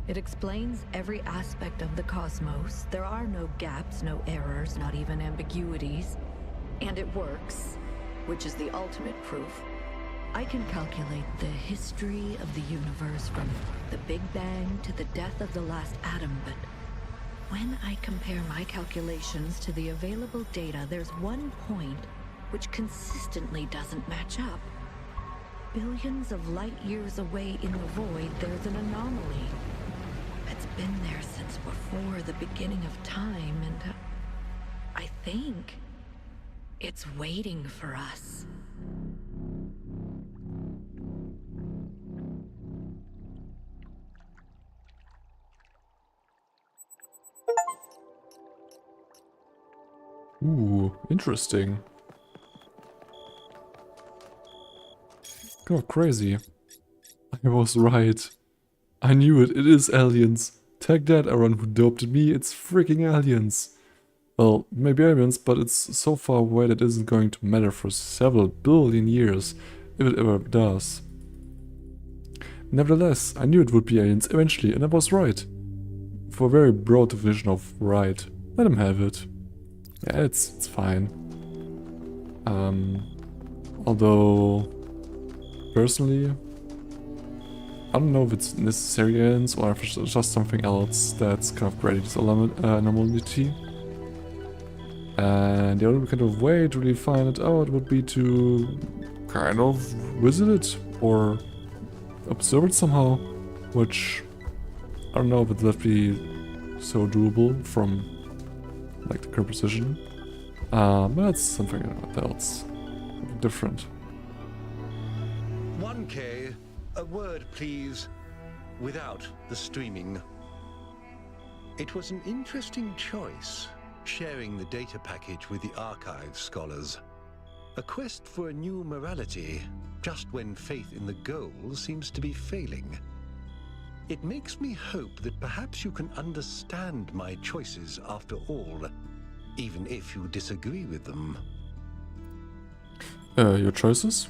It explains every aspect of the cosmos. There are no gaps, no errors, not even ambiguities. And it works, which is the ultimate proof. I can calculate the history of the universe from the Big Bang to the death of the last atom, but when I compare my calculations to the available data, there's one point which consistently doesn't match up. Billions of light years away in the void, there's an anomaly. It's been there since before the beginning of time, and I think it's waiting for us. Ooh, interesting. God, crazy. I was right. I knew it. It is aliens. Take that, everyone who doped me. It's freaking aliens. Well, maybe aliens, but it's so far away that it isn't going to matter for several billion years, if it ever does. Nevertheless, I knew it would be aliens eventually, and I was right. For a very broad definition of right. Let him have it. Yeah, it's fine. Although, personally, I don't know if it's necessary aliens or if it's just something else that's kind of creating this anomaly. And the only kind of way to really find it out would be to kind of visit it or observe it somehow, which I don't know if that'd be so doable from like the current position. But that's something else, different. 1K, a word please, without the streaming. It was an interesting choice, sharing the data package with the archive scholars. A quest for a new morality, just when faith in the goal seems to be failing. It makes me hope that perhaps you can understand my choices after all, even if you disagree with them. Your choices?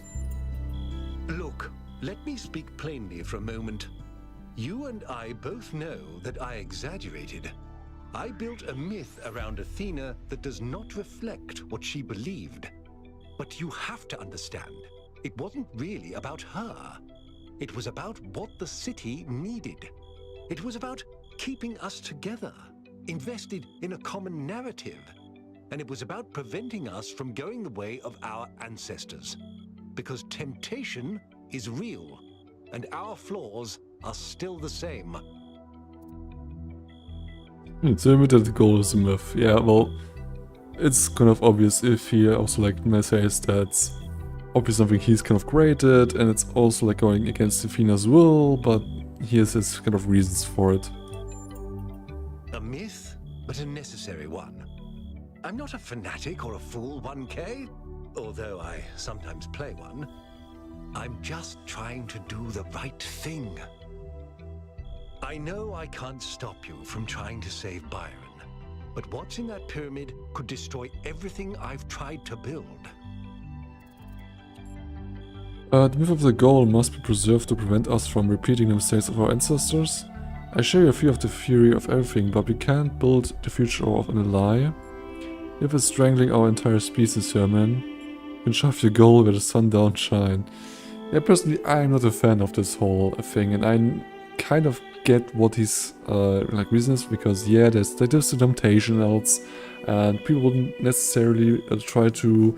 Look, let me speak plainly for a moment. You and I both know that I exaggerated. I built a myth around Athena that does not reflect what she believed. But you have to understand, it wasn't really about her. It was about what the city needed. It was about keeping us together, invested in a common narrative. And it was about preventing us from going the way of our ancestors. Because temptation is real, and our flaws are still the same. It's admitted the goal is a myth. Yeah, well, it's kind of obvious if he also like says that's obviously something he's kind of created, and it's also like going against Athena's will, but he has his kind of reasons for it. A myth, but a necessary one. I'm not a fanatic or a fool, 1K, although I sometimes play one. I'm just trying to do the right thing. I know I can't stop you from trying to save Byron, but what's in that pyramid could destroy everything I've tried to build. The myth of the goal must be preserved to prevent us from repeating the mistakes of our ancestors. I share your fear of the fury of everything, but we can't build the future on a lie. If it's strangling our entire species here, man, you can shove your goal where the sun don't shine. Yeah, personally, I'm not a fan of this whole thing, and I kind of get what his like reasons, because yeah, there's the temptation else, and people wouldn't necessarily try to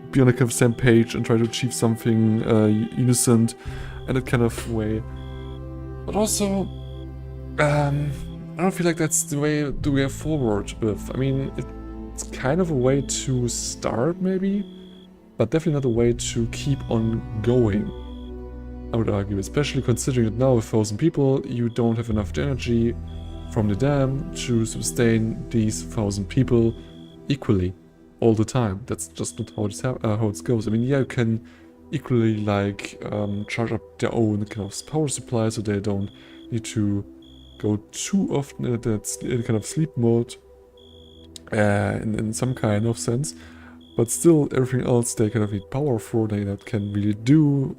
be on a kind of same page and try to achieve something innocent in that kind of way. But also, I don't feel like that's the way to go forward with. I mean, it's kind of a way to start, maybe, but definitely not a way to keep on going, I would argue, especially considering that now with 1,000 people, you don't have enough energy from the dam to sustain these 1,000 people equally all the time. That's just not how it goes. I mean, yeah, you can equally like charge up their own kind of power supply so they don't need to go too often in that kind of sleep mode in some kind of sense, but still everything else they kind of need power for, they that can really do.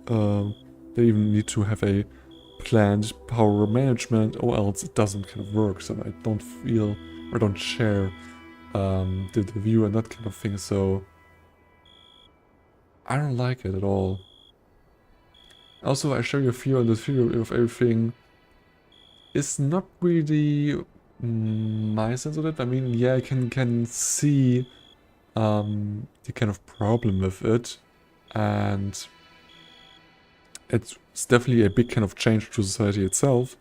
They even need to have a planned power management, or else it doesn't kind of work. So I don't feel or don't share the view and that kind of thing, so I don't like it at all. Also, I share your fear, and the fear of everything is not really my sense of it. I mean, yeah, I can see the kind of problem with it, and it's definitely a big kind of change to society itself,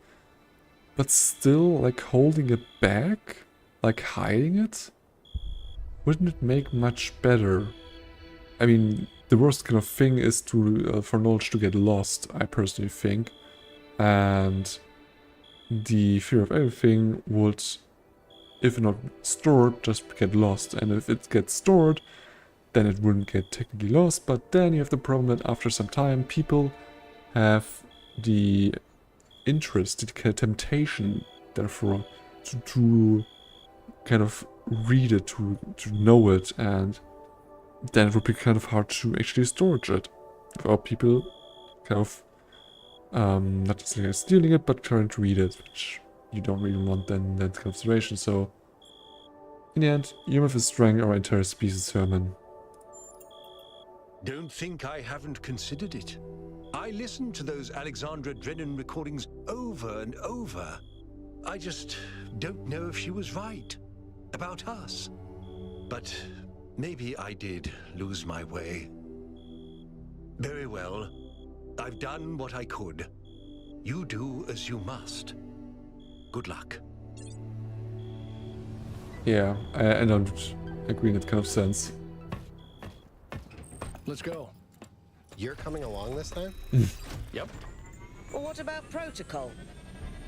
but still, like, holding it back, like hiding it, wouldn't it make much better? I mean, the worst kind of thing is to for knowledge to get lost, I personally think, and the fear of everything would, if not stored, just get lost. And if it gets stored, then it wouldn't get technically lost, but then you have the problem that after some time people have the interest, the temptation, therefore, to kind of read it, to know it, and then it would be kind of hard to actually storage it without people kind of not just like stealing it, but trying to read it, which you don't really want then in that consideration. So in the end, humans is destroying our entire species, Herman. Don't think I haven't considered it. I listened to those Alexandra Drennan recordings over and over. I just don't know if she was right about us. But maybe I did lose my way. Very well. I've done what I could. You do as you must. Good luck. Yeah, I don't agree in that kind of sense. Let's go. You're coming along this time? Yep. Well, what about protocol?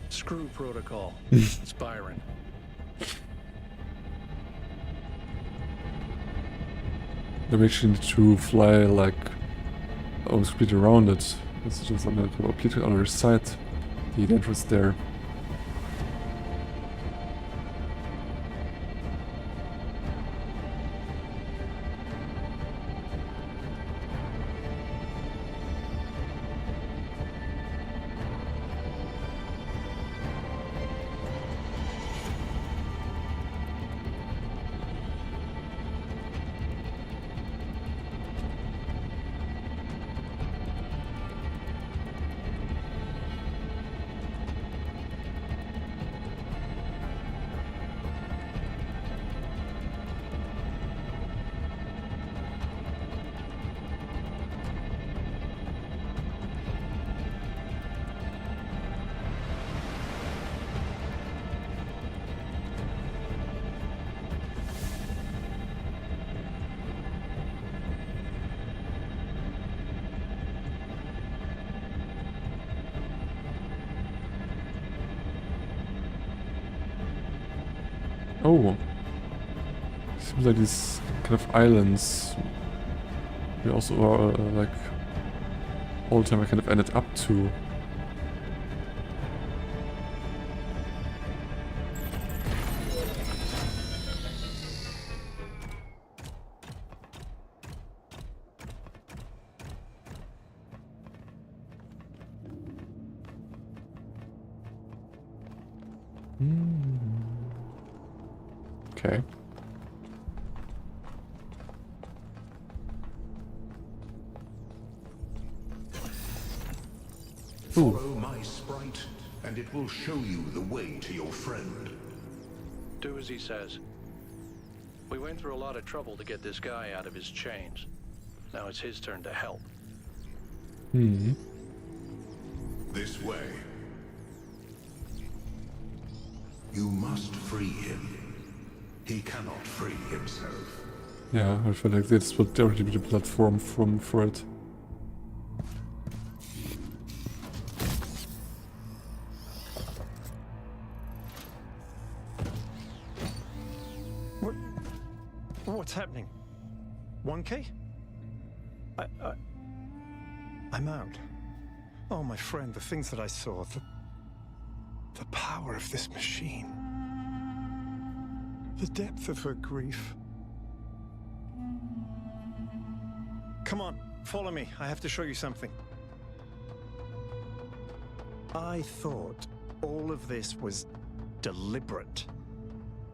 Screw protocol. It's Byron. They actually need to fly like almost completely around it. It's just on the completely other side. The entrance there. Oh, Seems like these kind of islands we also are like all the time I kind of ended up to. Okay. Follow my sprite, and it will show you the way to your friend. Do as he says. We went through a lot of trouble to get this guy out of his chains. Now it's his turn to help. Hmm. This way. You must free him. He cannot free himself. Yeah, I feel like this will definitely be the platform for it. What's happening? 1K? I'm out. Oh, my friend, the things that I saw, the power of this machine. The depth of her grief. Come on, follow me. I have to show you something. I thought all of this was deliberate.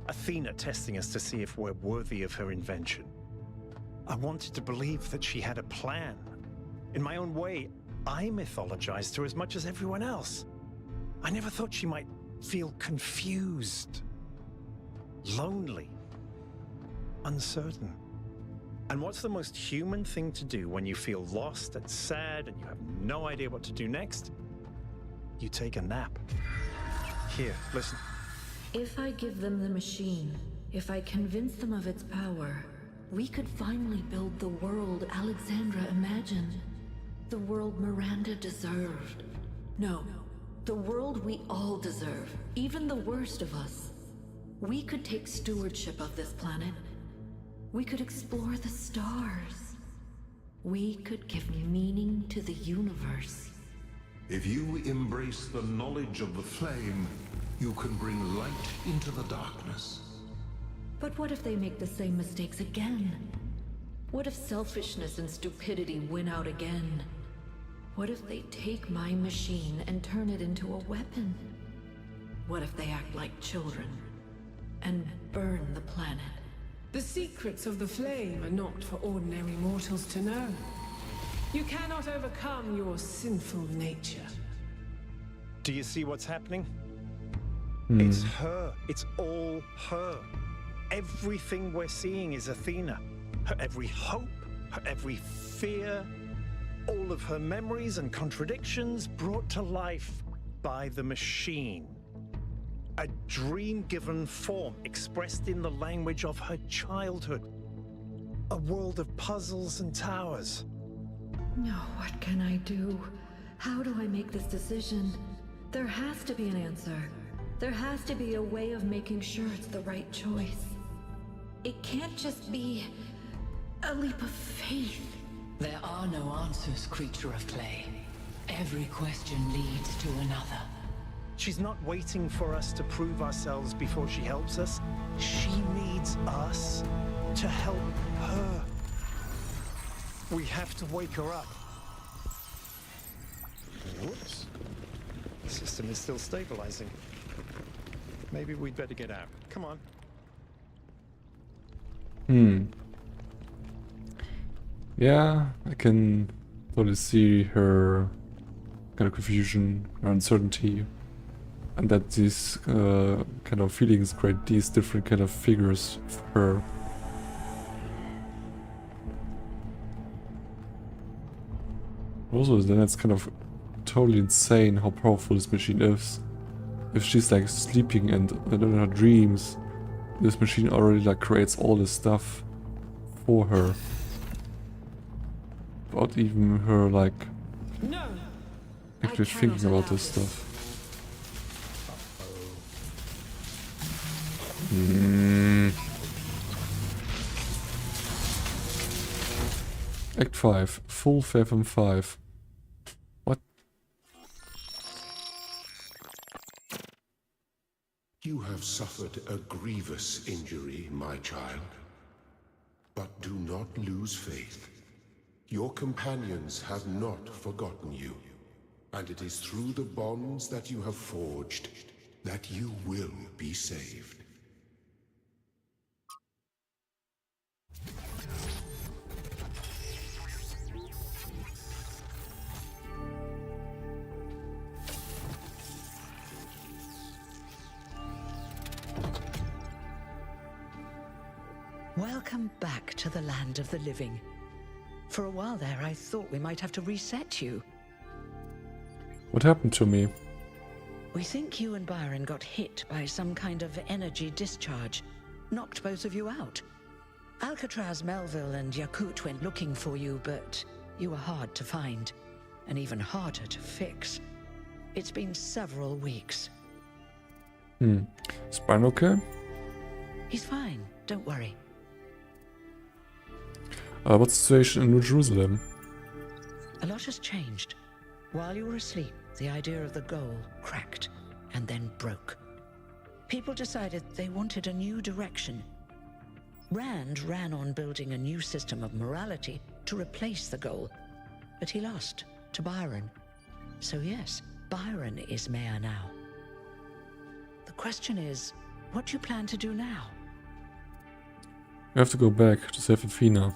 Athena testing us to see if we're worthy of her invention. I wanted to believe that she had a plan. In my own way, I mythologized her as much as everyone else. I never thought she might feel confused, lonely, uncertain. And what's the most human thing to do when you feel lost and sad and you have no idea what to do next? You take a nap. Here, listen. If I give them the machine, if I convince them of its power, we could finally build the world Alexandra imagined. The world Miranda deserved. No, the world we all deserve, even the worst of us. We could take stewardship of this planet. We could explore the stars. We could give meaning to the universe. If you embrace the knowledge of the flame, you can bring light into the darkness. But what if they make the same mistakes again? What if selfishness and stupidity win out again? What if they take my machine and turn it into a weapon? What if they act like children and burn the planet? The secrets of the flame are not for ordinary mortals to know. You cannot overcome your sinful nature. Do you see what's happening? It's her. It's all her. Everything we're seeing is Athena. Her every hope, her every fear, all of her memories and contradictions brought to life by the machine. A dream-given form expressed in the language of her childhood. A world of puzzles and towers. No, what can I do? How do I make this decision? There has to be an answer. There has to be a way of making sure it's the right choice. It can't just be a leap of faith. There are no answers, creature of clay. Every question leads to another. She's not waiting for us to prove ourselves before she helps us. She needs us to help her. We have to wake her up. Whoops. The system is still stabilizing. Maybe we'd better get out. Come on. Yeah, I can totally see her kind of confusion, her uncertainty, and that these kind of feelings create these different kind of figures for her. Also, then it's kind of totally insane how powerful this machine is. If she's like sleeping and in her dreams, this machine already like creates all this stuff for her. Without even her like actually thinking about this stuff. Act 5. Full Fathom 5. What? You have suffered a grievous injury, my child. But do not lose faith. Your companions have not forgotten you. And it is through the bonds that you have forged that you will be saved. Welcome back to the land of the living. For a while there, I thought we might have to reset you. What happened to me? We think you and Byron got hit by some kind of energy discharge. Knocked both of you out. Alcatraz, Melville, and Yakut went looking for you, but you were hard to find. And even harder to fix. It's been several weeks. Is Byron okay? He's fine, don't worry. What's the situation in New Jerusalem? A lot has changed. While you were asleep, the idea of the goal cracked and then broke. People decided they wanted a new direction. Rand ran on building a new system of morality to replace the goal, but he lost to Byron. So yes, Byron is mayor now. The question is, what do you plan to do now? We have to go back to save Athena.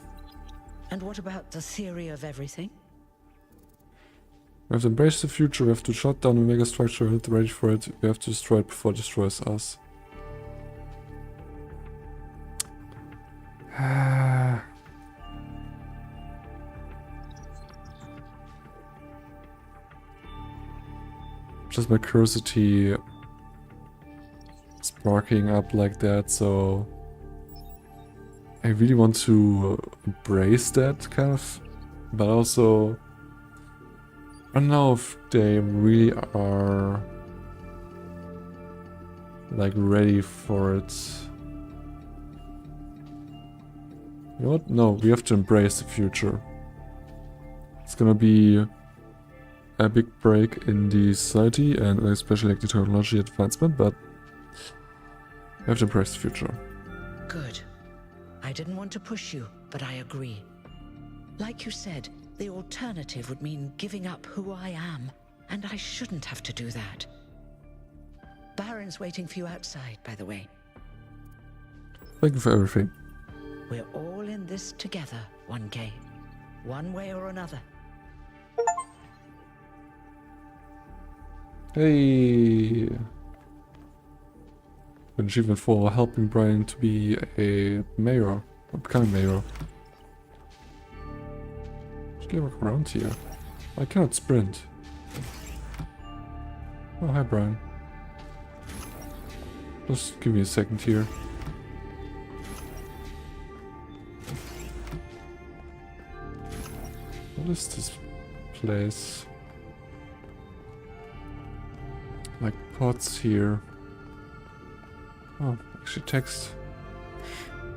And what about the theory of everything? We have to embrace the future, we have to shut down the megastructure, get ready for it, we have to destroy it before it destroys us. Just my curiosity sparking up like that, so I really want to embrace that kind of, but also I don't know if they really are like ready for it. You know what? No, we have to embrace the future. It's gonna be a big break in the society and especially like the technology advancement, but we have to embrace the future. Good. I didn't want to push you, but I agree. Like you said, the alternative would mean giving up who I am, and I shouldn't have to do that. Baron's waiting for you outside, by the way. Thank you for everything. We're all in this together, 1K. One way or another. Hey! An achievement for helping Brian to be a mayor, or becoming mayor. Should I walk around here? I cannot sprint. Oh, hi Brian. Just give me a second here. What is this place? Like pots here. Oh, actually text.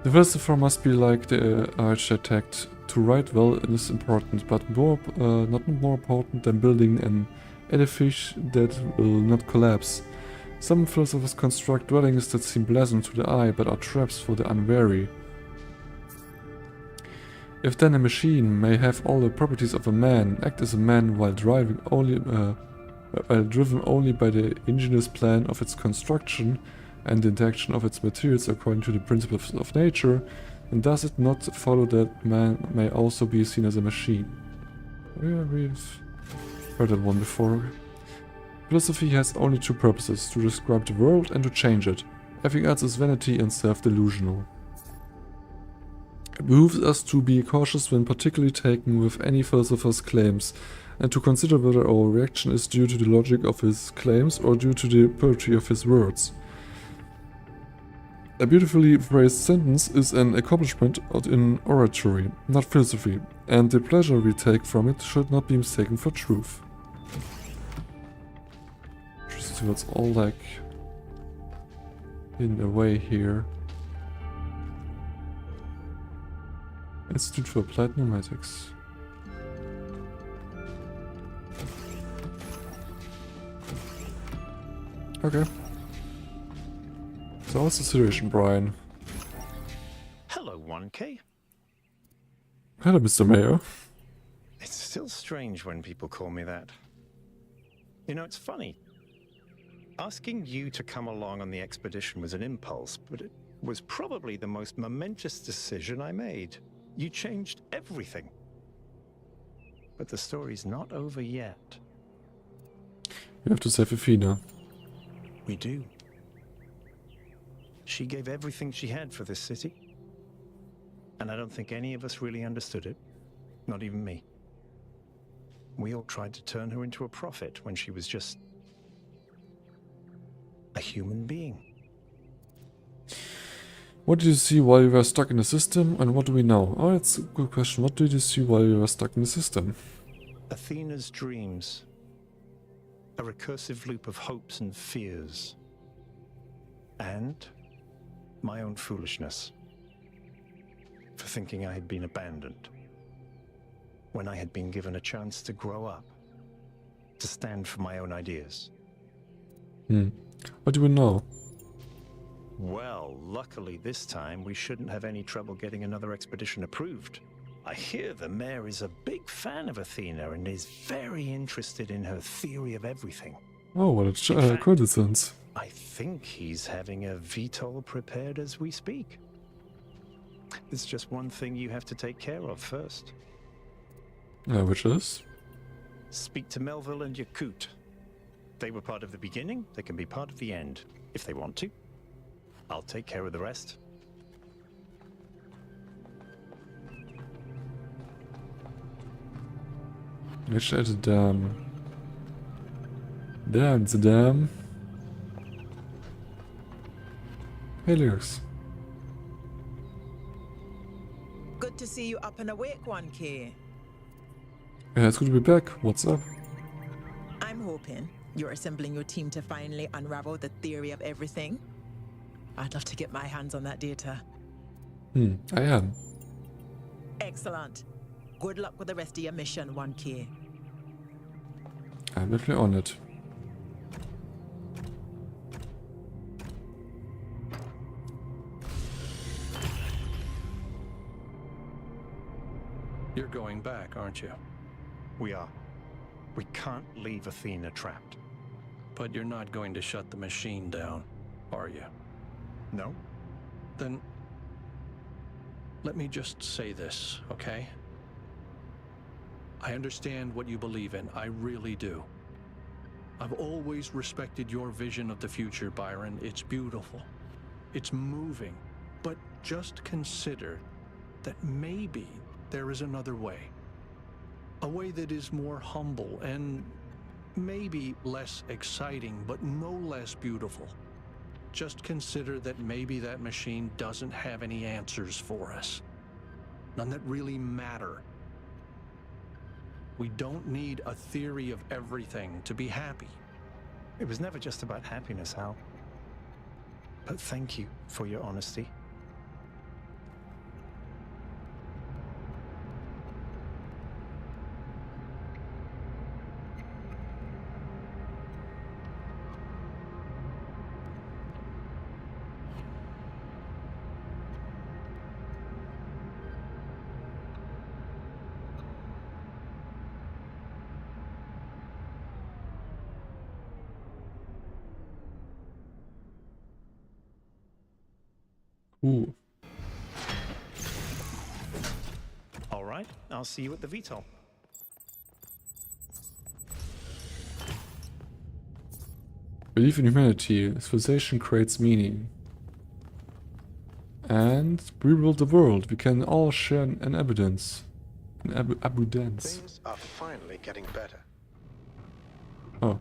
The philosopher must be like the architect. To write well is important, but not more important than building an edifice that will not collapse. Some philosophers construct dwellings that seem pleasant to the eye, but are traps for the unwary. If then a machine may have all the properties of a man, act as a man while driven only by the ingenious plan of its construction and the interaction of its materials according to the principles of nature, and does it not follow that man may also be seen as a machine? Yeah, we've heard that one before. Philosophy has only two purposes, to describe the world and to change it. Everything else is vanity and self-delusional. It behooves us to be cautious when particularly taken with any philosopher's claims, and to consider whether our reaction is due to the logic of his claims or due to the poetry of his words. A beautifully phrased sentence is an accomplishment in oratory, not philosophy, and the pleasure we take from it should not be mistaken for truth. Interesting, what's all like in a way here. Institute for Applied Pneumatics. Okay. So what's the situation, Brian? Hello, 1K. Hello, Mr. Mayor. It's still strange when people call me that. You know, it's funny. Asking you to come along on the expedition was an impulse, but it was probably the most momentous decision I made. You changed everything. But the story's not over yet. You have to save Athena. We do. She gave everything she had for this city. And I don't think any of us really understood it. Not even me. We all tried to turn her into a prophet when she was just a human being. What did you see while you were stuck in the system, and what do we know? Oh, that's a good question. What did you see while you were stuck in the system? Athena's dreams. A recursive loop of hopes and fears. And my own foolishness. For thinking I had been abandoned. When I had been given a chance to grow up. To stand for my own ideas. What do we know? Well, luckily this time we shouldn't have any trouble getting another expedition approved. I hear the mayor is a big fan of Athena and is very interested in her theory of everything. Oh, what a coincidence. I think he's having a VTOL prepared as we speak. There's just one thing you have to take care of first. Which is? Speak to Melville and Yakut. They were part of the beginning, they can be part of the end, if they want to. I'll take care of the rest. Which at the dam? There's the dam. Hey, Lux. Good to see you up and awake, 1K. Yeah, it's good to be back. What's up? I'm hoping you're assembling your team to finally unravel the theory of everything. I'd love to get my hands on that data. I am. Excellent. Good luck with the rest of your mission, 1K. I'm definitely on it. You're going back, aren't you? We are. We can't leave Athena trapped. But you're not going to shut the machine down, are you? No? Then let me just say this, okay? I understand what you believe in. I really do. I've always respected your vision of the future, Byron. It's beautiful. It's moving. But just consider that maybe there is another way. A way that is more humble and maybe less exciting, but no less beautiful. Just consider that maybe that machine doesn't have any answers for us. None that really matter. We don't need a theory of everything to be happy. It was never just about happiness, Hal. But thank you for your honesty. Ooh. All right, I'll see you at the VTOL. Belief in humanity. Civilization creates meaning. And rebuild the world. We can all share an evidence. An abundance. Things are finally getting better. Oh.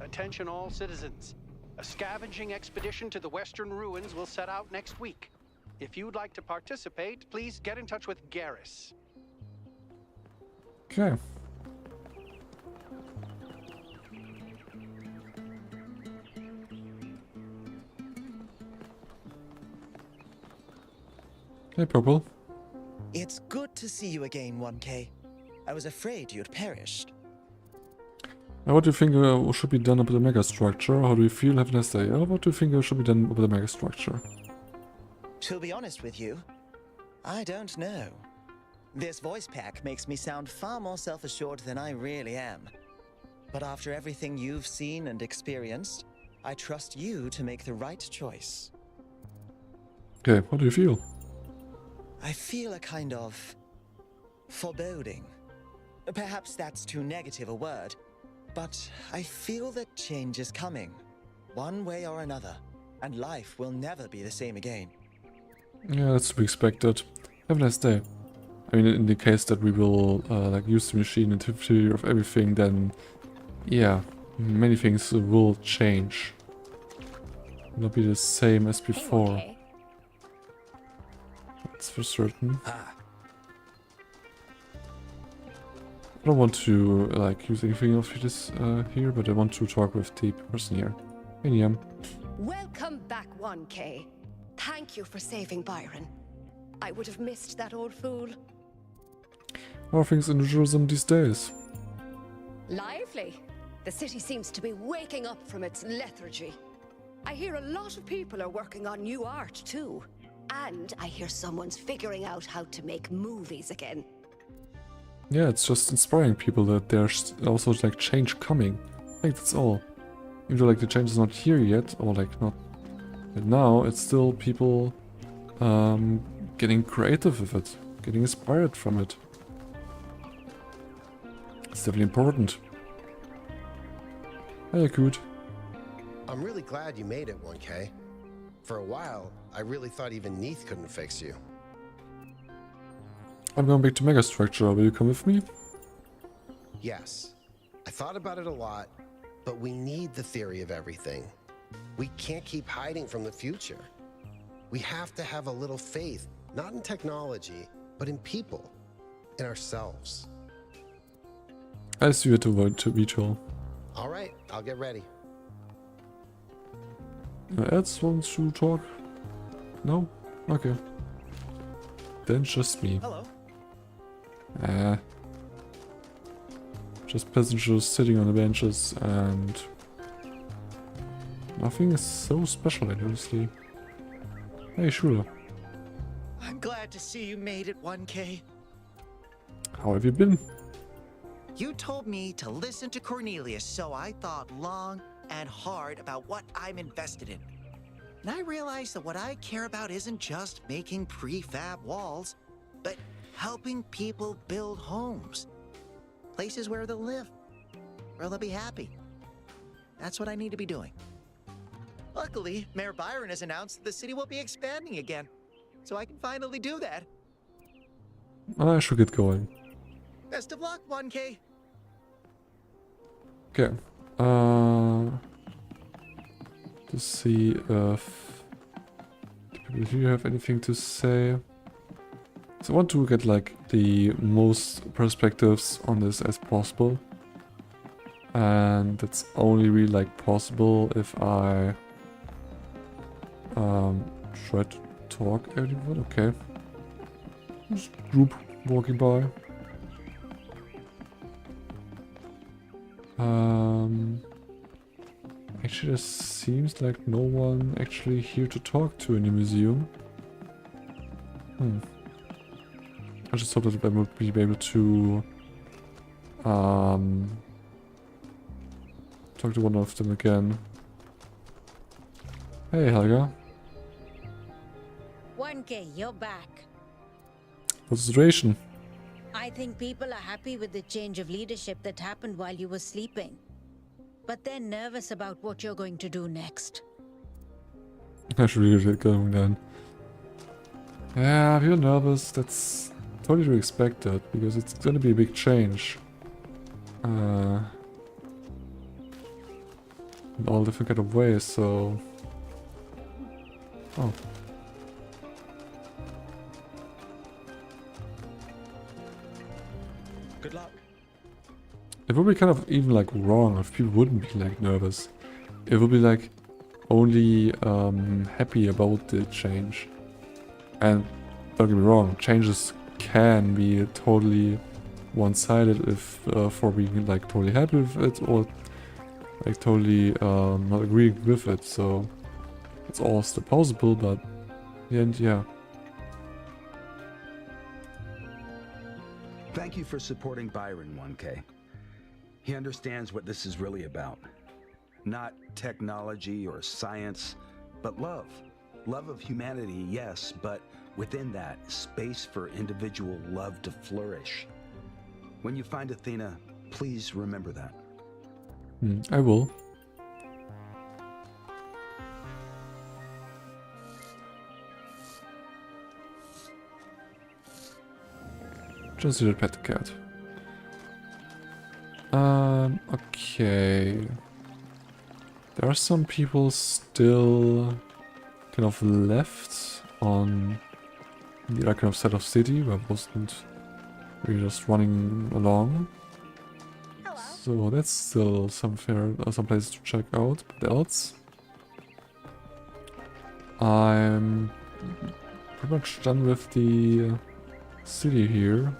Attention all citizens. A scavenging expedition to the western ruins will set out next week. If you'd like to participate, please get in touch with Garrus. Okay. Hey, Purple. It's good to see you again, 1K. I was afraid you'd perished. Now, what do you think should be done about the megastructure? How do you feel? Have a nice day. What do you think should be done about the megastructure? To be honest with you, I don't know. This voice pack makes me sound far more self-assured than I really am. But after everything you've seen and experienced, I trust you to make the right choice. Okay, what do you feel? I feel a kind of foreboding. Perhaps that's too negative a word, but I feel that change is coming, one way or another, and life will never be the same again. Yeah, that's to be expected. Have a nice day. I mean, in the case that we will like use the machine and take care of everything, then yeah, many things will change. Will not be the same as before. Hey, That's for certain. I don't want to like use anything of this here, but I want to talk with the person here. Hey, Niam. Welcome back, 1K. Thank you for saving Byron. I would have missed that old fool. How are things in Jerusalem these days? Lively. The city seems to be waking up from its lethargy. I hear a lot of people are working on new art too. And I hear someone's figuring out how to make movies again. Yeah, it's just inspiring people that there's also like change coming. I think that's all. Even though like the change is not here yet, or like not right now, it's still people getting creative with it, getting inspired from it. It's definitely important. Hey, good. I'm really glad you made it, 1K. For a while, I really thought even Neath couldn't fix you. I'm going back to Megastructure. Will you come with me? Yes. I thought about it a lot, but we need the theory of everything. We can't keep hiding from the future. We have to have a little faith, not in technology, but in people, in ourselves. I see you at the Virtual. All right, I'll get ready. Eds wants to talk? No? Okay. Then just me. Hello. Just passengers sitting on the benches and nothing is so special, honestly. Hey, Shula. I'm glad to see you made it, 1K. How have you been? You told me to listen to Cornelius, so I thought long and hard about what I'm invested in. And I realized that what I care about isn't just making prefab walls, but helping people build homes. Places where they'll live, where they'll be happy. That's what I need to be doing. Luckily, Mayor Byron has announced that the city will be expanding again, so I can finally do that. I should get going. Best of luck, 1K. Okay. To see if the people here have anything to say. So I want to get like the most perspectives on this as possible. And that's only really like possible if I try to talk everyone. Okay. Just group walking by. Actually, there seems like no one actually here to talk to in the museum. I just thought that I would be able to talk to one of them again. Hey, Helga. 1K, you're back. What's the situation? I think people are happy with the change of leadership that happened while you were sleeping. But they're nervous about what you're going to do next. I should really get going then. Yeah, if you're nervous, that's totally to expect that, because it's gonna be a big change. In all different kind of ways, so... Oh. Good luck. It would be kind of even like wrong if people wouldn't be like nervous. It would be like only happy about the change. And don't get me wrong, change is can be totally one-sided if for being like totally happy with it or like totally not agreeing with it. So it's all still possible, but in the end, yeah. Thank you for supporting Byron, 1K. He understands what this is really about. Not technology or science, but love. Love of humanity, yes, but within that, space for individual love to flourish. When you find Athena, please remember that. I will. Just did a pet cat. Okay. There are some people still kind of left on the other kind of set of city where I wasn't really just running along. So that's still some places to check out, but else I'm pretty much done with the city here.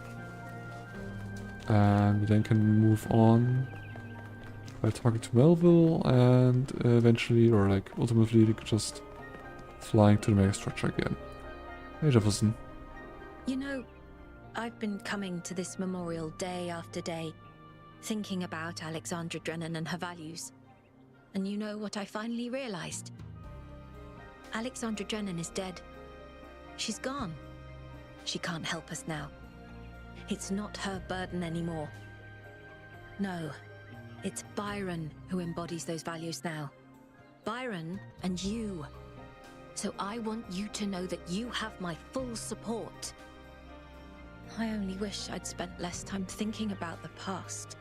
And we then can move on by talking to Melville and eventually, or like ultimately, we could just flying to the megastructure again. Hey Jefferson. You know, I've been coming to this memorial day after day, thinking about Alexandra Drennan and her values. And you know what I finally realized? Alexandra Drennan is dead. She's gone. She can't help us now. It's not her burden anymore. No, it's Byron who embodies those values now. Byron and you. So I want you to know that you have my full support. I only wish I'd spent less time thinking about the past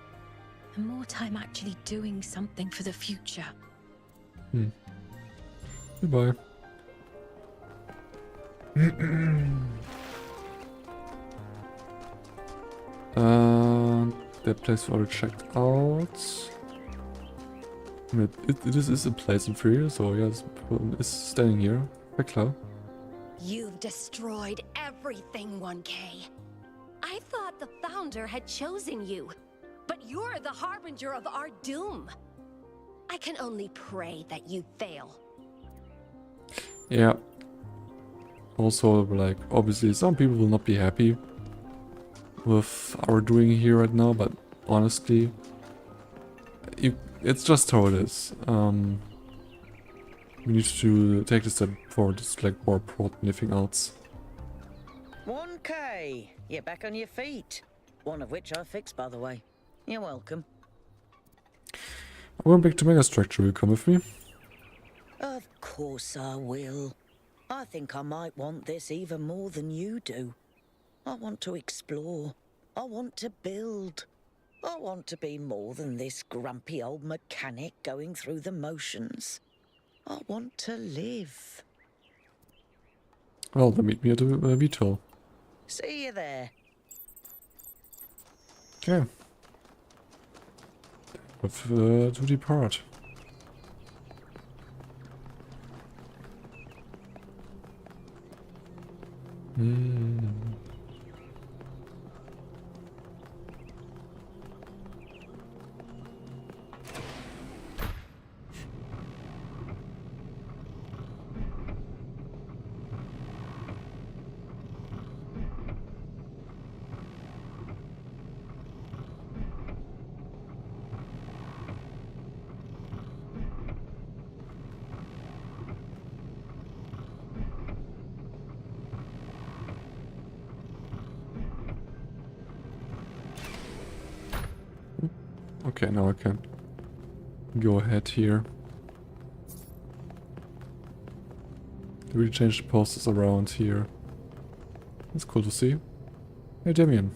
and more time actually doing something for the future. Goodbye. That place we already checked out. I mean, this is a place in theory, so yes, it's standing here. MacLeod. You've destroyed everything, 1K. I thought the Founder had chosen you, but you're the harbinger of our doom. I can only pray that you fail. Yeah. Also, like, obviously some people will not be happy with our doing here right now, but honestly, it's just how it is. We need to take this step forward. It's like more important than anything else. 1K, you're back on your feet. One of which I fixed, by the way. You're welcome. I'm going back to Megastructure. Will you come with me? Of course I will. I think I might want this even more than you do. I want to explore. I want to build. I want to be more than this grumpy old mechanic going through the motions. I want to live. Well, then meet me at the VTOL. See you there. Okay. To depart. Okay, now I can go ahead here. We changed the posters around here. That's cool to see. Hey, Damien.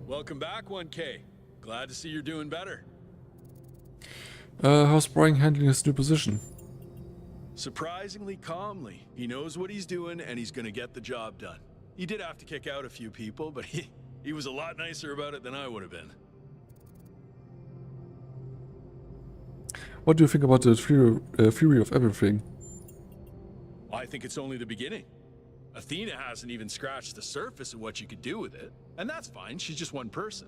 Welcome back, 1K. Glad to see you're doing better. How's Brian handling his new position? Surprisingly calmly. He knows what he's doing and he's gonna get the job done. He did have to kick out a few people, but he was a lot nicer about it than I would have been. What do you think about the theory of everything? I think it's only the beginning. Athena hasn't even scratched the surface of what you could do with it. And that's fine, she's just one person.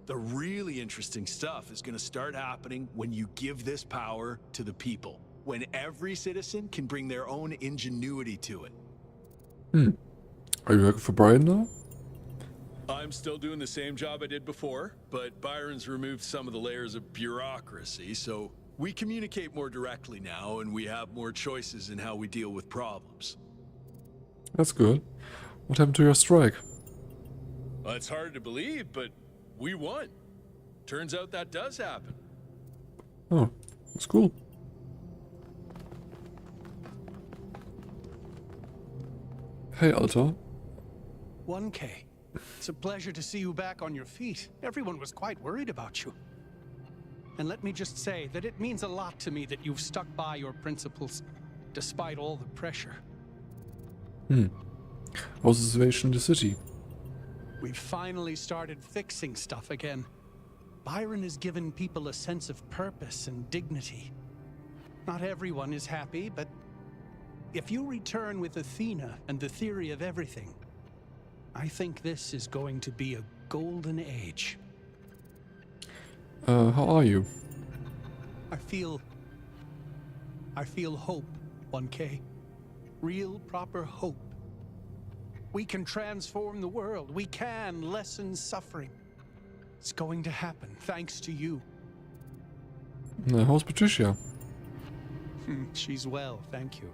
The really interesting stuff is going to start happening when you give this power to the people. When every citizen can bring their own ingenuity to it. Are you working for Brian now? I'm still doing the same job I did before, but Byron's removed some of the layers of bureaucracy, so we communicate more directly now and we have more choices in how we deal with problems. That's good. What happened to your strike? Well, it's hard to believe, but we won. Turns out that does happen. Oh, that's cool. Hey, Alter. 1K. It's a pleasure to see you back on your feet. Everyone was quite worried about you. And let me just say that it means a lot to me that you've stuck by your principles, despite all the pressure. How's the situation in the city? We've finally started fixing stuff again. Byron has given people a sense of purpose and dignity. Not everyone is happy, but if you return with Athena and the theory of everything, I think this is going to be a golden age. How are you? I feel hope, 1K. Real, proper hope. We can transform the world. We can lessen suffering. It's going to happen, thanks to you. How's Patricia? She's well, thank you.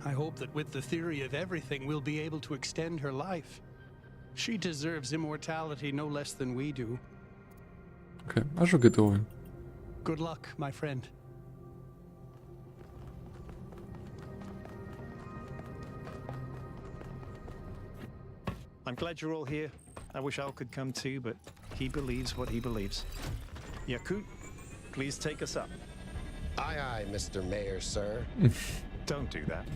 I hope that with the theory of everything, we'll be able to extend her life. She deserves immortality no less than we do. Okay, I shall get going. Good luck, my friend. I'm glad you're all here. I wish Al could come too, but he believes what he believes. Yakut, please take us up. Aye, aye, Mr. Mayor, sir. Don't do that.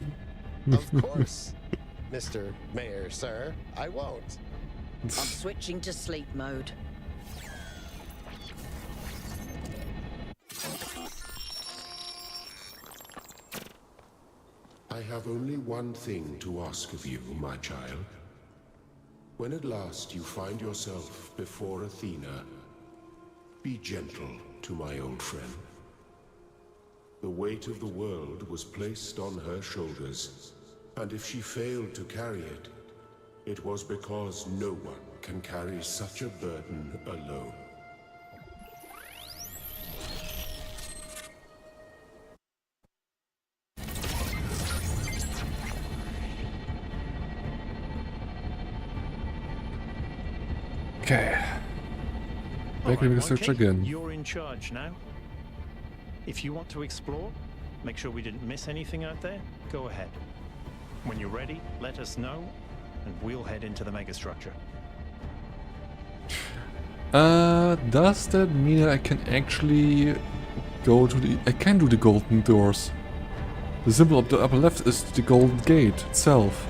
Of course, Mr. Mayor, sir. I won't. I'm switching to sleep mode. I have only one thing to ask of you, my child. When at last you find yourself before Athena, be gentle to my old friend. The weight of the world was placed on her shoulders, and if she failed to carry it, it was because no one can carry such a burden alone. Okay. Back to research again. You're in charge now. If you want to explore, make sure we didn't miss anything out there, go ahead. When you're ready, let us know, and we'll head into the megastructure. Does that mean that I can actually go to the... I can do the golden doors. The symbol up the upper left is the golden gate itself.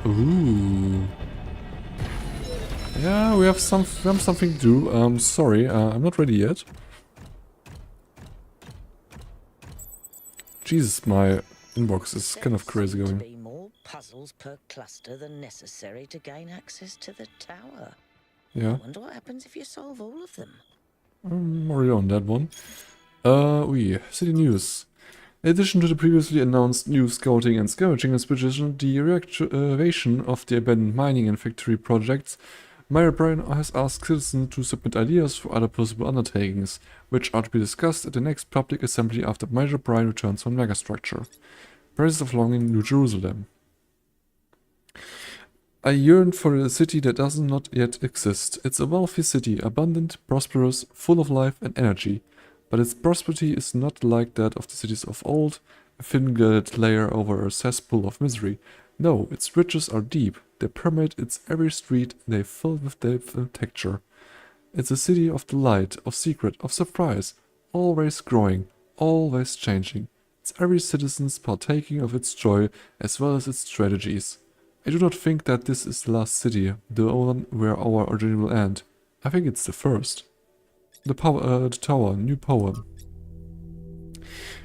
Ooh. Yeah, we have something to do. Sorry, I'm not ready yet. Jesus, my inbox is kind of crazy There seem going. to be more puzzles per cluster than necessary to gain access to the tower. Yeah. I wonder what happens if you solve all of them. I'm already on that one. City news. In addition to the previously announced new scouting and scavenging expedition, the reactivation of the abandoned mining and factory projects, Mayor Brian has asked citizens to submit ideas for other possible undertakings, which are to be discussed at the next public assembly after Major Brian returns from Megastructure. Presence of Longing, New Jerusalem. I yearn for a city that does not yet exist. It's a wealthy city, abundant, prosperous, full of life and energy. But its prosperity is not like that of the cities of old, a thin-gilded layer over a cesspool of misery. No, its riches are deep. They permeate its every street, and they fill with depth and texture. It's a city of delight, of secret, of surprise, always growing, always changing. It's every citizen's partaking of its joy as well as its strategies. I do not think that this is the last city, the one where our journey will end. I think it's the first. The tower, new poem.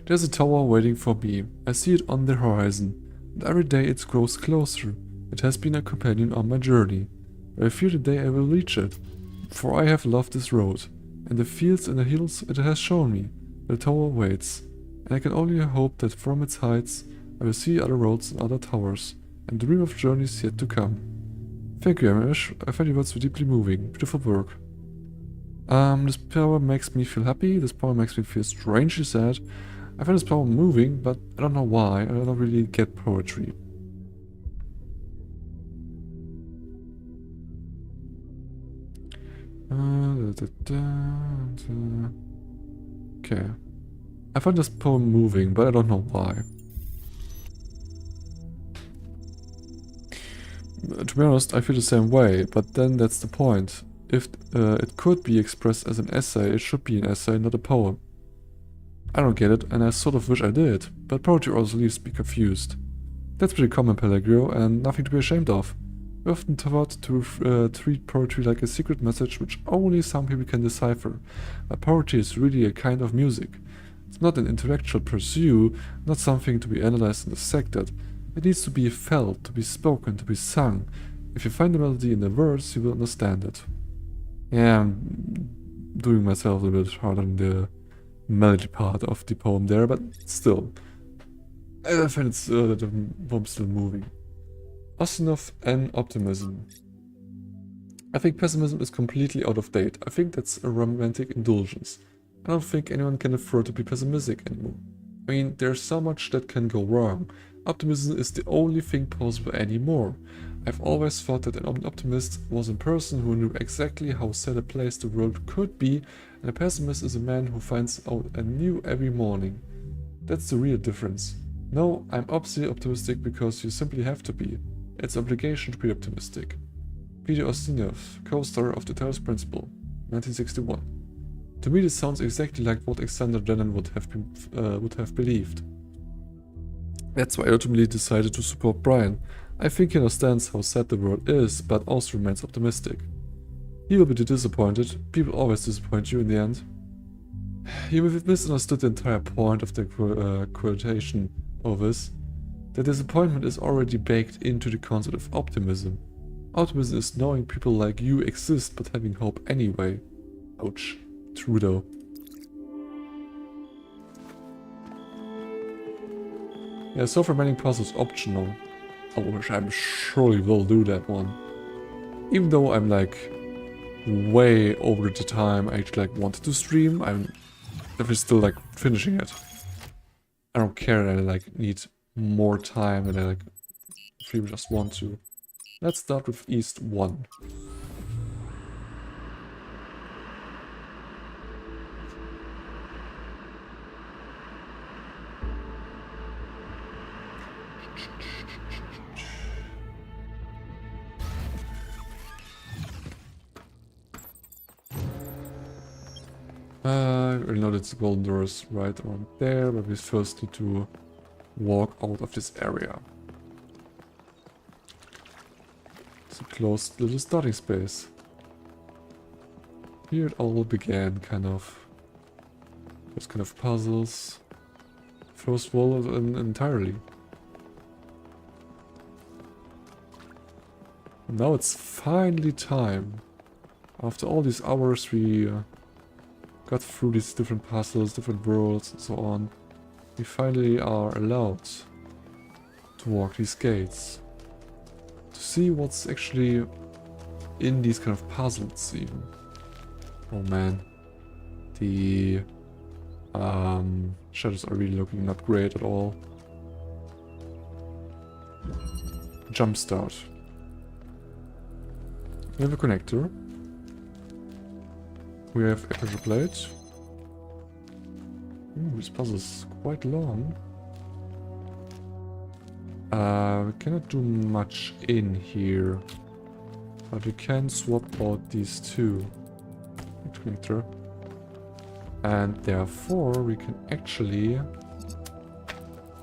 There's a tower waiting for me. I see it on the horizon. And every day it grows closer. It has been a companion on my journey. I fear the day I will reach it, for I have loved this road, and the fields and the hills it has shown me. The tower waits, and I can only hope that from its heights I will see other roads and other towers, and dream of journeys yet to come. Thank you, Amish. I find your words so deeply moving. Beautiful work. This power makes me feel happy, this power makes me feel strangely sad. I find this power moving, but I don't know why. I don't really get poetry. Okay. I find this poem moving, but I don't know why. To be honest, I feel the same way, but then that's the point. If it could be expressed as an essay, it should be an essay, not a poem. I don't get it, and I sort of wish I did, but poetry also leaves me confused. That's pretty common, Pellegrio, and nothing to be ashamed of. We often taught to treat poetry like a secret message which only some people can decipher, but poetry is really a kind of music. It's not an intellectual pursuit, not something to be analyzed and dissected. It needs to be felt, to be spoken, to be sung. If you find the melody in the words, you will understand it. Yeah, I'm doing myself a bit hard on the melody part of the poem there, but still. I find the poem still moving. Osinov and optimism. I think pessimism is completely out of date. I think that's a romantic indulgence. I don't think anyone can afford to be pessimistic anymore. I mean, there's so much that can go wrong. Optimism is the only thing possible anymore. I've always thought that an optimist was a person who knew exactly how sad a place the world could be, and a pessimist is a man who finds out anew every morning. That's the real difference. No, I'm obviously optimistic because you simply have to be. It's an obligation to be optimistic. Peter Ustinov, co-star of the Talos Principle, 1961. To me this sounds exactly like what Alexander Lennon would have believed. That's why I ultimately decided to support Brian. I think he understands how sad the world is, but also remains optimistic. He will be disappointed. People always disappoint you in the end. You misunderstood the entire point of the quotation of this. The disappointment is already baked into the concept of optimism. Optimism is knowing people like you exist but having hope anyway. Ouch. True though. Yeah, self-remaining puzzles optional. Which I surely will do that one. Even though I'm like way over the time I actually like wanted to stream, I'm definitely still like finishing it. I don't care that I like need more time and I like really just want to. Let's start with East 1. I know that's the golden doors right around there, but we first need to walk out of this area. It's a closed little starting space. Here it all began, kind of. Those kind of puzzles. First wall entirely. And now it's finally time. After all these hours we got through these different puzzles, different worlds and so on. We finally are allowed to walk these gates. To see what's actually in these kind of puzzles even. Oh man. The shadows are really looking not great at all. Jumpstart. We have a connector. We have a pressure plate. Ooh, this puzzle is quite long. We cannot do much in here. But we can swap out these two. Connector. And therefore we can actually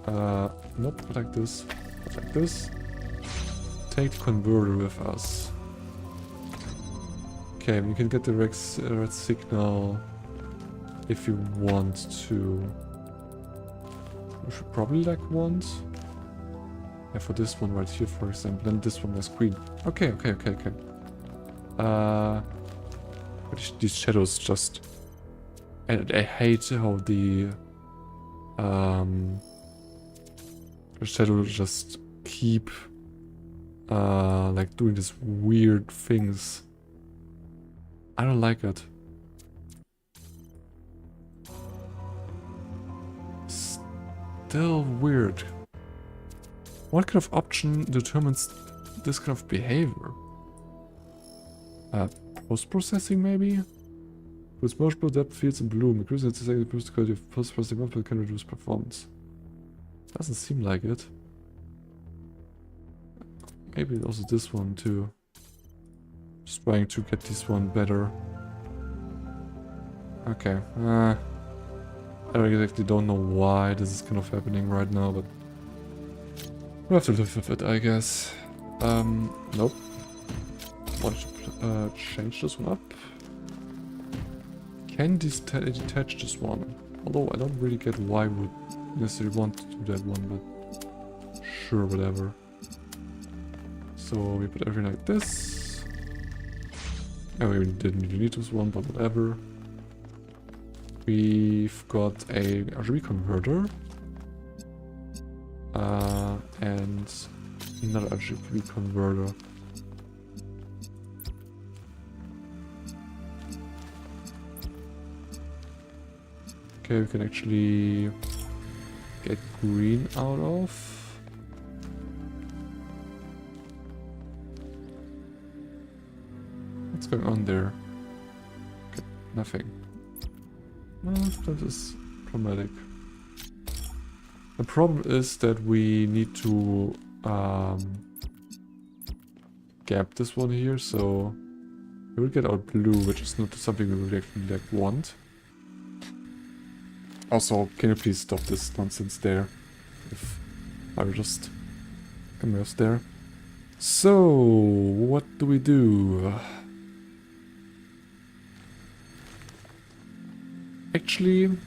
not like this, but like this. Take the converter with us. Okay, we can get the red signal if you want to. We should probably like want. Yeah, for this one right here, for example. Then this one is green. Okay. But these shadows just... And I hate how the shadows just keep like doing these weird things. I don't like it. Still weird. What kind of option determines this kind of behavior? Post-processing maybe? With multiple depth fields in bloom, increasing the second boost quality of post-processing output can reduce performance. Doesn't seem like it. Maybe also this one too. Just trying to get this one better. Okay. I exactly don't know why this is kind of happening right now, but we'll have to live with it, I guess. Nope. Want to change this one up. Can detach this one. Although I don't really get why we would necessarily want to do that one, but sure, whatever. So we put everything like this. Oh, we didn't really need this one, but whatever. We've got a RGB converter. And another RGB converter. Okay, we can actually get green out of. What's going on there? Okay, nothing. Well, that is problematic. The problem is that we need to gap this one here, so we will get out blue, which is not something we would actually want. Also, can you please stop this nonsense there? If I will just come else there. So, what do we do? Actually,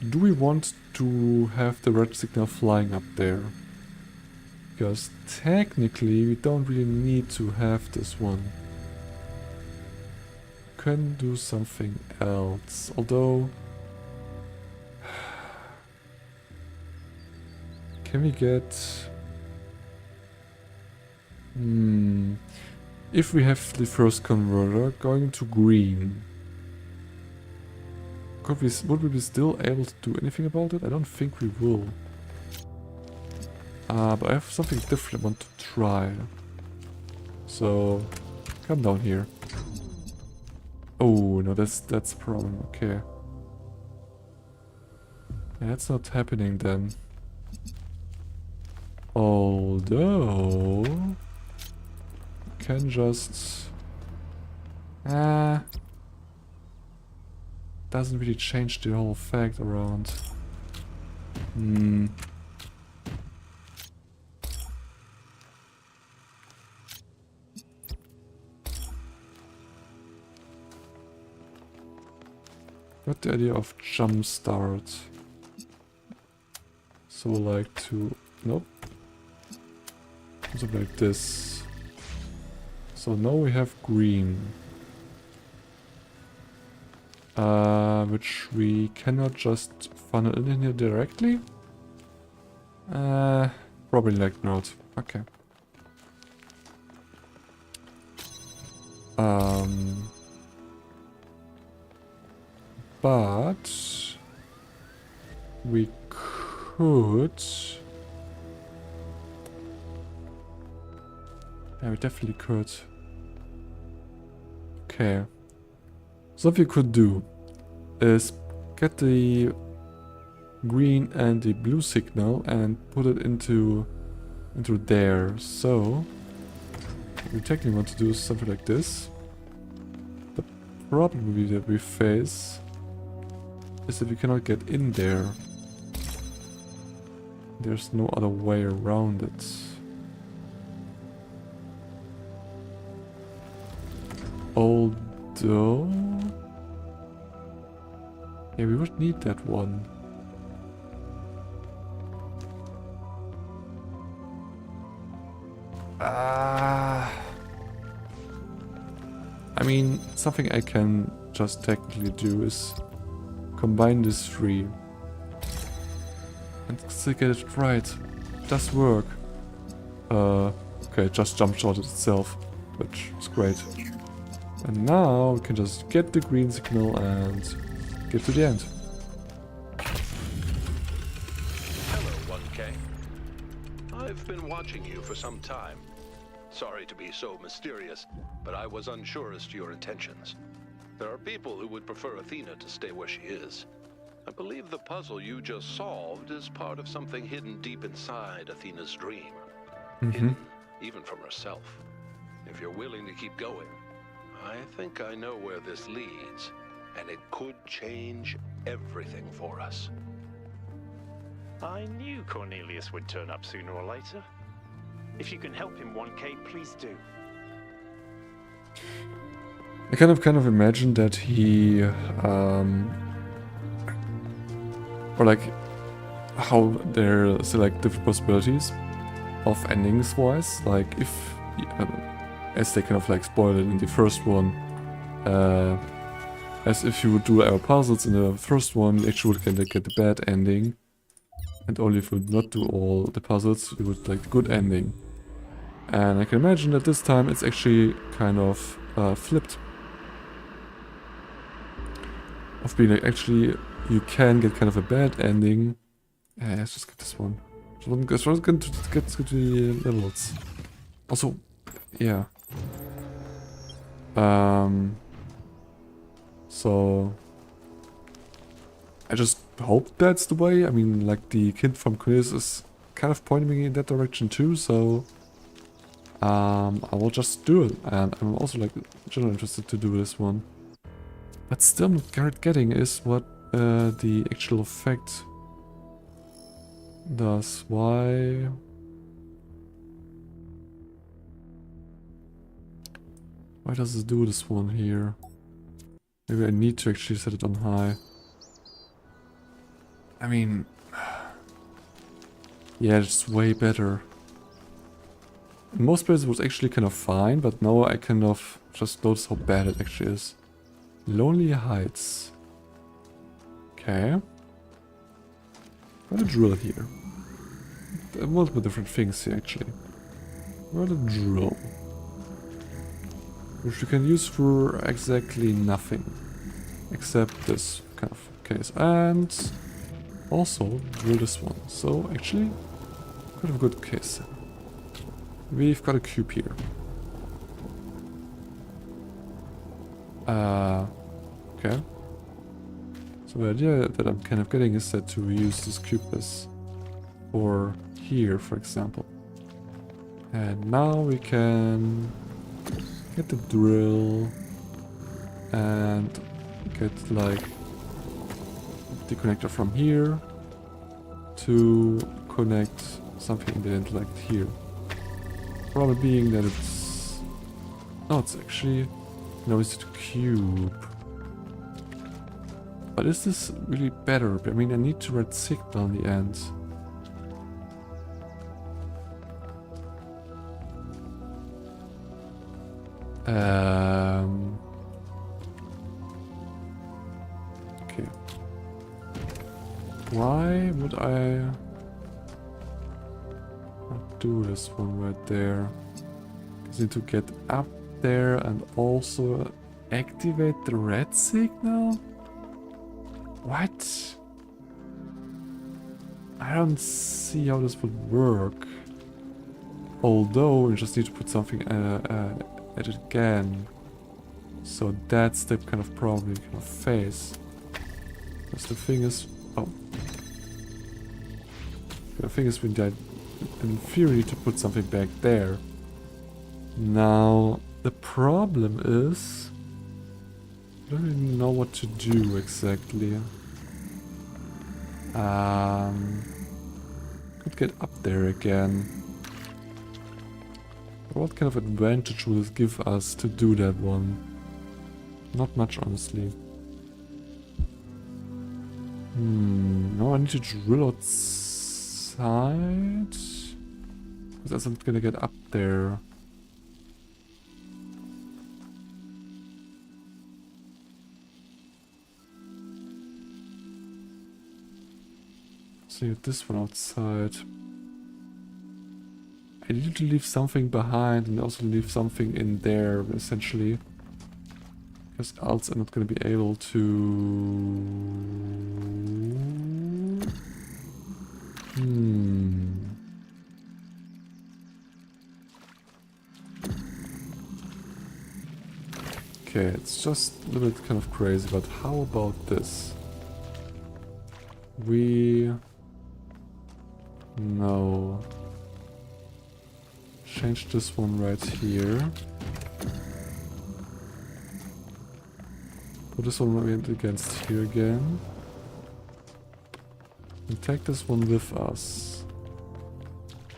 do we want to have the red signal flying up there? Because technically we don't really need to have this one. Can do something else, although... Can we get... If we have the first converter going to green, would we be still able to do anything about it? I don't think we will. But I have something different I want to try. So, come down here. Oh, no, that's a problem. Okay. Yeah, that's not happening then. Although... can just... doesn't really change the whole fact around. Got the idea of jump start. So like to... nope. Something like this. So now we have green. Which we cannot just funnel in here directly. Probably like not. Okay. But we could... yeah, we definitely could. Okay. So what we could do is get the green and the blue signal and put it into there. So we technically want to do something like this. The problem that we face is that we cannot get in there. There's no other way around it. Although... yeah, we would need that one. I mean, something I can just technically do is combine these three and still get it right. It does work. Okay, it just jump shot itself, which is great. And now we can just get the green signal and get to the end. Hello, 1K. I've been watching you for some time. Sorry to be so mysterious, but I was unsure as to your intentions. There are people who would prefer Athena to stay where she is. I believe the puzzle you just solved is part of something hidden deep inside Athena's dream. Hidden even from herself. If you're willing to keep going, I think I know where this leads, and it could change everything for us. I knew Cornelius would turn up sooner or later. If you can help him, 1K, please do. I kind of imagine that he, or like, how there select different possibilities of endings wise, like if, as they kind of like spoiled it in the first one, as if you would do our puzzles in the first one, you actually would kind of get the bad ending, and only if you would not do all the puzzles, you would like the good ending. And I can imagine that this time it's actually kind of flipped. Of being like, actually, you can get kind of a bad ending. Yeah, let's just get this one. So I'm just going to get to the levels. Also, yeah. So I just hope that's the way. I mean, like the kid from Cornelius is kind of pointing me in that direction too, so I will just do it. And I'm also like generally interested to do this one. But still not getting is what the actual effect does. Why does it do this one here? Maybe I need to actually set it on high. I mean, yeah, it's way better. In most places it was actually kind of fine, but now I kind of just notice how bad it actually is. Lonely Heights. Okay. Got a drill here. Multiple different things here actually. Got a drill. Which you can use for exactly nothing. Except this kind of case. And also drill this one. So actually, quite a good case. We've got a cube here. Okay. So the idea that I'm kind of getting is that to use this cube as for here, for example. And now we can get the drill and get like the connector from here to connect something that didn't like here. Problem being that it's... No, it's actually... No, it's a cube. But is this really better? I mean, I need to red signal in the end. Okay. Why would I not do this one right there? Because I need to get up there and also activate the red signal? What? I don't see how this would work. Although we just need to put something at it again. So that step kind of probably kind of face. Because the thing is... Oh. The thing is we need in theory to put something back there. Now the problem is... I don't really know what to do exactly. Could get up there again. But what kind of advantage will it give us to do that one? Not much, honestly. No, I need to drill outside. Because I'm gonna get up there. So this one outside. I need to leave something behind and also leave something in there, essentially. Because else I'm not going to be able to... Okay, it's just a little bit kind of crazy, but how about this? No. Change this one right here. Put this one right against here again. And take this one with us.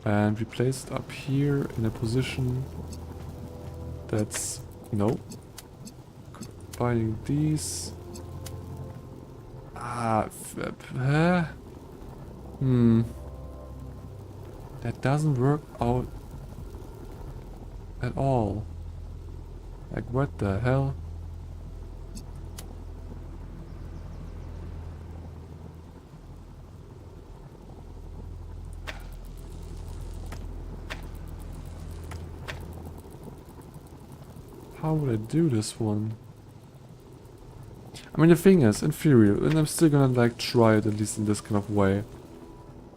And we place it up here in a position that's... No. Combining these. That doesn't work out at all. Like, what the hell? How would I do this one? I mean, the thing is, in theory, and I'm still gonna like try it at least in this kind of way.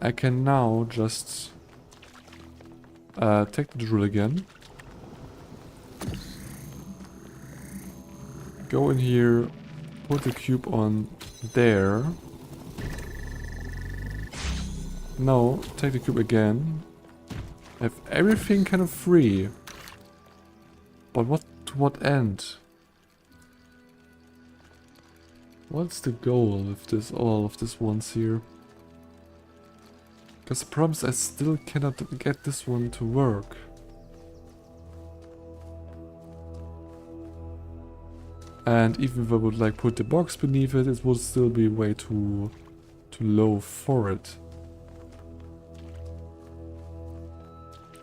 I can now just take the drill again. Go in here, put the cube on there. No, take the cube again. Have everything kind of free. But to what end? What's the goal of this, all of this ones here? Because the problem is I still cannot get this one to work. And even if I would like put the box beneath it, it would still be way too low for it.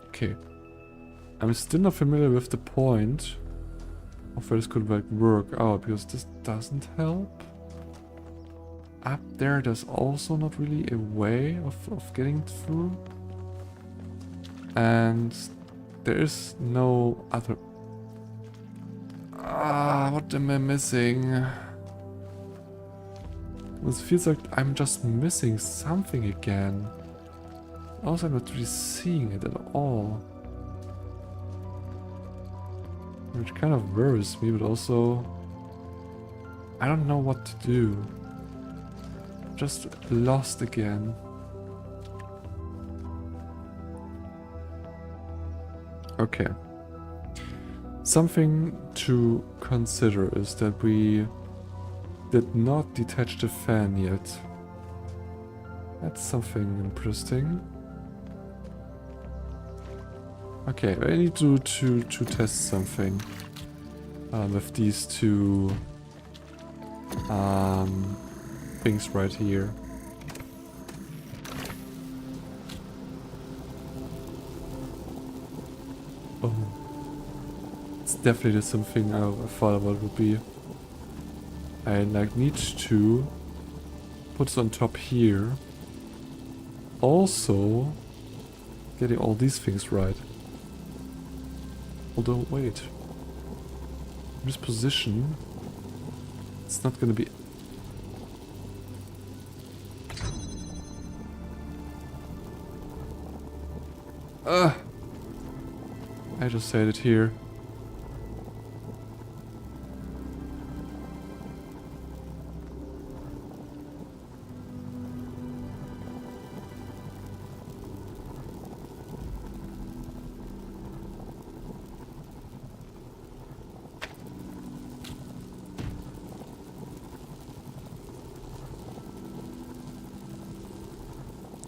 Okay. I'm still not familiar with the point of where this could like work out, because this doesn't help. Up there, there's also not really a way of getting through. And there is no other... what am I missing? It feels like I'm just missing something again. Also, I'm not really seeing it at all. Which kind of worries me, but also... I don't know what to do. Just lost again. Okay. Something to consider is that we did not detach the fan yet. That's something interesting. Okay, I need to test something with these two things right here. Oh, it's definitely something I thought about would be. I like need to put it on top here. Also, getting all these things right. Although, wait. In this position, it's not gonna be... I just said it here.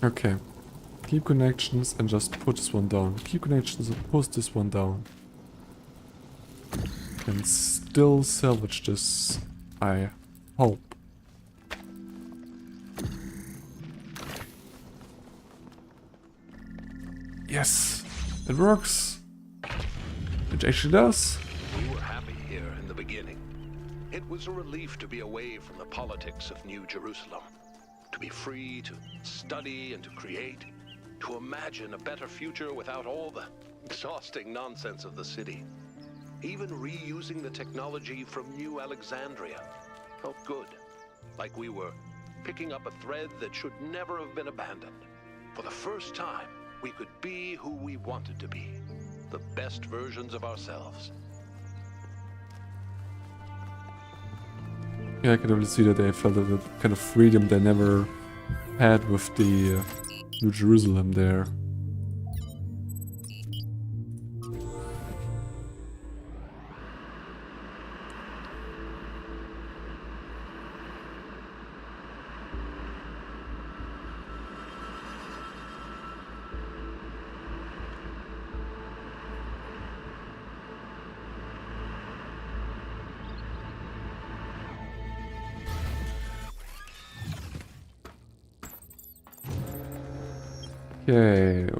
Okay. Keep connections and just put this one down. Keep connections and push this one down. Can still salvage this, I hope. Yes! It works. It actually does. We were happy here in the beginning. It was a relief to be away from the politics of New Jerusalem. To be free to study and to create. To imagine a better future without all the exhausting nonsense of the city. Even reusing the technology from New Alexandria felt good. Like we were picking up a thread that should never have been abandoned. For the first time, we could be who we wanted to be. The best versions of ourselves. Yeah, I can definitely see that they felt a kind of freedom they never had with the New Jerusalem there. Okay,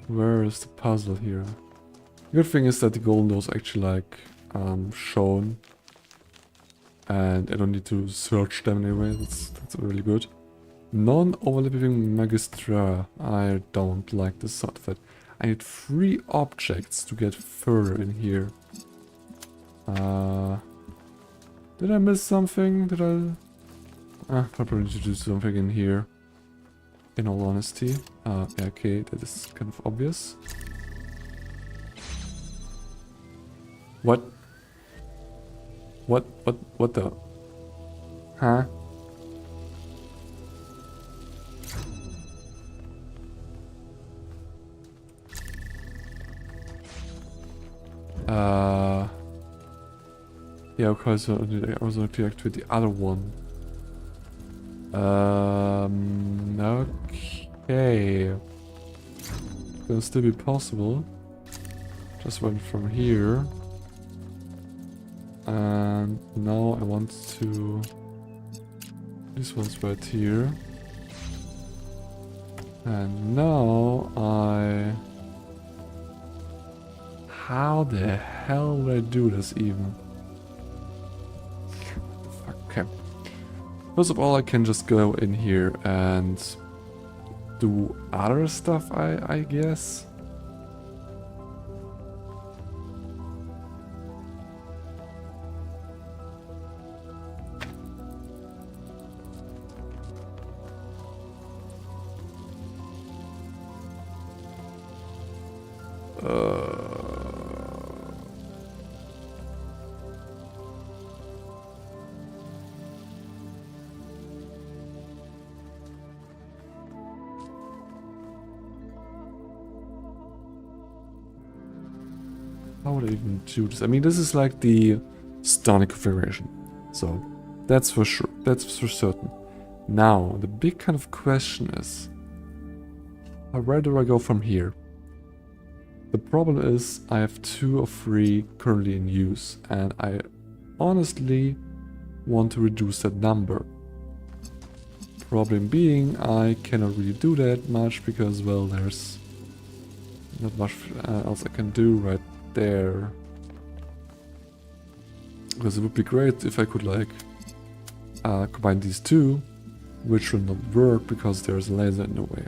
where is the puzzle here? The good thing is that the golden doors actually like shown, and I don't need to search them anyway. That's really good. Non-overlapping Megastructure. I don't like the sound of that. I need 3 objects to get further in here. Did I miss something? Did I? Probably need to do something in here. In all honesty. Yeah, okay, that is kind of obvious. What? What the? Huh? Yeah, okay, so I also need to activate the other one. Okay. Gonna still be possible. Just went from here. And now I want to... This one's right here. And now I... How the hell would I do this even? What the fuck? Okay. First of all, I can just go in here and do other stuff, I guess. How would I even do this? I mean, this is like the starting configuration. So, that's for sure. That's for certain. Now, the big kind of question is, where do I go from here? The problem is, I have 2 or 3 currently in use, and I honestly want to reduce that number. Problem being, I cannot really do that much because, well, there's not much else I can do right there. Because it would be great if I could like combine these 2, which will not work because there's a laser in the way.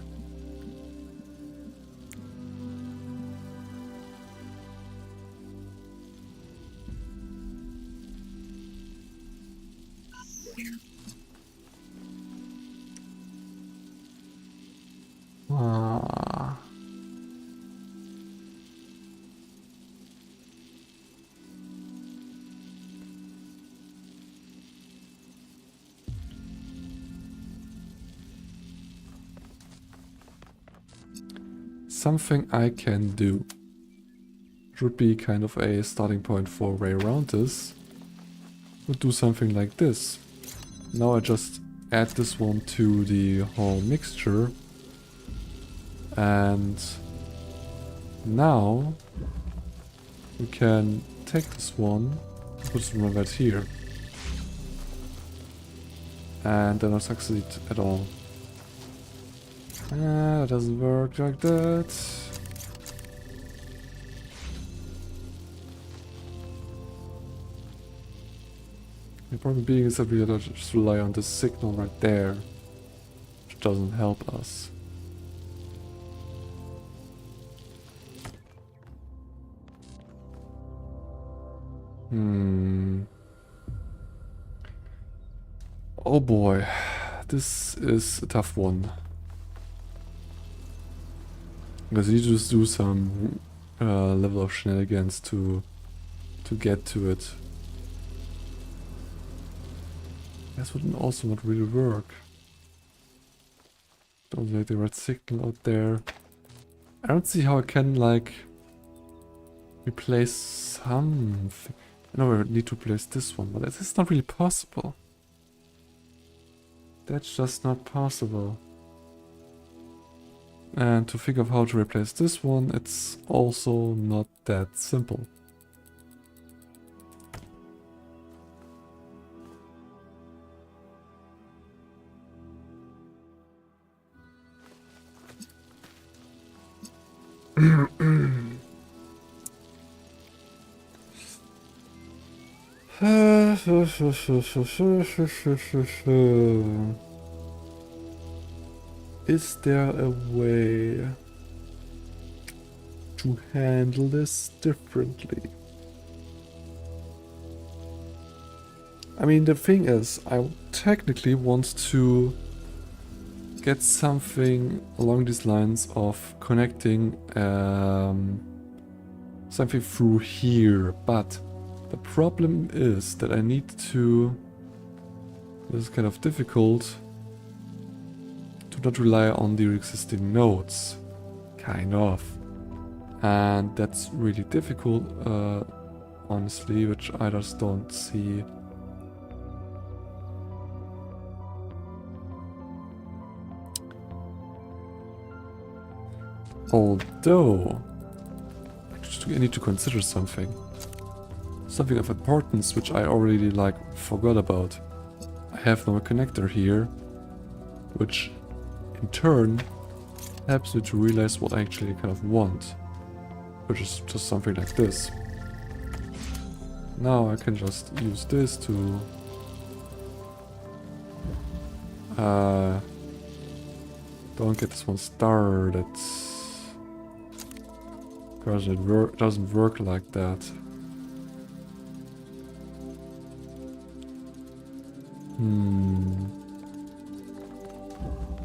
Something I can do should be kind of a starting point for a way around this. Would do something like this. Now I just add this one to the whole mixture, and now we can take this one, put this one right here, and then I'll succeed at all. That doesn't work like that. The problem being is that we just rely on this signal right there, which doesn't help us. Oh boy, this is a tough one. Because you just do some level of shenanigans to get to it. This would also not really work. Don't like the red signal out there. I don't see how I can like replace something. I know I need to replace this one, but it's not really possible. That's just not possible. And to think of how to replace this one, it's also not that simple. Is there a way to handle this differently? I mean, the thing is, I technically want to get something along these lines of connecting something through here, but the problem is that I need to... This is kind of difficult to not rely on the existing nodes. Kind of. And that's really difficult, honestly, which I just don't see. Although, I need to consider something. Something of importance which I already forgot about. I have now a connector here, which in turn helps me to realize what I actually kind of want. Which is just something like this. Now I can just use this to don't get this one started. Because it doesn't work like that.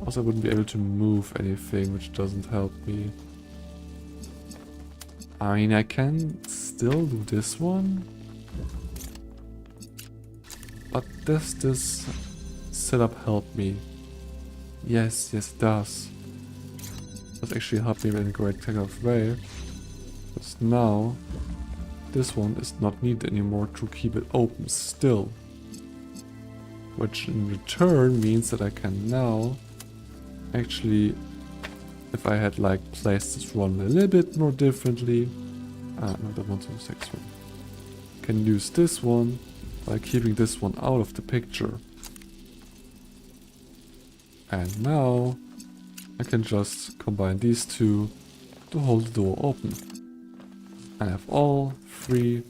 Also, I wouldn't be able to move anything, which doesn't help me. I mean, I can still do this one. But does this setup help me? Yes, it does. Does actually help me in a great kind of way. Because now, this one is not needed anymore to keep it open still. Which in return means that I can now actually, if I had placed this one a little bit more differently, no, that one's the next one. Can use this one by keeping this one out of the picture. And now I can just combine these two to hold the door open. I have all three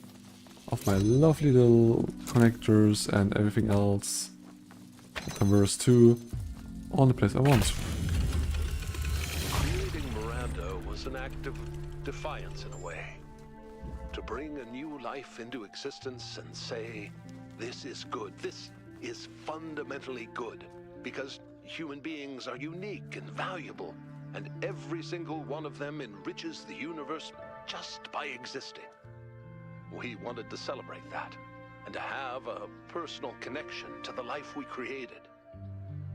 of my lovely little connectors and everything else. Converse 2 on the place I want. Creating Miranda was an act of defiance in a way. To bring a new life into existence and say, this is good, this is fundamentally good, because human beings are unique and valuable, and every single one of them enriches the universe just by existing. We wanted to celebrate that, and to have a personal connection to the life we created.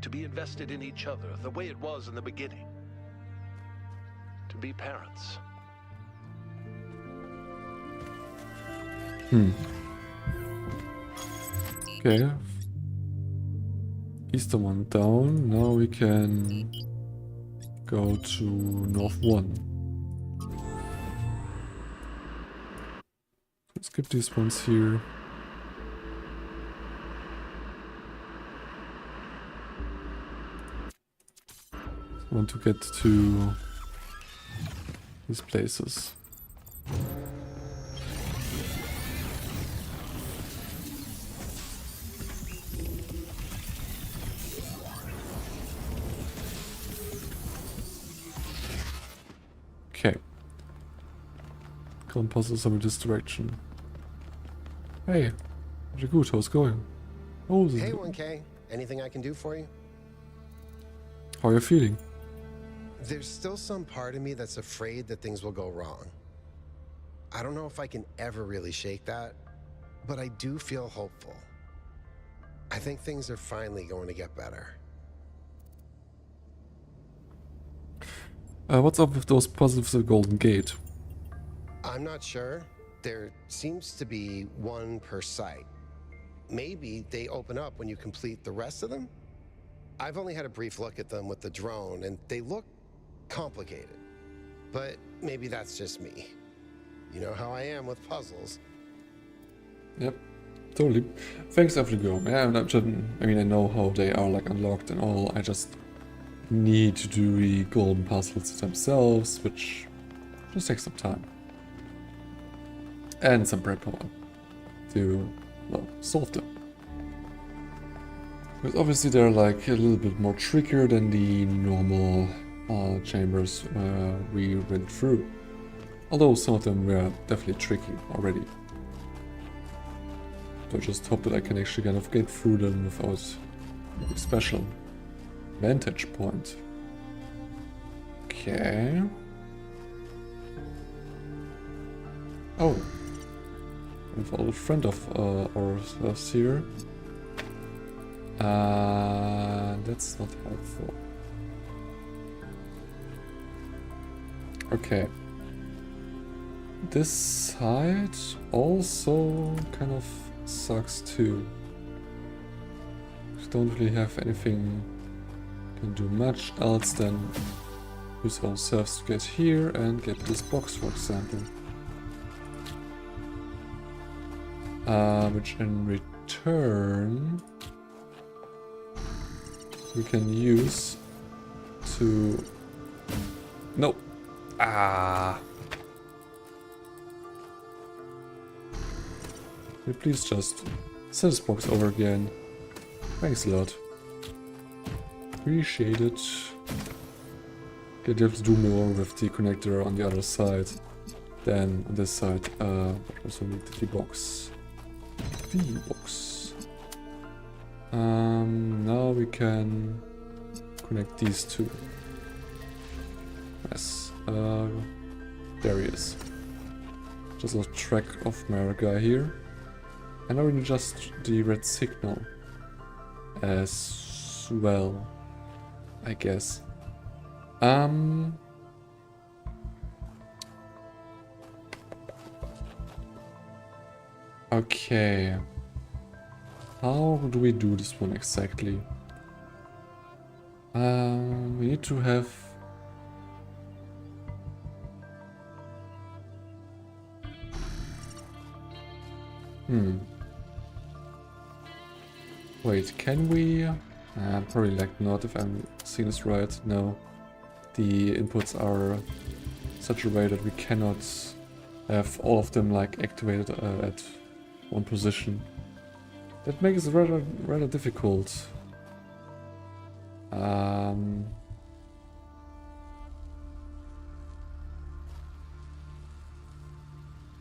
To be invested in each other the way it was in the beginning. To be parents. Okay. Eastern one down. Now we can go to North 1. Skip these ones here. I want to get to these places. Can't puzzle some in this direction. Hey, pretty good, how's it going? Oh, Hey 1K, anything I can do for you? How are you feeling? There's still some part of me that's afraid that things will go wrong. I don't know if I can ever really shake that, but I do feel hopeful. I think things are finally going to get better. What's up with those puzzles with the Golden Gate? I'm not sure. There seems to be one per site. Maybe they open up when you complete the rest of them? I've only had a brief look at them with the drone, and they look complicated. But maybe that's just me. You know how I am with puzzles. Yep, totally. Thanks, Afrigo. Yeah, I mean, I know how they are like unlocked and all. I just need to do the golden puzzles themselves, which just takes some time. And some prep power to, well, solve them. Because obviously they're like a little bit more trickier than the normal chambers we went through. Although some of them were definitely tricky already. So I just hope that I can actually kind of get through them without a special vantage point. Okay. Oh. We have a little friend of ours here. That's not helpful. Okay. This side also kind of sucks too. We don't really have anything, can do much else than use ourselves to get here and get this box, for example. Which in return we can use to... No! Ah! Can you please just send this box over again? Thanks a lot. Appreciate it. Okay, you have to do more with the connector on the other side than on this side. But also need the box. The box. Now we can connect these two. Yes. There he is. Just lost track of my guy here. And now we need just the red signal as well, I guess. Okay. How do we do this one exactly? We need to have... Wait, can we... probably like not, if I'm seeing this right. No. The inputs are such a way that we cannot have all of them like activated at one position. That makes it rather difficult.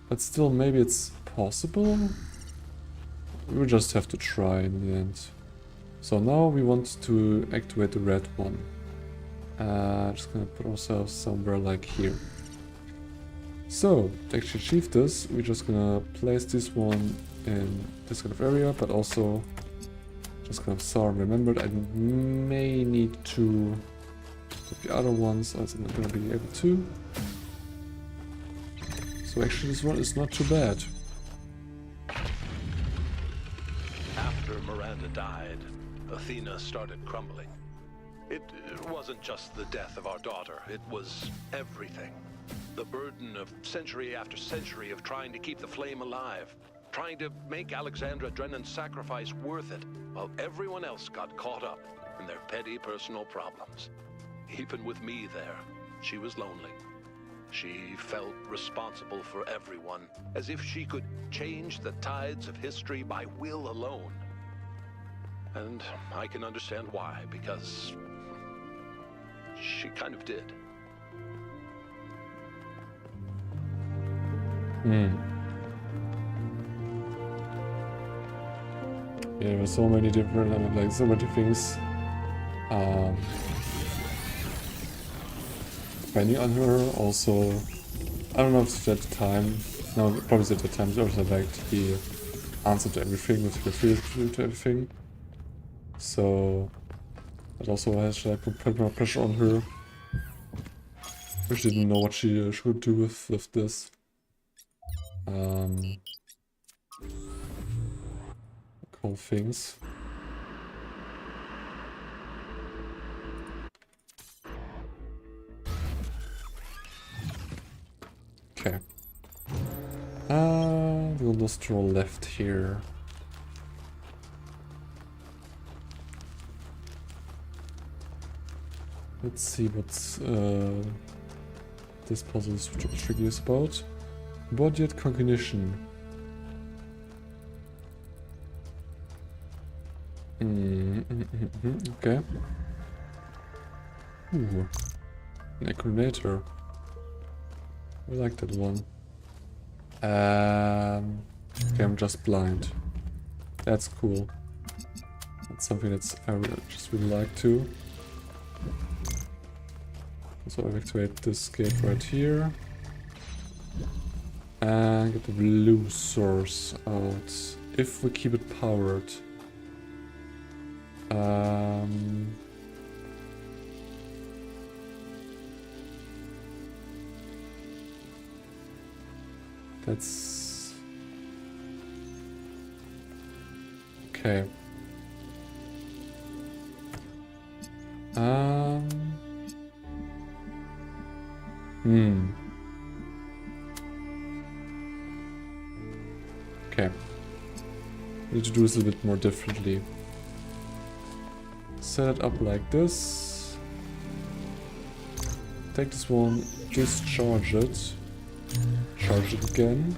But still, maybe it's possible? We just have to try in the end. So now we want to activate the red one. Just gonna put ourselves somewhere like here. So, to actually achieve this, we're just gonna place this one in this kind of area, but also just kind of saw and remembered I may need to put the other ones, as I'm not gonna be able to. So actually this one is not too bad. After Miranda died, Athena started crumbling. It wasn't just the death of our daughter, it was everything. The burden of century after century of trying to keep the flame alive, trying to make Alexandra Drennan's sacrifice worth it, while everyone else got caught up in their petty personal problems. Even with me there, she was lonely. She felt responsible for everyone, as if she could change the tides of history by will alone. And I can understand why, because she kind of did. Yeah, there are so many different, like so many things. Depending on her, also, I don't know if it's at the time. No, probably at the time. Also, like the answer to everything, with referred to everything. So that also has like put more pressure on her. She didn't know what she should do with this. Cool things. Okay. We'll just draw left here. Let's see what's this puzzle is tricky about. Bodied cognition. Okay. Ooh. An acronator. I like that one. Okay, I'm just blind. That's cool. That's something that's I just really like too. So evacuate this gate right here. And get the blue source out. If we keep it powered. That's okay. Okay. Need to do this a bit more differently. Set it up like this. Take this one, discharge it. Charge it again.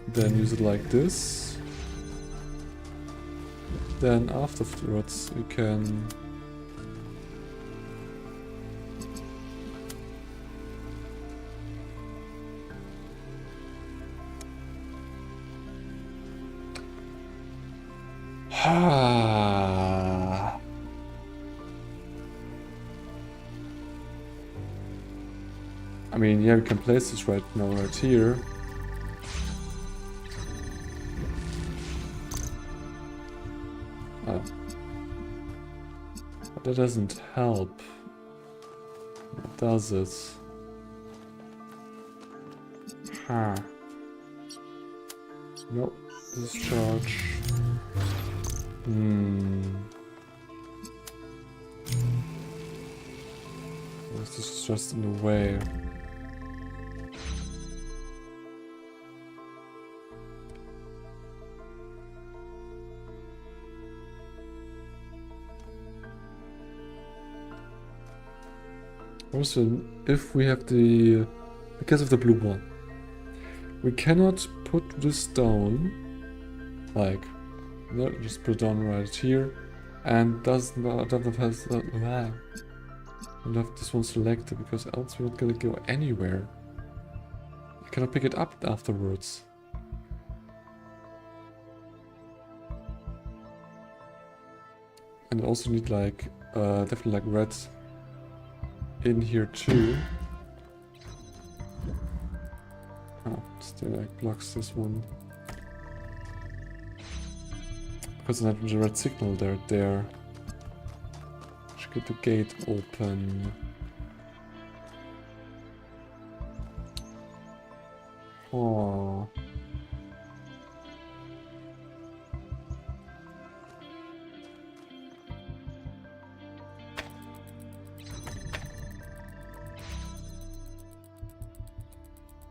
Then use it like this. Then afterwards we can I mean, yeah, we can place this right now, right here. Oh. But that doesn't help. Does it? Huh. Nope. Discharge. This is just in the way. Also, if we have because of the blue one, we cannot put this down, like, no, just put it down right here, and does not have this one selected, because else we're not gonna go anywhere. You cannot pick it up afterwards. And I also need like definitely like red in here too. Oh, still like blocks this one. Because I have the red signal there. Should get the gate open. Oh.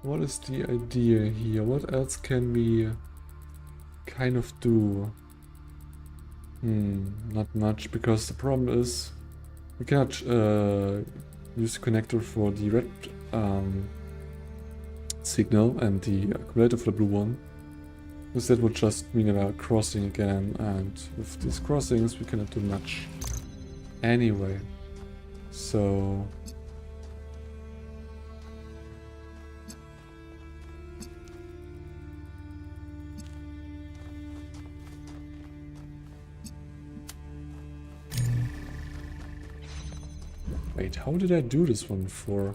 What is the idea here? What else can we kind of do? Not much, because the problem is we cannot use the connector for the red signal and the accumulator for the blue one, because that would just mean a crossing again, and with these crossings we cannot do much anyway. So Wait, how did I do this one before?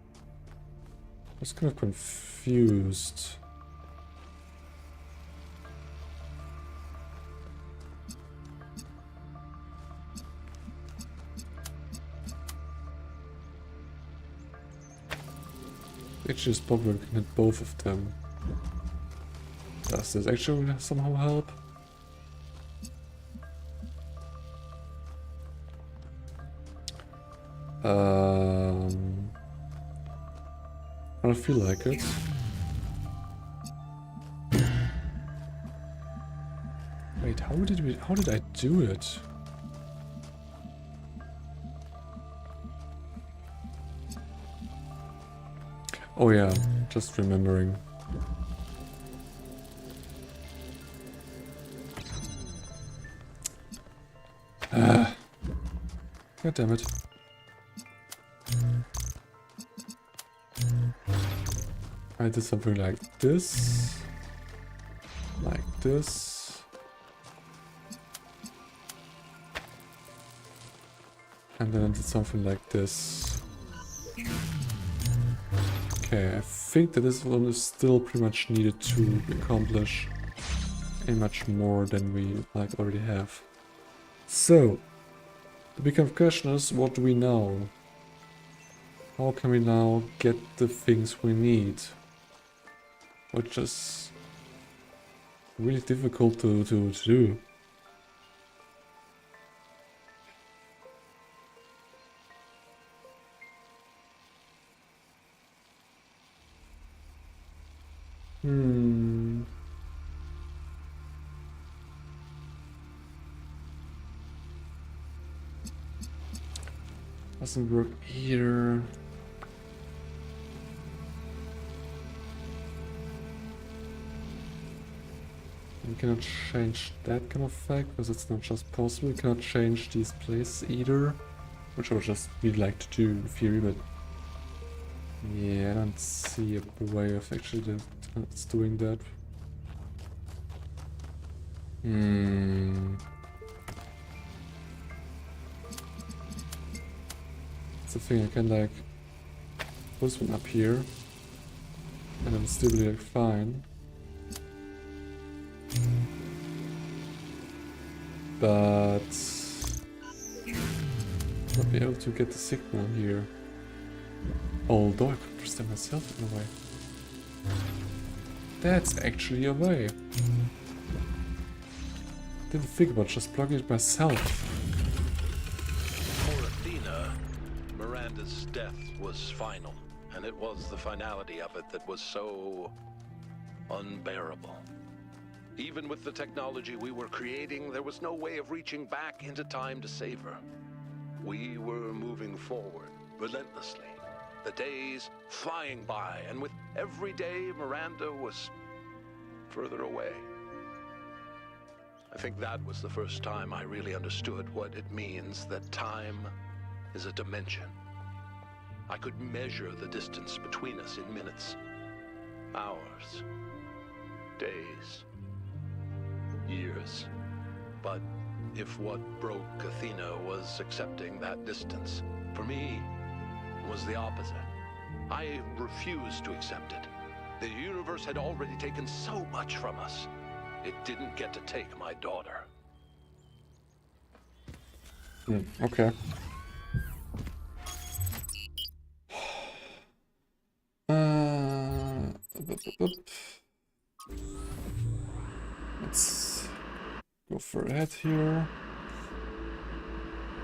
I was kind of confused. Actually, it's probably we can hit both of them. Does this actually somehow help? I don't feel like it. Wait, how did I do it? Oh yeah, just remembering. God damn it. I did something like this. Like this. And then I did something like this. Okay, I think that this one is still pretty much needed to accomplish and much more than we already have. So, the big question is, what do we know? How can we now get the things we need? Which is really difficult to do. Doesn't work here. We cannot change that kind of fact because it's not just possible. We cannot change these places either, which I would just really like to do in theory, but yeah, I don't see a way of actually doing that. It's a thing I can put this one up here, and then still be fine. But not be able to get the signal here. Although I could press them myself in a way. That's actually a way. Didn't think about just plugging it myself. For Athena, Miranda's death was final, and it was the finality of it that was so unbearable. Even with the technology we were creating, there was no way of reaching back into time to save her. We were moving forward, relentlessly. The days flying by, and with every day, Miranda was further away. I think that was the first time I really understood what it means that time is a dimension. I could measure the distance between us in minutes, hours, days, years. But if what broke Athena was accepting that distance, for me, it was the opposite. I refused to accept it. The universe had already taken so much from us. It didn't get to take my daughter. Okay. Let's go for ahead here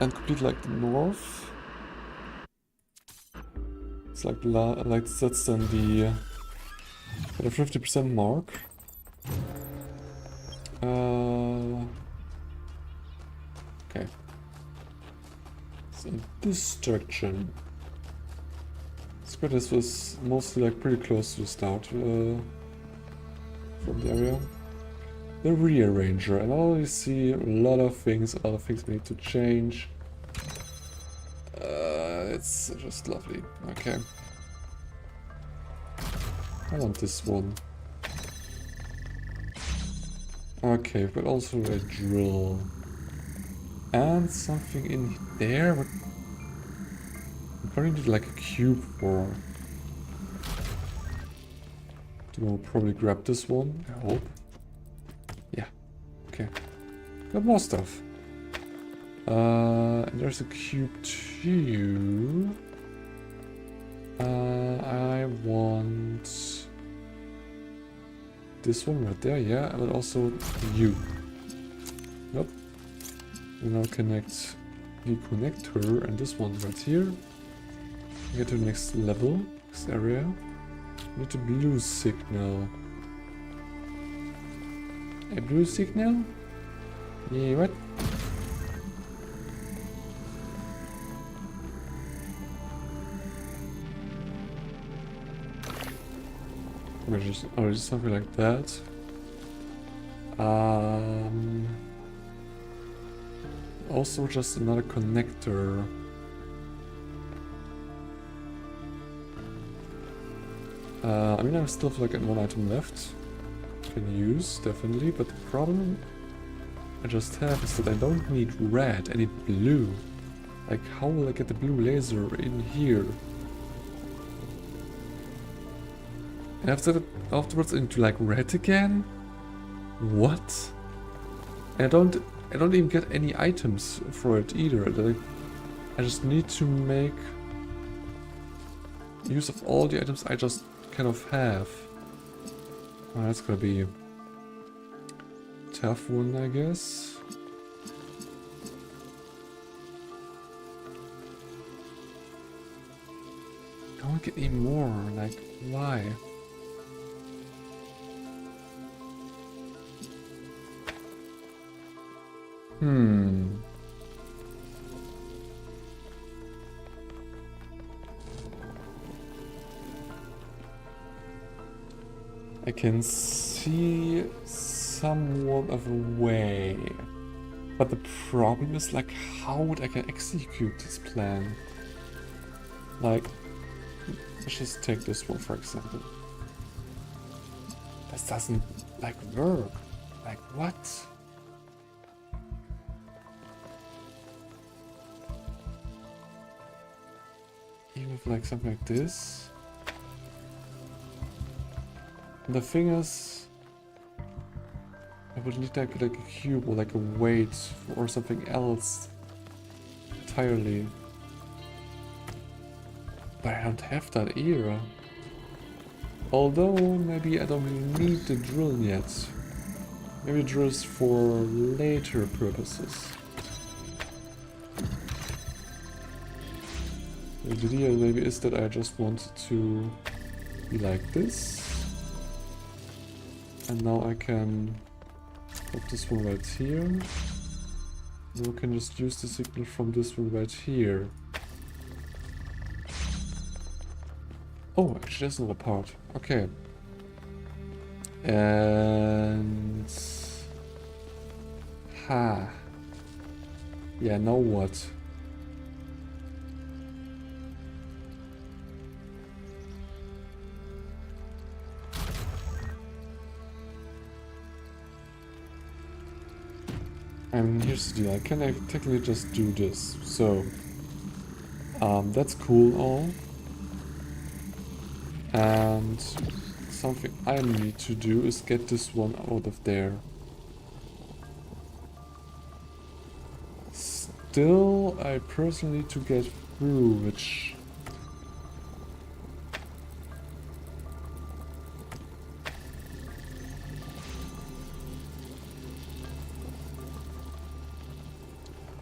and complete the north. It's that's then the 50% mark. Okay. So this direction. This was mostly pretty close to the start from the area. The rearranger, and I already see a lot of things we need to change. It's just lovely. Okay. I want this one. Okay, but also a drill. And something in there. probably need like a cube for. Do I probably grab this one? I hope. Yeah. Okay. Got more stuff. And there's a cube too. I want this one right there, yeah, but also you. Nope. We now connect the connector and this one right here. Get to the next level, next area. Need a blue signal. A blue signal? Yeah, what? Or just something like that. Also just another connector. I mean, I still have like one item left. Can use, definitely, but the problem I just have is that I don't need red, I need blue. Like, how will I get the blue laser in here? And afterwards into like red again? What? And I don't even get any items for it either. I just need to make use of all the items I just kind of have. Oh, that's gonna be a tough one, I guess. I don't get any more, like, why? I can see somewhat of a way. But the problem is, like, how would I can execute this plan? Like, let's just take this one for example. This doesn't, like, work. Like, what? Even with, like, something like this. And the thing is, I would need like a cube or like a weight or something else entirely. But I don't have that either. Although maybe I don't really need the drill yet. Maybe the drill is for later purposes. The idea maybe is that I just wanted to be like this. And now I can put this one right here. Now I can just use the signal from this one right here. Oh, actually there's another part. Okay. And... Ha. Yeah, now what? Here's the deal, I can technically just do this, so that's cool all. And something I need to do is get this one out of there. Still, I personally need to get through, which...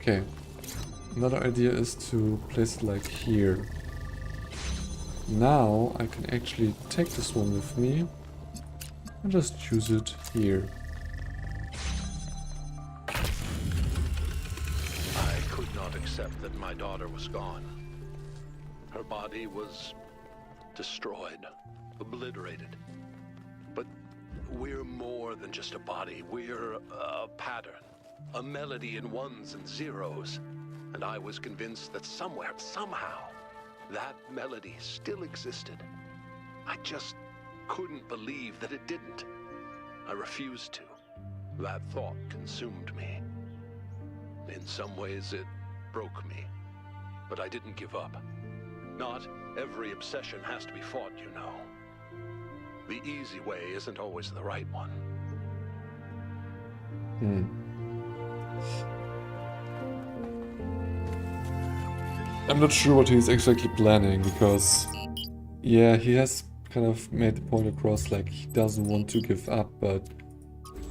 Okay, another idea is to place it like here. Now I can actually take this one with me and just use it here. I could not accept that my daughter was gone. Her body was destroyed, obliterated. But we're more than just a body. We're a pattern. A melody in ones and zeros, and I was convinced that somewhere, somehow, that melody still existed. I just couldn't believe that it didn't. I refused to. That thought consumed me. In some ways, it broke me, but I didn't give up. Not every obsession has to be fought, you know. The easy way isn't always the right one. I'm not sure what he's exactly planning, because yeah, he has kind of made the point across like he doesn't want to give up, but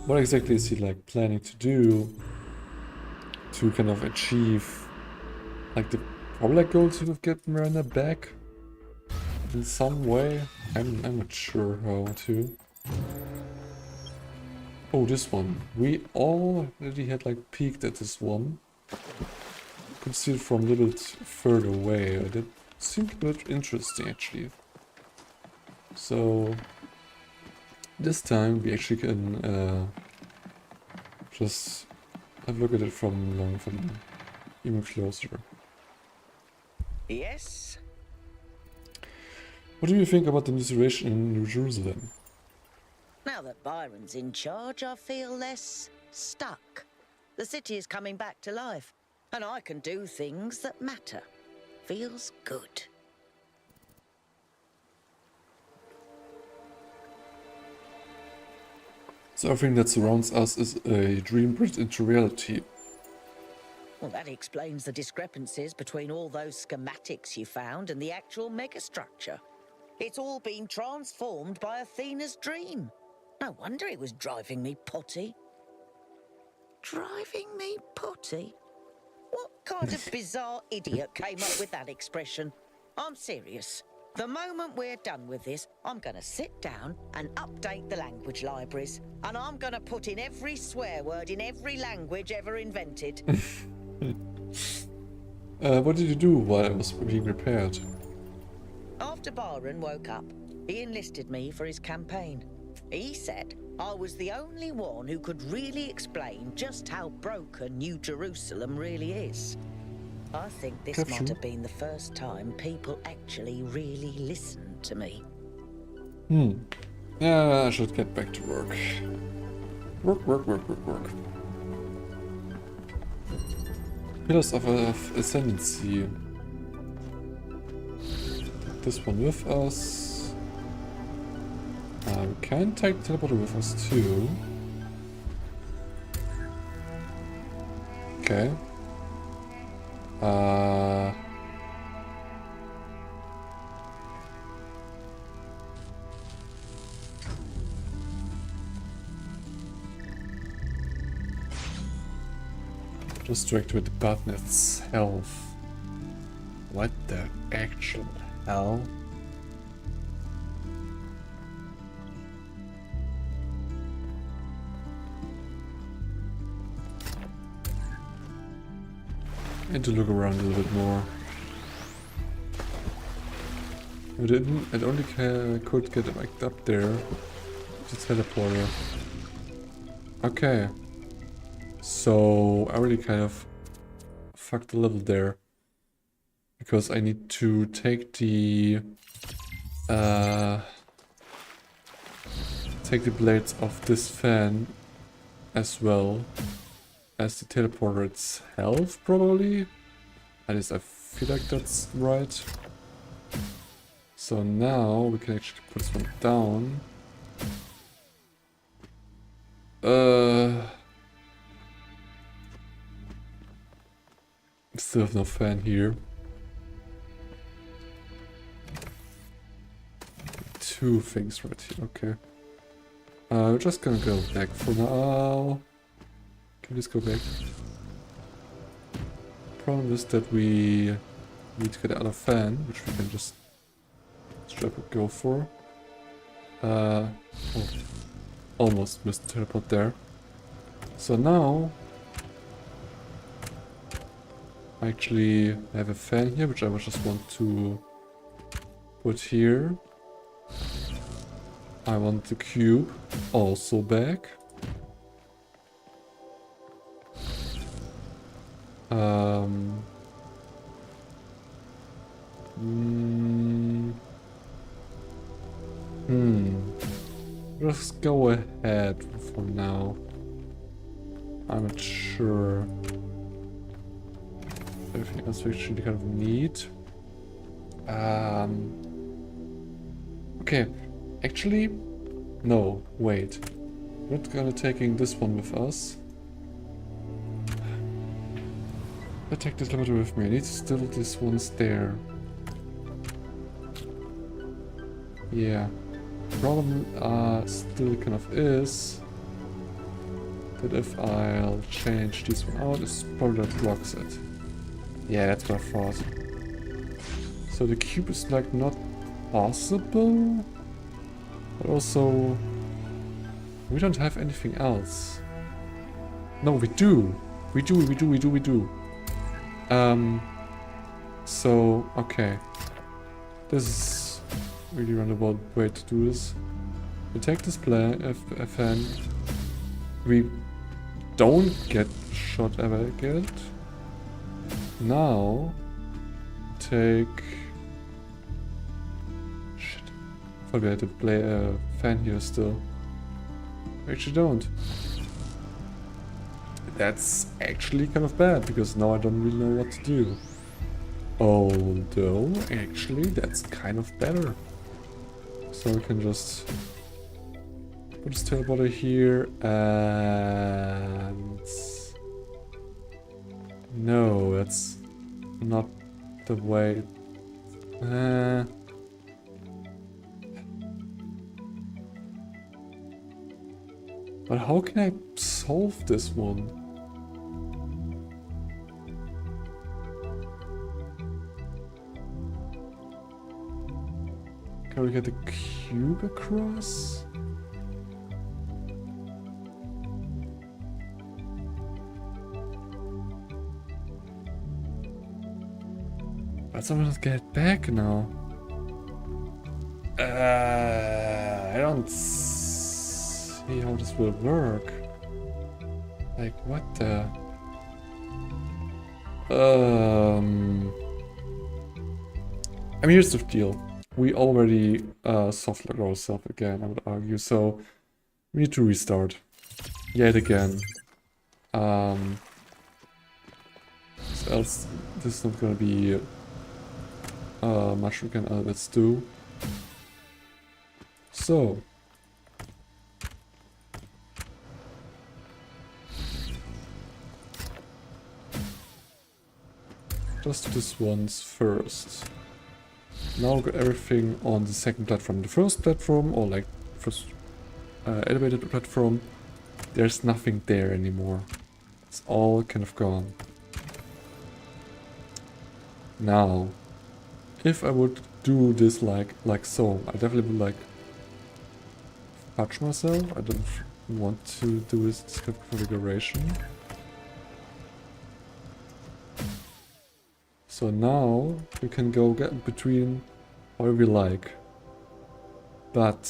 what exactly is he like planning to do to kind of achieve like the probably like goal to get Miranda back in some way? I'm not sure how to. Oh, this one. We already had like peeked at this one. Could see it from a little bit further away. That seemed a bit interesting actually. So this time we actually can just have a look at it from even closer. Yes? What do you think about the new situation in New Jerusalem? Now that Byron's in charge, I feel less stuck. The city is coming back to life, and I can do things that matter. Feels good. So everything that surrounds us is a dream brought into reality. Well, that explains the discrepancies between all those schematics you found and the actual megastructure. It's all been transformed by Athena's dream. No wonder it was driving me potty. Driving me potty? What kind of bizarre idiot came up with that expression? I'm serious. The moment we're done with this, I'm gonna sit down and update the language libraries. And I'm gonna put in every swear word in every language ever invented. What did you do while I was being repaired? After Byron woke up, he enlisted me for his campaign. He said I was the only one who could really explain just how broken New Jerusalem really is. I think this might have been the first time people actually really listened to me. Yeah, I should get back to work. Work. Pillars of Ascendancy. Take this one with us. We can take the teleporter with us too. Okay. Distract with the button itself. What the actual hell? I need to look around a little bit more. It only could get like up there. The teleporter. Okay. So I already kind of fucked the level there. Because I need to take the blades of this fan as well as the teleporter itself, probably. At least I feel like that's right. So now we can actually put this one down. Still have no fan here. Two things right here, okay. We're just gonna go back for now. Can we just go back? Problem is that we need to get another fan, which we can just straight up go for. Oh, almost missed the teleport there. So now I actually have a fan here, which I would just want to put here. I want the cube also back. Just go ahead for now. I'm not sure. Everything else we actually kind of need. Okay, actually, no, wait. We're not gonna taking this one with us. I take this limiter with me. I need still this one's there. Yeah. Problem still kind of is that if I'll change this one out, it's probably that blocks it. Yeah, that's what I thought. So the cube is like not possible, but also we don't have anything else. No, we do. We do. So okay, this is really roundabout way to do this. We take this fan. We don't get shot ever again. Now take. Shit. I thought we had to play a fan here still. We actually don't. That's actually kind of bad because now I don't really know what to do. Although actually that's kind of better. So we can just put this teleporter here and no, that's not the way. But how can I solve this one? Can we get the cube across? But someone has to get it back now. I don't see how this will work. Like what the? I mean, here's the deal. We already soft-locked ourselves again, I would argue, so we need to restart. Yet again. So else this is not gonna be much we can let's do. So just do this once first. Now got everything on the second platform. The first platform, or like first elevated platform, there's nothing there anymore. It's all kind of gone. Now, if I would do this like so, I definitely would like touch myself. I don't want to do this kind of configuration. So now we can go get between whatever we like. But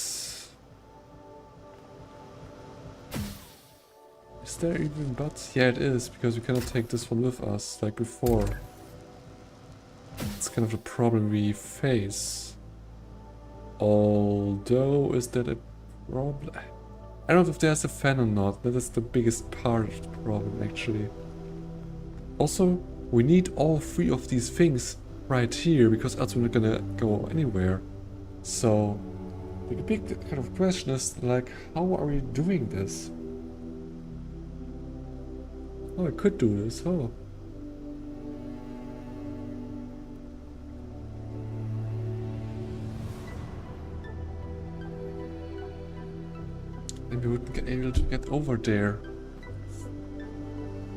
is there even buts? Yeah, it is, because we cannot take this one with us like before. It's kind of the problem we face. Although, is that a problem? I don't know if there's a fan or not. That is the biggest part of the problem, actually. Also, we need all three of these things right here, because else we're not gonna go anywhere. So, the big kind of question is, like, how are we doing this? Oh, I could do this, oh. Maybe we wouldn't get able to get over there.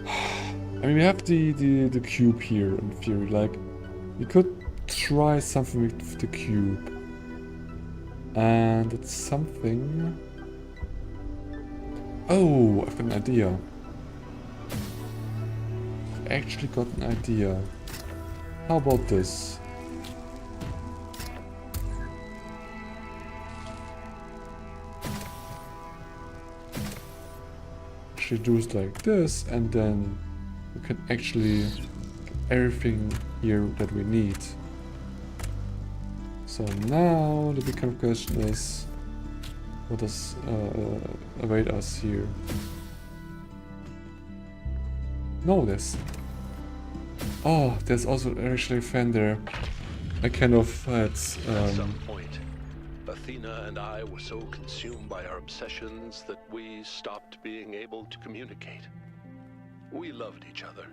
I mean, we have the cube here in theory. Like, we could try something with the cube, and it's something. Oh, I've got an idea. I've actually got an idea. How about this? Actually, do it like this, and then we can actually get everything here that we need. So now the big kind of question is, what does await us here? No, there's also actually a fan there. I kind of had... At some point, Athena and I were so consumed by our obsessions that we stopped being able to communicate. We loved each other,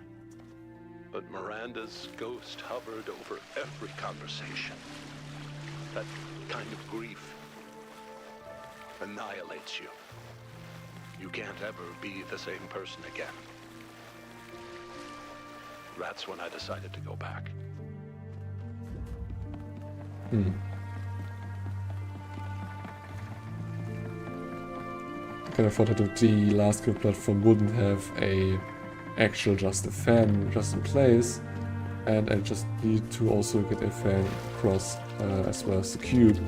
but Miranda's ghost hovered over every conversation. That kind of grief annihilates you. You can't ever be the same person again. That's when I decided to go back. I kind of thought that the last Cube platform wouldn't have a actual just a fan just in place, and I just need to also get a fan across as well as the cube,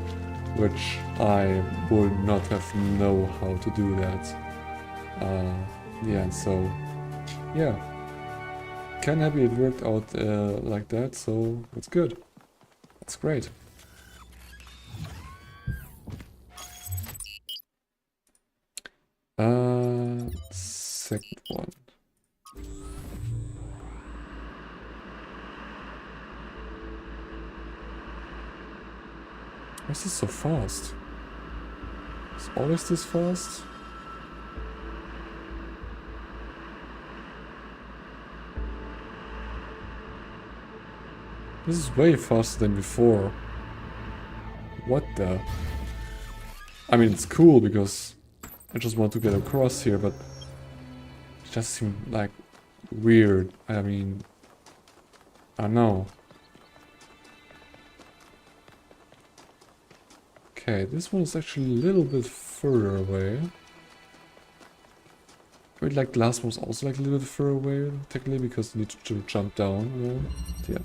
which I would not have know how to do that. Yeah, so yeah, kind of happy it worked out like that, so it's good. That's great. Second one. Why is this so fast? Is it always this fast? This is way faster than before. What the? I mean, it's cool because I just want to get across here, but it just seemed like weird. I mean, I don't know. Okay, this one is actually a little bit further away. I mean, like the last one was also like a little bit further away, technically, because you need to jump down. Yeah.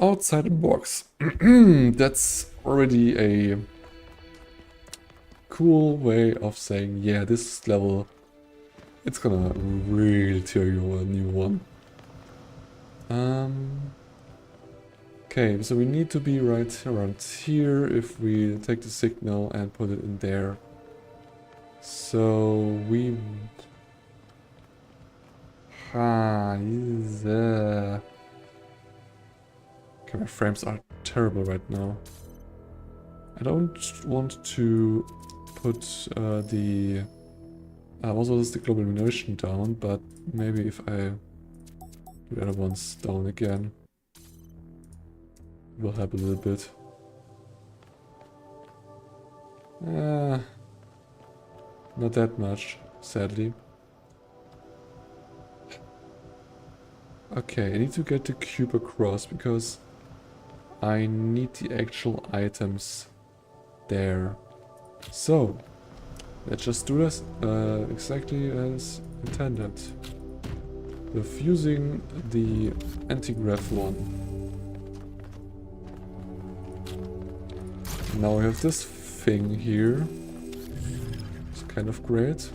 Outside the box. That's already a cool way of saying, yeah, this level, it's gonna really tear you a new one. Okay, so we need to be right around here if we take the signal and put it in there. So we... Okay, my frames are terrible right now. I don't want to put the... also the global illumination down, but maybe if I do the other ones down again, it will help a little bit. Not that much, sadly. Okay, I need to get the cube across because I need the actual items there. So, let's just do this exactly as intended. We're fusing the anti-grav one. Now I have this thing here. It's kind of great.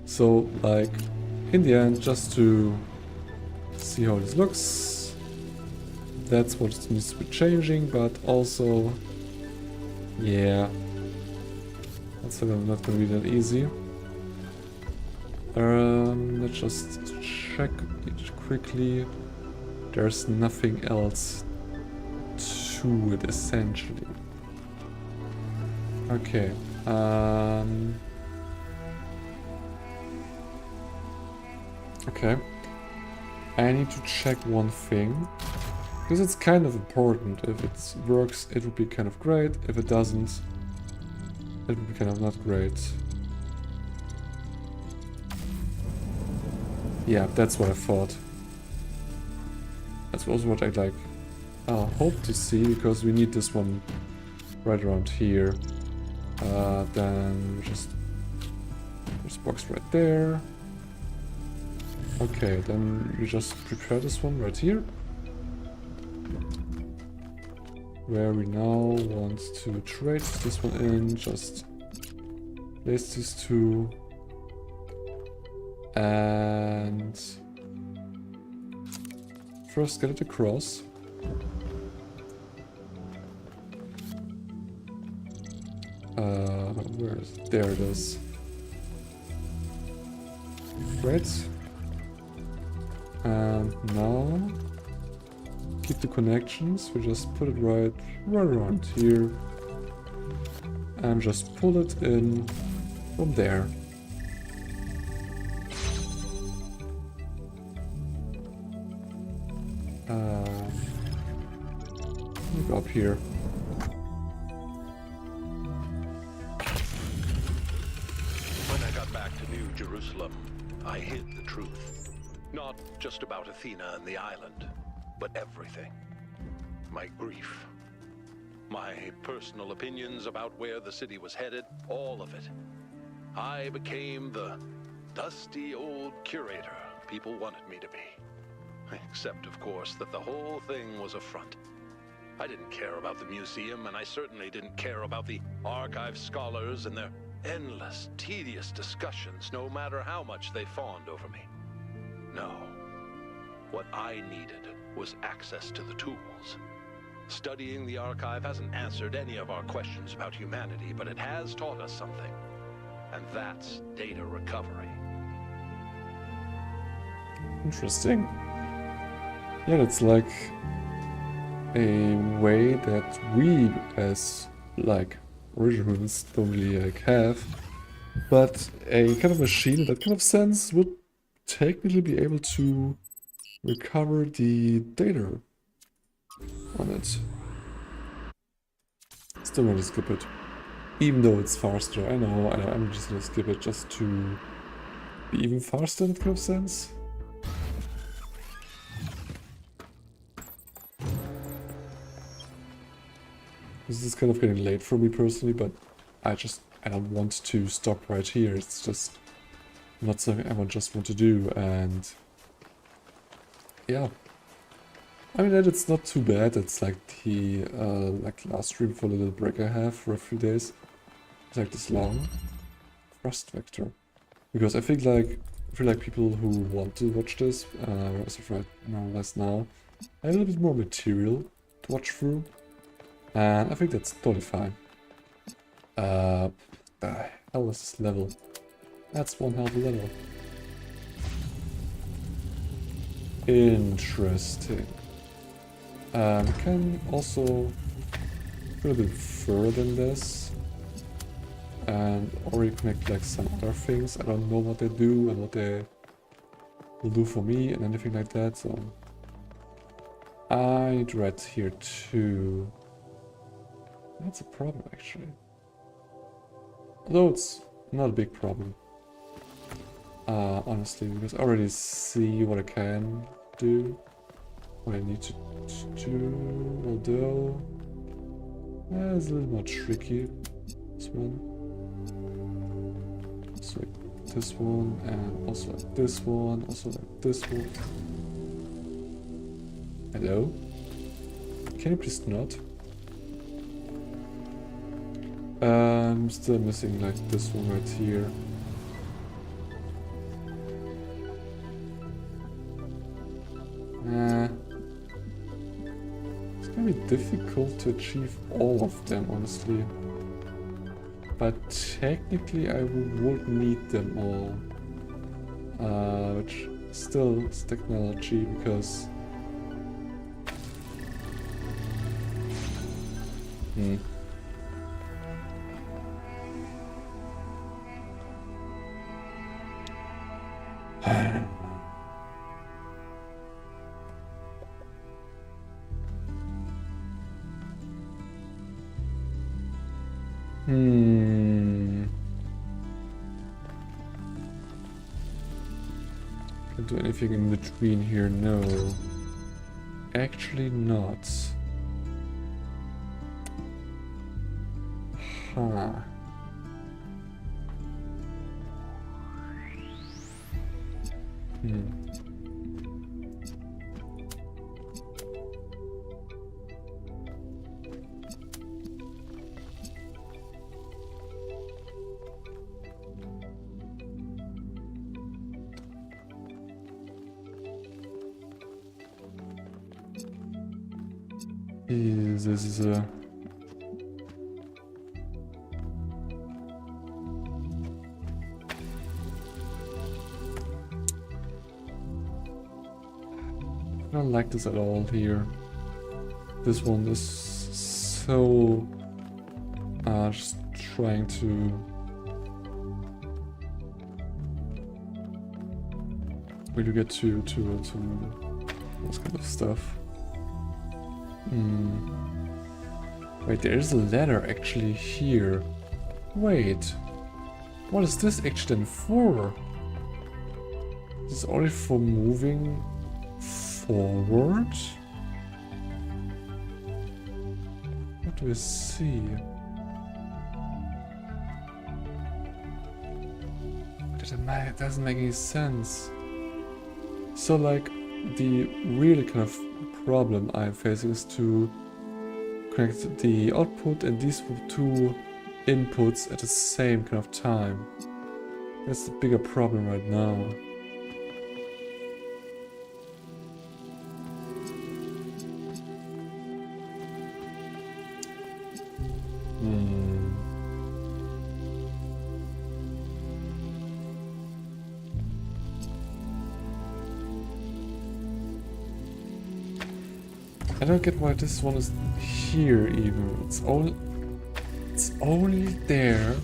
So, like, in the end, just to see how this looks, that's what needs to be changing, but also, yeah, that's not gonna be that easy. Let's just check it quickly. There's nothing else to it, essentially. Okay, okay, I need to check one thing, because it's kind of important. If it works, it would be kind of great. If it doesn't, it would be kind of not great. Yeah, that's what I thought. That's also what I like. Hope to see, because we need this one right around here. Then just this box right there. Okay, then we just prepare this one right here, where we now want to trade this one in, just place these two, and first get it across. Where is it? There it is. Great. And now, keep the connections. We just put it right around here. And just pull it in from there. Let me go up here. When I got back to New Jerusalem, I hid the truth. Not just about Athena and the island, but everything. My grief. My personal opinions about where the city was headed, all of it. I became the dusty old curator people wanted me to be. Except, of course, that the whole thing was a front. I didn't care about the museum, and I certainly didn't care about the archive scholars and their endless, tedious discussions, no matter how much they fawned over me. No. What I needed was access to the tools. Studying the archive hasn't answered any of our questions about humanity, but it has taught us something. And that's data recovery. Interesting. Yeah, that's like a way that we as like originals don't really like have, but a kind of machine in that kind of sense would technically be able to recover the data on it. Still gonna skip it. Even though it's faster, I know, I'm just gonna skip it just to be even faster in that kind of sense. This is kind of getting late for me personally, but I don't want to stop right here. It's just not something I just want to do, and yeah. I mean, it's not too bad. It's like the like last stream for a little break I have for a few days. It's like this long thrust vector, because I feel like people who want to watch this, as of right now, less now, a little bit more material to watch through. And I think that's totally fine. The hell is this level? That's one hell of a level. Interesting. We can also go a bit further than this. And already connect like some other things. I don't know what they do and what they will do for me and anything like that. So I need to write here too. That's a problem, actually. Although it's not a big problem. Honestly, because I already see what I can do. What I need to do, although... Yeah, it's a little more tricky. This one. So like this one, and also like this one, also like this one. Hello? Can you please not? I'm still missing like this one right here. It's gonna be difficult to achieve all of them, honestly. But technically I would need them all. Which still is technology, because... Can't do anything in between here, no. Actually not. Huh. This is a... don't like this at all here. This one is so just trying to really get to this kind of stuff. Wait, there is a ladder actually here. Wait, what is this actually then for? Is this only for moving forward? What do we see? It doesn't make any sense. So like, the real kind of problem I'm facing is to connect the output and these two inputs at the same kind of time. That's the bigger problem right now. I don't get why this one is here even. It's only there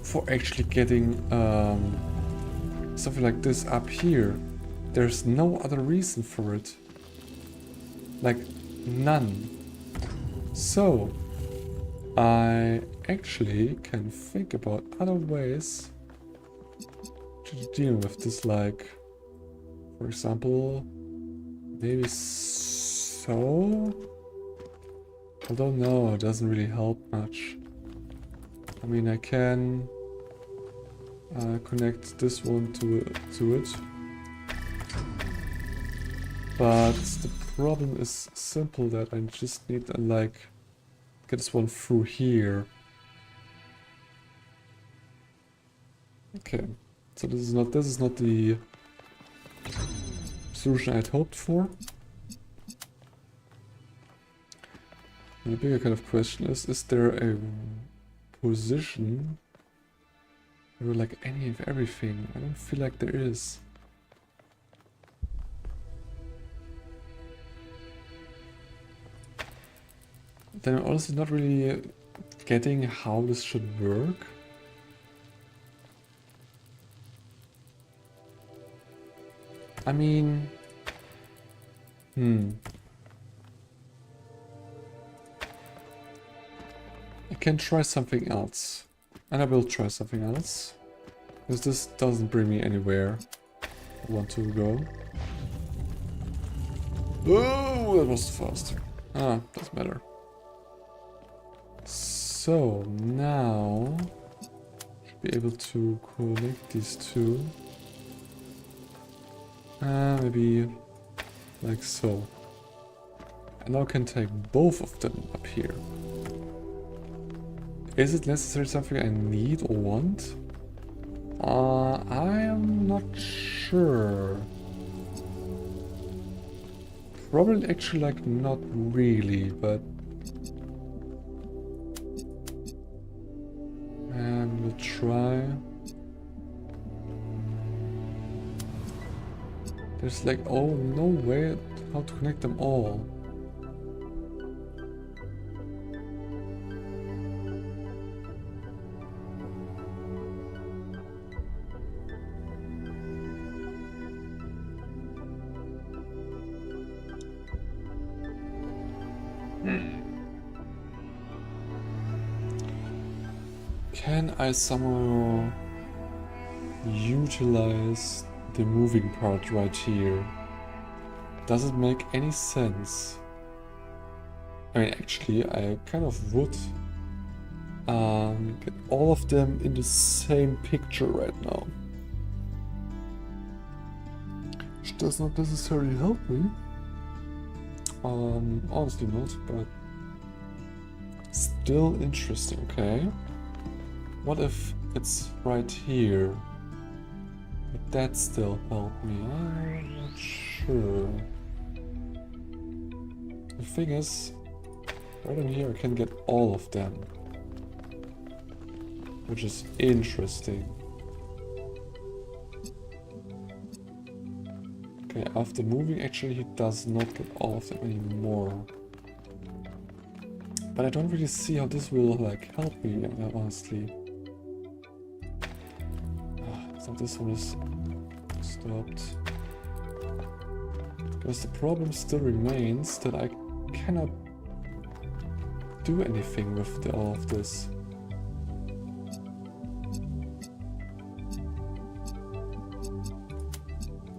for actually getting something like this up here. There's no other reason for it. Like, none. So, I actually can think about other ways to deal with this, like, for example, maybe so? I don't know, it doesn't really help much. I mean, I can connect this one to it. But the problem is simple, that I just need to like get this one through here. Okay, so this is not the solution I'd hoped for. And the bigger kind of question is there a position where like any of everything? I don't feel like there is. Then I'm honestly not really getting how this should work. I mean, I can try something else. And I will try something else. Because this doesn't bring me anywhere I want to go. Oh, that was fast. Ah, doesn't matter. So, now should be able to connect these two. Maybe like so. And now I can take both of them up here. Is it necessarily something I need or want? I am not sure. Probably actually like not really, but we'll try. There's like, oh, no way how to connect them all. Can I somehow utilize the moving part right here? Does it make any sense? I mean, actually, I kind of would get all of them in the same picture right now. Which does not necessarily help me. Honestly not, but still interesting, okay? What if it's right here? Would that still help me? I'm not sure. The thing is, right in here I can get all of them. Which is interesting. Okay, after moving, actually he does not get all of them anymore. But I don't really see how this will like help me, honestly. So this one is stopped. Because the problem still remains that I cannot do anything with all of this.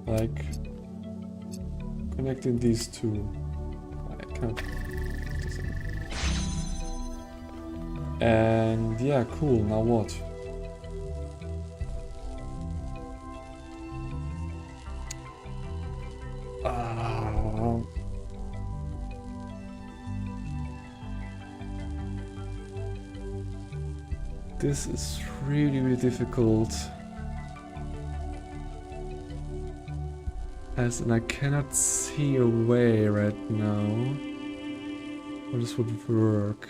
Like connecting these two. I can't. And yeah, cool, now what? This is really difficult. And I cannot see a way right now how this would work.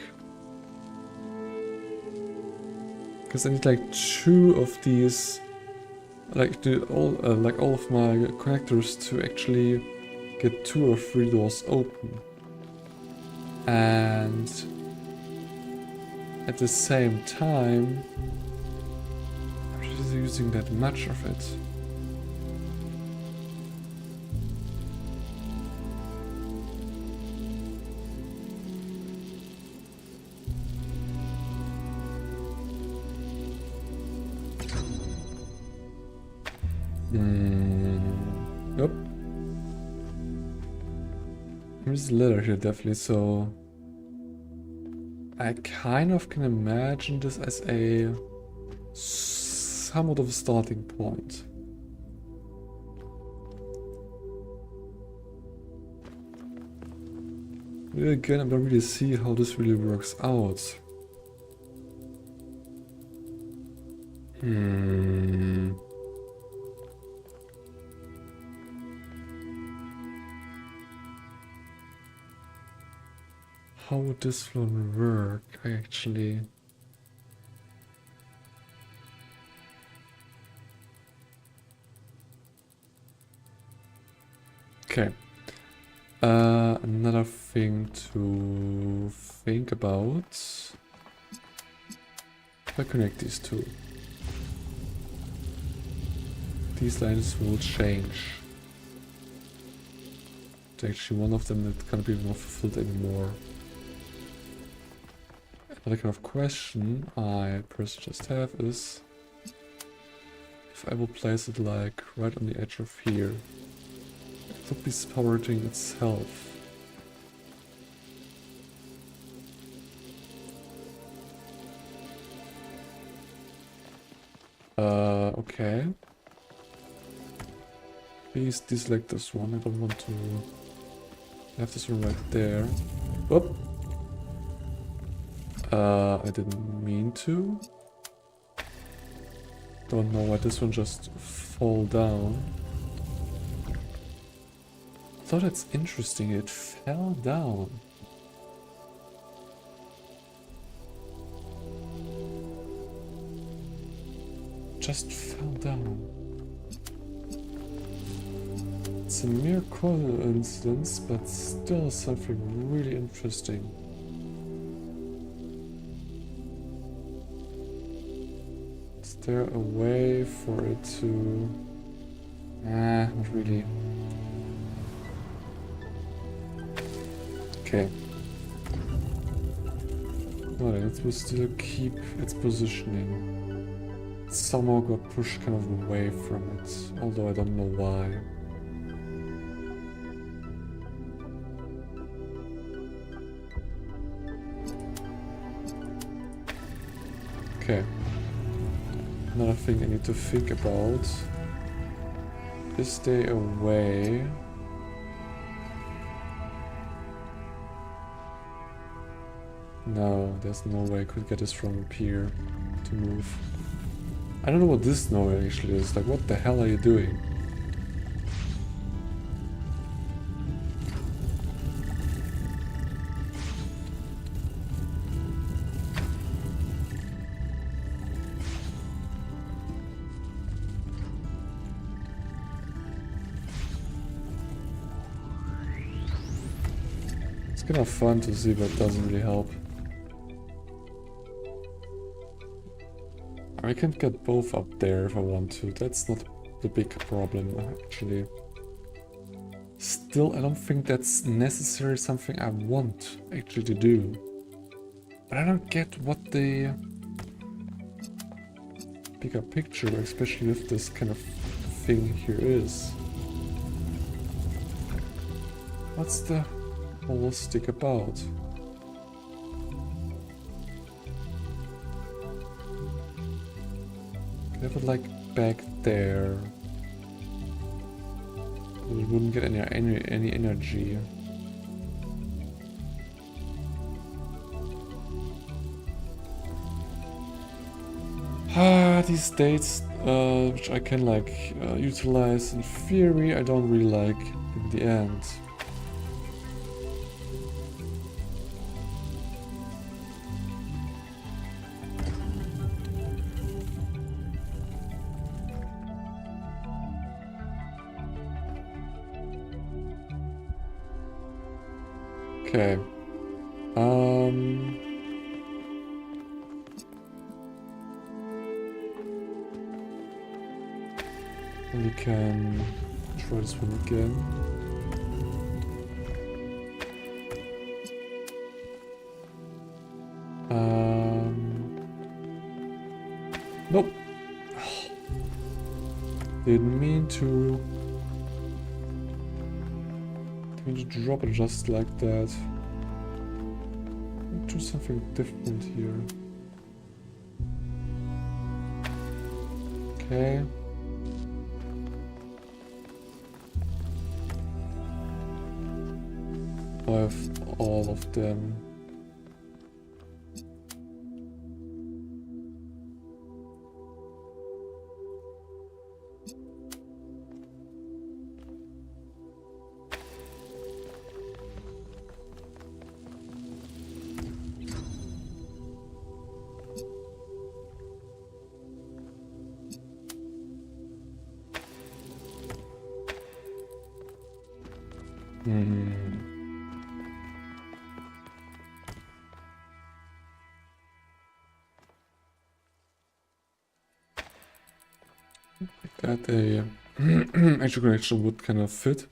Because I need like 2 of these, like all of my connectors to actually get 2 or 3 doors open. And at the same time, I'm just using that much of it. Yep. There's a letter here, definitely, so I kind of can imagine this as a somewhat of a starting point. But again, I don't really see how this really works out. How would this one work, actually? Okay. Another thing to think about. If I connect these two, these lines will change. Actually, one of them that can't be more fulfilled anymore. Another kind of question I personally just have is if I will place it like right on the edge of here, it would be supporting itself. Okay. Please deselect this one. I don't want to have this one right there. Whoop. I didn't mean to. Don't know why this one just fall down. So that's interesting, it fell down. Just fell down. It's a mere coincidence, but still something really interesting. Is there a way for it to... not really. Okay. Well, it will still keep its positioning. It somehow got pushed kind of away from it, although I don't know why. Okay. Another thing I need to think about. Is there a way... No, there's no way I could get this from up here to move. I don't know what this noise actually is. Like, what the hell are you doing? kind of fun to see, but it doesn't really help. I can get both up there if I want to. That's not the big problem, actually. Still, I don't think that's necessarily something I want actually to do. But I don't get what the bigger picture, especially with this kind of thing here, is. What's the whole stick about? Can I have it like back there? We wouldn't get any energy. These dates, which I can like utilize in theory, I don't really like in the end. Okay. We can try this one again. Nope. Didn't mean to drop it just like that. Do something different here. Okay. I have all of them. That a actual connection would kind of fit.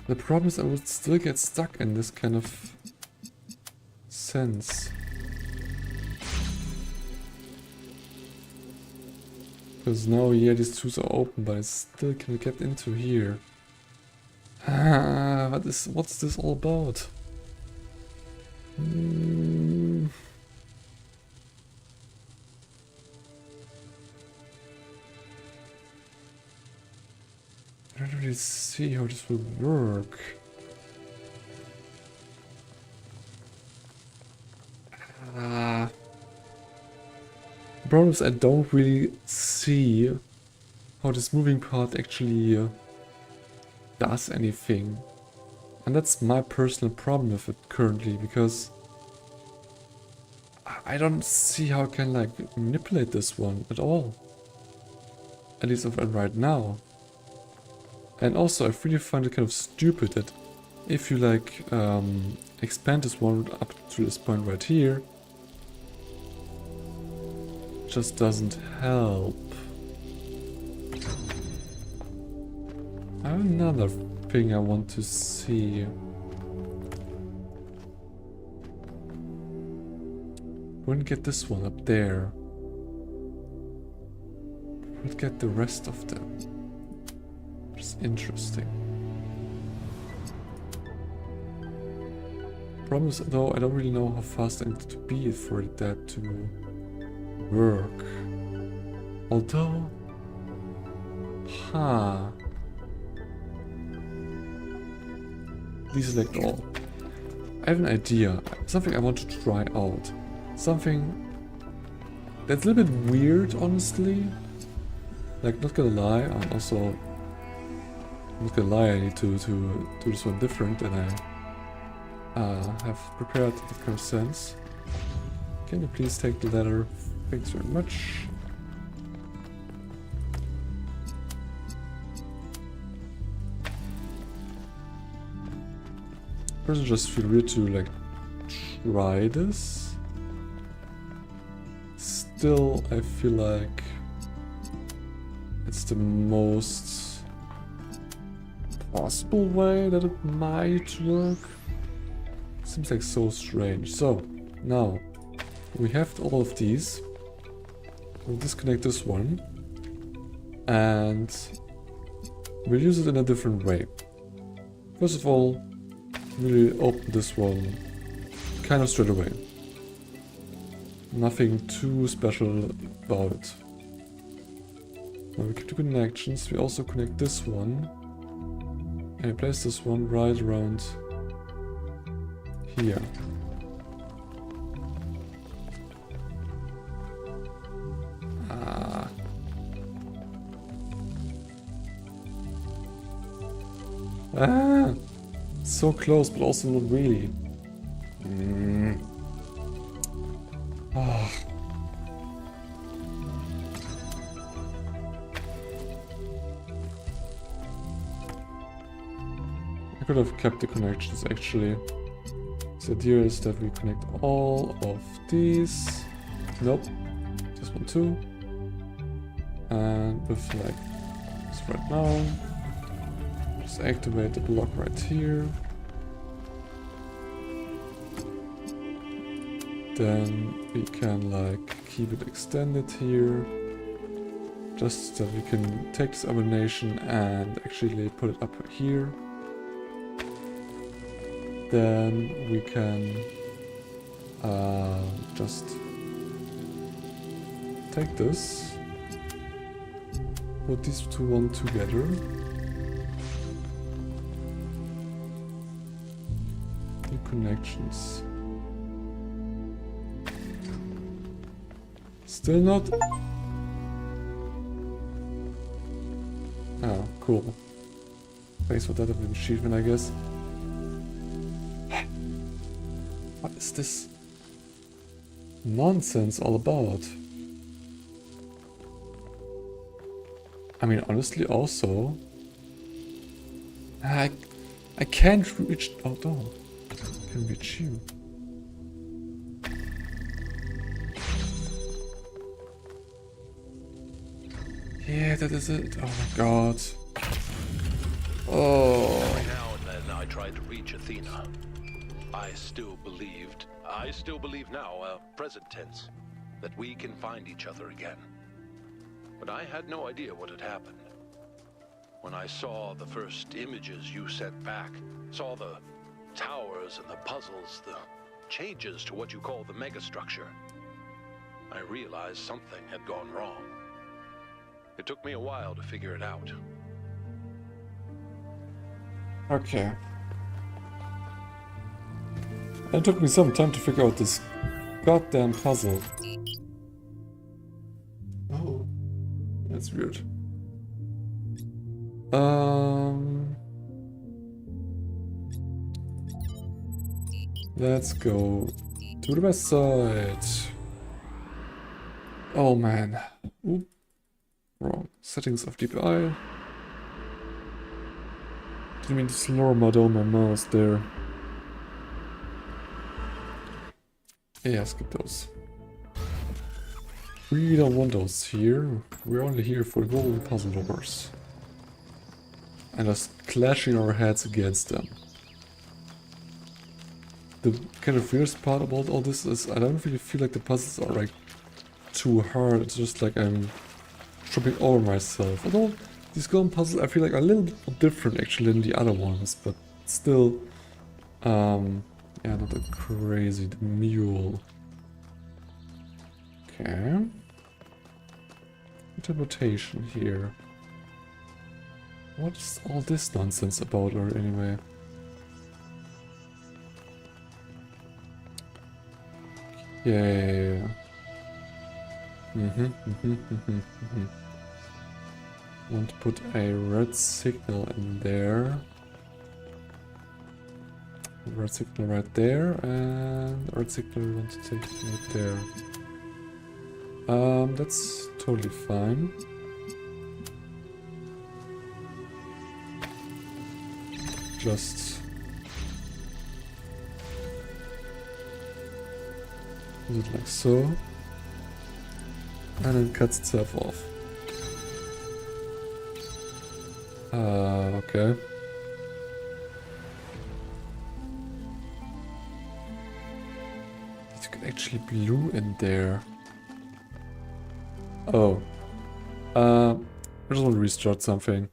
The problem is I would still get stuck in this kind of sense. Because now, yeah, these two are open, but I still can get into here. What's this all about? I don't really see how this will work. Problem is I don't really see how this moving part actually does anything. And that's my personal problem with it currently, because I don't see how I can like manipulate this one at all. At least right now. And also I really find it kind of stupid that if you like expand this one up to this point right here, it just doesn't help. I have another thing I want to see. Wouldn't get this one up there. Would get the rest of them. It's interesting. Problem is, though, I don't really know how fast I need to be for that to work. Although, these select all. I have an idea, something I want to try out. Something that's a little bit weird, honestly. Like, not gonna lie, I'm also not gonna lie, I need to do this one different, and I have prepared that kind of sense. Can you please take the letter? Thanks very much. First, I just feel weird to like try this. Still, I feel like it's the most possible way that it might work. Seems like so strange. So, now we have all of these. We'll disconnect this one. And we'll use it in a different way. First of all, we'll open this one kind of straight away. Nothing too special about it. Now we keep the connections. We also connect this one. And place this one right around here. So close, but also not really. Oh. I could have kept the connections actually. The idea is that we connect all of these. Nope. This one too. And with like this right now. Just activate the block right here. Then we can like keep it extended here. Just that we can take this abomination and actually put it up here. Then we can just take this, put these two together. New connections. Still not. Oh, cool. Thanks for that achievement, I guess. What is this nonsense all about? I mean, honestly, also, I can't reach. Oh no, I can reach you. Yeah, that is it. Oh my god. Oh. Every now and then I tried to reach Athena. I still believe now, present tense, that we can find each other again. But I had no idea what had happened. When I saw the first images you sent back, saw the towers and the puzzles, the changes to what you call the megastructure, I realized something had gone wrong. It took me a while to figure it out. Okay. It took me some time to figure out this goddamn puzzle. Oh, that's weird. Let's go to the west side. Oh man. Oop. Wrong. Settings of DPI. Didn't mean to slow my down my mouse there. Yeah, skip those. We don't want those here. We're only here for the golden puzzle doors. And us clashing our heads against them. The kind of weirdest part about all this is I don't really feel like the puzzles are like too hard. It's just like I'm tripping over myself. Although these golden puzzles I feel like are a little bit different actually than the other ones, but still yeah, not that crazy. The mule. Okay. Interpretation here. What is all this nonsense about her anyway? Yeah. Want to put a red signal in there. Red signal right there, and red signal we want to take right there. That's totally fine. Just Is it like so? And it cuts itself off. Okay. You can actually blue in there. Oh. I just want to restart something.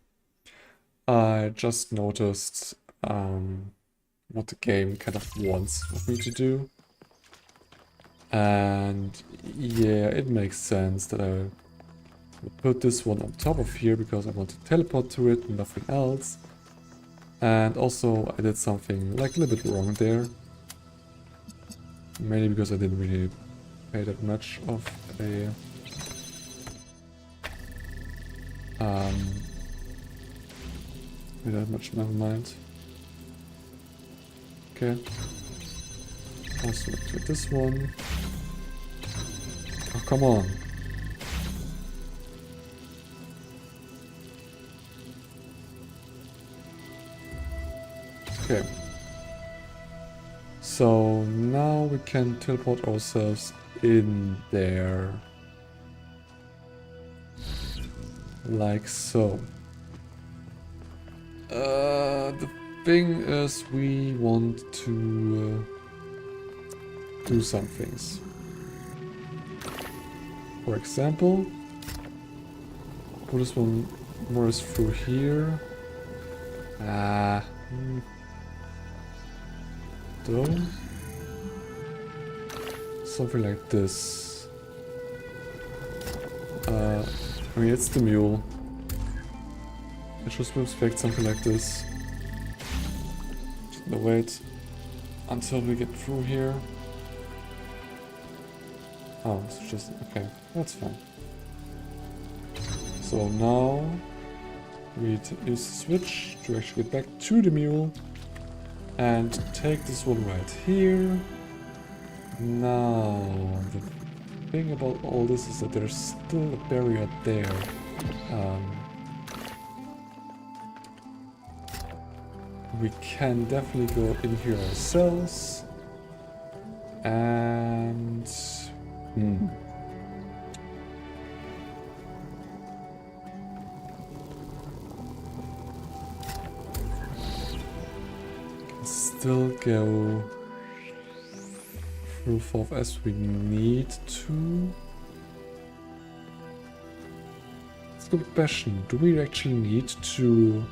I just noticed what the game kind of wants of me to do. And yeah, it makes sense that I would put this one on top of here because I want to teleport to it and nothing else. And also I did something like a little bit wrong there. Mainly because I didn't really pay that much of a that much, never mind. Okay. Also activate this one. Oh, come on. Okay. So now we can teleport ourselves in there. Like so. The thing is we want to do some things. For example, put this one more through here. Though something like this. I mean, it's the mule. I just would expect something like this. No, wait until we get through here. Oh, it's just okay. That's fine. So now we use the switch to actually get back to the mule and take this one right here. Now the thing about all this is that there's still a barrier there. We can definitely go in here ourselves and can still go through forth as we need to. It's a good question. Do we actually need to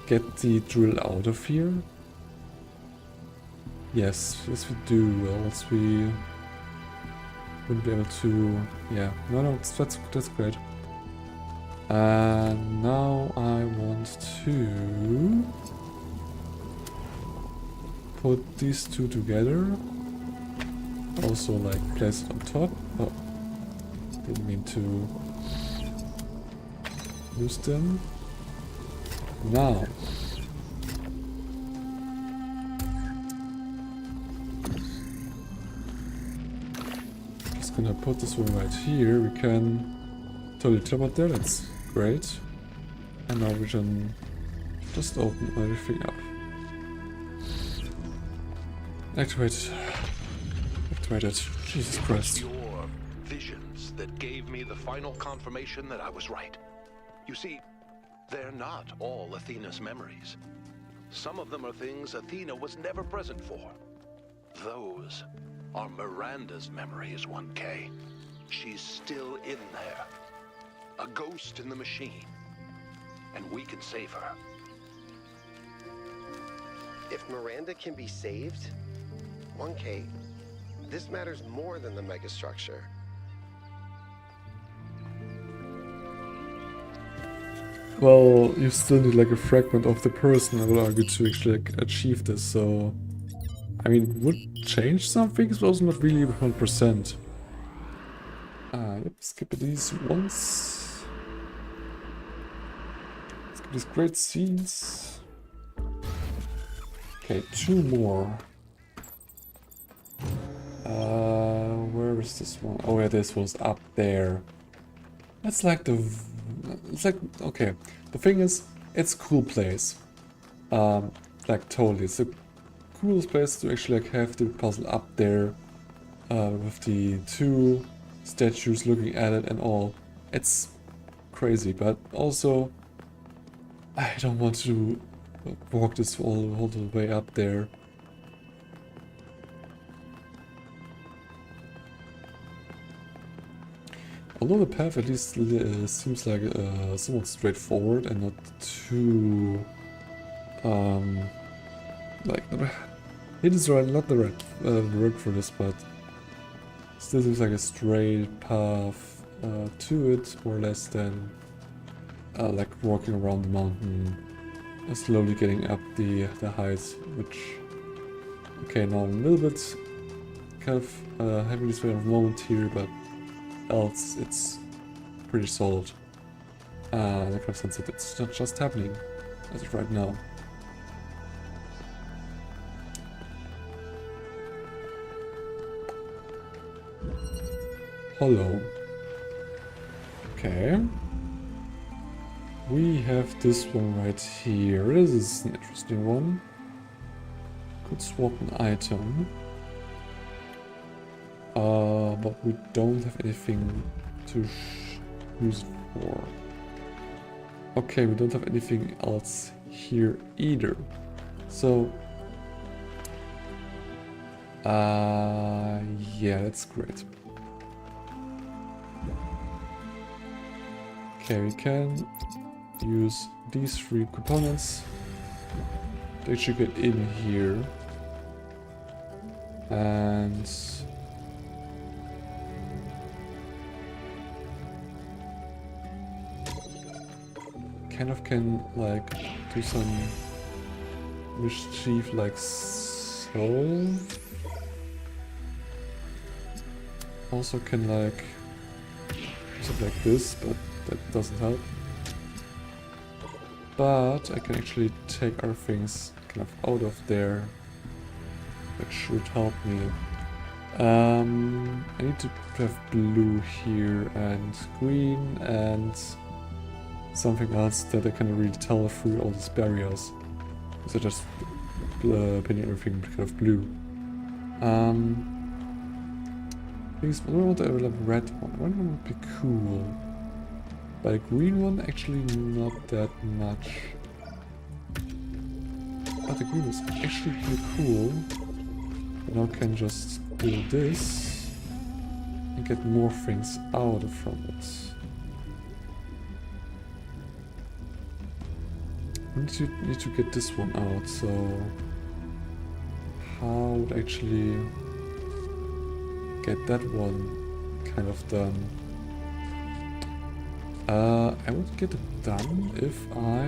get the drill out of here? Yes, we do, or else we wouldn't be able to. Yeah, no, that's great. And now I want to put these two together. Also, like, place it on top. Oh, didn't mean to use them. Now, just gonna put this one right here. We can totally teleport there. That's great. And now we can just open everything up. Activate. Activated. Jesus Christ. Your visions that gave me the final confirmation that I was right. You see, they're not all Athena's memories. Some of them are things Athena was never present for. Those are Miranda's memories, 1K. She's still in there. A ghost in the machine. And we can save her. If Miranda can be saved, 1K, this matters more than the megastructure. Well, you still need like a fragment of the person, I would argue, to actually like, achieve this, so... I mean, would change some things, but also not really 100%. Yep, skip these once. Skip these great scenes. Okay, 2 more. Where is this one? Oh yeah, this one's up there. That's like the... It's like, okay, the thing is, it's a cool place. Like, totally, it's the coolest place to actually like have the puzzle up there. with the two statues looking at it and all. It's crazy, but also I don't want to walk this all the way up there. Although the path at least seems like somewhat straightforward and not too like it is right, not the right word for this, but still seems like a straight path to it, more or less, than like walking around the mountain, slowly getting up the heights, which, okay, now I'm a little bit kind of having this kind of moment here, but else it's pretty solid. That kind of sense that it's not just happening as of right now. Hollow. Okay. We have this one right here. This is an interesting one. Could swap an item. But we don't have anything to use it for. Okay, we don't have anything else here either. So, yeah, that's great. Okay, we can use these three components. They should get in here. And kind of can like do some mischief like so. Also can like do something like this, but that doesn't help. But I can actually take our things kind of out of there. That should help me. I need to have blue here and green and something else that I can really tell through all these barriers. So just painting everything kind of blue. Things, I don't want to have a red one. Red one would be cool. But a green one, actually not that much. But the green is actually pretty cool. But now I can just do this and get more things out from it. I need to get this one out, so how would I actually get that one kind of done? I would get it done if I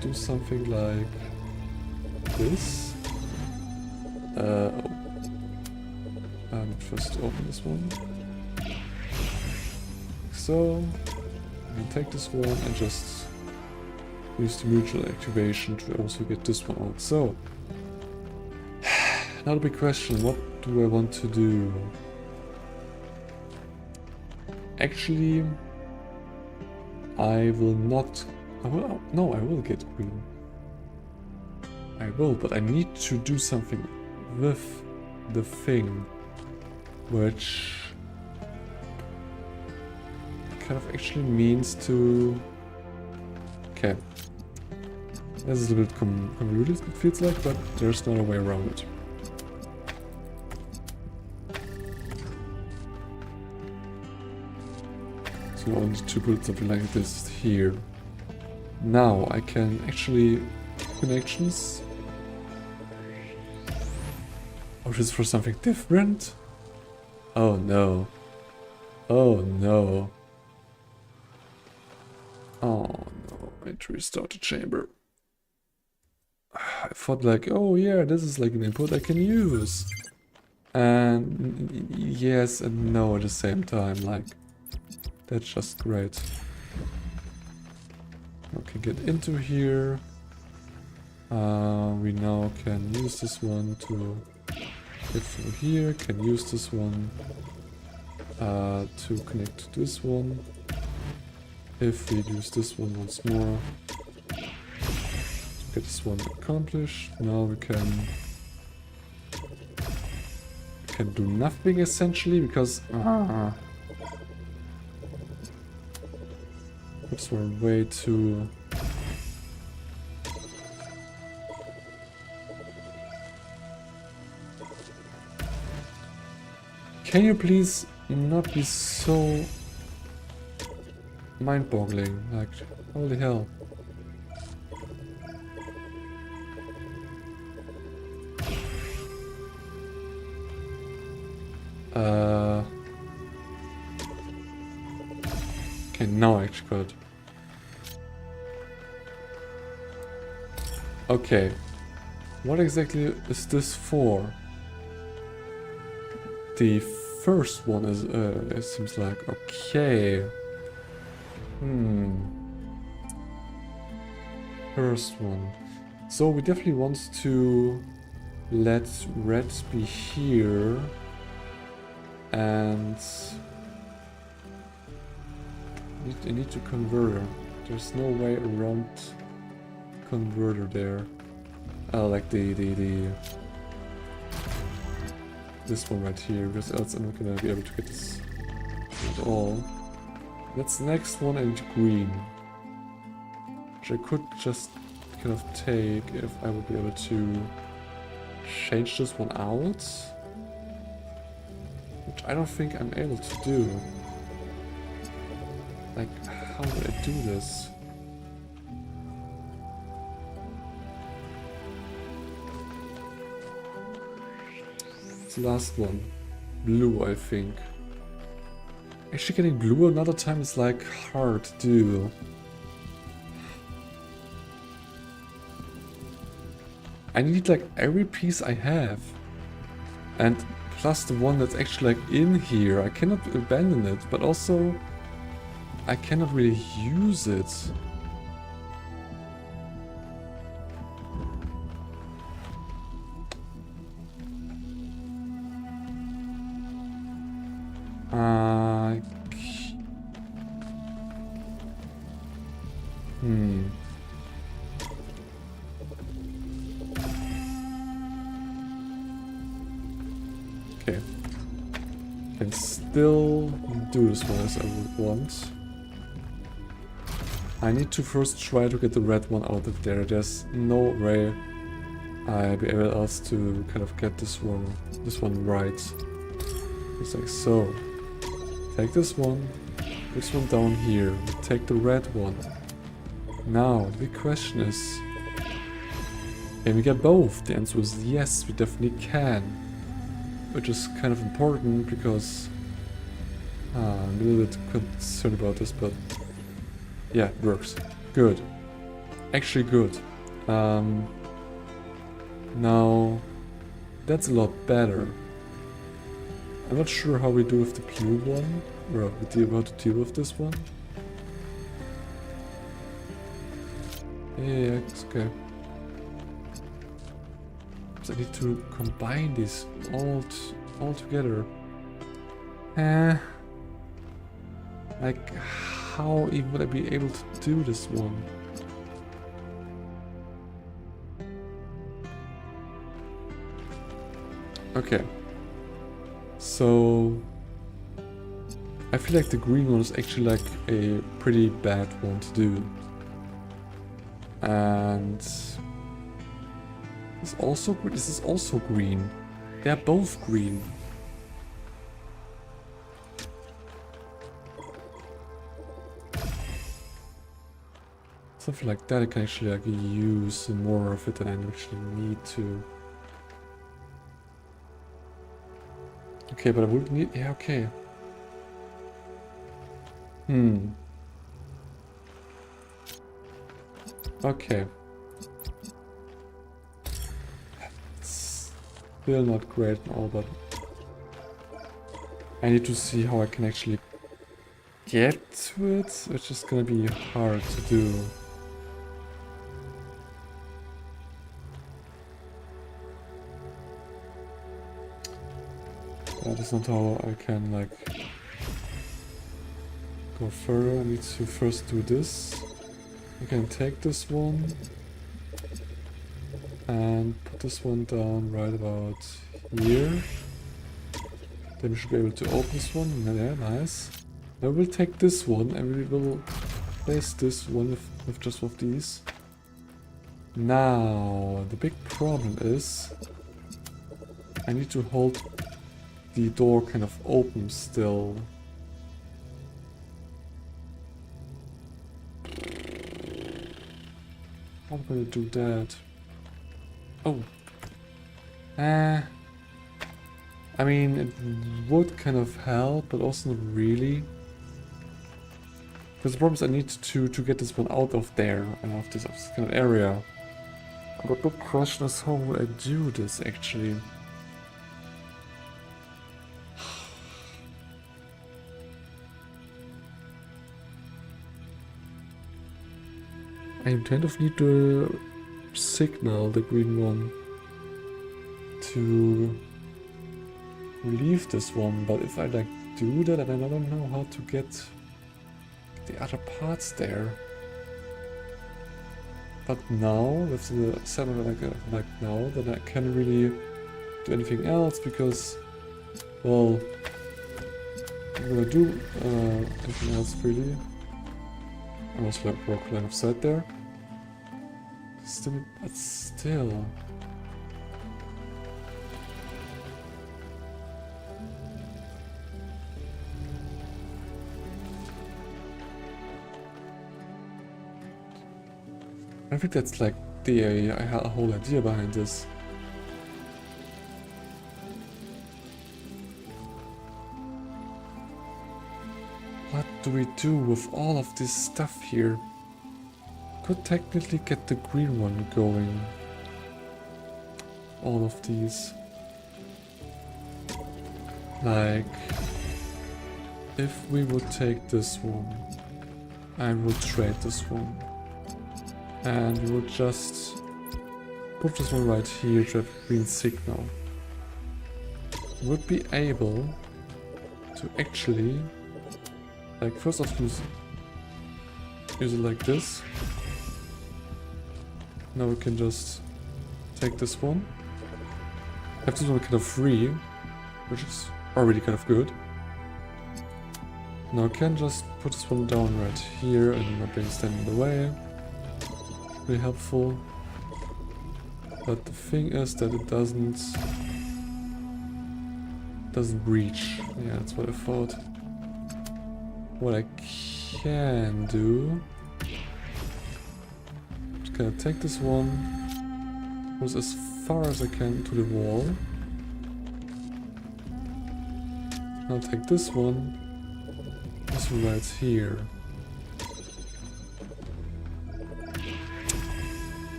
do something like this. First open this one. So, I can take this one and just use the mutual activation to also get this one out. So, now the big question, what do I want to do? Actually, I will not... I will get green. I will, but I need to do something with the thing, which kind of actually means to... Okay. This is a bit convoluted, it feels like, but there's not a way around it. So I need to put something like this here. Now I can actually connections. Oh, this is for something different? Oh no. Oh no. Oh no, I had to restart the chamber. I thought like, oh yeah, this is like an input I can use. And yes and no at the same time, like, that's just great. Okay, get into here. We now can use this one to get through here, can use this one to connect to this one. If we use this one once more, get this one accomplished. Now we can can do nothing essentially because oops, we're way too. Can you please not be so mind-boggling? Like, holy hell. Okay, now I actually got it. Okay. What exactly is this for? The first one is, it seems like, okay. First one. So we definitely want to let red be here. And I need to converter. There's no way around converter there. Like this one right here, because else I'm not gonna be able to get this at all. That's the next one and green, which I could just kind of take if I would be able to change this one out, which I don't think I'm able to do. Like, how would I do this? It's the last one. Blue, I think. Actually getting blue another time is like hard to do. I need like every piece I have. And plus the one that's actually like in here. I cannot abandon it, but also I cannot really use it. Okay. Can still do this one as I would want. I need to first try to get the red one out of there. There's no way I'll be able else to kind of get this one right. It's like so. Take this one down here. Take the red one. Now, the big question is, can we get both? The answer is yes, we definitely can. Which is kind of important because I'm a little bit concerned about this, but yeah, it works. Good. Actually good. Now, that's a lot better. I'm not sure how we do with the blue one, or how to deal with this one. Yeah, it's okay. So I need to combine these all together. Like, how even would I be able to do this one? Okay. So I feel like the green one is actually like a pretty bad one to do. And this is also green. They're both green. Something like that I can actually like use more of it than I actually need to. Okay, but I would need, yeah, okay. Okay. Still not great and all, but I need to see how I can actually get to it, which is gonna be hard to do. That is not how I can like go further. I need to first do this. I can take this one and put this one down right about here. Then we should be able to open this one. Yeah, nice. Now we'll take this one and we will place this one with just one of these. Now, the big problem is I need to hold the door kind of open still. How am I gonna do that? Oh. I mean, it would kind of help, but also not really. Because the problem is I need to get this one out of there, and of this kind of area. And the big question is, how will I do this actually? I kind of need to signal the green one to leave this one, but if I like do that, then I don't know how to get the other parts there. But now, with the setup like now, then I can't really do anything else because, well, I'm gonna do anything else really. I was like broke line of sight there. Still, but still. I think that's like the whole idea behind this. What do we do with all of this stuff here? Could technically get the green one going. All of these. Like, if we would take this one, I would trade this one. And we would just put this one right here to have green signal. We would be able to actually, like, first off use it like this. Now we can just take this one. Have this one kind of free, which is already kind of good. Now I can just put this one down right here and not being standing in the way. Really helpful. But the thing is that it doesn't reach. Yeah, that's what I thought. What I can do, just gonna take this one, goes as far as I can to the wall. Now take this one right here.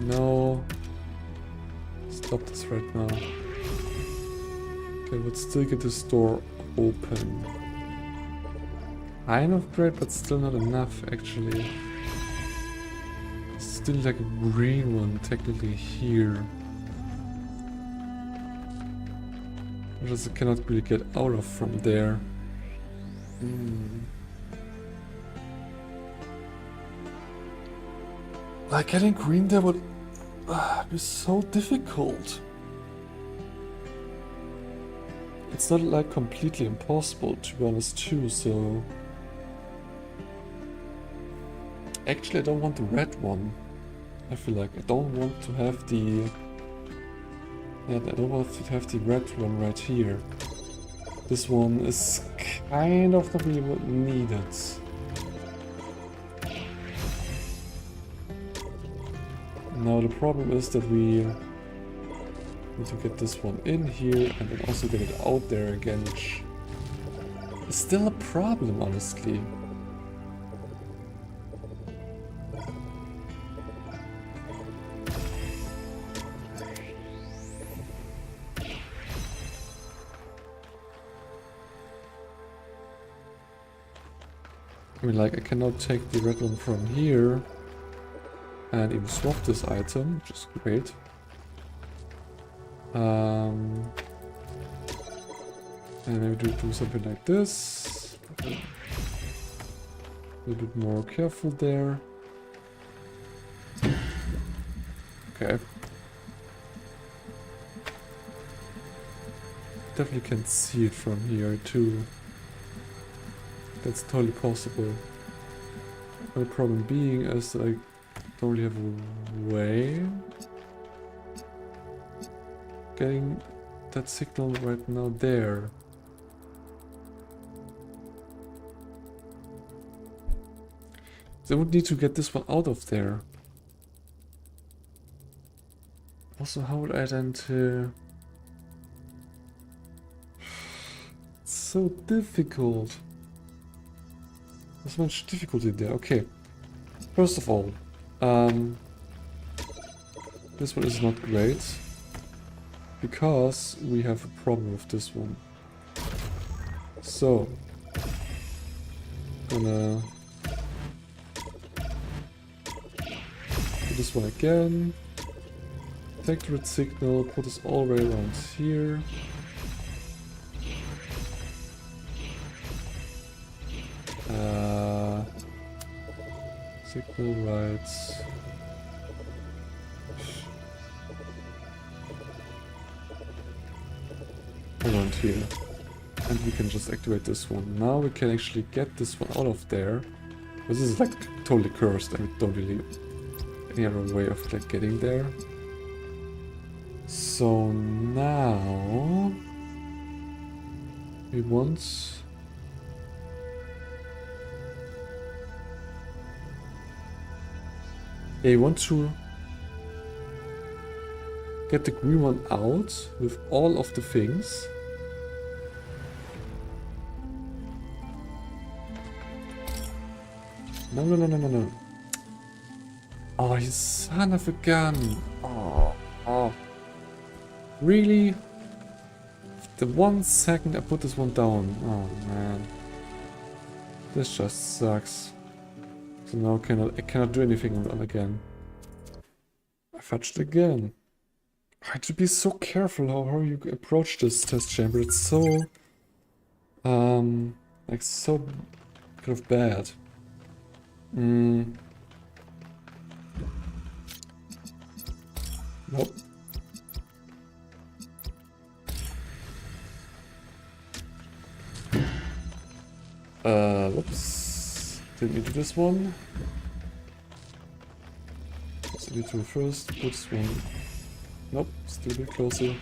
No, stop this right now. Okay, but still get this door open. Kind of great, but still not enough actually. Still like a green one technically here. Which I cannot really get out of from there. Like getting green there would be so difficult. It's not like completely impossible to be honest too, so... Actually I don't want the red one. I feel like I don't want to have the... Yeah, I don't want to have the red one right here. This one is kind of not really what needed. Now the problem is that we need to get this one in here and then also get it out there again, which is still a problem, honestly. I mean, like, I cannot take the red one from here and even swap this item, which is great. And maybe do something like this. A little bit more careful there. Okay. definitely can see it from here too. That's totally possible. The problem being is I don't really have a way getting that signal right now there. So I would need to get this one out of there. Also, how would I then to... It's so difficult. There's much difficulty there. Okay. First of all, this one is not great because we have a problem with this one. So, gonna do this one again. Take the red signal, put this all the way around here. Signal rights. Around here. And we can just activate this one. Now we can actually get this one out of there. This is like totally cursed. I don't really any other way of like getting there. So now we want to get the green one out with all of the things. No. Oh, you son of a gun. Oh. Really? The 1 second I put this one down. Oh man. This just sucks. So now I cannot do anything on again. I fetched again. I had to be so careful how you approach this test chamber. It's so like so kind of bad. Nope. Whoops. Didn't need to do this one. So I need to first put this one. Nope, still a bit closer.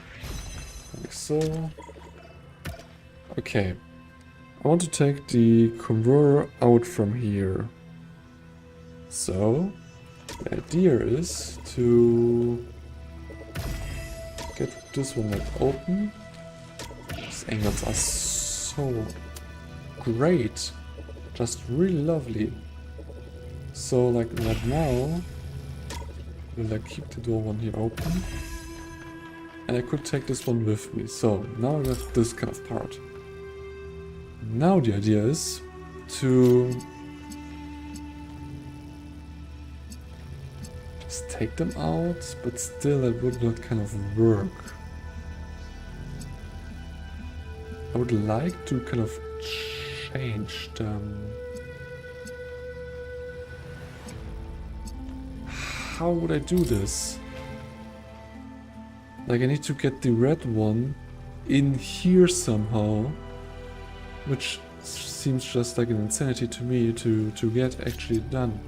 Like so. Okay. I want to take the converter out from here. So, the idea is to get this one like open. These angles are so great. Just really lovely. So like right now, we'll like keep the door one here open. And I could take this one with me. So now I have this kind of part. Now the idea is to just take them out, but still it would not kind of work. I would like to kind of change them. How would I do this? Like I need to get the red one in here somehow, which seems just like an insanity to me to get actually done.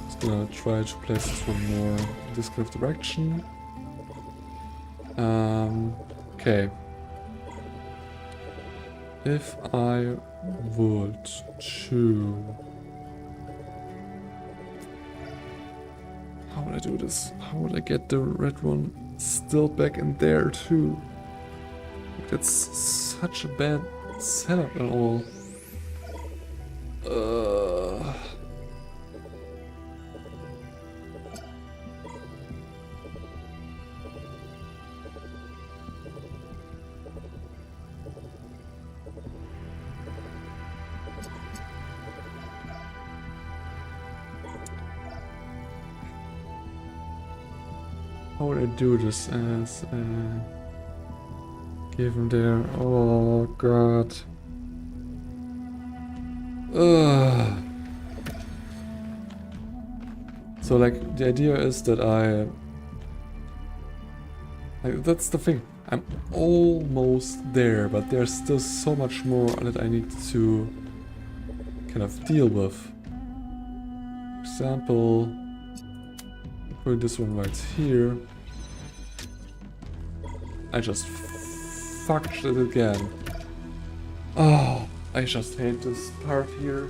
Just gonna try to place this one more in this kind of direction. Okay. If I would to... How would I do this? How would I get the red one still back in there too? That's such a bad setup at all. How would I do this as give him there? Oh god. So like the idea is that that's the thing. I'm almost there, but there's still so much more that I need to kind of deal with. For example, put this one right here. I just fucked it again. Oh, I just hate this part here.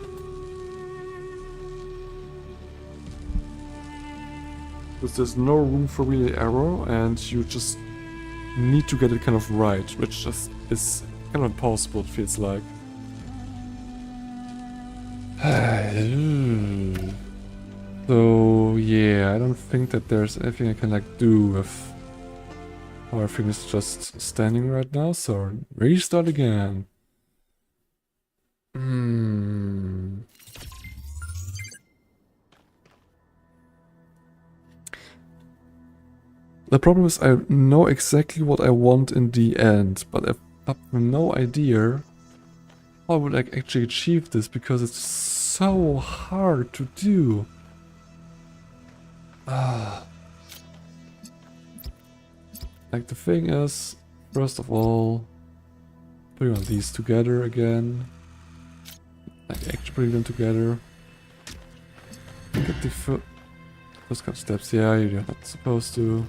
Because there's no room for really error, and you just need to get it kind of right, which just is kind of impossible, it feels like. So yeah, I don't think that there's anything I can like do with how everything is just standing right now, so restart again. The problem is I know exactly what I want in the end, but I have no idea how I would like actually achieve this, because it's so hard to do. Like the thing is, first of all, putting on these together again. Like actually putting them together. Get the first couple steps, yeah, you're not supposed to.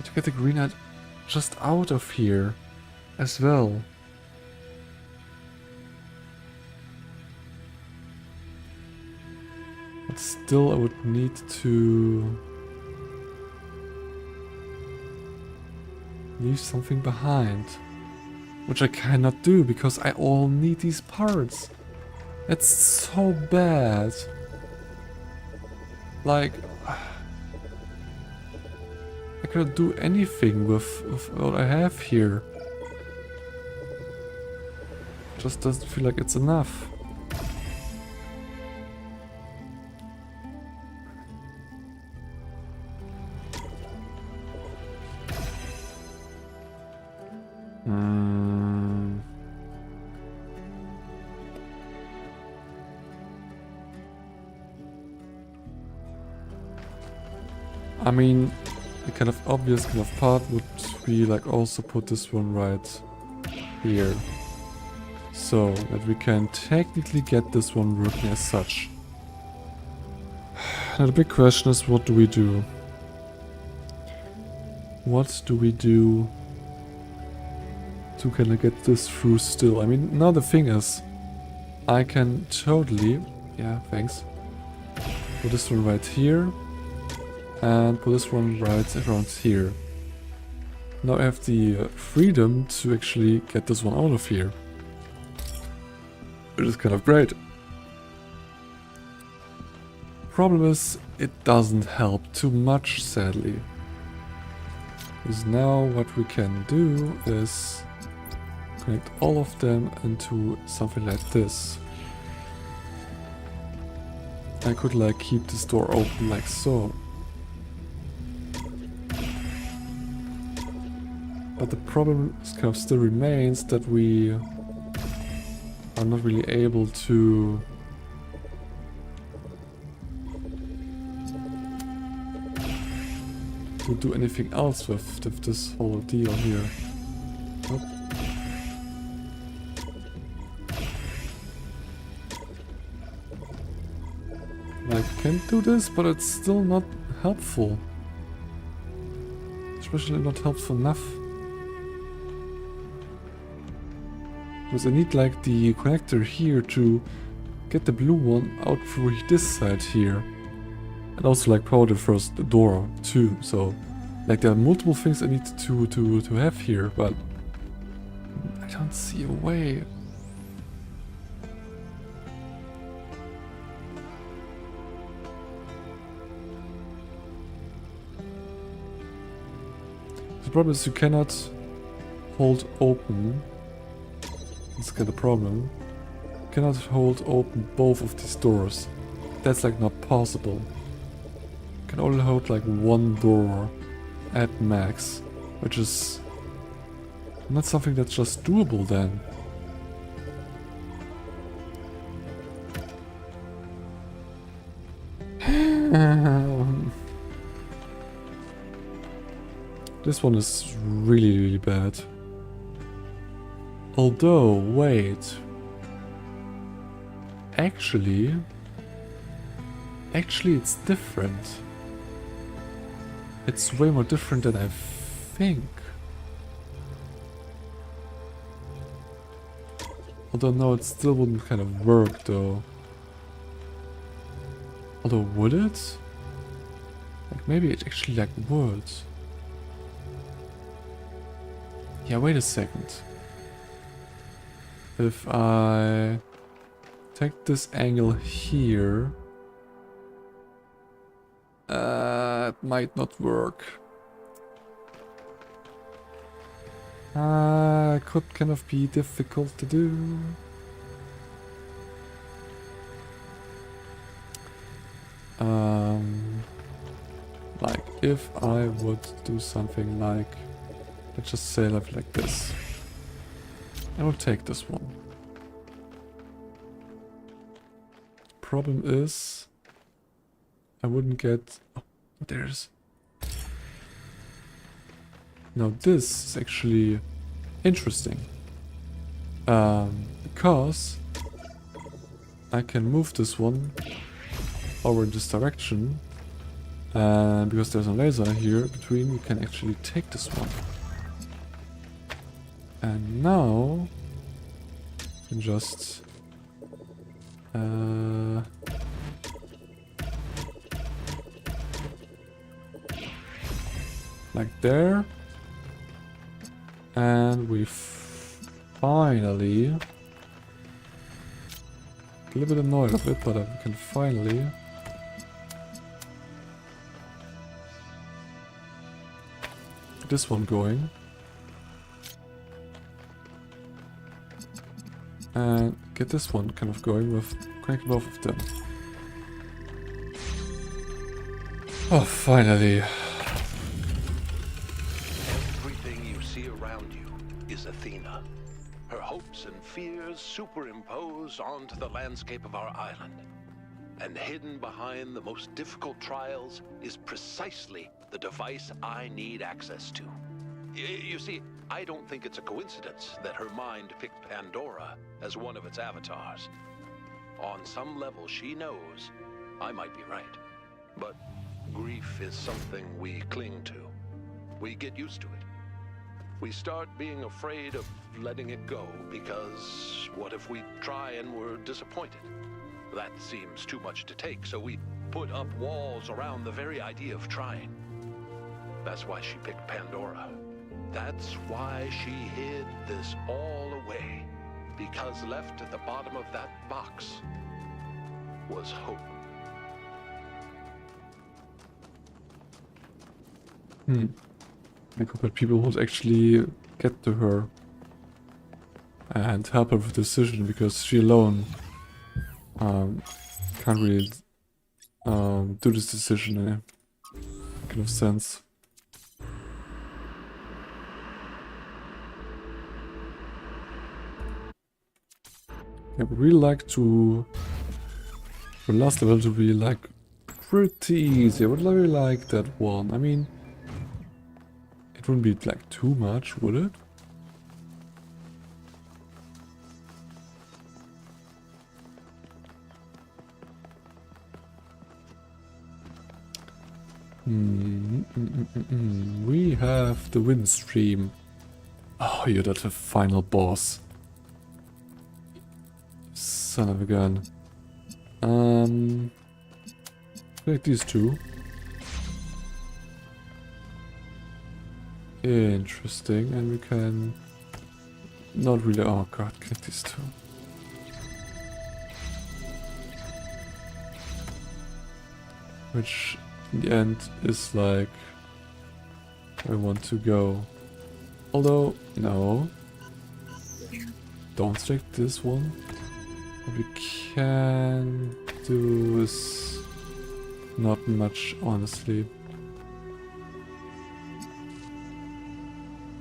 To get the green light just out of here as well. But still I would need to leave something behind, which I cannot do because I all need these parts. It's so bad. Like, I cannot do anything with what I have here. Just doesn't feel like it's enough. I mean, the kind of obvious kind of part would be like also put this one right here, so that we can technically get this one working as such. Now the big question is, what do we do? What do we do to kind of get this through still? I mean, now the thing is, I can totally, yeah, thanks, put this one right here. And put this one right around here. Now I have the freedom to actually get this one out of here. Which is kind of great. Problem is, it doesn't help too much, sadly. Because now what we can do is connect all of them into something like this. I could like keep this door open like so. But the problem kind of still remains that we are not really able to do anything else with this whole deal here. Nope. I can do this, but it's still not helpful. Especially not helpful enough. Because I need like the connector here to get the blue one out through this side here. And also like power the first door too. So like there are multiple things I need to have here, but I don't see a way. The problem is you cannot hold open. That's kind of the problem. You cannot hold open both of these doors. That's like not possible. Can only hold like one door at max, which is not something that's just doable then. This one is really, really bad. Although, wait. Actually, it's different. It's way more different than I think. Although no, it still wouldn't kind of work though. Although would it? Like maybe it actually like would. Yeah, wait a second. If I take this angle here, it might not work. Could kind of be difficult to do. Like if I would do something like, let's just say like this. I will take this one. Problem is, I wouldn't get. Oh, there's. Now this is actually interesting. Because I can move this one over in this direction. And because there's a laser here between, we can actually take this one. And now we can just like there, and we finally a little bit annoyed of it, but we can finally get this one going. And get this one kind of going with connecting both of them. Oh, finally. Everything you see around you is Athena. Her hopes and fears superimposed onto the landscape of our island. And hidden behind the most difficult trials is precisely the device I need access to. You see, I don't think it's a coincidence that her mind picked Pandora as one of its avatars. On some level, she knows I might be right. But grief is something we cling to. We get used to it. We start being afraid of letting it go because what if we try and we're disappointed? That seems too much to take, so we put up walls around the very idea of trying. That's why she picked Pandora. That's why she hid this all away, because left at the bottom of that box was hope. I hope that people would actually get to her and help her with the decision, because she alone can't really do this decision in a kind of sense. I would really like to, for the last level, to be like pretty easy. I would really like that one. I mean, it wouldn't be like too much, would it? We have the wind stream. Oh, you're the final boss. Son of a gun. Like these two. Interesting, and we can not really. Oh god, connect these two. Which in the end is like where I want to go. Although, no. Don't select this one. What we can do is not much, honestly.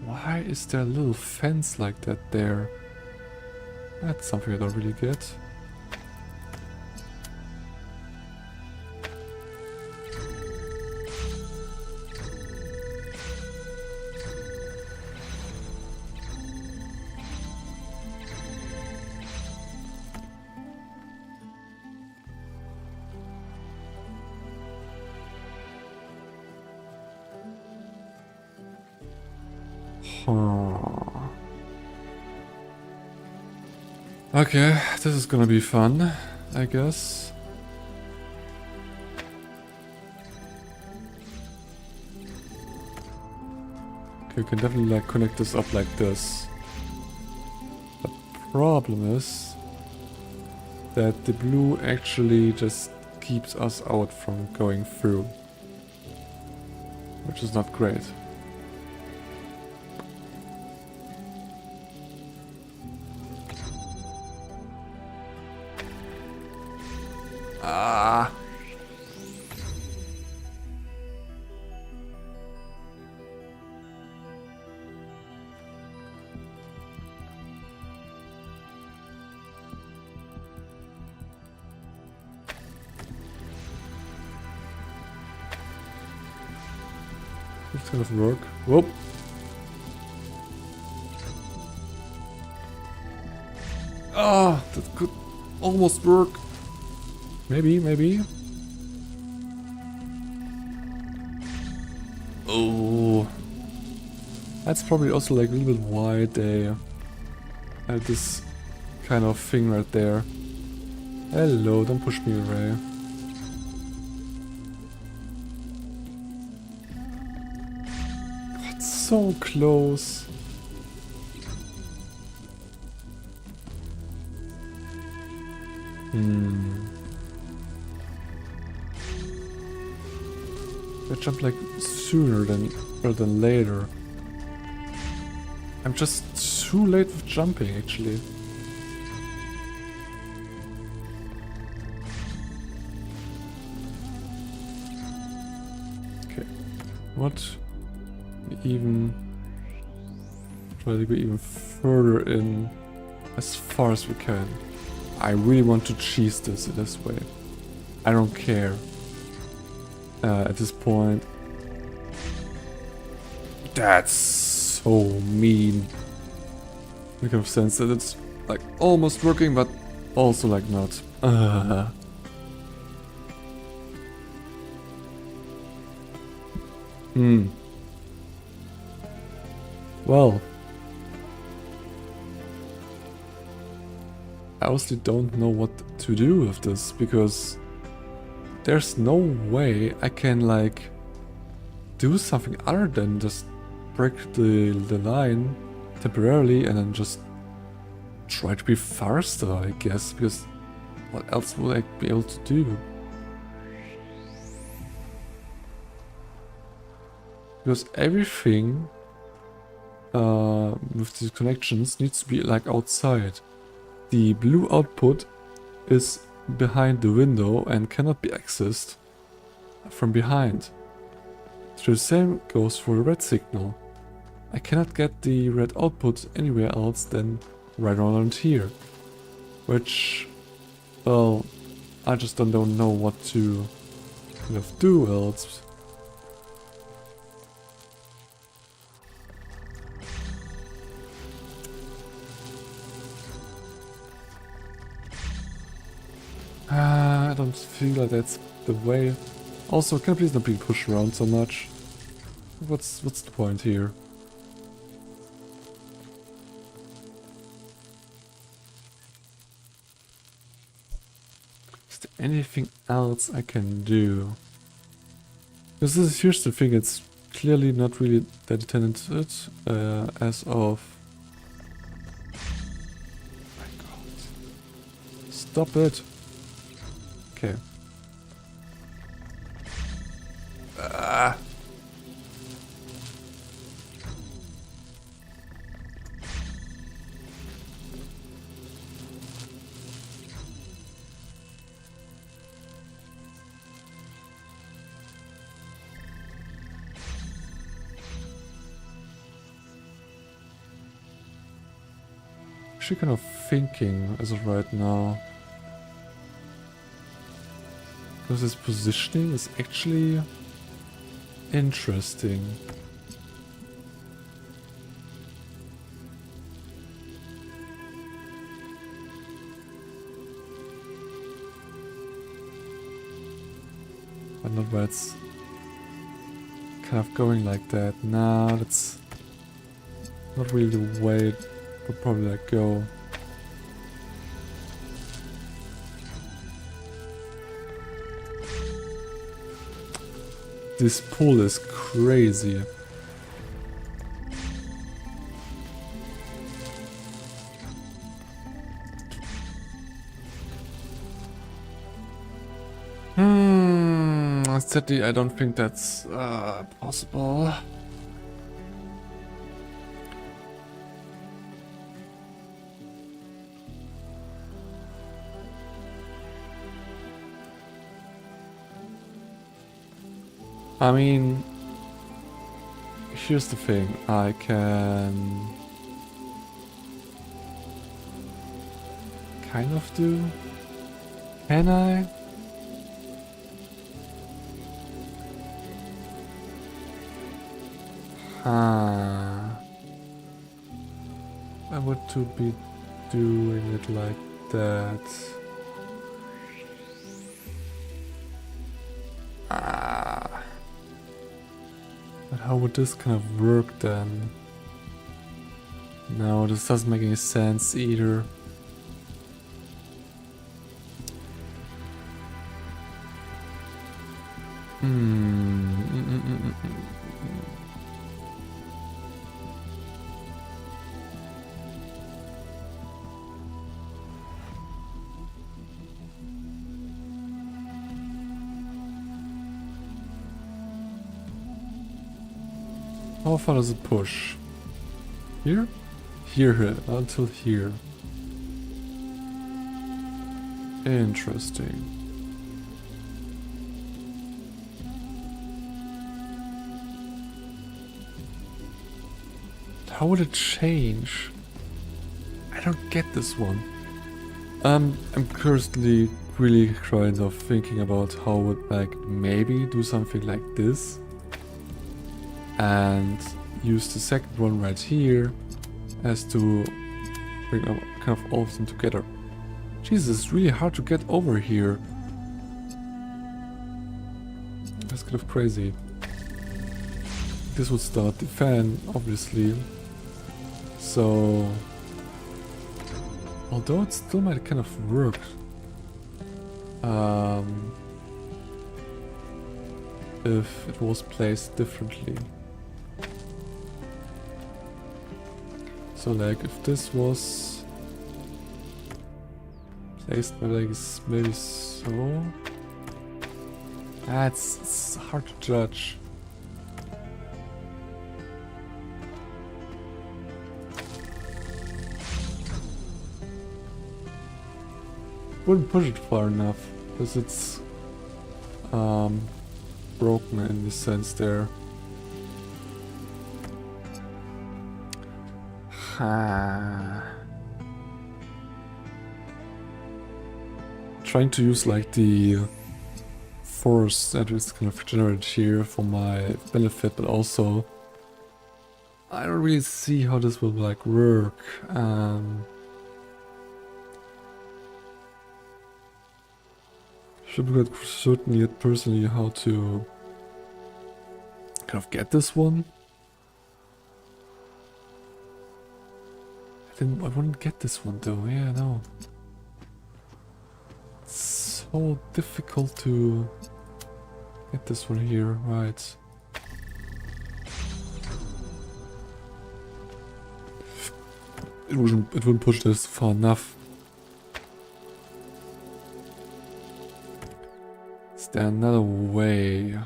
Why is there a little fence like that there? That's something I don't really get. Okay, this is gonna be fun, I guess. Okay, we can definitely like connect this up like this. The problem is that the blue actually just keeps us out from going through, which is not great. Ah. This kind of work. Whoop. Ah, that could almost work. Maybe, maybe. Oh. That's probably also like a little bit why they had this kind of thing right there. Hello, don't push me away. God, so close. I jump like sooner rather than later. I'm just too late with jumping, actually. Okay, what? Even try to go even further in as far as we can. I really want to cheese this way. I don't care. At this point. That's so mean. I can sense that it's like almost working, but also like not. Well. I honestly don't know what to do with this, because there's no way I can like do something other than just break the line temporarily and then just try to be faster, I guess, because what else would I be able to do? Because everything with these connections needs to be like outside. The blue output is behind the window and cannot be accessed from behind. So the same goes for the red signal. I cannot get the red output anywhere else than right around here. Which, well, I just don't know what to kind of do else. I don't feel like that's the way. Also, can I please not be pushed around so much? What's the point here? Is there anything else I can do? Because here's the thing, it's clearly not really that talented as of... Oh my god. Stop it! Okay. actually kind of thinking as of right now. Because his positioning is actually interesting. But not where it's kind of going like that. Nah, that's not really the way it would probably like go. This pull is crazy. Sadly, I don't think that's possible. I mean, here's the thing, I can kind of do, can I? I would to be doing it like that. But how would this kind of work then? No, this doesn't make any sense either. How far does it push? Here? Here, until here. Interesting. How would it change? I don't get this one. I'm currently really kind of thinking about how would like maybe do something like this. And use the second one right here as to bring up kind of all of them together. Jesus, it's really hard to get over here. That's kind of crazy. This would start the fan, obviously. So, although it still might kind of work. If it was placed differently. So like if this was placed maybe so. It's hard to judge. Wouldn't push it far enough because it's broken in the sense there. Trying to use like the force that is kind of generated here for my benefit, but also I don't really see how this will like work. Should be quite certain yet personally how to kind of get this one. I wouldn't get this one though, yeah, no. It's so difficult to get this one here, right. It wouldn't push this far enough. Is there another way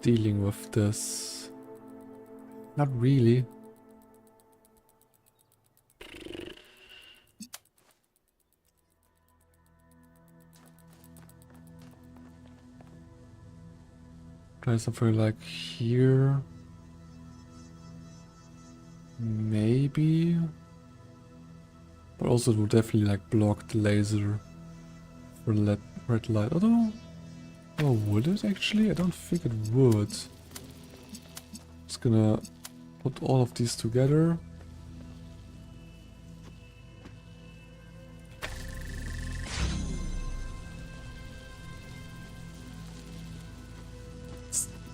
dealing with this? Not really. Try something like here. Maybe. But also it would definitely like block the laser for the red light. Although, oh, would it actually? I don't think it would. Just gonna put all of these together.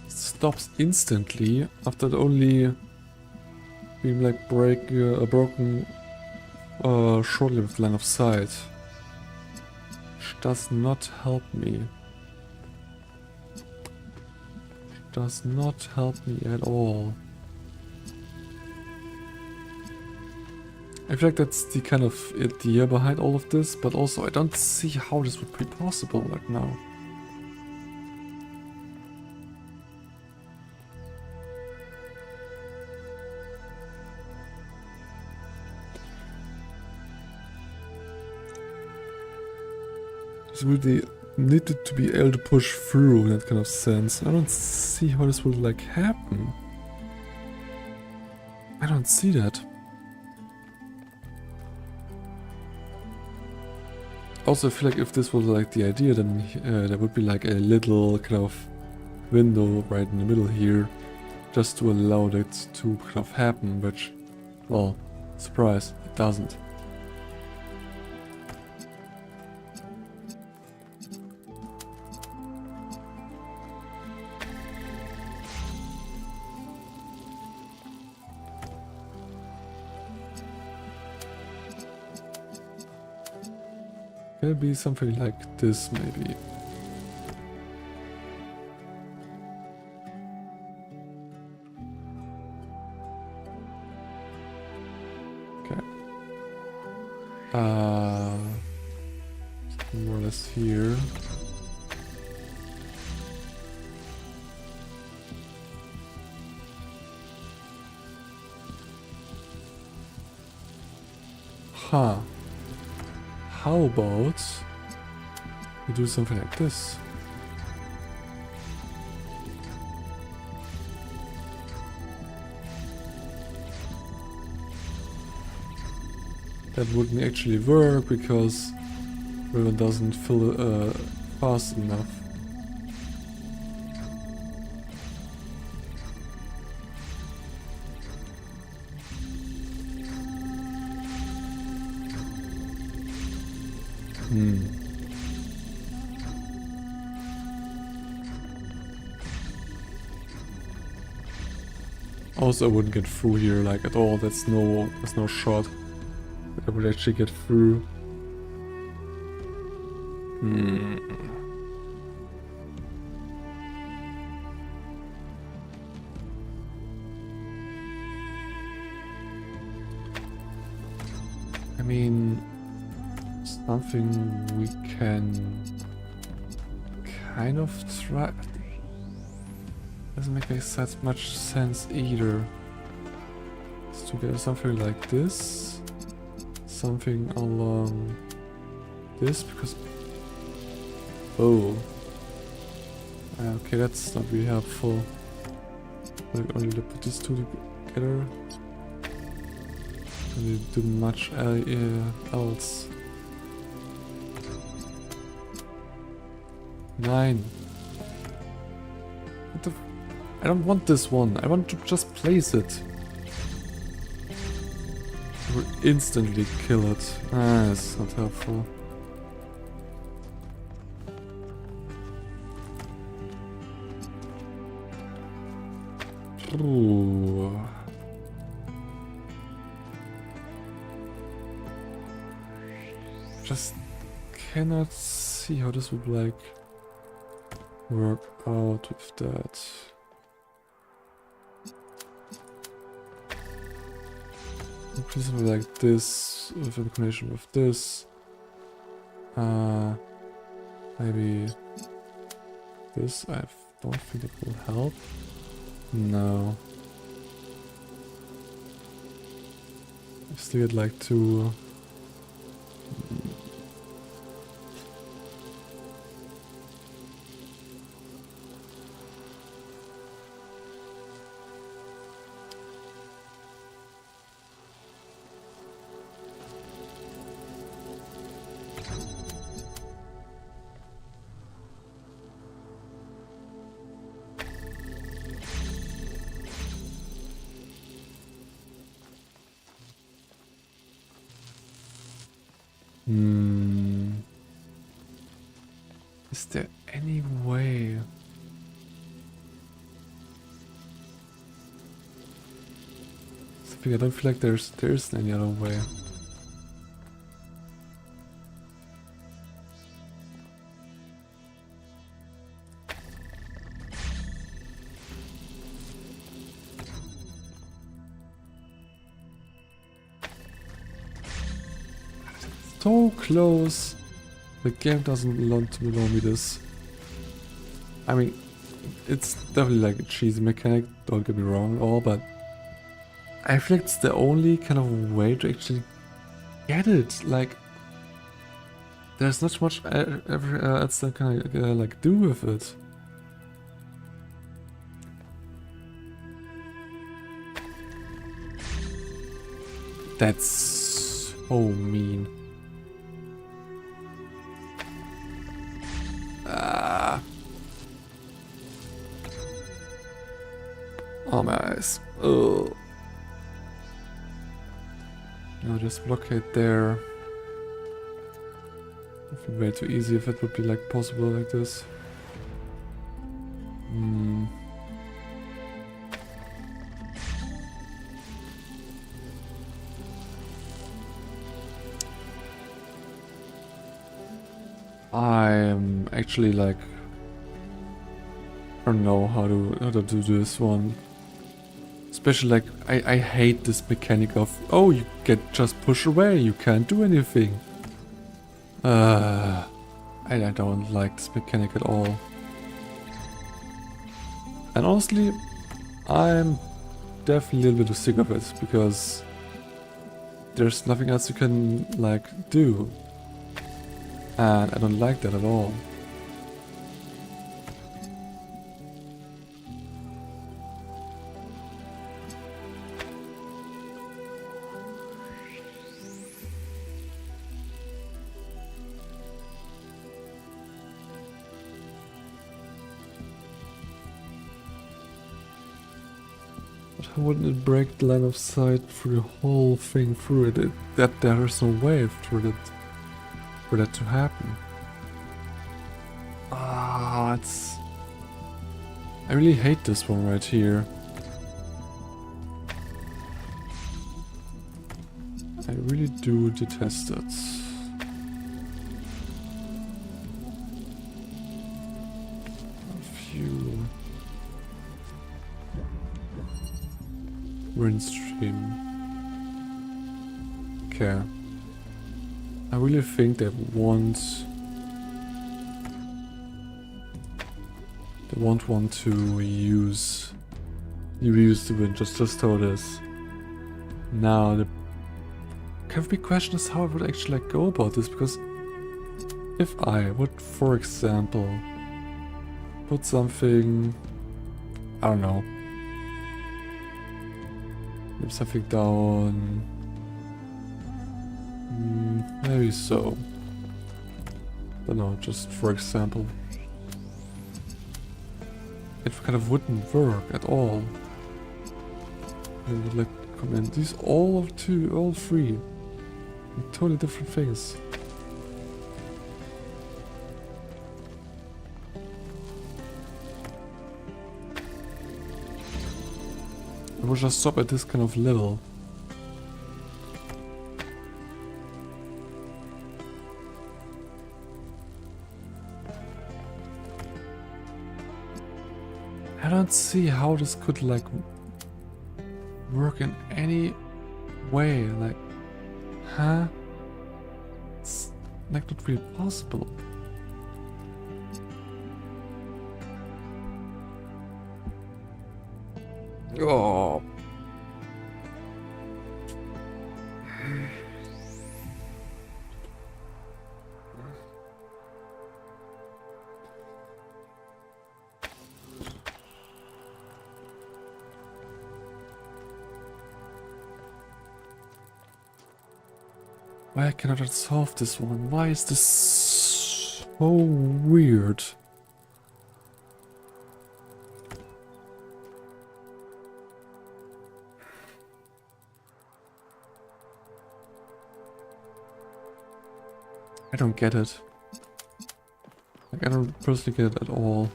Stops instantly after it only being like broken shortly with line of sight. Which does not help me. Does not help me at all. I feel like that's the kind of idea behind all of this, but also I don't see how this would be possible right now. This really needed to be able to push through in that kind of sense. I don't see how this would like happen. I don't see that. Also, I feel like if this was like the idea, then there would be like a little kind of window right in the middle here, just to allow that to kind of happen, which, well, surprise, it doesn't. Can it be something like this, maybe? Okay. More or less here. Huh. How about we do something like this? That wouldn't actually work because ribbon doesn't fill fast enough. Also, I wouldn't get through here like at all. There's no shot that I would actually get through. I mean, something we can kind of try. Doesn't make that much sense either. Let's do something like this, something along this, because okay, that's not really helpful. Like only to put these two together. Don't do much else. 9. What the? I don't want this one. I want to just place it. Or instantly kill it. It's not helpful. Ooh. Just cannot see how this would like work out with that. Please like this with a combination with this. Maybe this. I don't think it will help. No. I still get like two. Is there any way? Something I don't feel like there isn't any other way. So close. The game doesn't want to allow me this. I mean, it's definitely like a cheesy mechanic, don't get me wrong at all, but I feel like it's the only kind of way to actually get it. Like, there's not much else I can like do with it. That's so mean. Oh my eyes. Oh. No, just blockade there. It'd be way too easy if it would be like possible like this. I'm actually like, I don't know how to do this one. Especially like, I hate this mechanic of, oh, you get just pushed away, you can't do anything. I don't like this mechanic at all. And honestly, I'm definitely a little bit sick of it, because there's nothing else you can like do. And I don't like that at all. But how wouldn't it break the line of sight through the whole thing through it? That there is no way through it. For that to happen. It's... I really hate this one right here. I really do detest it. A few... Rinse stream. Okay. I really think they won't want to use the wind, just how it is. Now the kind of big question is how I would actually like go about this, because if I would, for example, put something, I don't know, maybe something down. Maybe so. Don't know, just for example. It kind of wouldn't work at all. I would like comment these all three. Totally different things. I will just stop at this kind of level. I don't see how this could like work in any way, like, huh? It's like not really possible. Oh. Why cannot I solve this one? Why is this so weird? I don't get it. Like, I don't personally get it at all.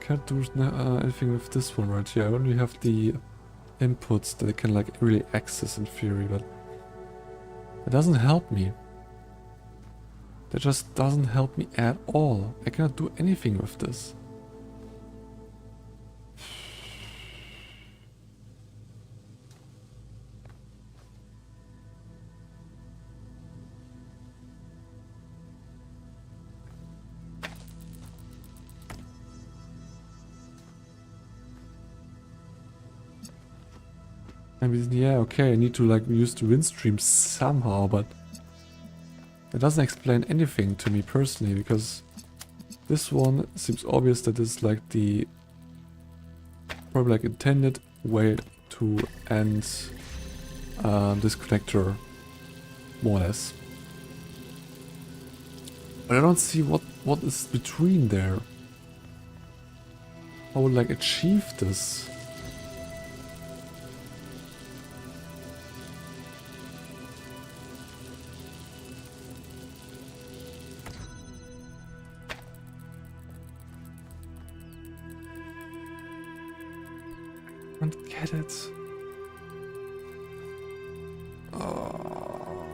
Can't do anything with this one right here. I only have the inputs that I can like really access in theory, but it doesn't help me. That just doesn't help me at all. I cannot do anything with this. I mean, yeah, okay, I need to like use the wind stream somehow, but it doesn't explain anything to me personally, because this one seems obvious that it's like the probably like intended way to end this connector, more or less. But I don't see what is between there. How would like achieve this? I don't get it. Oh.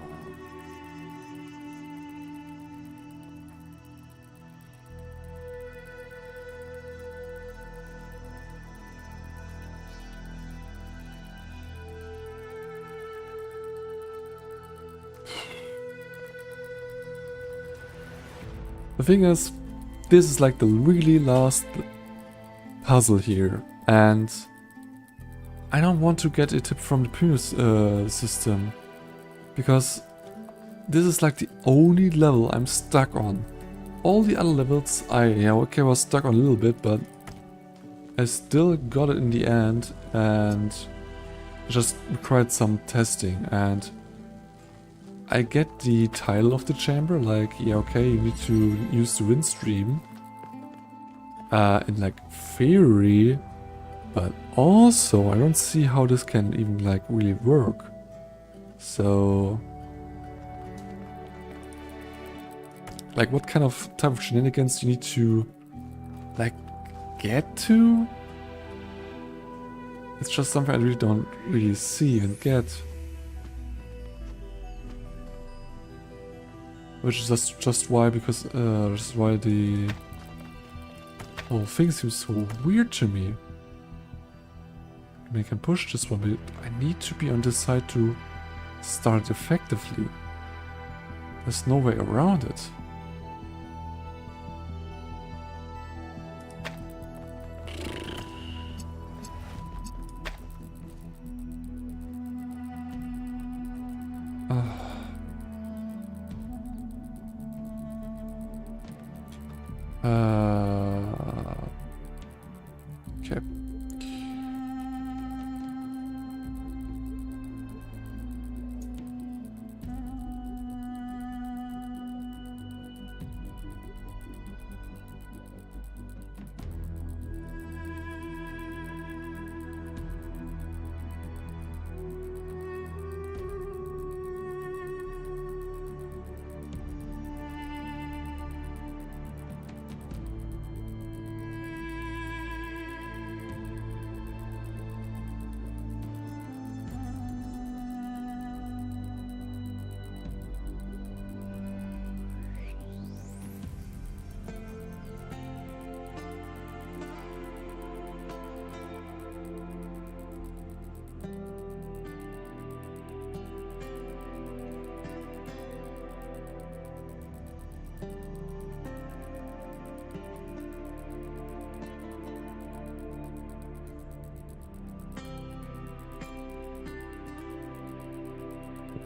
The thing is, this is like the really last puzzle here, and I don't want to get a tip from the previous system, because this is like the only level I'm stuck on. All the other levels I was stuck on a little bit, but I still got it in the end, and it just required some testing. And I get the title of the chamber, like, yeah, okay, you need to use the wind stream in like theory. But also, I don't see how this can even like really work. So, like, what kind of type of shenanigans you need to like get to? It's just something I really don't really see and get. Which is just why, because this is why the whole thing seems so weird to me. I can push this one, but I need to be on this side to start effectively. There's no way around it. Okay.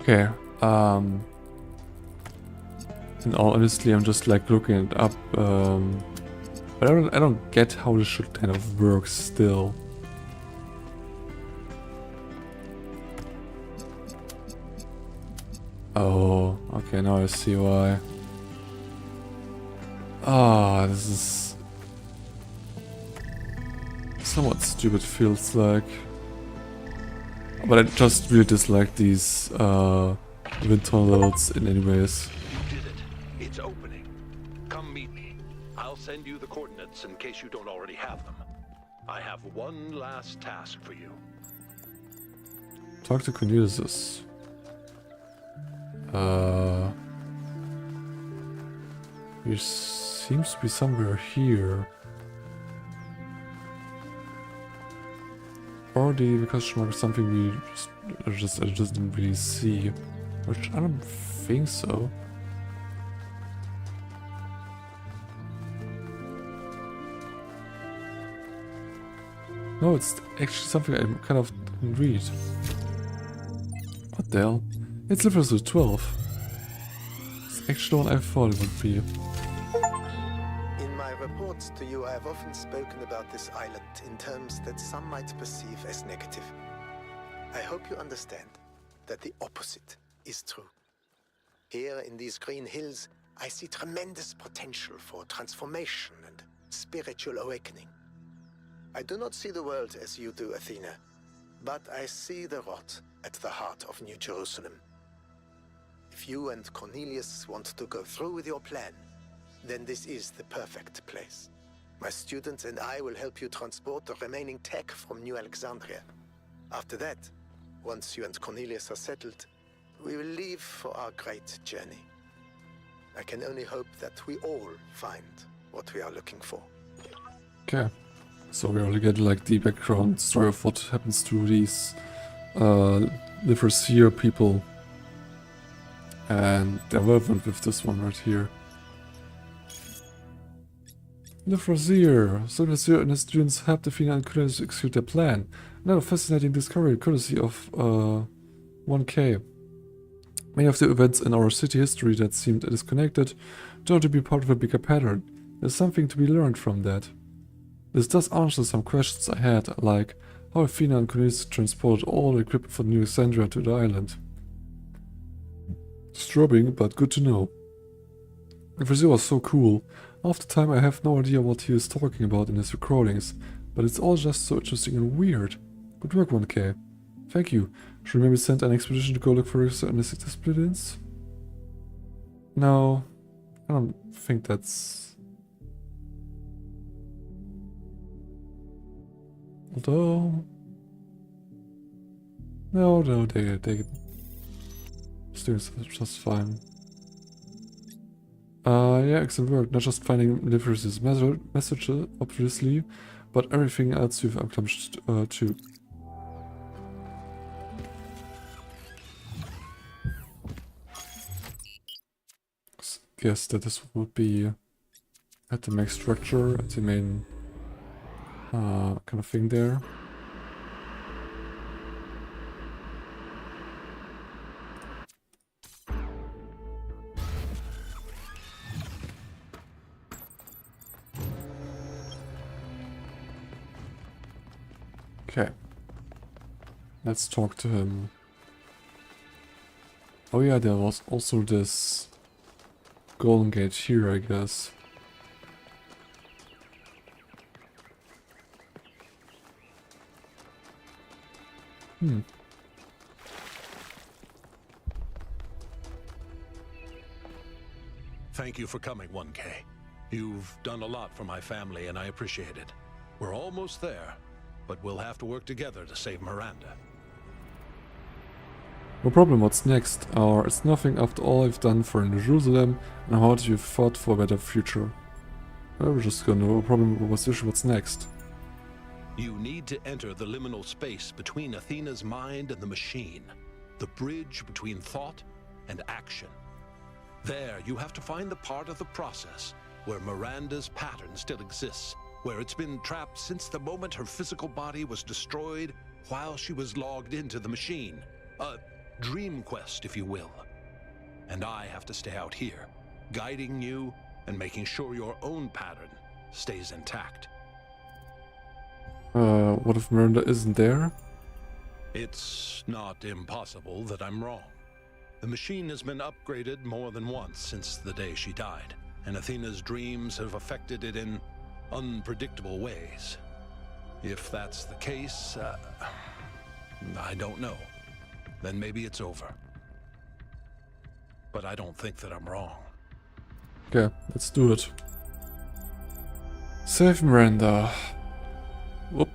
Okay, in all honesty, I'm just like looking it up, but I don't get how this should kind of work still. Oh, okay, now I see why. Ah, this is somewhat stupid, feels like. But I just really dislike these wind tunnels in any ways. It's opening. Come meet me. I'll send you the coordinates in case you don't already have them. I have one last task for you. Talk to Cornelius. He seems to be somewhere here. Or the question mark is something we I just didn't really see. Which I don't think so. No, it's actually something I kind of didn't read. What the hell? It's level 12. It's actually what I thought it would be. In my reports to you, I have often spoken about this island in terms that some might perceive as negative. I hope you understand that the opposite is true. Here in these green hills, I see tremendous potential for transformation and spiritual awakening. I do not see the world as you do, Athena, but I see the rot at the heart of New Jerusalem. If you and Cornelius want to go through with your plan, then this is the perfect place. My students and I will help you transport the remaining tech from New Alexandria. After that, once you and Cornelius are settled, we will leave for our great journey. I can only hope that we all find what we are looking for. Okay. So we only get like the background story of what happens to these Liverseer people. And they're relevant with this one right here. Liverseer. So Liverseer and his students helped Athena and Cornelius execute their plan. Another fascinating discovery courtesy of 1K. Many of the events in our city history that seemed disconnected turn out to be part of a bigger pattern. There's something to be learned from that. This does answer some questions I had, like how Athena and Cornelius transported all the equipment from New Alexandria to the island. Disturbing, but good to know. Liverseer was so cool. Half the time I have no idea what he is talking about in his recordings, but it's all just so interesting and weird. Good work, 1K. Thank you. Should we maybe send an expedition to go look for certain disciplines? No, I don't think that's... Although... No, they it's just fine. Yeah, excellent work. Not just finding Liverseer's message, obviously, but everything else you've accomplished too. Guess that this would be at the Megastructure, at the main kind of thing there. Okay. Let's talk to him. Oh yeah, there was also this golden gate here, I guess. Thank you for coming, 1K. You've done a lot for my family and I appreciate it. We're almost there, but we'll have to work together to save Miranda. No problem, what's next? Or it's nothing after all I've done for Jerusalem and how hard you've fought for a better future. Well, we're just gonna no problem what's next. You need to enter the liminal space between Athena's mind and the machine. The bridge between thought and action. There, you have to find the part of the process where Miranda's pattern still exists, where it's been trapped since the moment her physical body was destroyed while she was logged into the machine. A dream quest, if you will. And I have to stay out here, guiding you and making sure your own pattern stays intact. What if Miranda isn't there? It's not impossible that I'm wrong. The machine has been upgraded more than once since the day she died, and Athena's dreams have affected it in unpredictable ways. If that's the case, I don't know. Then maybe it's over. But I don't think that I'm wrong. Okay, let's do it. Save Miranda. Whoop.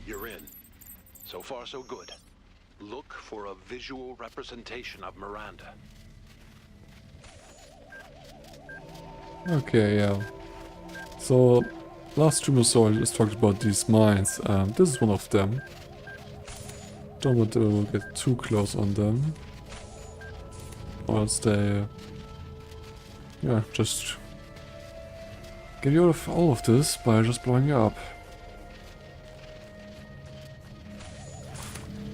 You're in. So far, so good. Look for a visual representation of Miranda. Okay, yeah. So, last stream or so I just talked about these mines. This is one of them. Don't want to get too close on them. Or else they... yeah, just... get you out of all of this by just blowing up.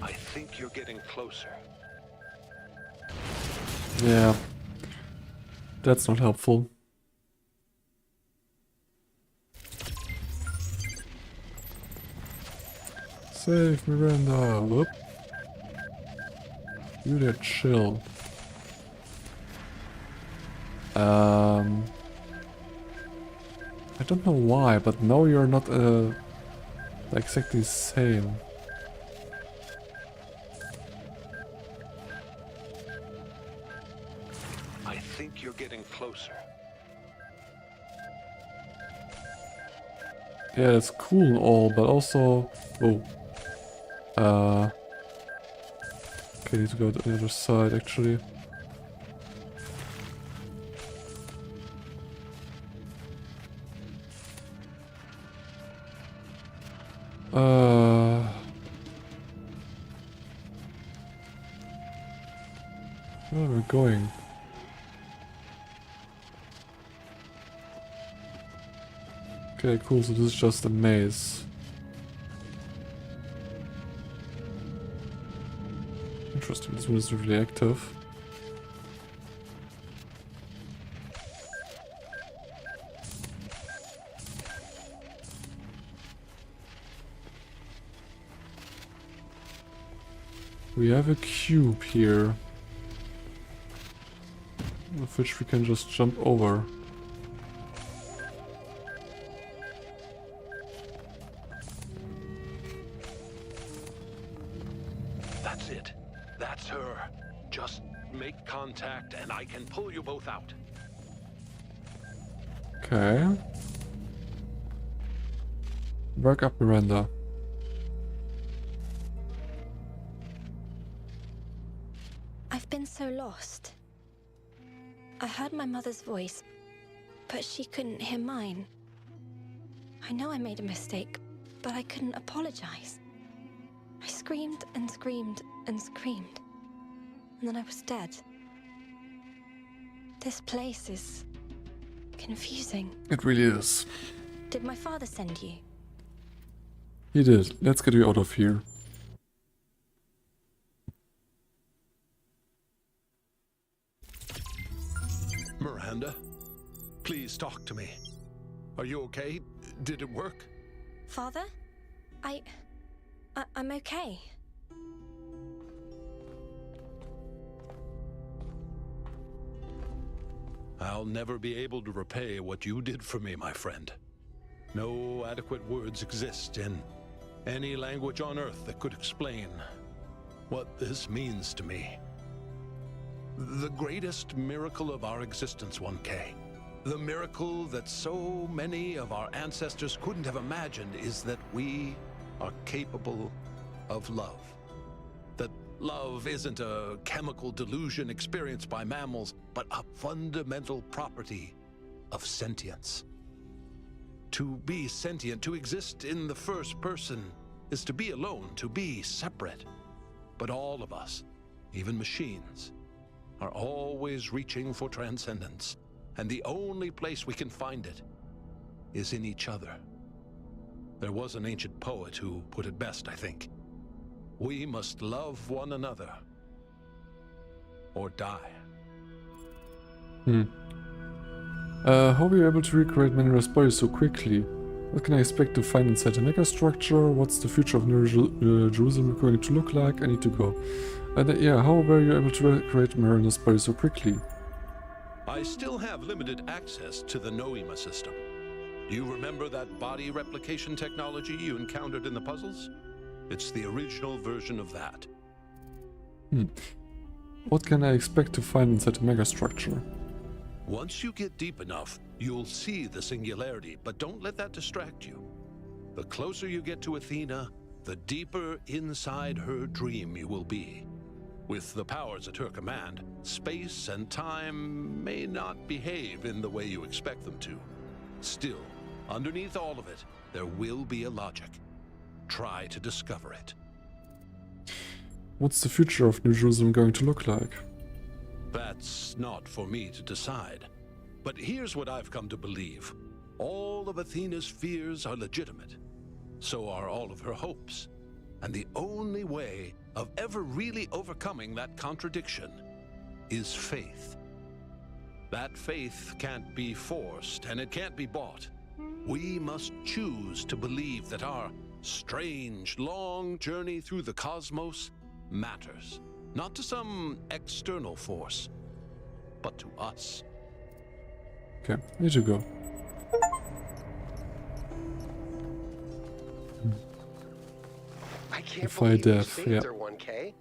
I think you're getting closer. Yeah. That's not helpful. Save Miranda. Whoop. You there, chill. I don't know why, but now you're not exactly the same. I think you're getting closer. Yeah, it's cool and all, but also... oh. Okay, need to go to the other side, actually. Where are we going? Okay, cool, so this is just a maze. Interesting, this one is really active. We have a cube here, of which we can just jump over. That's it. That's her. Just make contact and I can pull you both out. Okay. Work up, Miranda. I've been so lost. I heard my mother's voice, but she couldn't hear mine. I know I made a mistake, but I couldn't apologize. I screamed and screamed and screamed, and then I was dead. This place is confusing. It really is. Did my father send you? He did. Let's get you out of here. Miranda, please talk to me. Are you okay? Did it work? Father? I'm okay. I'll never be able to repay what you did for me, my friend. No adequate words exist in any language on Earth that could explain what this means to me. The greatest miracle of our existence, 1K. The miracle that so many of our ancestors couldn't have imagined is that we are capable of love. That love isn't a chemical delusion experienced by mammals, but a fundamental property of sentience. To be sentient, to exist in the first person, is to be alone, to be separate. But all of us, even machines, are always reaching for transcendence. And the only place we can find it is in each other. There was an ancient poet who put it best, I think. We must love one another or die. How were you able to recreate Mesmerized body so quickly? What can I expect to find inside the megastructure? What's the future of New Jerusalem going to look like? I need to go. Yeah, how were you able to recreate Mesmerized body so quickly? I still have limited access to the Noema system. Do you remember that body replication technology you encountered in the puzzles? It's the original version of that. What can I expect to find inside the megastructure? Once you get deep enough, you'll see the singularity, but don't let that distract you. The closer you get to Athena, the deeper inside her dream you will be. With the powers at her command, space and time may not behave in the way you expect them to. Still, underneath all of it, there will be a logic. Try to discover it. What's the future of New Jerusalem going to look like? That's not for me to decide. But here's what I've come to believe. All of Athena's fears are legitimate. So are all of her hopes. And the only way of ever really overcoming that contradiction is faith. That faith can't be forced, and it can't be bought. We must choose to believe that our strange, long journey through the cosmos matters. Not to some external force, but to us. Okay, here you go. I can't Defy believe you death, saved yeah. her, 1K.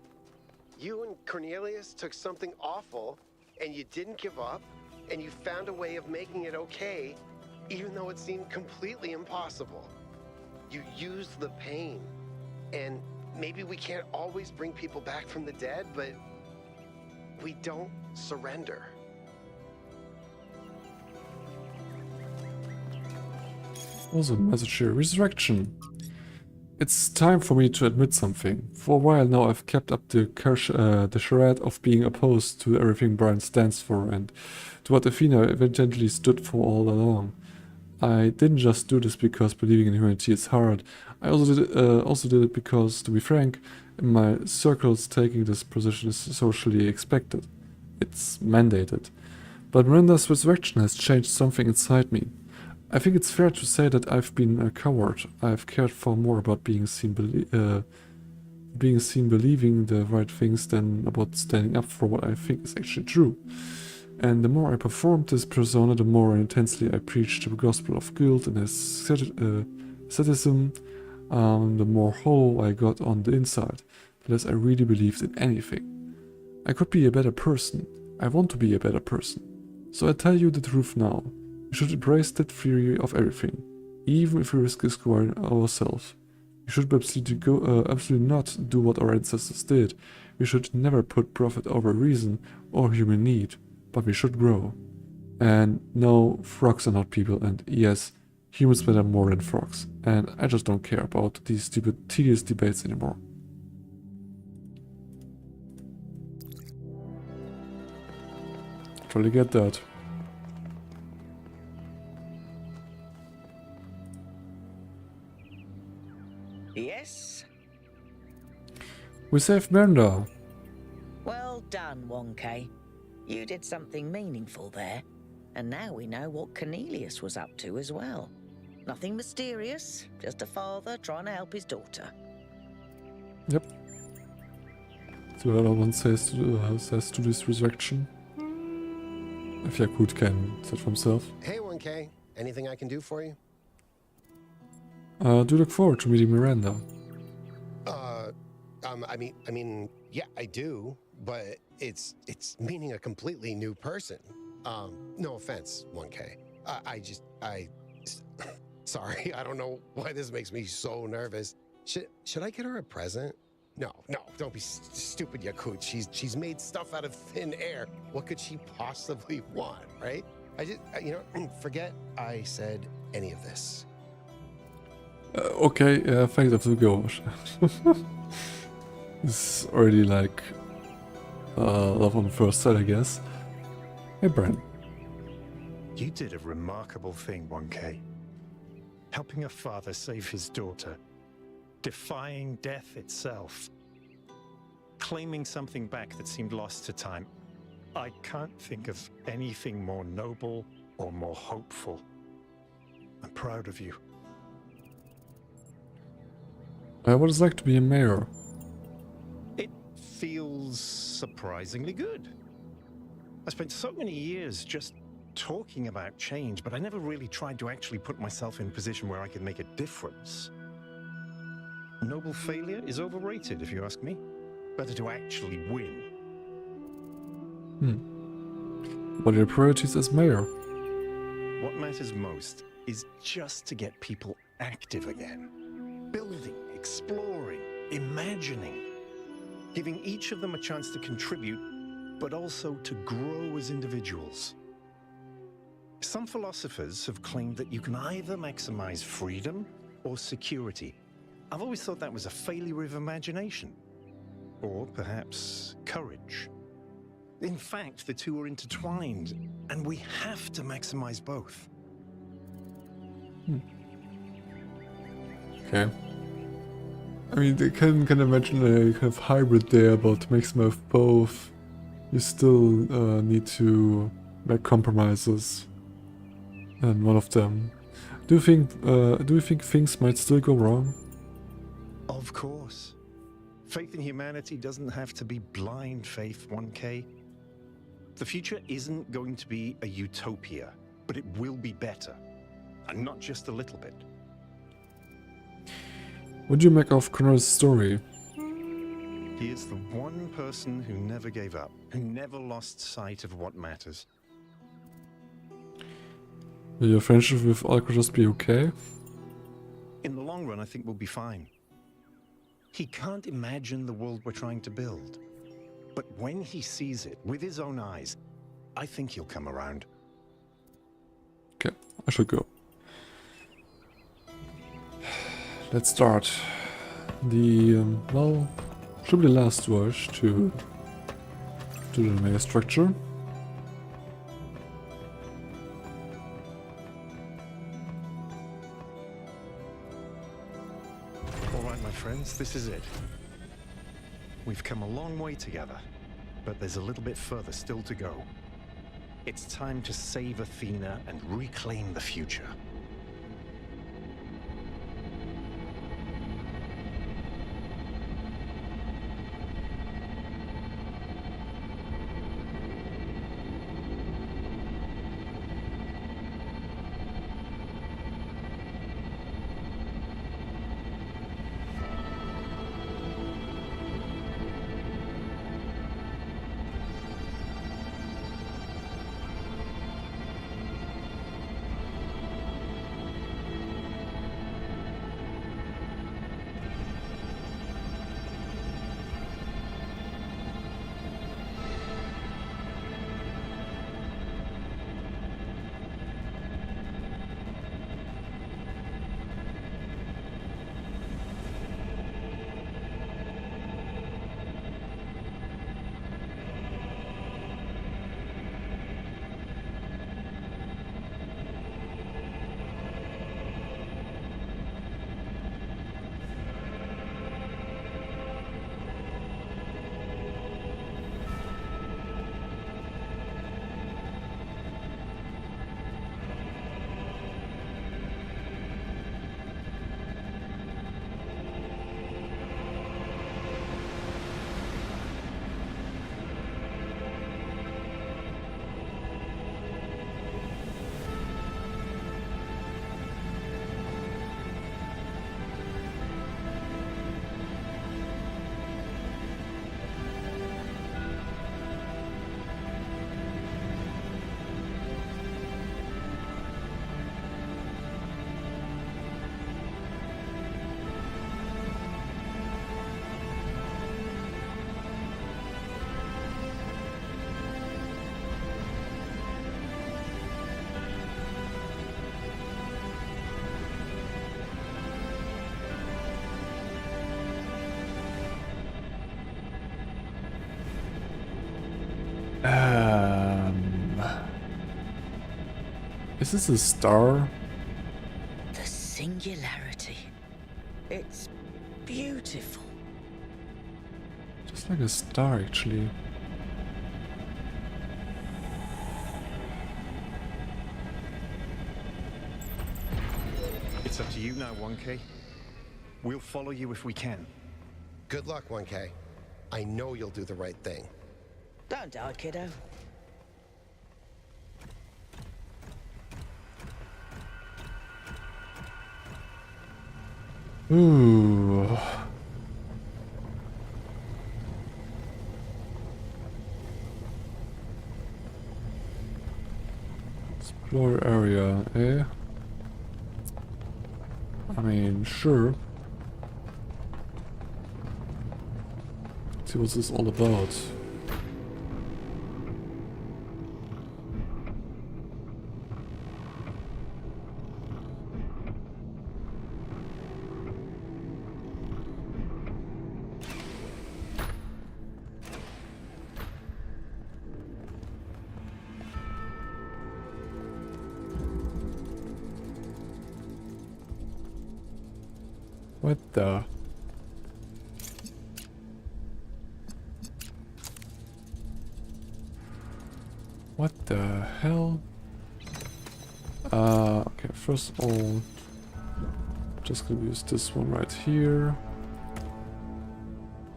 You and Cornelius took something awful, and you didn't give up, and you found a way of making it okay, even though it seemed completely impossible. You used the pain, and maybe we can't always bring people back from the dead, but we don't surrender. Also a message here. Resurrection. It's time for me to admit something. For a while now I've kept up the charade of being opposed to everything Brian stands for and to what Athena evidently stood for all along. I didn't just do this because believing in humanity is hard. I also did it because, to be frank, in my circles taking this position is socially expected. It's mandated. But Miranda's resurrection has changed something inside me. I think it's fair to say that I've been a coward. I've cared far more about being seen believing the right things than about standing up for what I think is actually true. And the more I performed this persona, the more intensely I preached the gospel of guilt and asceticism, the more hollow I got on the inside, the less I really believed in anything. I could be a better person. I want to be a better person. So I tell you the truth now. We should embrace that theory of everything, even if we risk destroying ourselves. We should absolutely not do what our ancestors did. We should never put profit over reason or human need, but we should grow. And no, frogs are not people, and yes, humans matter more than frogs. And I just don't care about these stupid, tedious debates anymore. Totally get that. Yes? We saved Miranda. Well done, 1K. You did something meaningful there. And now we know what Cornelius was up to as well. Nothing mysterious, just a father trying to help his daughter. Yep. So the other one says to this resurrection. If Yakut can say for himself. Hey, 1K. Anything I can do for you? Do look forward to meeting Miranda. I mean, yeah, I do, but it's meeting a completely new person. No offense, 1K. Sorry, I don't know why this makes me so nervous. Should I get her a present? No, don't be stupid, Yakut. She's made stuff out of thin air. What could she possibly want, right? Forget I said any of this. Okay, thanks of the go. This is already like love on first sight, I guess. Hey, Brian. You did a remarkable thing, 1K. Helping a father save his daughter. Defying death itself. Claiming something back that seemed lost to time. I can't think of anything more noble or more hopeful. I'm proud of you. What it's like to be a mayor? It feels surprisingly good. I spent so many years just talking about change, but I never really tried to actually put myself in a position where I could make a difference. Noble failure is overrated, if you ask me. Better to actually win. What are your priorities as mayor? What matters most is just to get people active again. Building, exploring, imagining. Giving each of them a chance to contribute, but also to grow as individuals. Some philosophers have claimed that you can either maximize freedom or security. I've always thought that was a failure of imagination. Or perhaps courage. In fact, the two are intertwined, and we have to maximize both. Okay. I mean, I can imagine a kind of hybrid there, but maximum of both. You still need to make compromises. And one of them. Do you think things might still go wrong? Of course. Faith in humanity doesn't have to be blind faith, 1K. The future isn't going to be a utopia, but it will be better. And not just a little bit. What do you make of Connor's story? He is the one person who never gave up, who never lost sight of what matters. Will your friendship with Alcatraz be okay? In the long run, I think we'll be fine. He can't imagine the world we're trying to build. But when he sees it with his own eyes, I think he'll come around. Okay, I should go. Let's start. The, well, should be the last voyage to the Megastructure. Alright, my friends, this is it. We've come a long way together, but there's a little bit further still to go. It's time to save Athena and reclaim the future. Is this a star? The singularity. It's beautiful. Just like a star, actually. It's up to you now, 1K. We'll follow you if we can. Good luck, 1K. I know you'll do the right thing. Don't die, kiddo. Ooh. Explore area, eh? I mean, sure. Let's see what's this all about. What the? What the hell? Okay, first of all, just gonna use this one right here.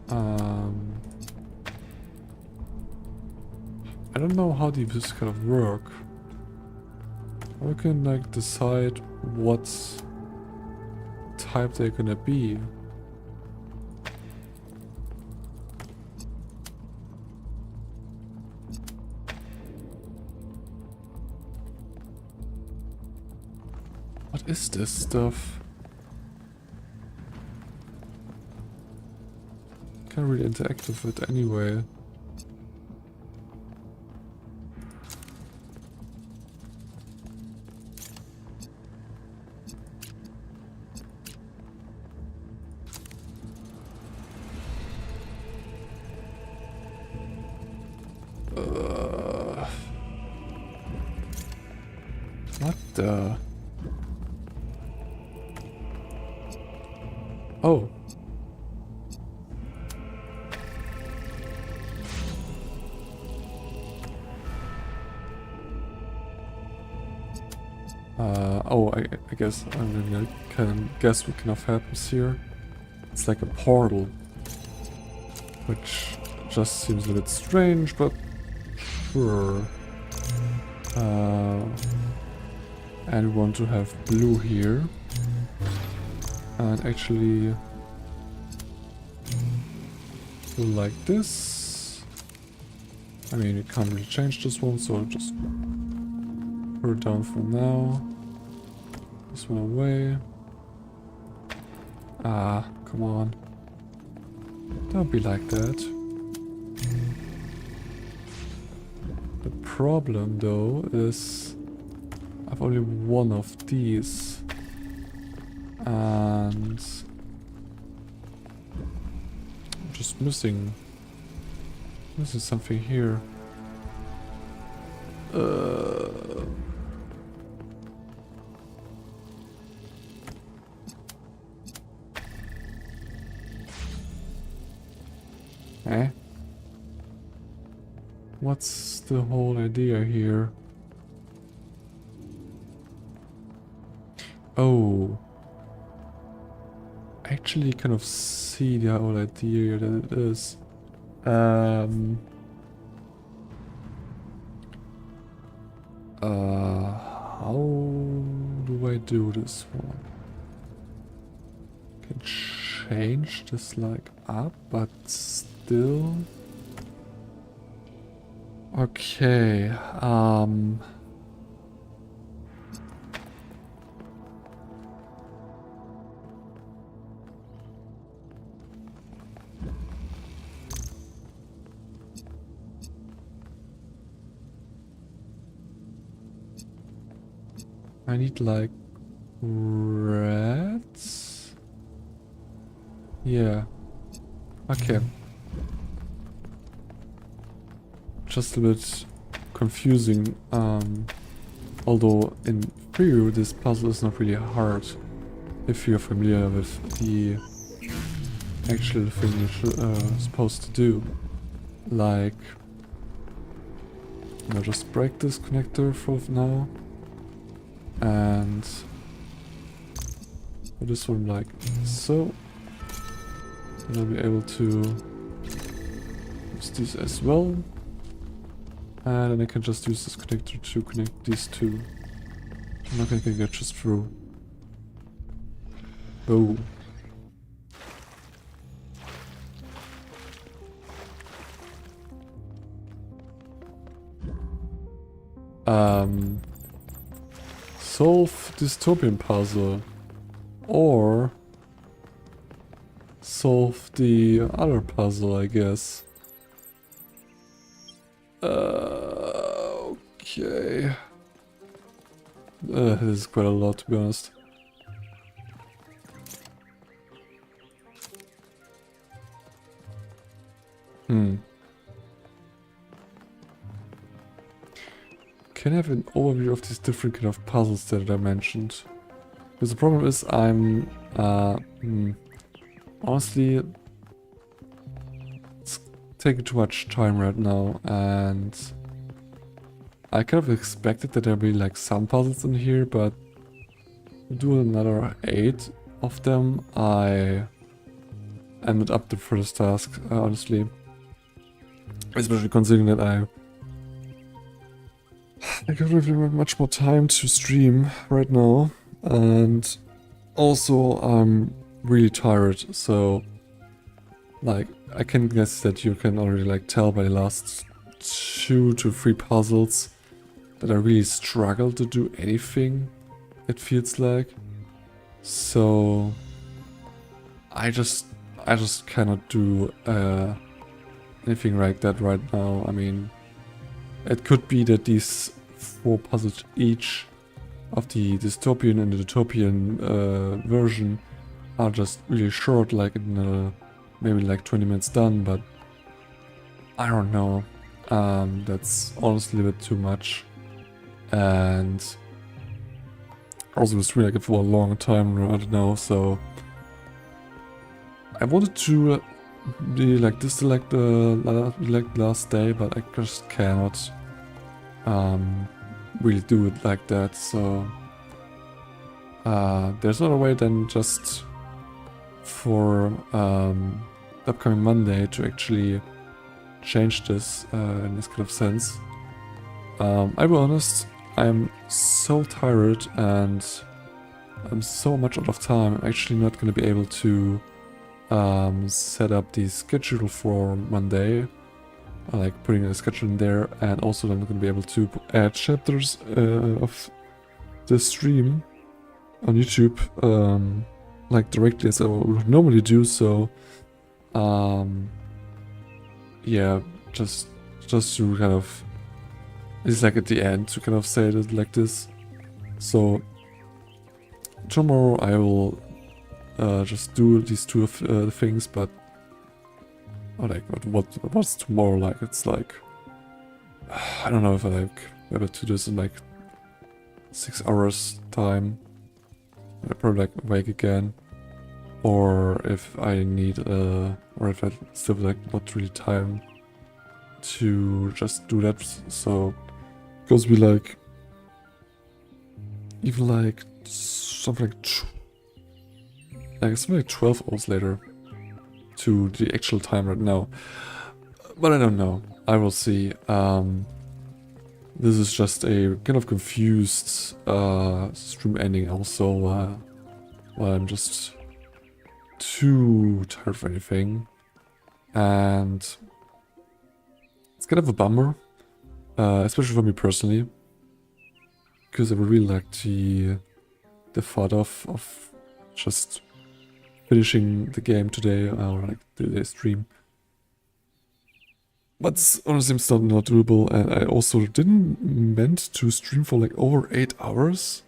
I don't know how these kind of work. I can like decide what type they're gonna be. What is this stuff? Can't really interact with it anyway. What the? Oh. I guess I mean, I can guess what kind of happens here. It's like a portal, which just seems a bit strange, but sure. And we want to have blue here, and actually do like this. I mean, you can't really change this one, so I'll just put it down for now. This one away. Ah, come on. Don't be like that. The problem though is I've only one of these. And I'm just missing something here. What's the whole idea here? Oh. I actually kind of see the whole idea that it is. How do I do this one? Can change this like up, but still. Okay, I need like reds. Yeah. Okay. Just a bit confusing, although in theory this puzzle is not really hard if you're familiar with the actual thing you're supposed to do. Like, I'll just break this connector for now, and for this one like so, and I'll be able to use these as well. And then I can just use this connector to connect these two. I'm not gonna get just through. Oh. solve dystopian puzzle or solve the other puzzle, I guess. Okay. This is quite a lot, to be honest. Can I have an overview of these different kind of puzzles that I mentioned? Because the problem is I'm honestly, it's taking too much time right now, and I kind of expected that there'd be like some puzzles in here, but doing another 8 of them, I ended up the first task, honestly. Especially considering that I don't really have much more time to stream right now, and also I'm really tired, so like I can guess that you can already like tell by the last 2 to 3 puzzles that I really struggle to do anything, it feels like. So I just cannot do anything like that right now. I mean, it could be that these 4 puzzles each of the dystopian and the utopian version are just really short, like in maybe like 20 minutes done, but I don't know. That's honestly a bit too much. And also it's really like for a long time right now, so I wanted to be like this like the last day, but I just cannot really do it like that. So there's not a way than just for the upcoming Monday to actually change this in this kind of sense. I'll be honest, I'm so tired and I'm so much out of time. I'm actually not going to be able to set up the schedule for Monday, like putting a schedule in there, and also I'm not going to be able to add chapters of the stream on YouTube like directly as I would normally do. So yeah, just to kind of, it's like at the end to kind of say it like this. So tomorrow I will just do these 2 things, but like what's tomorrow like? It's like, I don't know if I like able to do this in like 6 hours time. I probably like wake again, or if I need or if I still like not really time to just do that. So it goes be like even like something like something like 12 hours later to the actual time right now, but I don't know. I will see. This is just a kind of confused stream ending also, while I'm just too tired for anything, and it's kind of a bummer, especially for me personally, because I would really like the thought of just finishing the game today, or like today's stream. But honestly, it's not doable, and I also didn't meant to stream for like over 8 hours.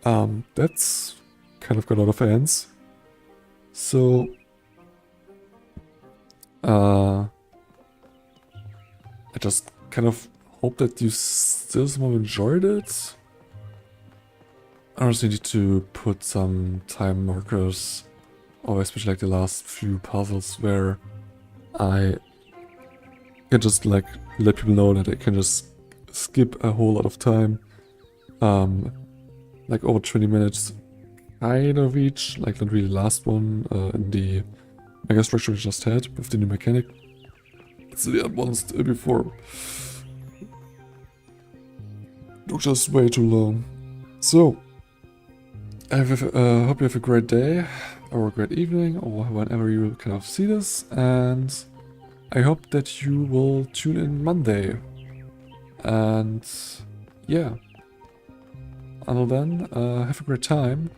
That's kind of got out of hands. So I just kind of hope that you still somehow enjoyed it. I honestly need to put some time markers, or especially like the last few puzzles where I can just like let people know that I can just skip a whole lot of time, like over 20 minutes kind of each, like not really last one in the Megastructure we just had with the new mechanic. It's the other ones before took just way too long. So I hope you have a great day, or a great evening, or whenever you kind of see this, and I hope that you will tune in Monday. And yeah. Until then, have a great time.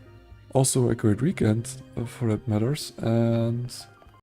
Also a great weekend, for that matters. And